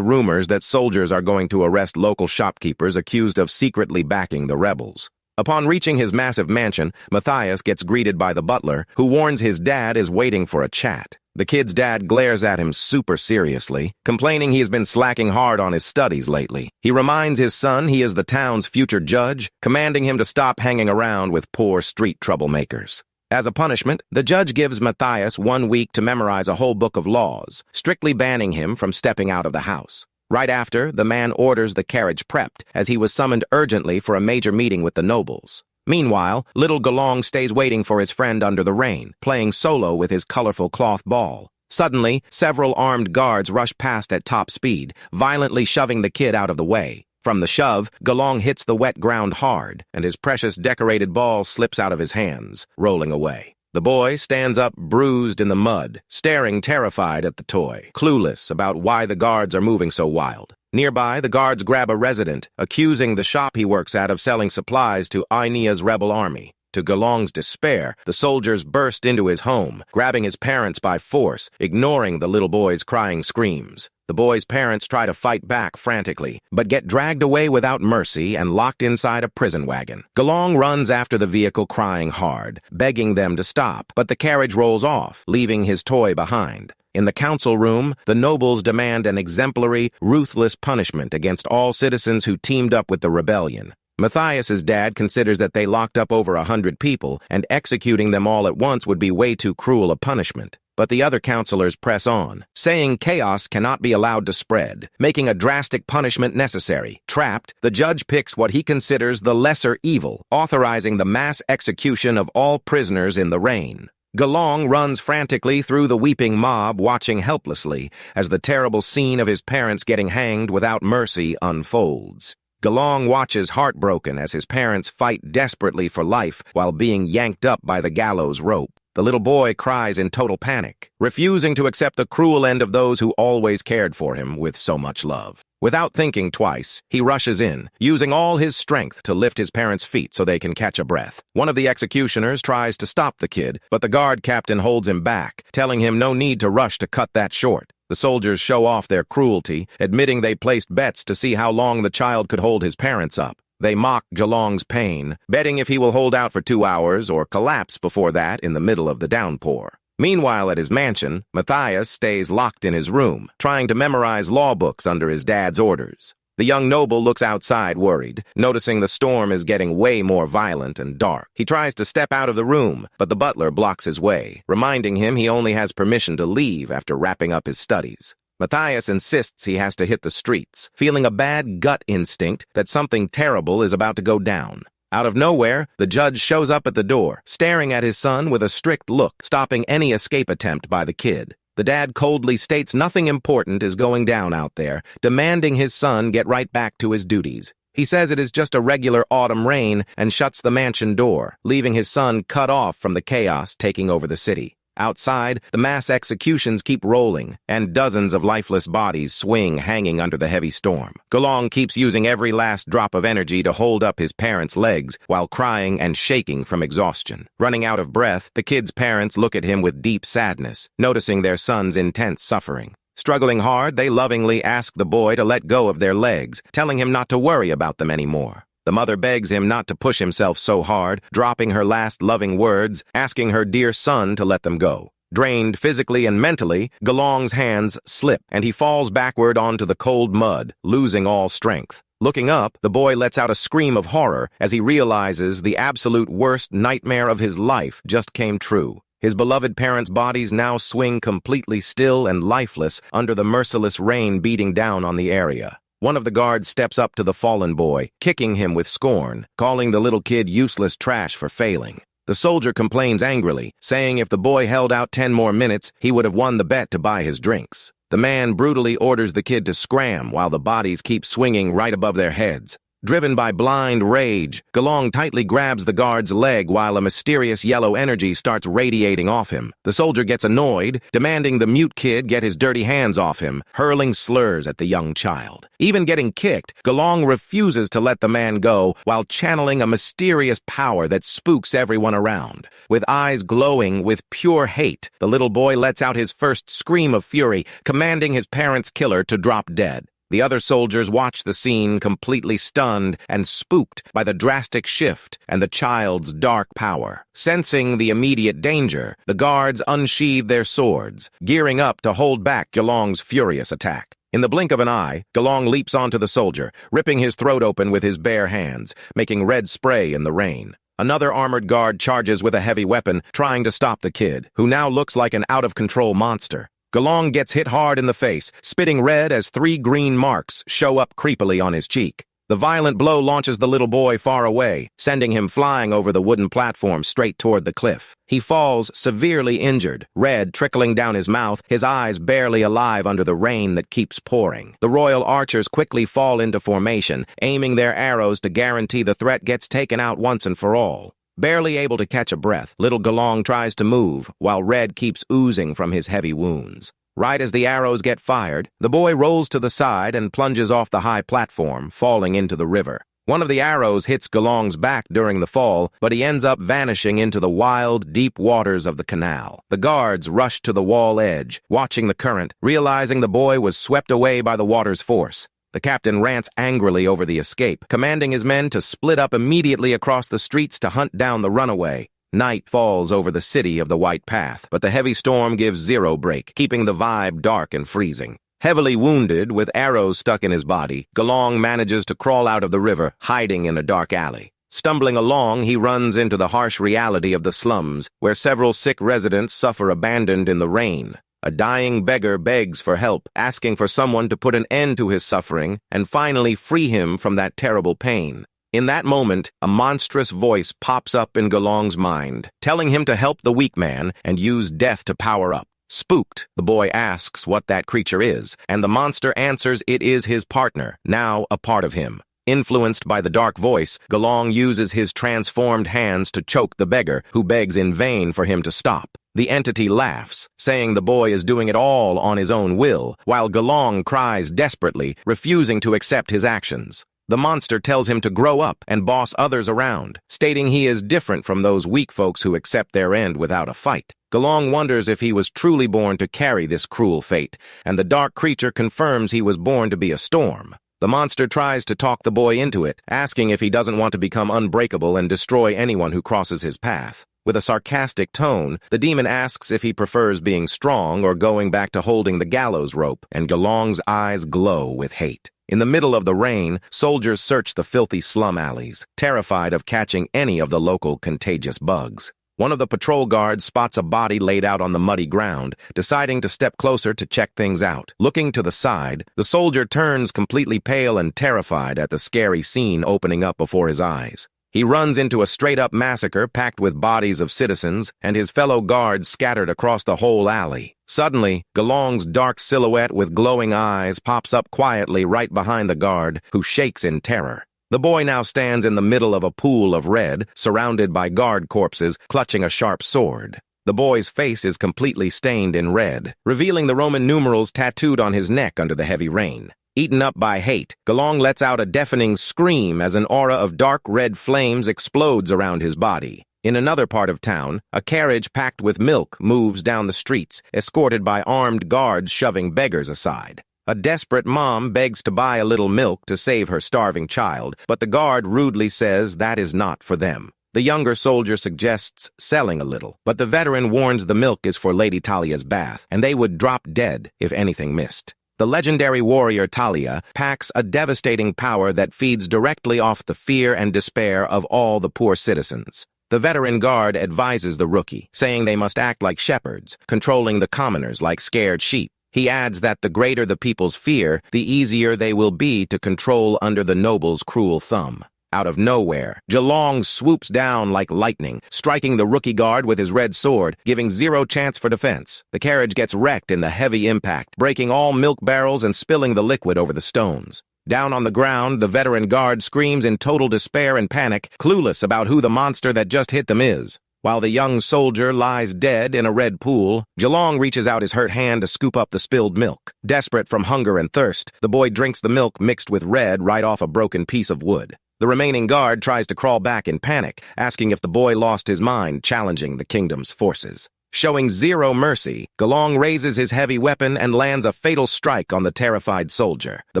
rumors that soldiers are going to arrest local shopkeepers accused of secretly backing the rebels. Upon reaching his massive mansion, Matthias gets greeted by the butler, who warns his dad is waiting for a chat. The kid's dad glares at him super seriously, complaining he has been slacking hard on his studies lately. He reminds his son he is the town's future judge, commanding him to stop hanging around with poor street troublemakers. As a punishment, the judge gives Matthias 1 week to memorize a whole book of laws, strictly banning him from stepping out of the house. Right after, the man orders the carriage prepped, as he was summoned urgently for a major meeting with the nobles. Meanwhile, little Gelong stays waiting for his friend under the rain, playing solo with his colorful cloth ball. Suddenly, several armed guards rush past at top speed, violently shoving the kid out of the way. From the shove, Galong hits the wet ground hard, and his precious decorated ball slips out of his hands, rolling away. The boy stands up bruised in the mud, staring terrified at the toy, clueless about why the guards are moving so wild. Nearby, the guards grab a resident, accusing the shop he works at of selling supplies to Ainia's rebel army. To Galong's despair, the soldiers burst into his home, grabbing his parents by force, ignoring the little boy's crying screams. The boy's parents try to fight back frantically, but get dragged away without mercy and locked inside a prison wagon. Galong runs after the vehicle crying hard, begging them to stop, but the carriage rolls off, leaving his toy behind. In the council room, the nobles demand an exemplary, ruthless punishment against all citizens who teamed up with the rebellion. Matthias's dad considers that they locked up over 100 people, and executing them all at once would be way too cruel a punishment. But the other counselors press on, saying chaos cannot be allowed to spread, making a drastic punishment necessary. Trapped, the judge picks what he considers the lesser evil, authorizing the mass execution of all prisoners in the reign. Galong runs frantically through the weeping mob, watching helplessly as the terrible scene of his parents getting hanged without mercy unfolds. Galong watches heartbroken as his parents fight desperately for life while being yanked up by the gallows rope. The little boy cries in total panic, refusing to accept the cruel end of those who always cared for him with so much love. Without thinking twice, he rushes in, using all his strength to lift his parents' feet so they can catch a breath. One of the executioners tries to stop the kid, but the guard captain holds him back, telling him no need to rush to cut that short. The soldiers show off their cruelty, admitting they placed bets to see how long the child could hold his parents up. They mock Galong's pain, betting if he will hold out for 2 hours or collapse before that in the middle of the downpour. Meanwhile, at his mansion, Matthias stays locked in his room, trying to memorize law books under his dad's orders. The young noble looks outside worried, noticing the storm is getting way more violent and dark. He tries to step out of the room, but the butler blocks his way, reminding him he only has permission to leave after wrapping up his studies. Matthias insists he has to hit the streets, feeling a bad gut instinct that something terrible is about to go down. Out of nowhere, the judge shows up at the door, staring at his son with a strict look, stopping any escape attempt by the kid. The dad coldly states nothing important is going down out there, demanding his son get right back to his duties. He says it is just a regular autumn rain and shuts the mansion door, leaving his son cut off from the chaos taking over the city. Outside, the mass executions keep rolling, and dozens of lifeless bodies swing hanging under the heavy storm. Galong keeps using every last drop of energy to hold up his parents' legs while crying and shaking from exhaustion. Running out of breath, the kid's parents look at him with deep sadness, noticing their son's intense suffering. Struggling hard, they lovingly ask the boy to let go of their legs, telling him not to worry about them anymore. The mother begs him not to push himself so hard, dropping her last loving words, asking her dear son to let them go. Drained physically and mentally, Galong's hands slip, and he falls backward onto the cold mud, losing all strength. Looking up, the boy lets out a scream of horror as he realizes the absolute worst nightmare of his life just came true. His beloved parents' bodies now swing completely still and lifeless under the merciless rain beating down on the area. One of the guards steps up to the fallen boy, kicking him with scorn, calling the little kid useless trash for failing. The soldier complains angrily, saying if the boy held out 10 more minutes, he would have won the bet to buy his drinks. The man brutally orders the kid to scram while the bodies keep swinging right above their heads. Driven by blind rage, Galong tightly grabs the guard's leg while a mysterious yellow energy starts radiating off him. The soldier gets annoyed, demanding the mute kid get his dirty hands off him, hurling slurs at the young child. Even getting kicked, Galong refuses to let the man go while channeling a mysterious power that spooks everyone around. With eyes glowing with pure hate, the little boy lets out his first scream of fury, commanding his parents' killer to drop dead. The other soldiers watch the scene completely stunned and spooked by the drastic shift and the child's dark power. Sensing the immediate danger, the guards unsheathe their swords, gearing up to hold back Galong's furious attack. In the blink of an eye, Galong leaps onto the soldier, ripping his throat open with his bare hands, making red spray in the rain. Another armored guard charges with a heavy weapon, trying to stop the kid, who now looks like an out-of-control monster. Galong gets hit hard in the face, spitting red as 3 green marks show up creepily on his cheek. The violent blow launches the little boy far away, sending him flying over the wooden platform straight toward the cliff. He falls, severely injured, red trickling down his mouth, his eyes barely alive under the rain that keeps pouring. The royal archers quickly fall into formation, aiming their arrows to guarantee the threat gets taken out once and for all. Barely able to catch a breath, little Gelong tries to move, while red keeps oozing from his heavy wounds. Right as the arrows get fired, the boy rolls to the side and plunges off the high platform, falling into the river. One of the arrows hits Gelong's back during the fall, but he ends up vanishing into the wild, deep waters of the canal. The guards rush to the wall edge, watching the current, realizing the boy was swept away by the water's force. The captain rants angrily over the escape, commanding his men to split up immediately across the streets to hunt down the runaway. Night falls over the city of the White Path, but the heavy storm gives zero break, keeping the vibe dark and freezing. Heavily wounded, with arrows stuck in his body, Gelong manages to crawl out of the river, hiding in a dark alley. Stumbling along, he runs into the harsh reality of the slums, where several sick residents suffer abandoned in the rain. A dying beggar begs for help, asking for someone to put an end to his suffering and finally free him from that terrible pain. In that moment, a monstrous voice pops up in Gelong's mind, telling him to help the weak man and use death to power up. Spooked, the boy asks what that creature is, and the monster answers it is his partner, now a part of him. Influenced by the dark voice, Gelong uses his transformed hands to choke the beggar, who begs in vain for him to stop. The entity laughs, saying the boy is doing it all on his own will, while Gelong cries desperately, refusing to accept his actions. The monster tells him to grow up and boss others around, stating he is different from those weak folks who accept their end without a fight. Gelong wonders if he was truly born to carry this cruel fate, and the dark creature confirms he was born to be a storm. The monster tries to talk the boy into it, asking if he doesn't want to become unbreakable and destroy anyone who crosses his path. With a sarcastic tone, the demon asks if he prefers being strong or going back to holding the gallows rope, and Gelong's eyes glow with hate. In the middle of the rain, soldiers search the filthy slum alleys, terrified of catching any of the local contagious bugs. One of the patrol guards spots a body laid out on the muddy ground, deciding to step closer to check things out. Looking to the side, the soldier turns completely pale and terrified at the scary scene opening up before his eyes. He runs into a straight-up massacre packed with bodies of citizens and his fellow guards scattered across the whole alley. Suddenly, Gelong's dark silhouette with glowing eyes pops up quietly right behind the guard, who shakes in terror. The boy now stands in the middle of a pool of red, surrounded by guard corpses, clutching a sharp sword. The boy's face is completely stained in red, revealing the Roman numerals tattooed on his neck under the heavy rain. Eaten up by hate, Gelong lets out a deafening scream as an aura of dark red flames explodes around his body. In another part of town, a carriage packed with milk moves down the streets, escorted by armed guards shoving beggars aside. A desperate mom begs to buy a little milk to save her starving child, but the guard rudely says that is not for them. The younger soldier suggests selling a little, but the veteran warns the milk is for Lady Talia's bath, and they would drop dead if anything missed. The legendary warrior Talia packs a devastating power that feeds directly off the fear and despair of all the poor citizens. The veteran guard advises the rookie, saying they must act like shepherds, controlling the commoners like scared sheep. He adds that the greater the people's fear, the easier they will be to control under the noble's cruel thumb. Out of nowhere, Gelong swoops down like lightning, striking the rookie guard with his red sword, giving zero chance for defense. The carriage gets wrecked in the heavy impact, breaking all milk barrels and spilling the liquid over the stones. Down on the ground, the veteran guard screams in total despair and panic, clueless about who the monster that just hit them is. While the young soldier lies dead in a red pool, Gelong reaches out his hurt hand to scoop up the spilled milk. Desperate from hunger and thirst, the boy drinks the milk mixed with red right off a broken piece of wood. The remaining guard tries to crawl back in panic, asking if the boy lost his mind, challenging the kingdom's forces. Showing zero mercy, Gelong raises his heavy weapon and lands a fatal strike on the terrified soldier. The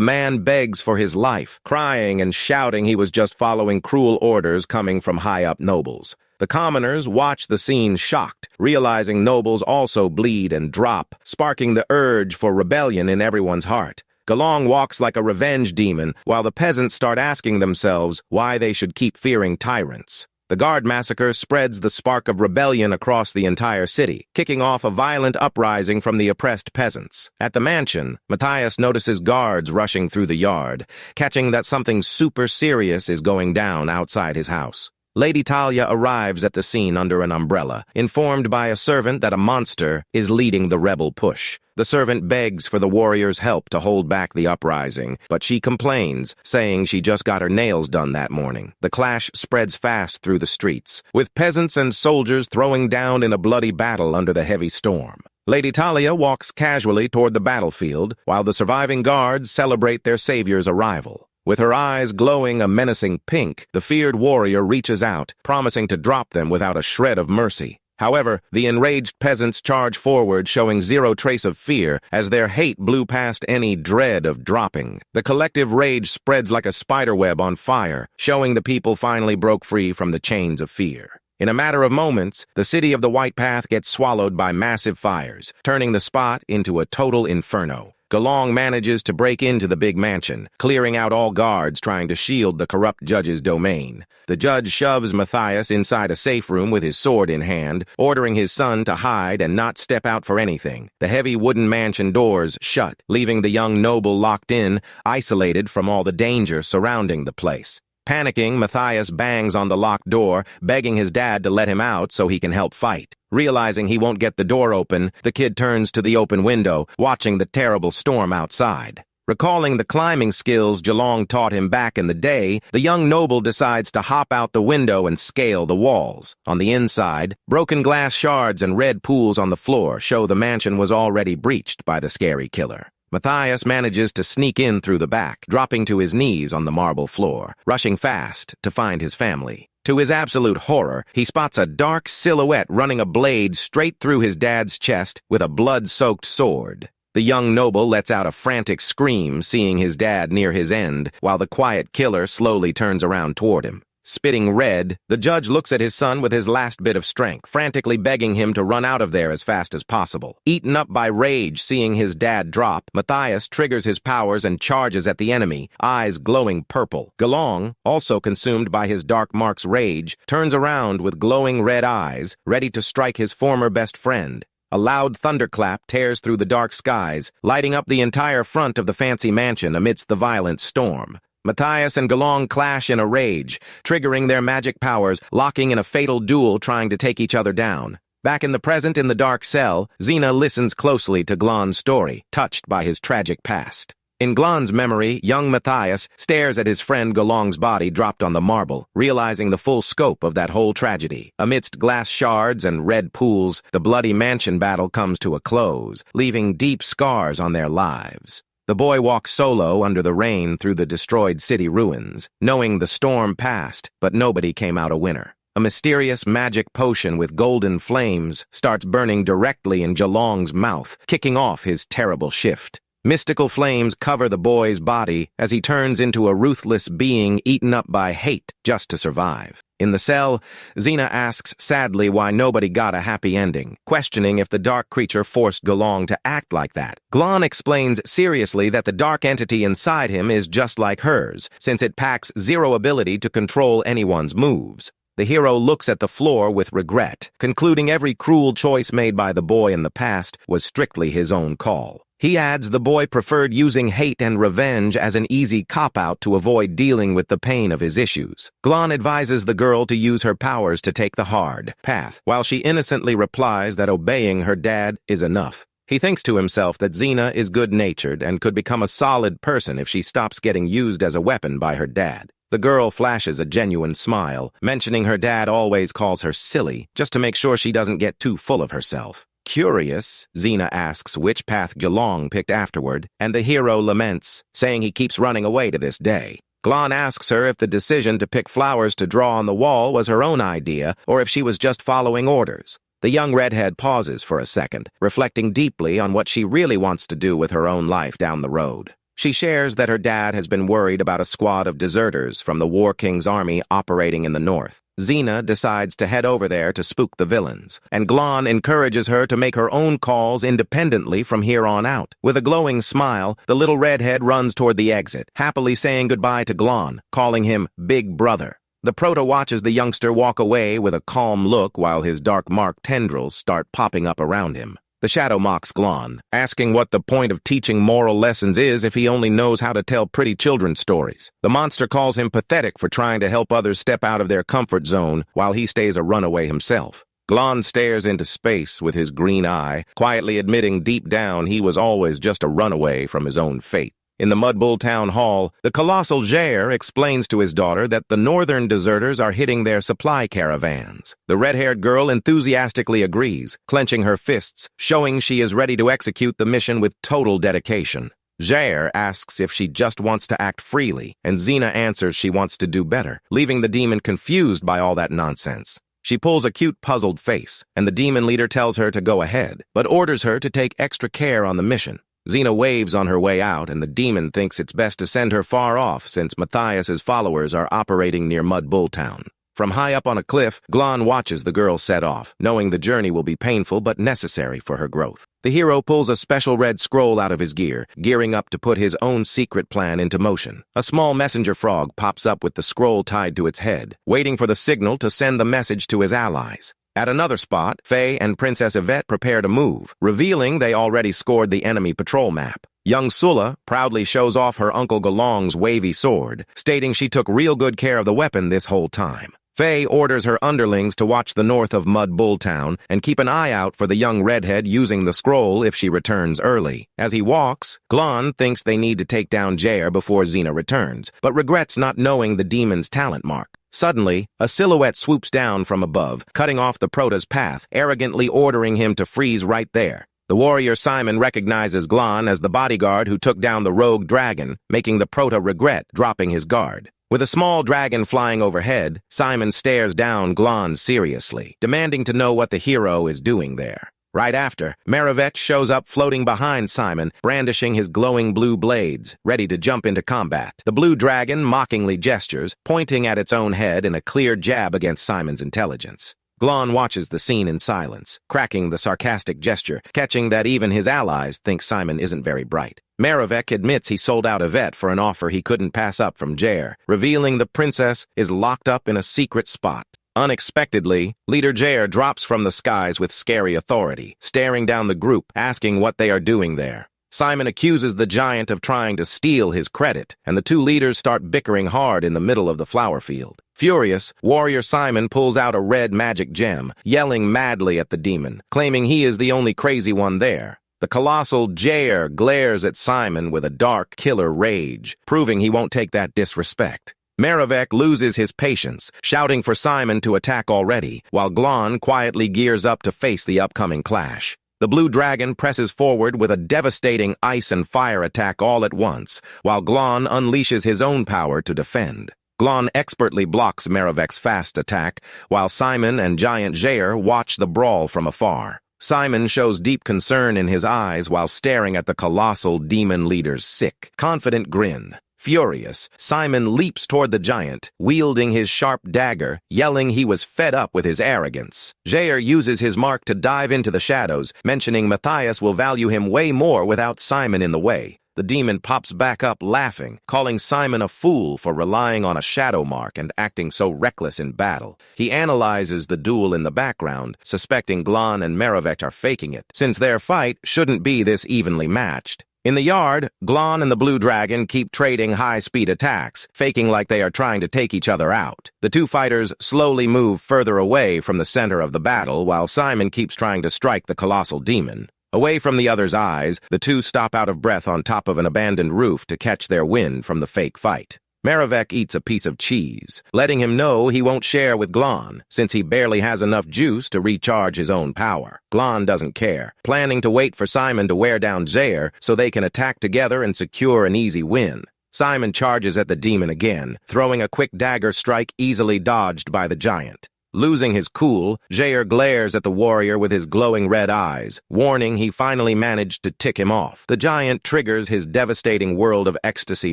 man begs for his life, crying and shouting he was just following cruel orders coming from high-up nobles. The commoners watch the scene shocked, realizing nobles also bleed and drop, sparking the urge for rebellion in everyone's heart. Gelong walks like a revenge demon, while the peasants start asking themselves why they should keep fearing tyrants. The guard massacre spreads the spark of rebellion across the entire city, kicking off a violent uprising from the oppressed peasants. At the mansion, Matthias notices guards rushing through the yard, catching that something super serious is going down outside his house. Lady Talia arrives at the scene under an umbrella, informed by a servant that a monster is leading the rebel push. The servant begs for the warriors' help to hold back the uprising, but she complains, saying she just got her nails done that morning. The clash spreads fast through the streets, with peasants and soldiers throwing down in a bloody battle under the heavy storm. Lady Talia walks casually toward the battlefield, while the surviving guards celebrate their savior's arrival. With her eyes glowing a menacing pink, the feared warrior reaches out, promising to drop them without a shred of mercy. However, the enraged peasants charge forward, showing zero trace of fear, as their hate blew past any dread of dropping. The collective rage spreads like a spiderweb on fire, showing the people finally broke free from the chains of fear. In a matter of moments, the city of the White Path gets swallowed by massive fires, turning the spot into a total inferno. Galong manages to break into the big mansion, clearing out all guards trying to shield the corrupt judge's domain. The judge shoves Matthias inside a safe room with his sword in hand, ordering his son to hide and not step out for anything. The heavy wooden mansion doors shut, leaving the young noble locked in, isolated from all the danger surrounding the place. Panicking, Matthias bangs on the locked door, begging his dad to let him out so he can help fight. Realizing he won't get the door open, the kid turns to the open window, watching the terrible storm outside. Recalling the climbing skills Gelong taught him back in the day, the young noble decides to hop out the window and scale the walls. On the inside, broken glass shards and red pools on the floor show the mansion was already breached by the scary killer. Matthias manages to sneak in through the back, dropping to his knees on the marble floor, rushing fast to find his family. To his absolute horror, he spots a dark silhouette running a blade straight through his dad's chest with a blood-soaked sword. The young noble lets out a frantic scream, seeing his dad near his end, while the quiet killer slowly turns around toward him. Spitting red, the judge looks at his son with his last bit of strength, frantically begging him to run out of there as fast as possible. Eaten up by rage seeing his dad drop, Matthias triggers his powers and charges at the enemy, eyes glowing purple. Galong, also consumed by his dark mark's rage, turns around with glowing red eyes, ready to strike his former best friend. A loud thunderclap tears through the dark skies, lighting up the entire front of the fancy mansion amidst the violent storm. Matthias and Galong clash in a rage, triggering their magic powers, locking in a fatal duel trying to take each other down. Back in the present in the dark cell, Xena listens closely to Glon's story, touched by his tragic past. In Glon's memory, young Matthias stares at his friend Galong's body dropped on the marble, realizing the full scope of that whole tragedy. Amidst glass shards and red pools, the bloody mansion battle comes to a close, leaving deep scars on their lives. The boy walks solo under the rain through the destroyed city ruins, knowing the storm passed, but nobody came out a winner. A mysterious magic potion with golden flames starts burning directly in Gelong's mouth, kicking off his terrible shift. Mystical flames cover the boy's body as he turns into a ruthless being eaten up by hate just to survive. In the cell, Xena asks sadly why nobody got a happy ending, questioning if the dark creature forced Galong to act like that. Glon explains seriously that the dark entity inside him is just like hers, since it packs zero ability to control anyone's moves. The hero looks at the floor with regret, concluding every cruel choice made by the boy in the past was strictly his own call. He adds the boy preferred using hate and revenge as an easy cop-out to avoid dealing with the pain of his issues. Glon advises the girl to use her powers to take the hard path, while she innocently replies that obeying her dad is enough. He thinks to himself that Xena is good-natured and could become a solid person if she stops getting used as a weapon by her dad. The girl flashes a genuine smile, mentioning her dad always calls her silly, just to make sure she doesn't get too full of herself. Curious, Xena asks which path Galong picked afterward, and the hero laments, saying he keeps running away to this day. Glon asks her if the decision to pick flowers to draw on the wall was her own idea, or if she was just following orders. The young redhead pauses for a second, reflecting deeply on what she really wants to do with her own life down the road. She shares that her dad has been worried about a squad of deserters from the War King's army operating in the north. Xena decides to head over there to spook the villains, and Glon encourages her to make her own calls independently from here on out. With a glowing smile, the little redhead runs toward the exit, happily saying goodbye to Glon, calling him Big Brother. The Proto watches the youngster walk away with a calm look while his dark mark tendrils start popping up around him. The shadow mocks Glon, asking what the point of teaching moral lessons is if he only knows how to tell pretty children's stories. The monster calls him pathetic for trying to help others step out of their comfort zone while he stays a runaway himself. Glon stares into space with his green eye, quietly admitting deep down he was always just a runaway from his own fate. In the Mudbull Town Hall, the colossal Jair explains to his daughter that the northern deserters are hitting their supply caravans. The red-haired girl enthusiastically agrees, clenching her fists, showing she is ready to execute the mission with total dedication. Jair asks if she just wants to act freely, and Xena answers she wants to do better, leaving the demon confused by all that nonsense. She pulls a cute, puzzled face, and the demon leader tells her to go ahead, but orders her to take extra care on the mission. Xena waves on her way out, and the demon thinks it's best to send her far off since Matthias's followers are operating near Mudbull Town. From high up on a cliff, Glon watches the girl set off, knowing the journey will be painful but necessary for her growth. The hero pulls a special red scroll out of his gear, gearing up to put his own secret plan into motion. A small messenger frog pops up with the scroll tied to its head, waiting for the signal to send the message to his allies. At another spot, Faye and Princess Yvette prepare to move, revealing they already scored the enemy patrol map. Young Sulla proudly shows off her Uncle Galong's wavy sword, stating she took real good care of the weapon this whole time. Faye orders her underlings to watch the north of Mudbull Town and keep an eye out for the young redhead using the scroll if she returns early. As he walks, Glon thinks they need to take down Jair before Xena returns, but regrets not knowing the demon's talent mark. Suddenly, a silhouette swoops down from above, cutting off the Prota's path, arrogantly ordering him to freeze right there. The warrior Simon recognizes Glon as the bodyguard who took down the rogue dragon, making the Prota regret dropping his guard. With a small dragon flying overhead, Simon stares down Glon seriously, demanding to know what the hero is doing there. Right after, Maravet shows up floating behind Simon, brandishing his glowing blue blades, ready to jump into combat. The blue dragon mockingly gestures, pointing at its own head in a clear jab against Simon's intelligence. Glon watches the scene in silence, cracking the sarcastic gesture, catching that even his allies think Simon isn't very bright. Maravek admits he sold out Yvette for an offer he couldn't pass up from Jair, revealing the princess is locked up in a secret spot. Unexpectedly, Leader Jair drops from the skies with scary authority, staring down the group, asking what they are doing there. Simon accuses the giant of trying to steal his credit, and the two leaders start bickering hard in the middle of the flower field. Furious, Warrior Simon pulls out a red magic gem, yelling madly at the demon, claiming he is the only crazy one there. The colossal Jair glares at Simon with a dark, killer rage, proving he won't take that disrespect. Maravek loses his patience, shouting for Simon to attack already, while Glon quietly gears up to face the upcoming clash. The blue dragon presses forward with a devastating ice and fire attack all at once, while Glon unleashes his own power to defend. Glon expertly blocks Maravek's fast attack, while Simon and Giant Jair watch the brawl from afar. Simon shows deep concern in his eyes while staring at the colossal demon leader's sick, confident grin. Furious, Simon leaps toward the giant, wielding his sharp dagger, yelling he was fed up with his arrogance. Jair uses his mark to dive into the shadows, mentioning Matthias will value him way more without Simon in the way. The demon pops back up laughing, calling Simon a fool for relying on a shadow mark and acting so reckless in battle. He analyzes the duel in the background, suspecting Glon and Maravek are faking it, since their fight shouldn't be this evenly matched. In the yard, Glon and the Blue Dragon keep trading high-speed attacks, faking like they are trying to take each other out. The two fighters slowly move further away from the center of the battle, while Simon keeps trying to strike the colossal demon. Away from the other's eyes, the two stop out of breath on top of an abandoned roof to catch their wind from the fake fight. Maravek eats a piece of cheese, letting him know he won't share with Glon, since he barely has enough juice to recharge his own power. Glon doesn't care, planning to wait for Simon to wear down Jair so they can attack together and secure an easy win. Simon charges at the demon again, throwing a quick dagger strike easily dodged by the giant. Losing his cool, Jair glares at the warrior with his glowing red eyes, warning he finally managed to tick him off. The giant triggers his devastating World of Ecstasy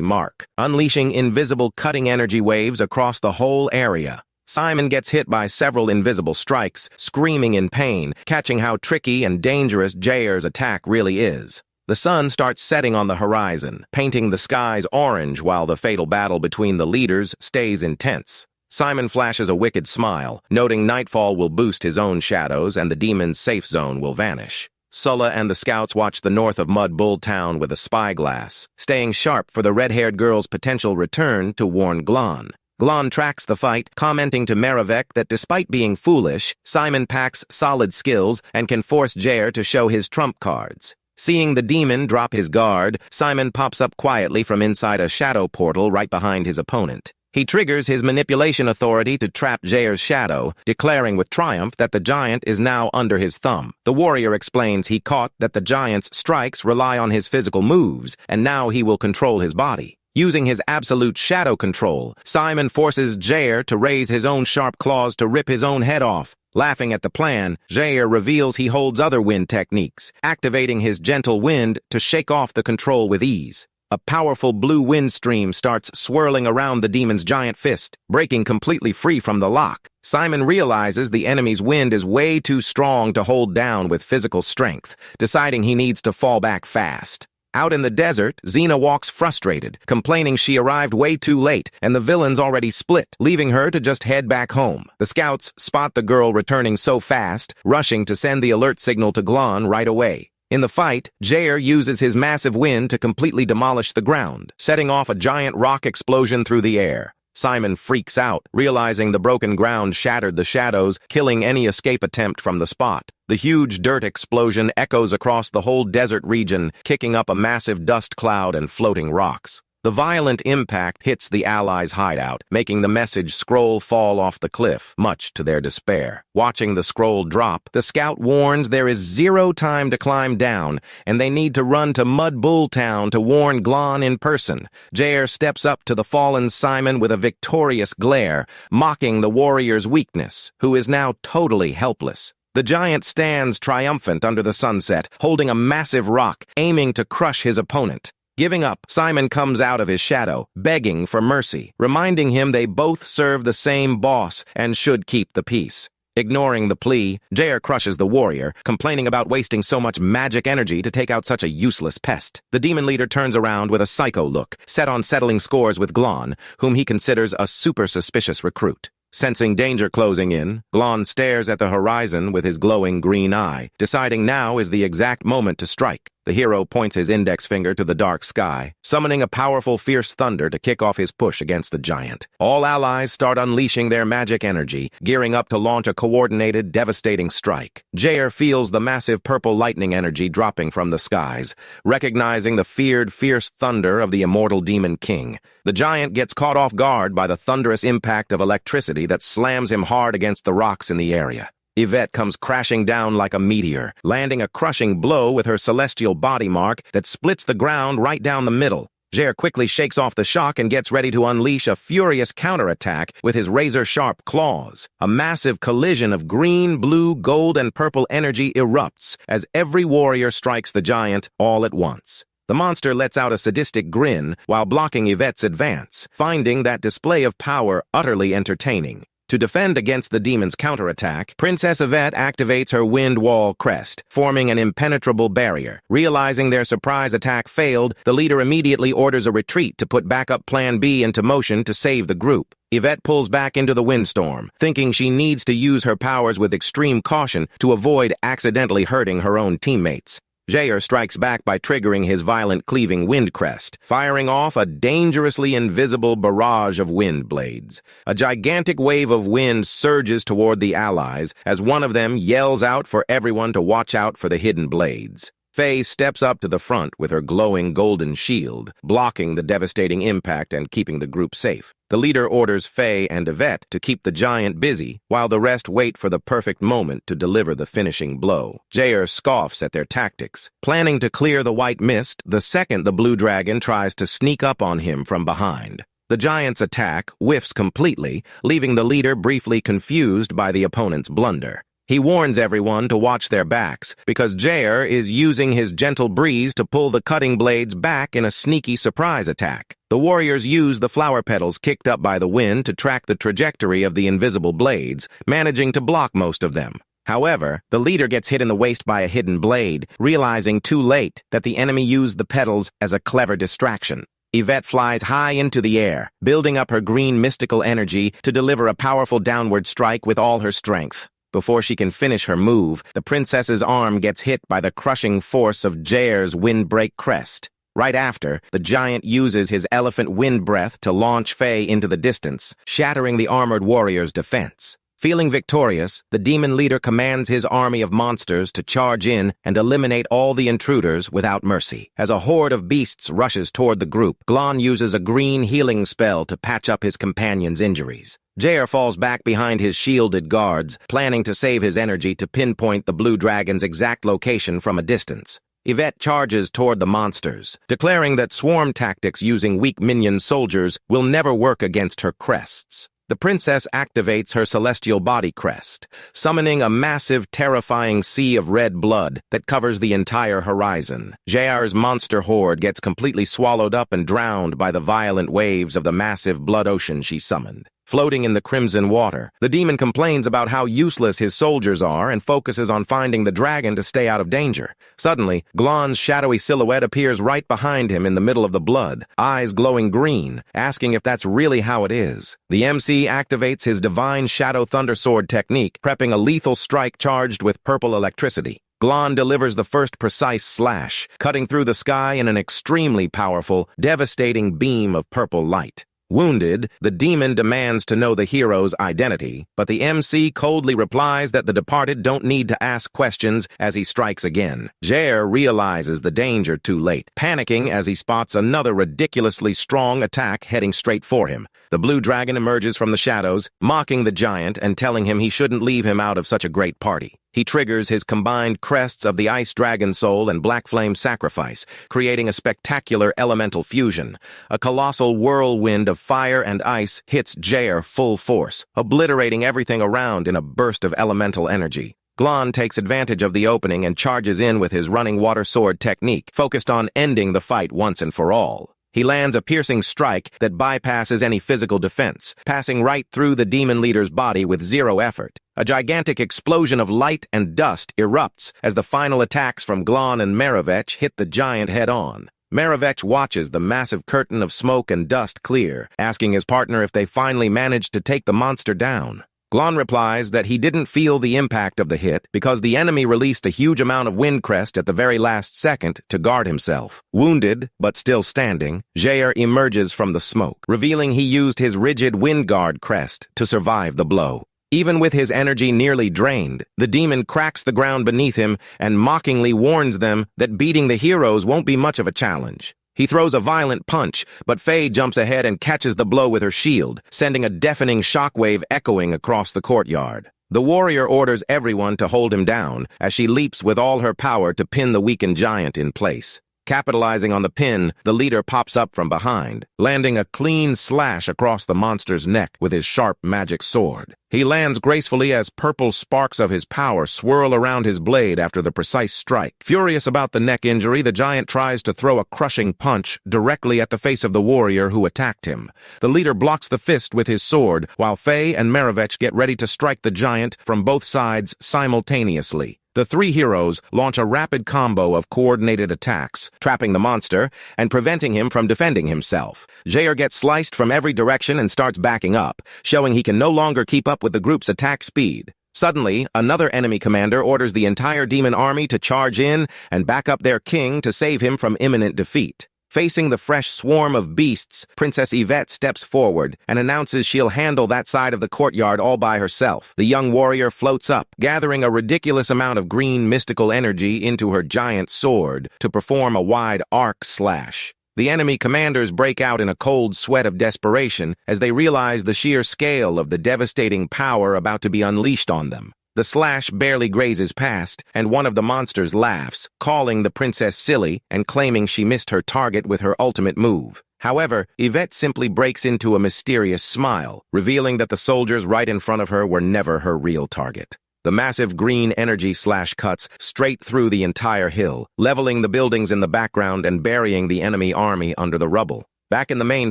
mark, unleashing invisible cutting energy waves across the whole area. Simon gets hit by several invisible strikes, screaming in pain, catching how tricky and dangerous Jair's attack really is. The sun starts setting on the horizon, painting the skies orange while the fatal battle between the leaders stays intense. Simon flashes a wicked smile, noting nightfall will boost his own shadows and the demon's safe zone will vanish. Sulla and the scouts watch the north of Mud Bull Town with a spyglass, staying sharp for the red-haired girl's potential return to warn Glon. Glon tracks the fight, commenting to Meravec that despite being foolish, Simon packs solid skills and can force Jair to show his trump cards. Seeing the demon drop his guard, Simon pops up quietly from inside a shadow portal right behind his opponent. He triggers his manipulation authority to trap Jair's shadow, declaring with triumph that the giant is now under his thumb. The warrior explains he caught that the giant's strikes rely on his physical moves, and now he will control his body. Using his absolute shadow control, Simon forces Jair to raise his own sharp claws to rip his own head off. Laughing at the plan, Jair reveals he holds other wind techniques, activating his gentle wind to shake off the control with ease. A powerful blue wind stream starts swirling around the demon's giant fist, breaking completely free from the lock. Simon realizes the enemy's wind is way too strong to hold down with physical strength, deciding he needs to fall back fast. Out in the desert, Xena walks frustrated, complaining she arrived way too late and the villains already split, leaving her to just head back home. The scouts spot the girl returning so fast, rushing to send the alert signal to Glon right away. In the fight, Jair uses his massive wind to completely demolish the ground, setting off a giant rock explosion through the air. Simon freaks out, realizing the broken ground shattered the shadows, killing any escape attempt from the spot. The huge dirt explosion echoes across the whole desert region, kicking up a massive dust cloud and floating rocks. The violent impact hits the Allies' hideout, making the message scroll fall off the cliff, much to their despair. Watching the scroll drop, the scout warns there is zero time to climb down, and they need to run to Mud Bull Town to warn Glon in person. Jair steps up to the fallen Simon with a victorious glare, mocking the warrior's weakness, who is now totally helpless. The giant stands triumphant under the sunset, holding a massive rock, aiming to crush his opponent. Giving up, Simon comes out of his shadow, begging for mercy, reminding him they both serve the same boss and should keep the peace. Ignoring the plea, Jair crushes the warrior, complaining about wasting so much magic energy to take out such a useless pest. The demon leader turns around with a psycho look, set on settling scores with Glon, whom he considers a super suspicious recruit. Sensing danger closing in, Glon stares at the horizon with his glowing green eye, deciding now is the exact moment to strike. The hero points his index finger to the dark sky, summoning a powerful fierce thunder to kick off his push against the giant. All allies start unleashing their magic energy, gearing up to launch a coordinated, devastating strike. Jair feels the massive purple lightning energy dropping from the skies, recognizing the feared, fierce thunder of the immortal Demon King. The giant gets caught off guard by the thunderous impact of electricity that slams him hard against the rocks in the area. Yvette comes crashing down like a meteor, landing a crushing blow with her celestial body mark that splits the ground right down the middle. Jair quickly shakes off the shock and gets ready to unleash a furious counterattack with his razor-sharp claws. A massive collision of green, blue, gold, and purple energy erupts as every warrior strikes the giant all at once. The monster lets out a sadistic grin while blocking Yvette's advance, finding that display of power utterly entertaining. To defend against the demon's counterattack, Princess Yvette activates her wind wall crest, forming an impenetrable barrier. Realizing their surprise attack failed, the leader immediately orders a retreat to put backup Plan B into motion to save the group. Yvette pulls back into the windstorm, thinking she needs to use her powers with extreme caution to avoid accidentally hurting her own teammates. Jair strikes back by triggering his violent cleaving wind crest, firing off a dangerously invisible barrage of wind blades. A gigantic wave of wind surges toward the allies as one of them yells out for everyone to watch out for the hidden blades. Faye steps up to the front with her glowing golden shield, blocking the devastating impact and keeping the group safe. The leader orders Faye and Yvette to keep the giant busy, while the rest wait for the perfect moment to deliver the finishing blow. Jair scoffs at their tactics. Planning to clear the white mist, the second the blue dragon tries to sneak up on him from behind. The giant's attack whiffs completely, leaving the leader briefly confused by the opponent's blunder. He warns everyone to watch their backs, because Jair is using his gentle breeze to pull the cutting blades back in a sneaky surprise attack. The warriors use the flower petals kicked up by the wind to track the trajectory of the invisible blades, managing to block most of them. However, the leader gets hit in the waist by a hidden blade, realizing too late that the enemy used the petals as a clever distraction. Yvette flies high into the air, building up her green mystical energy to deliver a powerful downward strike with all her strength. Before she can finish her move, the princess's arm gets hit by the crushing force of Jair's windbreak crest. Right after, the giant uses his elephant wind breath to launch Faye into the distance, shattering the armored warrior's defense. Feeling victorious, the demon leader commands his army of monsters to charge in and eliminate all the intruders without mercy. As a horde of beasts rushes toward the group, Glon uses a green healing spell to patch up his companion's injuries. Jair falls back behind his shielded guards, planning to save his energy to pinpoint the blue dragon's exact location from a distance. Yvette charges toward the monsters, declaring that swarm tactics using weak minion soldiers will never work against her crests. The princess activates her celestial body crest, summoning a massive, terrifying sea of red blood that covers the entire horizon. Jair's monster horde gets completely swallowed up and drowned by the violent waves of the massive blood ocean she summoned. Floating in the crimson water, the demon complains about how useless his soldiers are and focuses on finding the dragon to stay out of danger. Suddenly, Glon's shadowy silhouette appears right behind him in the middle of the blood, eyes glowing green, asking if that's really how it is. The MC activates his divine Shadow Thundersword technique, prepping a lethal strike charged with purple electricity. Glon delivers the first precise slash, cutting through the sky in an extremely powerful, devastating beam of purple light. Wounded, the demon demands to know the hero's identity, but the MC coldly replies that the departed don't need to ask questions as he strikes again. Jair realizes the danger too late, panicking as he spots another ridiculously strong attack heading straight for him. The blue dragon emerges from the shadows, mocking the giant and telling him he shouldn't leave him out of such a great party. He triggers his combined crests of the Ice Dragon Soul and Black Flame Sacrifice, creating a spectacular elemental fusion. A colossal whirlwind of fire and ice hits Jair full force, obliterating everything around in a burst of elemental energy. Glon takes advantage of the opening and charges in with his running water sword technique, focused on ending the fight once and for all. He lands a piercing strike that bypasses any physical defense, passing right through the demon leader's body with zero effort. A gigantic explosion of light and dust erupts as the final attacks from Glon and Maravech hit the giant head-on. Maravech watches the massive curtain of smoke and dust clear, asking his partner if they finally managed to take the monster down. Glon replies that he didn't feel the impact of the hit because the enemy released a huge amount of wind crest at the very last second to guard himself. Wounded, but still standing, Jair emerges from the smoke, revealing he used his rigid wind guard crest to survive the blow. Even with his energy nearly drained, the demon cracks the ground beneath him and mockingly warns them that beating the heroes won't be much of a challenge. He throws a violent punch, but Faye jumps ahead and catches the blow with her shield, sending a deafening shockwave echoing across the courtyard. The warrior orders everyone to hold him down as she leaps with all her power to pin the weakened giant in place. Capitalizing on the pin, the leader pops up from behind, landing a clean slash across the monster's neck with his sharp magic sword. He lands gracefully as purple sparks of his power swirl around his blade after the precise strike. Furious about the neck injury, the giant tries to throw a crushing punch directly at the face of the warrior who attacked him. The leader blocks the fist with his sword, while Faye and Maravech get ready to strike the giant from both sides simultaneously. The three heroes launch a rapid combo of coordinated attacks, trapping the monster and preventing him from defending himself. Jair gets sliced from every direction and starts backing up, showing he can no longer keep up with the group's attack speed. Suddenly, another enemy commander orders the entire demon army to charge in and back up their king to save him from imminent defeat. Facing the fresh swarm of beasts, Princess Yvette steps forward and announces she'll handle that side of the courtyard all by herself. The young warrior floats up, gathering a ridiculous amount of green mystical energy into her giant sword to perform a wide arc slash. The enemy commanders break out in a cold sweat of desperation as they realize the sheer scale of the devastating power about to be unleashed on them. The slash barely grazes past, and one of the monsters laughs, calling the princess silly and claiming she missed her target with her ultimate move. However, Yvette simply breaks into a mysterious smile, revealing that the soldiers right in front of her were never her real target. The massive green energy slash cuts straight through the entire hill, leveling the buildings in the background and burying the enemy army under the rubble. Back in the main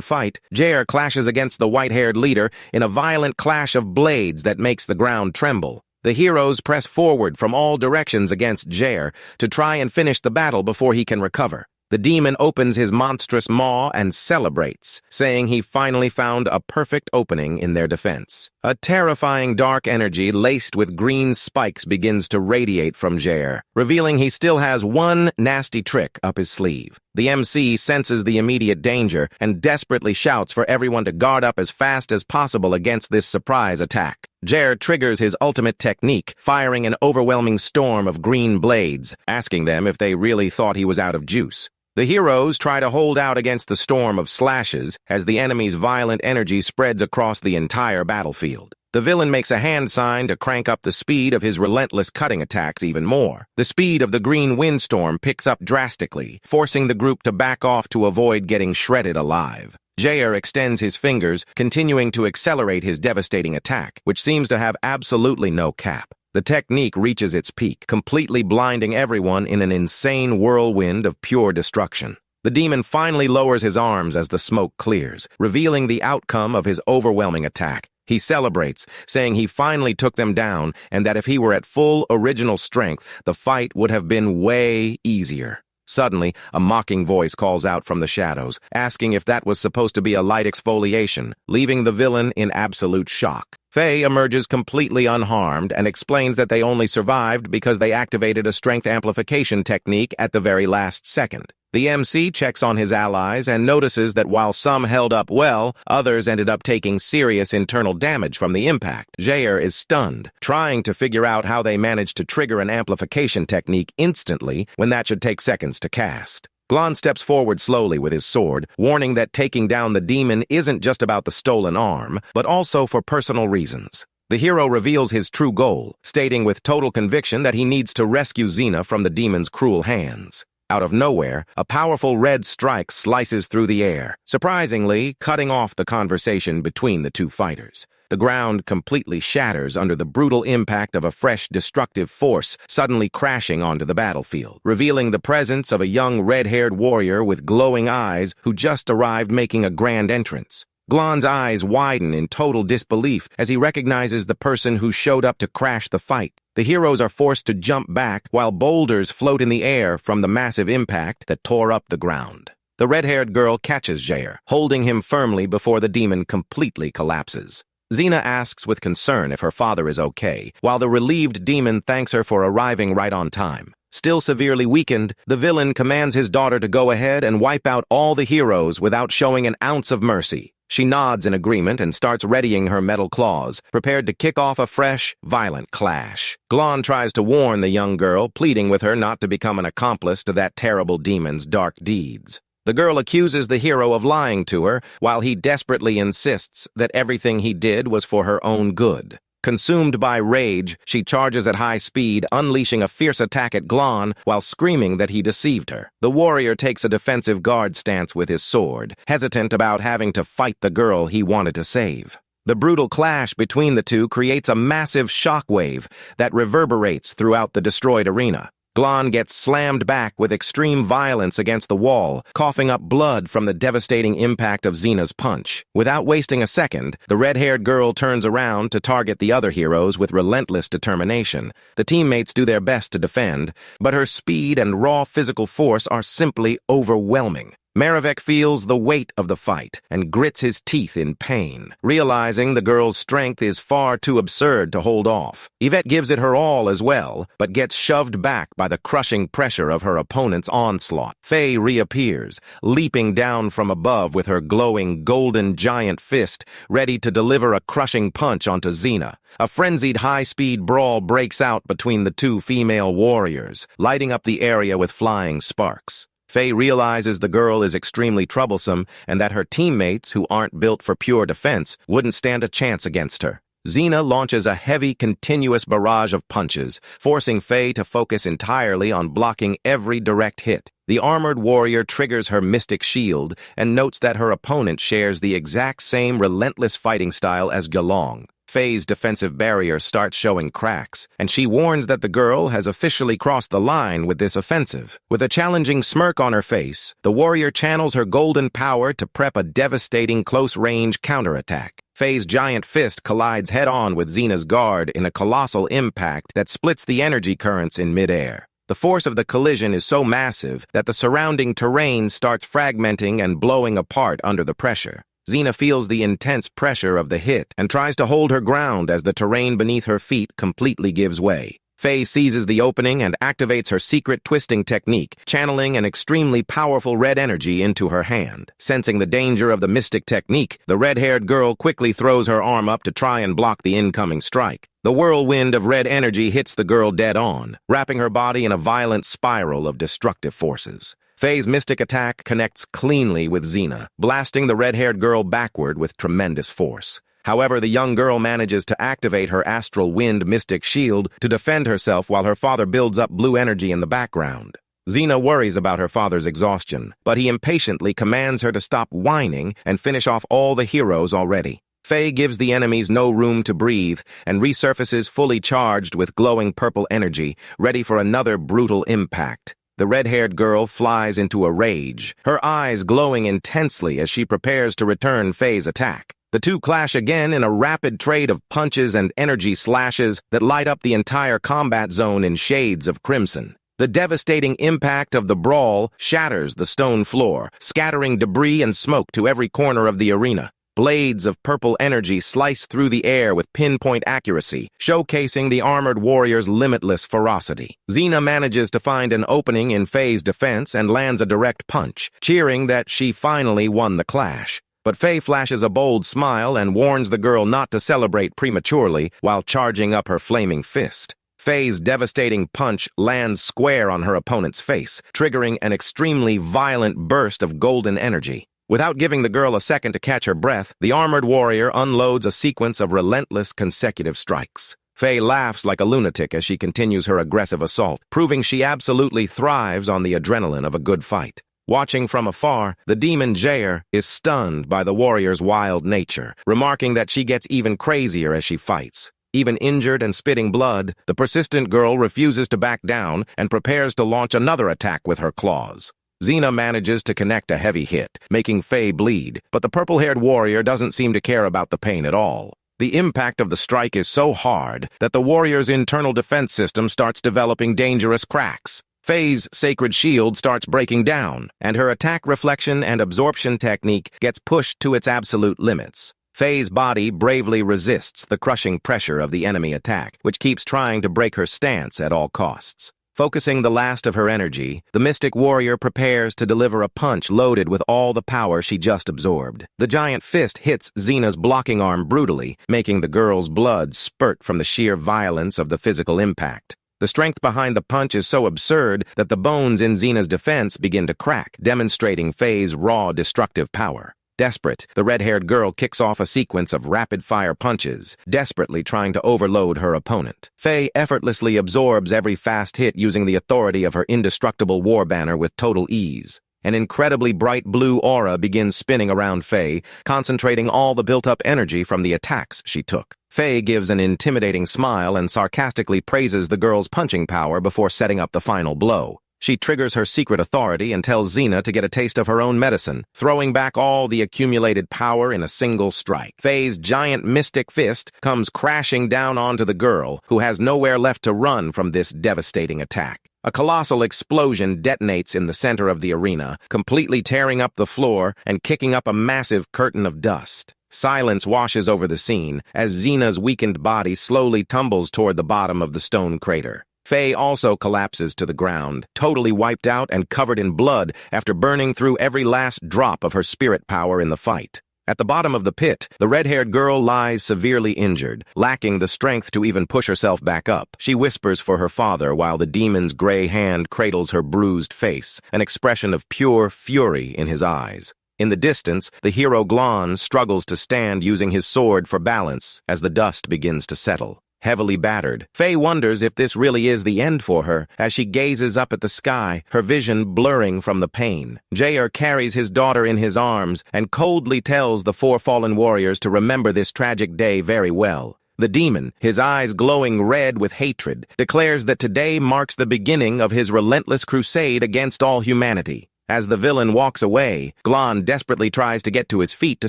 fight, Jair clashes against the white-haired leader in a violent clash of blades that makes the ground tremble. The heroes press forward from all directions against Jair to try and finish the battle before he can recover. The demon opens his monstrous maw and celebrates, saying he finally found a perfect opening in their defense. A terrifying dark energy laced with green spikes begins to radiate from Jair, revealing he still has one nasty trick up his sleeve. The MC senses the immediate danger and desperately shouts for everyone to guard up as fast as possible against this surprise attack. Jair triggers his ultimate technique, firing an overwhelming storm of green blades, asking them if they really thought he was out of juice. The heroes try to hold out against the storm of slashes as the enemy's violent energy spreads across the entire battlefield. The villain makes a hand sign to crank up the speed of his relentless cutting attacks even more. The speed of the green windstorm picks up drastically, forcing the group to back off to avoid getting shredded alive. Jair extends his fingers, continuing to accelerate his devastating attack, which seems to have absolutely no cap. The technique reaches its peak, completely blinding everyone in an insane whirlwind of pure destruction. The demon finally lowers his arms as the smoke clears, revealing the outcome of his overwhelming attack. He celebrates, saying he finally took them down and that if he were at full original strength, the fight would have been way easier. Suddenly, a mocking voice calls out from the shadows, asking if that was supposed to be a light exfoliation, leaving the villain in absolute shock. Faye emerges completely unharmed and explains that they only survived because they activated a strength amplification technique at the very last second. The MC checks on his allies and notices that while some held up well, others ended up taking serious internal damage from the impact. Jair is stunned, trying to figure out how they managed to trigger an amplification technique instantly when that should take seconds to cast. Glon steps forward slowly with his sword, warning that taking down the demon isn't just about the stolen arm, but also for personal reasons. The hero reveals his true goal, stating with total conviction that he needs to rescue Xena from the demon's cruel hands. Out of nowhere, a powerful red strike slices through the air, surprisingly cutting off the conversation between the two fighters. The ground completely shatters under the brutal impact of a fresh destructive force suddenly crashing onto the battlefield, revealing the presence of a young red-haired warrior with glowing eyes who just arrived making a grand entrance. Glon's eyes widen in total disbelief as he recognizes the person who showed up to crash the fight. The heroes are forced to jump back while boulders float in the air from the massive impact that tore up the ground. The red-haired girl catches Jair, holding him firmly before the demon completely collapses. Xena asks with concern if her father is okay, while the relieved demon thanks her for arriving right on time. Still severely weakened, the villain commands his daughter to go ahead and wipe out all the heroes without showing an ounce of mercy. She nods in agreement and starts readying her metal claws, prepared to kick off a fresh, violent clash. Glon tries to warn the young girl, pleading with her not to become an accomplice to that terrible demon's dark deeds. The girl accuses the hero of lying to her, while he desperately insists that everything he did was for her own good. Consumed by rage, she charges at high speed, unleashing a fierce attack at Glon while screaming that he deceived her. The warrior takes a defensive guard stance with his sword, hesitant about having to fight the girl he wanted to save. The brutal clash between the two creates a massive shockwave that reverberates throughout the destroyed arena. Glon gets slammed back with extreme violence against the wall, coughing up blood from the devastating impact of Xena's punch. Without wasting a second, the red-haired girl turns around to target the other heroes with relentless determination. The teammates do their best to defend, but her speed and raw physical force are simply overwhelming. Maravek feels the weight of the fight and grits his teeth in pain, realizing the girl's strength is far too absurd to hold off. Yvette gives it her all as well, but gets shoved back by the crushing pressure of her opponent's onslaught. Faye reappears, leaping down from above with her glowing golden giant fist, ready to deliver a crushing punch onto Xena. A frenzied high-speed brawl breaks out between the two female warriors, lighting up the area with flying sparks. Faye realizes the girl is extremely troublesome and that her teammates, who aren't built for pure defense, wouldn't stand a chance against her. Xena launches a heavy, continuous barrage of punches, forcing Faye to focus entirely on blocking every direct hit. The armored warrior triggers her mystic shield and notes that her opponent shares the exact same relentless fighting style as Gelong. Faye's defensive barrier starts showing cracks, and she warns that the girl has officially crossed the line with this offensive. With a challenging smirk on her face, the warrior channels her golden power to prep a devastating close-range counterattack. Faye's giant fist collides head-on with Xena's guard in a colossal impact that splits the energy currents in midair. The force of the collision is so massive that the surrounding terrain starts fragmenting and blowing apart under the pressure. Xena feels the intense pressure of the hit and tries to hold her ground as the terrain beneath her feet completely gives way. Faye seizes the opening and activates her secret twisting technique, channeling an extremely powerful red energy into her hand. Sensing the danger of the mystic technique, the red-haired girl quickly throws her arm up to try and block the incoming strike. The whirlwind of red energy hits the girl dead on, wrapping her body in a violent spiral of destructive forces. Faye's mystic attack connects cleanly with Xena, blasting the red-haired girl backward with tremendous force. However, the young girl manages to activate her astral wind mystic shield to defend herself while her father builds up blue energy in the background. Xena worries about her father's exhaustion, but he impatiently commands her to stop whining and finish off all the heroes already. Faye gives the enemies no room to breathe and resurfaces fully charged with glowing purple energy, ready for another brutal impact. The red-haired girl flies into a rage, her eyes glowing intensely as she prepares to return Faye's attack. The two clash again in a rapid trade of punches and energy slashes that light up the entire combat zone in shades of crimson. The devastating impact of the brawl shatters the stone floor, scattering debris and smoke to every corner of the arena. Blades of purple energy slice through the air with pinpoint accuracy, showcasing the armored warrior's limitless ferocity. Xena manages to find an opening in Faye's defense and lands a direct punch, cheering that she finally won the clash. But Faye flashes a bold smile and warns the girl not to celebrate prematurely while charging up her flaming fist. Faye's devastating punch lands square on her opponent's face, triggering an extremely violent burst of golden energy. Without giving the girl a second to catch her breath, the armored warrior unloads a sequence of relentless consecutive strikes. Faye laughs like a lunatic as she continues her aggressive assault, proving she absolutely thrives on the adrenaline of a good fight. Watching from afar, the demon Jair is stunned by the warrior's wild nature, remarking that she gets even crazier as she fights. Even injured and spitting blood, the persistent girl refuses to back down and prepares to launch another attack with her claws. Xena manages to connect a heavy hit, making Faye bleed, but the purple-haired warrior doesn't seem to care about the pain at all. The impact of the strike is so hard that the warrior's internal defense system starts developing dangerous cracks. Faye's sacred shield starts breaking down, and her attack reflection and absorption technique gets pushed to its absolute limits. Faye's body bravely resists the crushing pressure of the enemy attack, which keeps trying to break her stance at all costs. Focusing the last of her energy, the mystic warrior prepares to deliver a punch loaded with all the power she just absorbed. The giant fist hits Xena's blocking arm brutally, making the girl's blood spurt from the sheer violence of the physical impact. The strength behind the punch is so absurd that the bones in Xena's defense begin to crack, demonstrating Faye's raw, destructive power. Desperate, the red-haired girl kicks off a sequence of rapid-fire punches, desperately trying to overload her opponent. Faye effortlessly absorbs every fast hit using the authority of her indestructible war banner with total ease. An incredibly bright blue aura begins spinning around Faye, concentrating all the built-up energy from the attacks she took. Faye gives an intimidating smile and sarcastically praises the girl's punching power before setting up the final blow. She triggers her secret authority and tells Xena to get a taste of her own medicine, throwing back all the accumulated power in a single strike. Faye's giant mystic fist comes crashing down onto the girl, who has nowhere left to run from this devastating attack. A colossal explosion detonates in the center of the arena, completely tearing up the floor and kicking up a massive curtain of dust. Silence washes over the scene as Xena's weakened body slowly tumbles toward the bottom of the stone crater. Faye also collapses to the ground, totally wiped out and covered in blood after burning through every last drop of her spirit power in the fight. At the bottom of the pit, the red-haired girl lies severely injured, lacking the strength to even push herself back up. She whispers for her father while the demon's gray hand cradles her bruised face, an expression of pure fury in his eyes. In the distance, the hero Glon struggles to stand using his sword for balance as the dust begins to settle. Heavily battered, Faye wonders if this really is the end for her as she gazes up at the sky, her vision blurring from the pain. Jair carries his daughter in his arms and coldly tells the four fallen warriors to remember this tragic day very well. The demon, his eyes glowing red with hatred, declares that today marks the beginning of his relentless crusade against all humanity. As the villain walks away, Glon desperately tries to get to his feet to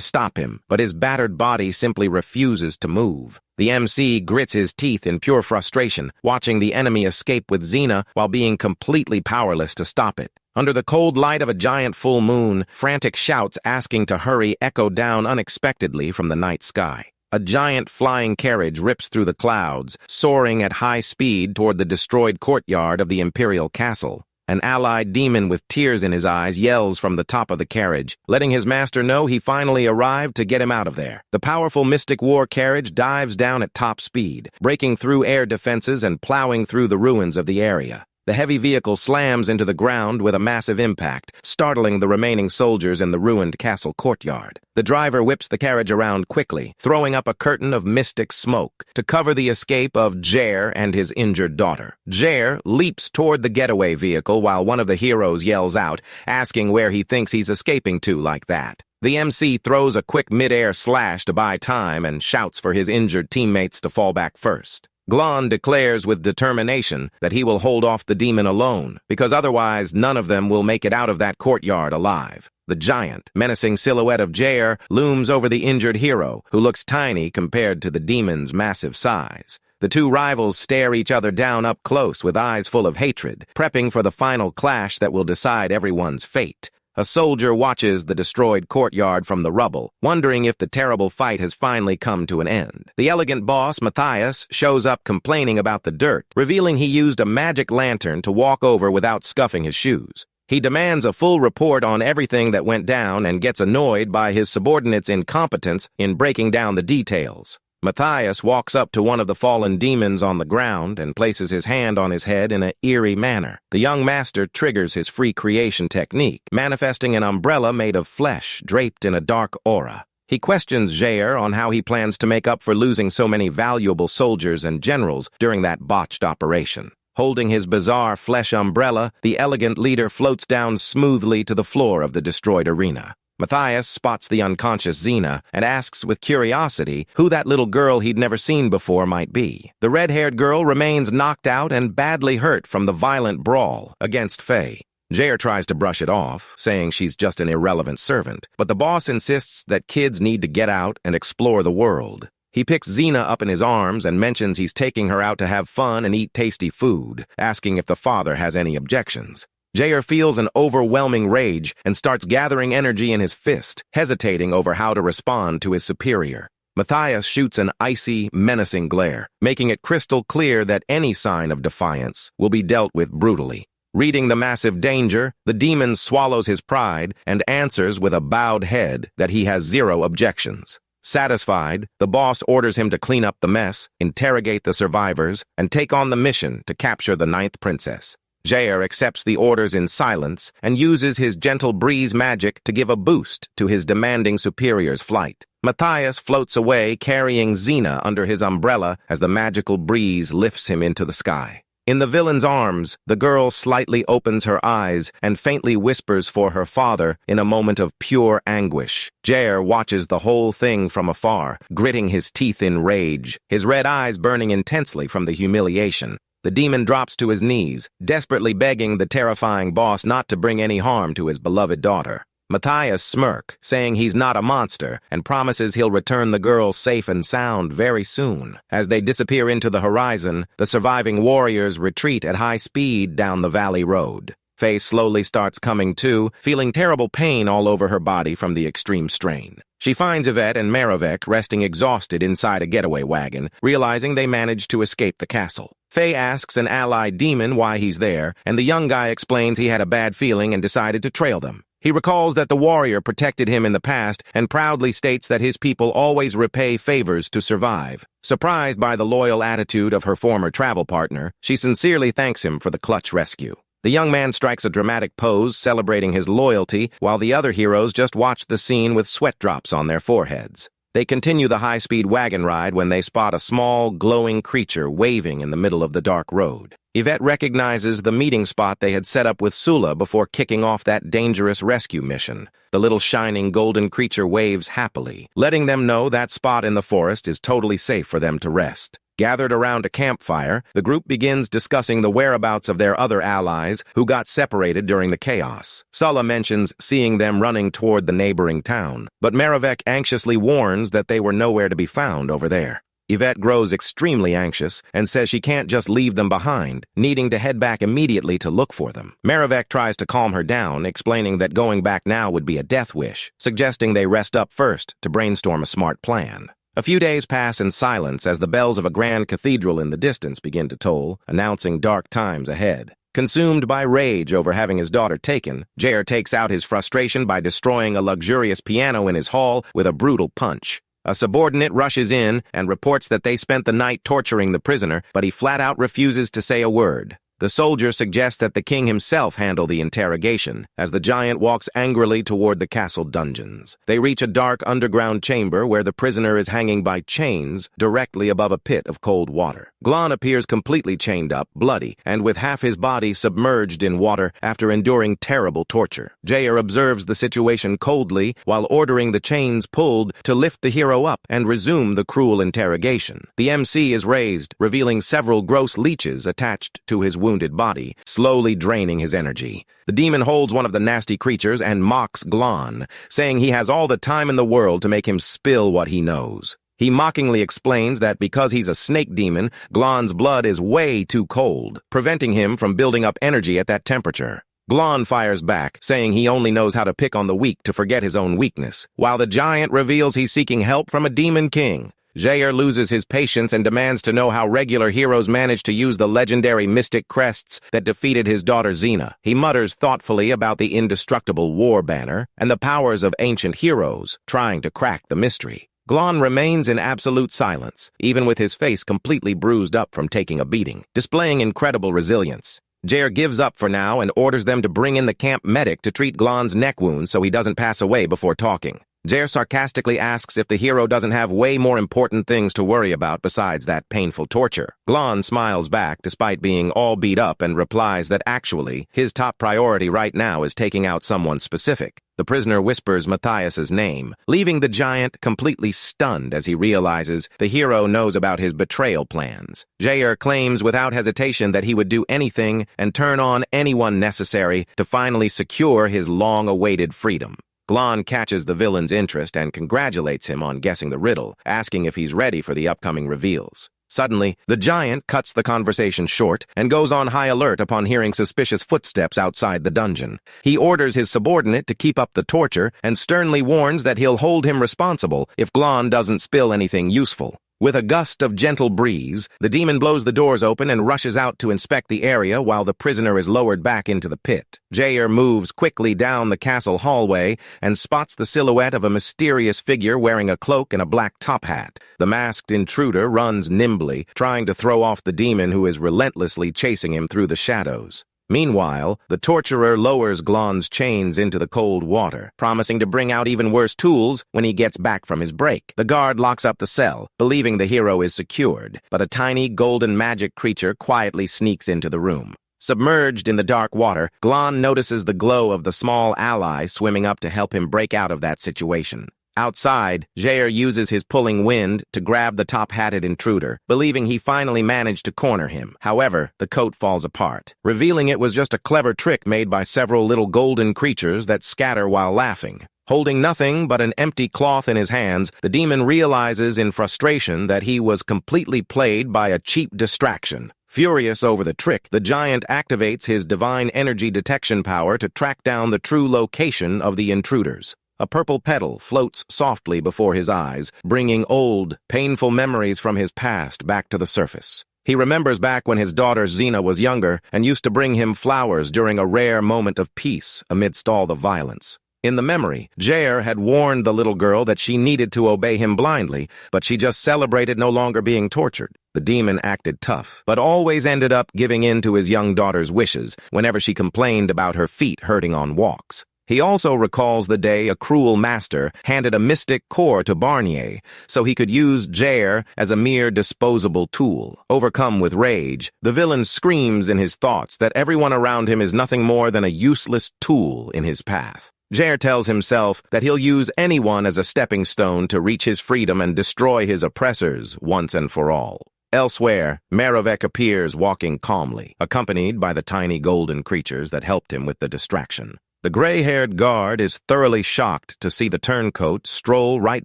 stop him, but his battered body simply refuses to move. The MC grits his teeth in pure frustration, watching the enemy escape with Xena while being completely powerless to stop it. Under the cold light of a giant full moon, frantic shouts asking to hurry echo down unexpectedly from the night sky. A giant flying carriage rips through the clouds, soaring at high speed toward the destroyed courtyard of the Imperial Castle. An allied demon with tears in his eyes yells from the top of the carriage, letting his master know he finally arrived to get him out of there. The powerful Mystic War carriage dives down at top speed, breaking through air defenses and plowing through the ruins of the area. The heavy vehicle slams into the ground with a massive impact, startling the remaining soldiers in the ruined castle courtyard. The driver whips the carriage around quickly, throwing up a curtain of mystic smoke to cover the escape of Jair and his injured daughter. Jair leaps toward the getaway vehicle while one of the heroes yells out, asking where he thinks he's escaping to like that. The MC throws a quick mid-air slash to buy time and shouts for his injured teammates to fall back first. Glon declares with determination that he will hold off the demon alone, because otherwise none of them will make it out of that courtyard alive. The giant, menacing silhouette of Jair looms over the injured hero, who looks tiny compared to the demon's massive size. The two rivals stare each other down up close with eyes full of hatred, prepping for the final clash that will decide everyone's fate. A soldier watches the destroyed courtyard from the rubble, wondering if the terrible fight has finally come to an end. The elegant boss, Matthias, shows up complaining about the dirt, revealing he used a magic lantern to walk over without scuffing his shoes. He demands a full report on everything that went down and gets annoyed by his subordinates' incompetence in breaking down the details. Matthias walks up to one of the fallen demons on the ground and places his hand on his head in an eerie manner. The young master triggers his free creation technique, manifesting an umbrella made of flesh draped in a dark aura. He questions Jair on how he plans to make up for losing so many valuable soldiers and generals during that botched operation. Holding his bizarre flesh umbrella, the elegant leader floats down smoothly to the floor of the destroyed arena. Matthias spots the unconscious Xena and asks with curiosity who that little girl he'd never seen before might be. The red-haired girl remains knocked out and badly hurt from the violent brawl against Faye. Jair tries to brush it off, saying she's just an irrelevant servant, but the boss insists that kids need to get out and explore the world. He picks Xena up in his arms and mentions he's taking her out to have fun and eat tasty food, asking if the father has any objections. Jair feels an overwhelming rage and starts gathering energy in his fist, hesitating over how to respond to his superior. Matthias shoots an icy, menacing glare, making it crystal clear that any sign of defiance will be dealt with brutally. Reading the massive danger, the demon swallows his pride and answers with a bowed head that he has zero objections. Satisfied, the boss orders him to clean up the mess, interrogate the survivors, and take on the mission to capture the 9th princess. Jair accepts the orders in silence and uses his gentle breeze magic to give a boost to his demanding superior's flight. Matthias floats away carrying Xena under his umbrella as the magical breeze lifts him into the sky. In the villain's arms, the girl slightly opens her eyes and faintly whispers for her father in a moment of pure anguish. Jair watches the whole thing from afar, gritting his teeth in rage, his red eyes burning intensely from the humiliation. The demon drops to his knees, desperately begging the terrifying boss not to bring any harm to his beloved daughter. Matthias smirks, saying he's not a monster, and promises he'll return the girl safe and sound very soon. As they disappear into the horizon, the surviving warriors retreat at high speed down the valley road. Faye slowly starts coming to, feeling terrible pain all over her body from the extreme strain. She finds Yvette and Maravek resting exhausted inside a getaway wagon, realizing they managed to escape the castle. Faye asks an allied demon why he's there, and the young guy explains he had a bad feeling and decided to trail them. He recalls that the warrior protected him in the past and proudly states that his people always repay favors to survive. Surprised by the loyal attitude of her former travel partner, she sincerely thanks him for the clutch rescue. The young man strikes a dramatic pose, celebrating his loyalty, while the other heroes just watch the scene with sweat drops on their foreheads. They continue the high-speed wagon ride when they spot a small, glowing creature waving in the middle of the dark road. Yvette recognizes the meeting spot they had set up with Sula before kicking off that dangerous rescue mission. The little shining golden creature waves happily, letting them know that spot in the forest is totally safe for them to rest. Gathered around a campfire, the group begins discussing the whereabouts of their other allies who got separated during the chaos. Sulla mentions seeing them running toward the neighboring town, but Merivek anxiously warns that they were nowhere to be found over there. Yvette grows extremely anxious and says she can't just leave them behind, needing to head back immediately to look for them. Merivek tries to calm her down, explaining that going back now would be a death wish, suggesting they rest up first to brainstorm a smart plan. A few days pass in silence as the bells of a grand cathedral in the distance begin to toll, announcing dark times ahead. Consumed by rage over having his daughter taken, Jair takes out his frustration by destroying a luxurious piano in his hall with a brutal punch. A subordinate rushes in and reports that they spent the night torturing the prisoner, but he flat out refuses to say a word. The soldier suggests that the king himself handle the interrogation, as the giant walks angrily toward the castle dungeons. They reach a dark underground chamber where the prisoner is hanging by chains directly above a pit of cold water. Glon appears completely chained up, bloody, and with half his body submerged in water after enduring terrible torture. Jair observes the situation coldly while ordering the chains pulled to lift the hero up and resume the cruel interrogation. The MC is raised, revealing several gross leeches attached to his wounded body, slowly draining his energy. The demon holds one of the nasty creatures and mocks Glon, saying he has all the time in the world to make him spill what he knows. He mockingly explains that because he's a snake demon, Glon's blood is way too cold, preventing him from building up energy at that temperature. Glon fires back, saying he only knows how to pick on the weak to forget his own weakness, while the giant reveals he's seeking help from a demon king. Jair loses his patience and demands to know how regular heroes manage to use the legendary mystic crests that defeated his daughter Xena. He mutters thoughtfully about the indestructible war banner and the powers of ancient heroes, trying to crack the mystery. Glon remains in absolute silence, even with his face completely bruised up from taking a beating, displaying incredible resilience. Jair gives up for now and orders them to bring in the camp medic to treat Glon's neck wound so he doesn't pass away before talking. Jair sarcastically asks if the hero doesn't have way more important things to worry about besides that painful torture. Glon smiles back despite being all beat up and replies that actually, his top priority right now is taking out someone specific. The prisoner whispers Matthias's name, leaving the giant completely stunned as he realizes the hero knows about his betrayal plans. Jair claims without hesitation that he would do anything and turn on anyone necessary to finally secure his long-awaited freedom. Glon catches the villain's interest and congratulates him on guessing the riddle, asking if he's ready for the upcoming reveals. Suddenly, the giant cuts the conversation short and goes on high alert upon hearing suspicious footsteps outside the dungeon. He orders his subordinate to keep up the torture and sternly warns that he'll hold him responsible if Glon doesn't spill anything useful. With a gust of gentle breeze, the demon blows the doors open and rushes out to inspect the area while the prisoner is lowered back into the pit. Jair moves quickly down the castle hallway and spots the silhouette of a mysterious figure wearing a cloak and a black top hat. The masked intruder runs nimbly, trying to throw off the demon who is relentlessly chasing him through the shadows. Meanwhile, the torturer lowers Glon's chains into the cold water, promising to bring out even worse tools when he gets back from his break. The guard locks up the cell, believing the hero is secured, but a tiny golden magic creature quietly sneaks into the room. Submerged in the dark water, Glon notices the glow of the small ally swimming up to help him break out of that situation. Outside, Jair uses his pulling wind to grab the top-hatted intruder, believing he finally managed to corner him. However, the coat falls apart, revealing it was just a clever trick made by several little golden creatures that scatter while laughing. Holding nothing but an empty cloth in his hands, the demon realizes in frustration that he was completely played by a cheap distraction. Furious over the trick, the giant activates his divine energy detection power to track down the true location of the intruders. A purple petal floats softly before his eyes, bringing old, painful memories from his past back to the surface. He remembers back when his daughter Xena was younger and used to bring him flowers during a rare moment of peace amidst all the violence. In the memory, Jair had warned the little girl that she needed to obey him blindly, but she just celebrated no longer being tortured. The demon acted tough, but always ended up giving in to his young daughter's wishes whenever she complained about her feet hurting on walks. He also recalls the day a cruel master handed a mystic core to Barnier so he could use Jair as a mere disposable tool. Overcome with rage, the villain screams in his thoughts that everyone around him is nothing more than a useless tool in his path. Jair tells himself that he'll use anyone as a stepping stone to reach his freedom and destroy his oppressors once and for all. Elsewhere, Maravek appears walking calmly, accompanied by the tiny golden creatures that helped him with the distraction. The gray-haired guard is thoroughly shocked to see the turncoat stroll right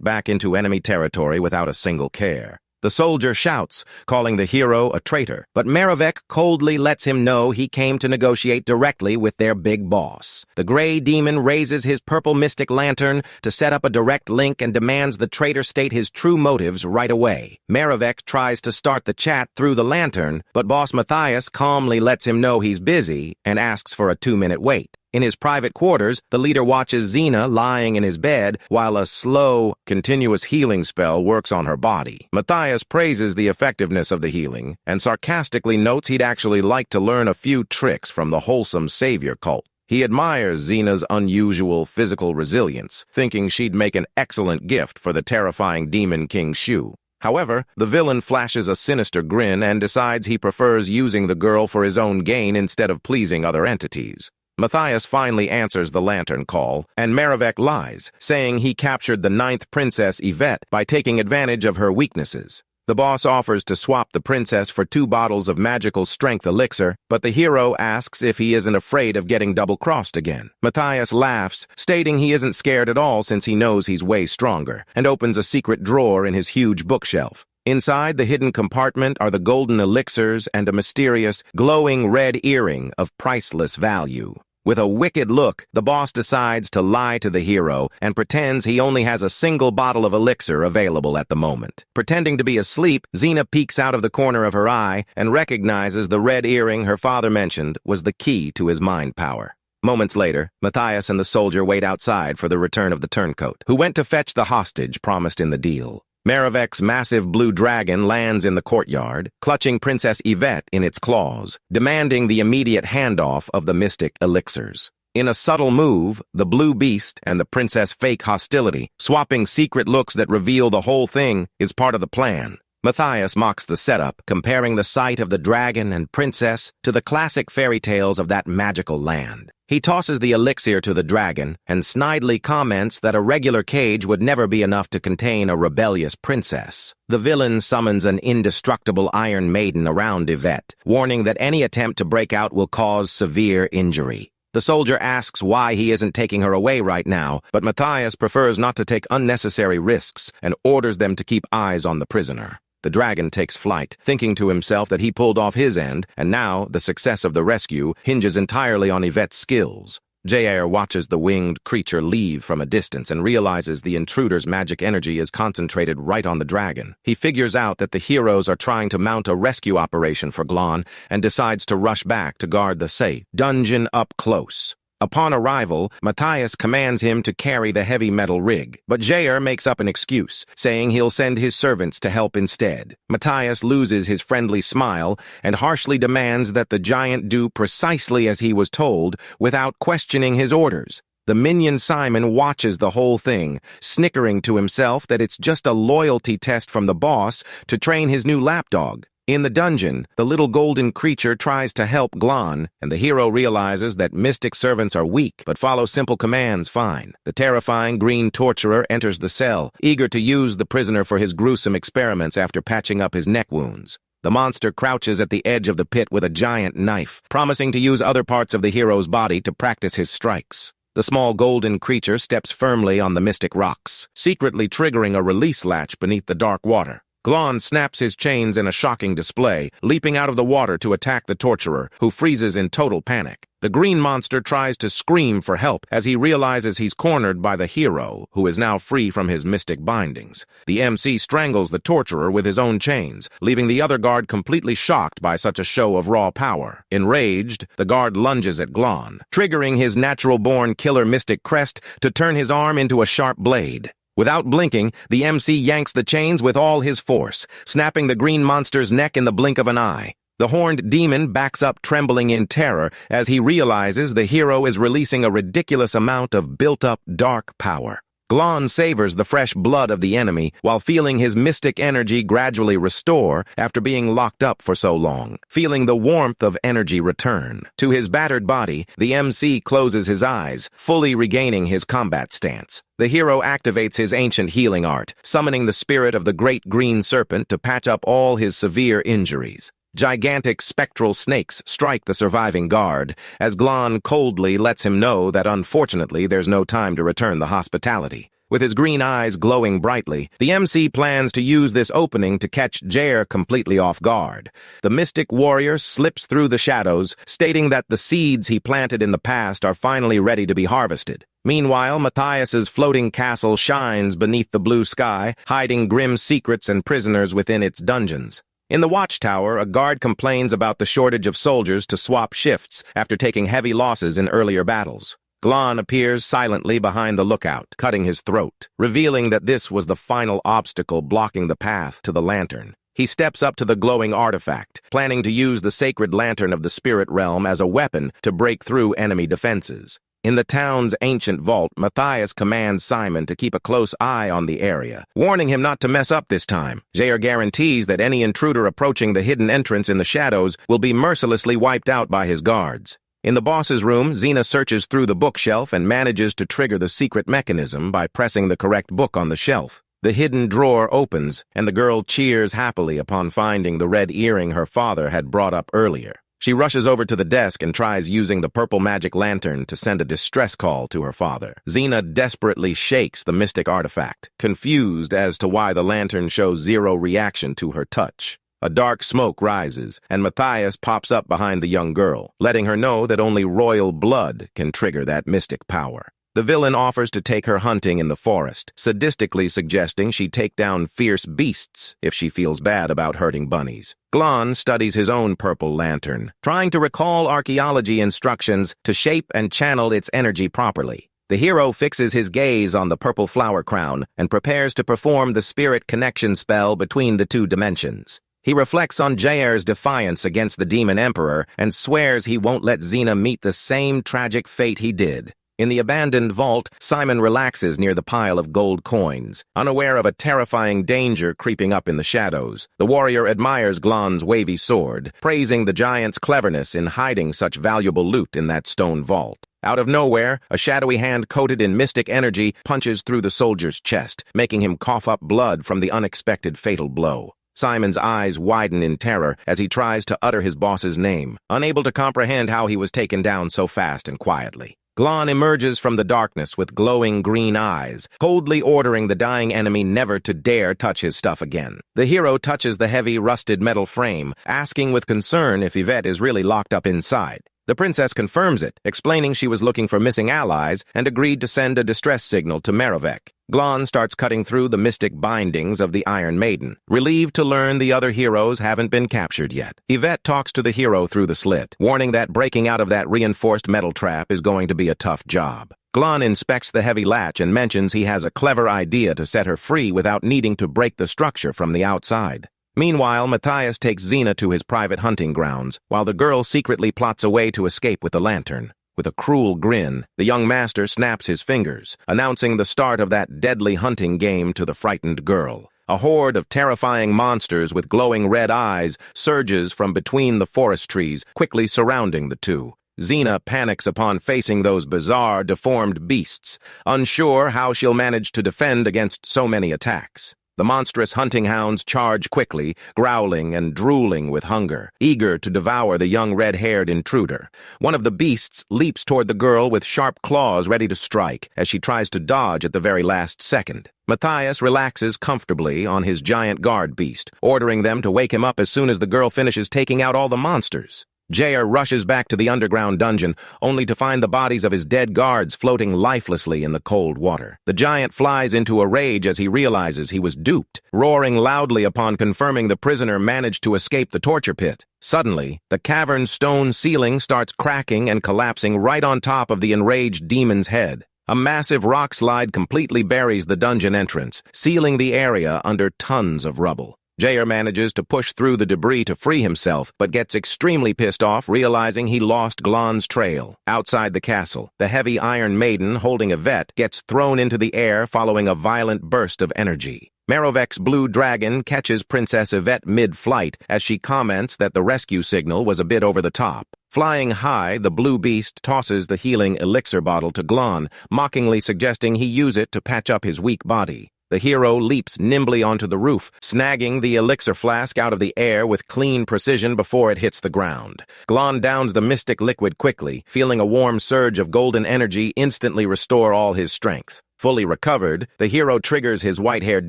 back into enemy territory without a single care. The soldier shouts, calling the hero a traitor, but Maravek coldly lets him know he came to negotiate directly with their big boss. The gray demon raises his purple mystic lantern to set up a direct link and demands the traitor state his true motives right away. Maravek tries to start the chat through the lantern, but boss Matthias calmly lets him know he's busy and asks for a 2-minute wait. In his private quarters, the leader watches Xena lying in his bed while a slow, continuous healing spell works on her body. Matthias praises the effectiveness of the healing and sarcastically notes he'd actually like to learn a few tricks from the wholesome savior cult. He admires Xena's unusual physical resilience, thinking she'd make an excellent gift for the terrifying Demon King Shu. However, the villain flashes a sinister grin and decides he prefers using the girl for his own gain instead of pleasing other entities. Matthias finally answers the lantern call, and Maravek lies, saying he captured the 9th princess Yvette by taking advantage of her weaknesses. The boss offers to swap the princess for 2 bottles of magical strength elixir, but the hero asks if he isn't afraid of getting double-crossed again. Matthias laughs, stating he isn't scared at all since he knows he's way stronger, and opens a secret drawer in his huge bookshelf. Inside the hidden compartment are the golden elixirs and a mysterious, glowing red earring of priceless value. With a wicked look, the boss decides to lie to the hero and pretends he only has a single bottle of elixir available at the moment. Pretending to be asleep, Xena peeks out of the corner of her eye and recognizes the red earring her father mentioned was the key to his mind power. Moments later, Matthias and the soldier wait outside for the return of the turncoat, who went to fetch the hostage promised in the deal. Maravek's massive blue dragon lands in the courtyard, clutching Princess Yvette in its claws, demanding the immediate handoff of the mystic elixirs. In a subtle move, the blue beast and the princess fake hostility, swapping secret looks that reveal the whole thing, is part of the plan. Matthias mocks the setup, comparing the sight of the dragon and princess to the classic fairy tales of that magical land. He tosses the elixir to the dragon and snidely comments that a regular cage would never be enough to contain a rebellious princess. The villain summons an indestructible Iron Maiden around Yvette, warning that any attempt to break out will cause severe injury. The soldier asks why he isn't taking her away right now, but Matthias prefers not to take unnecessary risks and orders them to keep eyes on the prisoner. The dragon takes flight, thinking to himself that he pulled off his end, and now the success of the rescue hinges entirely on Yvette's skills. Jair watches the winged creature leave from a distance and realizes the intruder's magic energy is concentrated right on the dragon. He figures out that the heroes are trying to mount a rescue operation for Glon and decides to rush back to guard the safe dungeon up close. Upon arrival, Matthias commands him to carry the heavy metal rig, but Jair makes up an excuse, saying he'll send his servants to help instead. Matthias loses his friendly smile and harshly demands that the giant do precisely as he was told without questioning his orders. The minion Simon watches the whole thing, snickering to himself that it's just a loyalty test from the boss to train his new lapdog. In the dungeon, the little golden creature tries to help Glon, and the hero realizes that mystic servants are weak but follow simple commands fine. The terrifying green torturer enters the cell, eager to use the prisoner for his gruesome experiments after patching up his neck wounds. The monster crouches at the edge of the pit with a giant knife, promising to use other parts of the hero's body to practice his strikes. The small golden creature steps firmly on the mystic rocks, secretly triggering a release latch beneath the dark water. Glon snaps his chains in a shocking display, leaping out of the water to attack the torturer, who freezes in total panic. The green monster tries to scream for help as he realizes he's cornered by the hero, who is now free from his mystic bindings. The MC strangles the torturer with his own chains, leaving the other guard completely shocked by such a show of raw power. Enraged, the guard lunges at Glon, triggering his natural-born killer mystic crest to turn his arm into a sharp blade. Without blinking, the MC yanks the chains with all his force, snapping the green monster's neck in the blink of an eye. The horned demon backs up trembling in terror as he realizes the hero is releasing a ridiculous amount of built-up dark power. Glon savors the fresh blood of the enemy while feeling his mystic energy gradually restore after being locked up for so long, feeling the warmth of energy return. To his battered body, the MC closes his eyes, fully regaining his combat stance. The hero activates his ancient healing art, summoning the spirit of the great green serpent to patch up all his severe injuries. Gigantic spectral snakes strike the surviving guard, as Glon coldly lets him know that unfortunately there's no time to return the hospitality. With his green eyes glowing brightly, the MC plans to use this opening to catch Jair completely off guard. The mystic warrior slips through the shadows, stating that the seeds he planted in the past are finally ready to be harvested. Meanwhile, Matthias's floating castle shines beneath the blue sky, hiding grim secrets and prisoners within its dungeons. In the watchtower, a guard complains about the shortage of soldiers to swap shifts after taking heavy losses in earlier battles. Glon appears silently behind the lookout, cutting his throat, revealing that this was the final obstacle blocking the path to the lantern. He steps up to the glowing artifact, planning to use the sacred lantern of the spirit realm as a weapon to break through enemy defenses. In the town's ancient vault, Matthias commands Simon to keep a close eye on the area, warning him not to mess up this time. Jair guarantees that any intruder approaching the hidden entrance in the shadows will be mercilessly wiped out by his guards. In the boss's room, Xena searches through the bookshelf and manages to trigger the secret mechanism by pressing the correct book on the shelf. The hidden drawer opens, and the girl cheers happily upon finding the red earring her father had brought up earlier. She rushes over to the desk and tries using the purple magic lantern to send a distress call to her father. Xena desperately shakes the mystic artifact, confused as to why the lantern shows zero reaction to her touch. A dark smoke rises, and Matthias pops up behind the young girl, letting her know that only royal blood can trigger that mystic power. The villain offers to take her hunting in the forest, sadistically suggesting she take down fierce beasts if she feels bad about hurting bunnies. Glon studies his own purple lantern, trying to recall archaeology instructions to shape and channel its energy properly. The hero fixes his gaze on the purple flower crown and prepares to perform the spirit connection spell between the two dimensions. He reflects on Jair's defiance against the Demon Emperor and swears he won't let Xena meet the same tragic fate he did. In the abandoned vault, Simon relaxes near the pile of gold coins, unaware of a terrifying danger creeping up in the shadows. The warrior admires Glon's wavy sword, praising the giant's cleverness in hiding such valuable loot in that stone vault. Out of nowhere, a shadowy hand coated in mystic energy punches through the soldier's chest, making him cough up blood from the unexpected fatal blow. Simon's eyes widen in terror as he tries to utter his boss's name, unable to comprehend how he was taken down so fast and quietly. Glon emerges from the darkness with glowing green eyes, coldly ordering the dying enemy never to dare touch his stuff again. The hero touches the heavy, rusted metal frame, asking with concern if Yvette is really locked up inside. The princess confirms it, explaining she was looking for missing allies and agreed to send a distress signal to Merovec. Glon starts cutting through the mystic bindings of the Iron Maiden, relieved to learn the other heroes haven't been captured yet. Yvette talks to the hero through the slit, warning that breaking out of that reinforced metal trap is going to be a tough job. Glon inspects the heavy latch and mentions he has a clever idea to set her free without needing to break the structure from the outside. Meanwhile, Matthias takes Xena to his private hunting grounds, while the girl secretly plots a way to escape with the lantern. With a cruel grin, the young master snaps his fingers, announcing the start of that deadly hunting game to the frightened girl. A horde of terrifying monsters with glowing red eyes surges from between the forest trees, quickly surrounding the two. Xena panics upon facing those bizarre, deformed beasts, unsure how she'll manage to defend against so many attacks. The monstrous hunting hounds charge quickly, growling and drooling with hunger, eager to devour the young red-haired intruder. One of the beasts leaps toward the girl with sharp claws ready to strike as she tries to dodge at the very last second. Matthias relaxes comfortably on his giant guard beast, ordering them to wake him up as soon as the girl finishes taking out all the monsters. Jair rushes back to the underground dungeon, only to find the bodies of his dead guards floating lifelessly in the cold water. The giant flies into a rage as he realizes he was duped, roaring loudly upon confirming the prisoner managed to escape the torture pit. Suddenly, the cavern's stone ceiling starts cracking and collapsing right on top of the enraged demon's head. A massive rock slide completely buries the dungeon entrance, sealing the area under tons of rubble. Jair manages to push through the debris to free himself, but gets extremely pissed off realizing he lost Glon's trail. Outside the castle, the heavy Iron Maiden holding Yvette gets thrown into the air following a violent burst of energy. Merovek's blue dragon catches Princess Yvette mid-flight as she comments that the rescue signal was a bit over the top. Flying high, the blue beast tosses the healing elixir bottle to Glon, mockingly suggesting he use it to patch up his weak body. The hero leaps nimbly onto the roof, snagging the elixir flask out of the air with clean precision before it hits the ground. Glon downs the mystic liquid quickly, feeling a warm surge of golden energy instantly restore all his strength. Fully recovered, the hero triggers his white-haired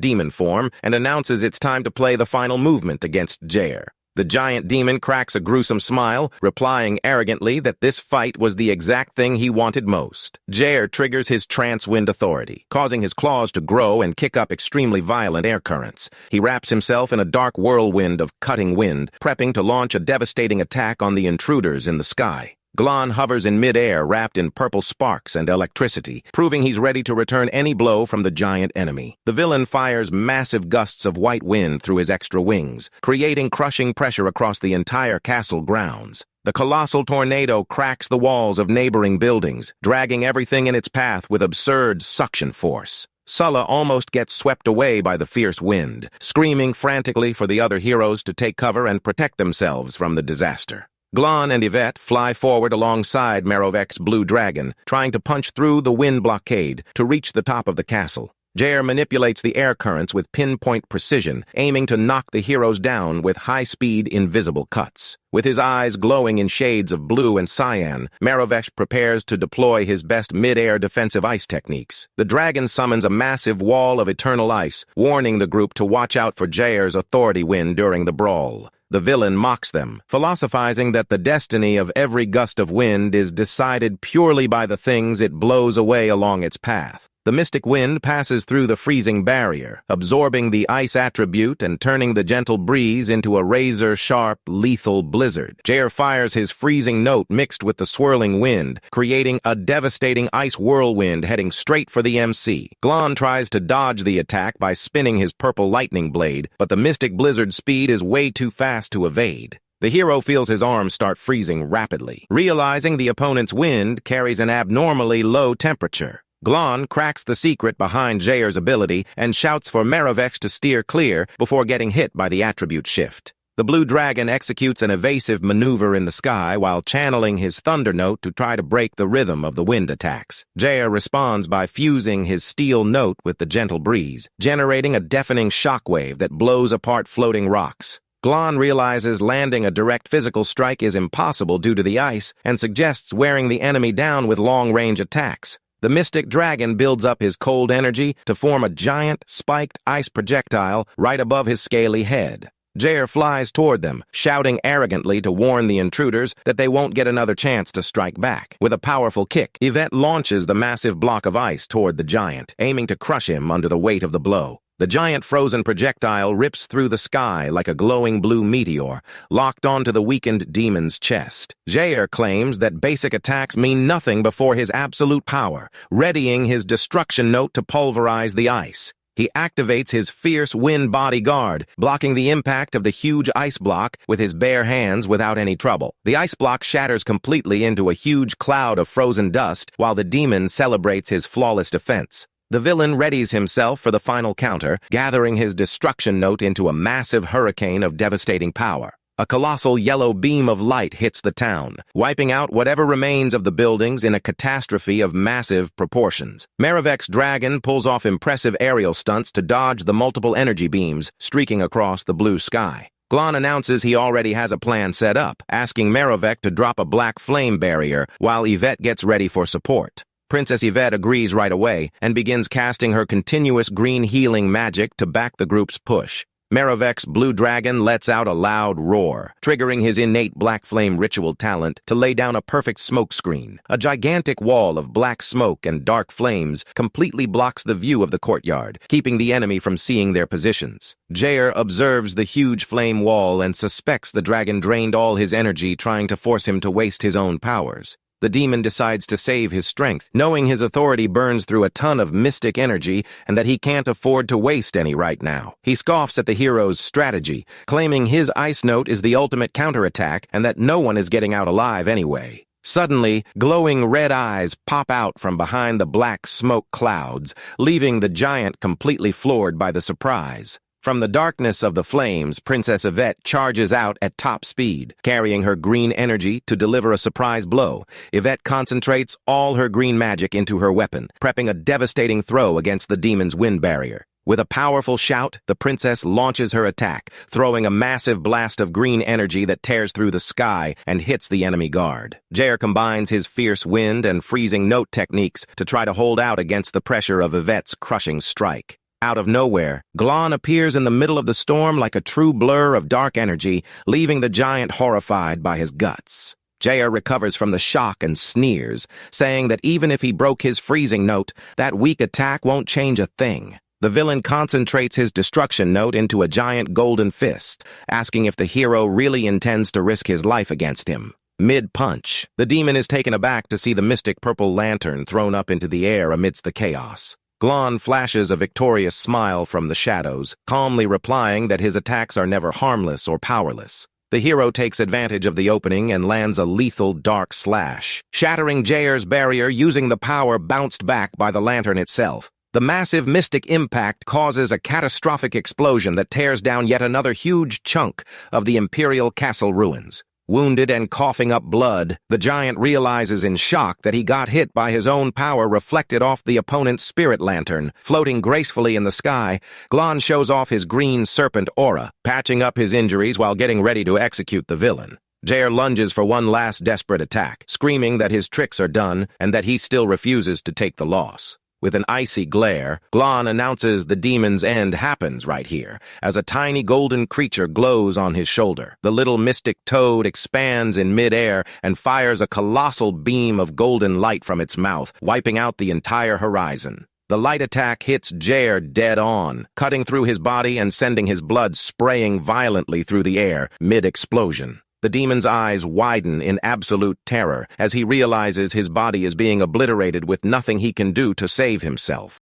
demon form and announces it's time to play the final movement against Jair. The giant demon cracks a gruesome smile, replying arrogantly that this fight was the exact thing he wanted most. Jair triggers his trance wind authority, causing his claws to grow and kick up extremely violent air currents. He wraps himself in a dark whirlwind of cutting wind, prepping to launch a devastating attack on the intruders in the sky. Glon hovers in mid-air, wrapped in purple sparks and electricity, proving he's ready to return any blow from the giant enemy. The villain fires massive gusts of white wind through his extra wings, creating crushing pressure across the entire castle grounds. The colossal tornado cracks the walls of neighboring buildings, dragging everything in its path with absurd suction force. Sulla almost gets swept away by the fierce wind, screaming frantically for the other heroes to take cover and protect themselves from the disaster. Glon and Yvette fly forward alongside Merovek's blue dragon, trying to punch through the wind blockade to reach the top of the castle. Jair manipulates the air currents with pinpoint precision, aiming to knock the heroes down with high-speed, invisible cuts. With his eyes glowing in shades of blue and cyan, Merovek prepares to deploy his best mid-air defensive ice techniques. The dragon summons a massive wall of eternal ice, warning the group to watch out for Jair's authority wind during the brawl. The villain mocks them, philosophizing that the destiny of every gust of wind is decided purely by the things it blows away along its path. The mystic wind passes through the freezing barrier, absorbing the ice attribute and turning the gentle breeze into a razor-sharp, lethal blizzard. Jair fires his freezing note mixed with the swirling wind, creating a devastating ice whirlwind heading straight for the MC. Glon tries to dodge the attack by spinning his purple lightning blade, but the mystic blizzard speed is way too fast to evade. The hero feels his arms start freezing rapidly, realizing the opponent's wind carries an abnormally low temperature. Glon cracks the secret behind Jair's ability and shouts for Merovek to steer clear before getting hit by the attribute shift. The blue dragon executes an evasive maneuver in the sky while channeling his thunder note to try to break the rhythm of the wind attacks. Jair responds by fusing his steel note with the gentle breeze, generating a deafening shockwave that blows apart floating rocks. Glon realizes landing a direct physical strike is impossible due to the ice and suggests wearing the enemy down with long-range attacks. The mystic dragon builds up his cold energy to form a giant, spiked ice projectile right above his scaly head. Jair flies toward them, shouting arrogantly to warn the intruders that they won't get another chance to strike back. With a powerful kick, Yvette launches the massive block of ice toward the giant, aiming to crush him under the weight of the blow. The giant frozen projectile rips through the sky like a glowing blue meteor, locked onto the weakened demon's chest. Jair claims that basic attacks mean nothing before his absolute power, readying his destruction note to pulverize the ice. He activates his fierce wind bodyguard, blocking the impact of the huge ice block with his bare hands without any trouble. The ice block shatters completely into a huge cloud of frozen dust while the demon celebrates his flawless defense. The villain readies himself for the final counter, gathering his destruction note into a massive hurricane of devastating power. A colossal yellow beam of light hits the town, wiping out whatever remains of the buildings in a catastrophe of massive proportions. Merovek's dragon pulls off impressive aerial stunts to dodge the multiple energy beams streaking across the blue sky. Glon announces he already has a plan set up, asking Merovek to drop a black flame barrier while Yvette gets ready for support. Princess Yvette agrees right away and begins casting her continuous green healing magic to back the group's push. Merovek's blue dragon lets out a loud roar, triggering his innate black flame ritual talent to lay down a perfect smoke screen. A gigantic wall of black smoke and dark flames completely blocks the view of the courtyard, keeping the enemy from seeing their positions. Jair observes the huge flame wall and suspects the dragon drained all his energy trying to force him to waste his own powers. The demon decides to save his strength, knowing his authority burns through a ton of mystic energy and that he can't afford to waste any right now. He scoffs at the hero's strategy, claiming his ice note is the ultimate counterattack and that no one is getting out alive anyway. Suddenly, glowing red eyes pop out from behind the black smoke clouds, leaving the giant completely floored by the surprise. From the darkness of the flames, Princess Yvette charges out at top speed, carrying her green energy to deliver a surprise blow. Yvette concentrates all her green magic into her weapon, prepping a devastating throw against the demon's wind barrier. With a powerful shout, the princess launches her attack, throwing a massive blast of green energy that tears through the sky and hits the enemy guard. Jair combines his fierce wind and freezing note techniques to try to hold out against the pressure of Yvette's crushing strike. Out of nowhere, Glon appears in the middle of the storm like a true blur of dark energy, leaving the giant horrified by his guts. Jair recovers from the shock and sneers, saying that even if he broke his freezing note, that weak attack won't change a thing. The villain concentrates his destruction note into a giant golden fist, asking if the hero really intends to risk his life against him. Mid-punch, the demon is taken aback to see the mystic purple lantern thrown up into the air amidst the chaos. Glon flashes a victorious smile from the shadows, calmly replying that his attacks are never harmless or powerless. The hero takes advantage of the opening and lands a lethal dark slash, shattering Jair's barrier using the power bounced back by the lantern itself. The massive mystic impact causes a catastrophic explosion that tears down yet another huge chunk of the Imperial Castle ruins. Wounded and coughing up blood, the giant realizes in shock that he got hit by his own power reflected off the opponent's spirit lantern. Floating gracefully in the sky, Glon shows off his green serpent aura, patching up his injuries while getting ready to execute the villain. Jair lunges for one last desperate attack, screaming that his tricks are done and that he still refuses to take the loss. With an icy glare, Glon announces the demon's end happens right here, as a tiny golden creature glows on his shoulder. The little mystic toad expands in midair and fires a colossal beam of golden light from its mouth, wiping out the entire horizon. The light attack hits Jair dead on, cutting through his body and sending his blood spraying violently through the air, mid-explosion. The demon's eyes widen in absolute terror as he realizes his body is being obliterated with nothing he can do to save himself.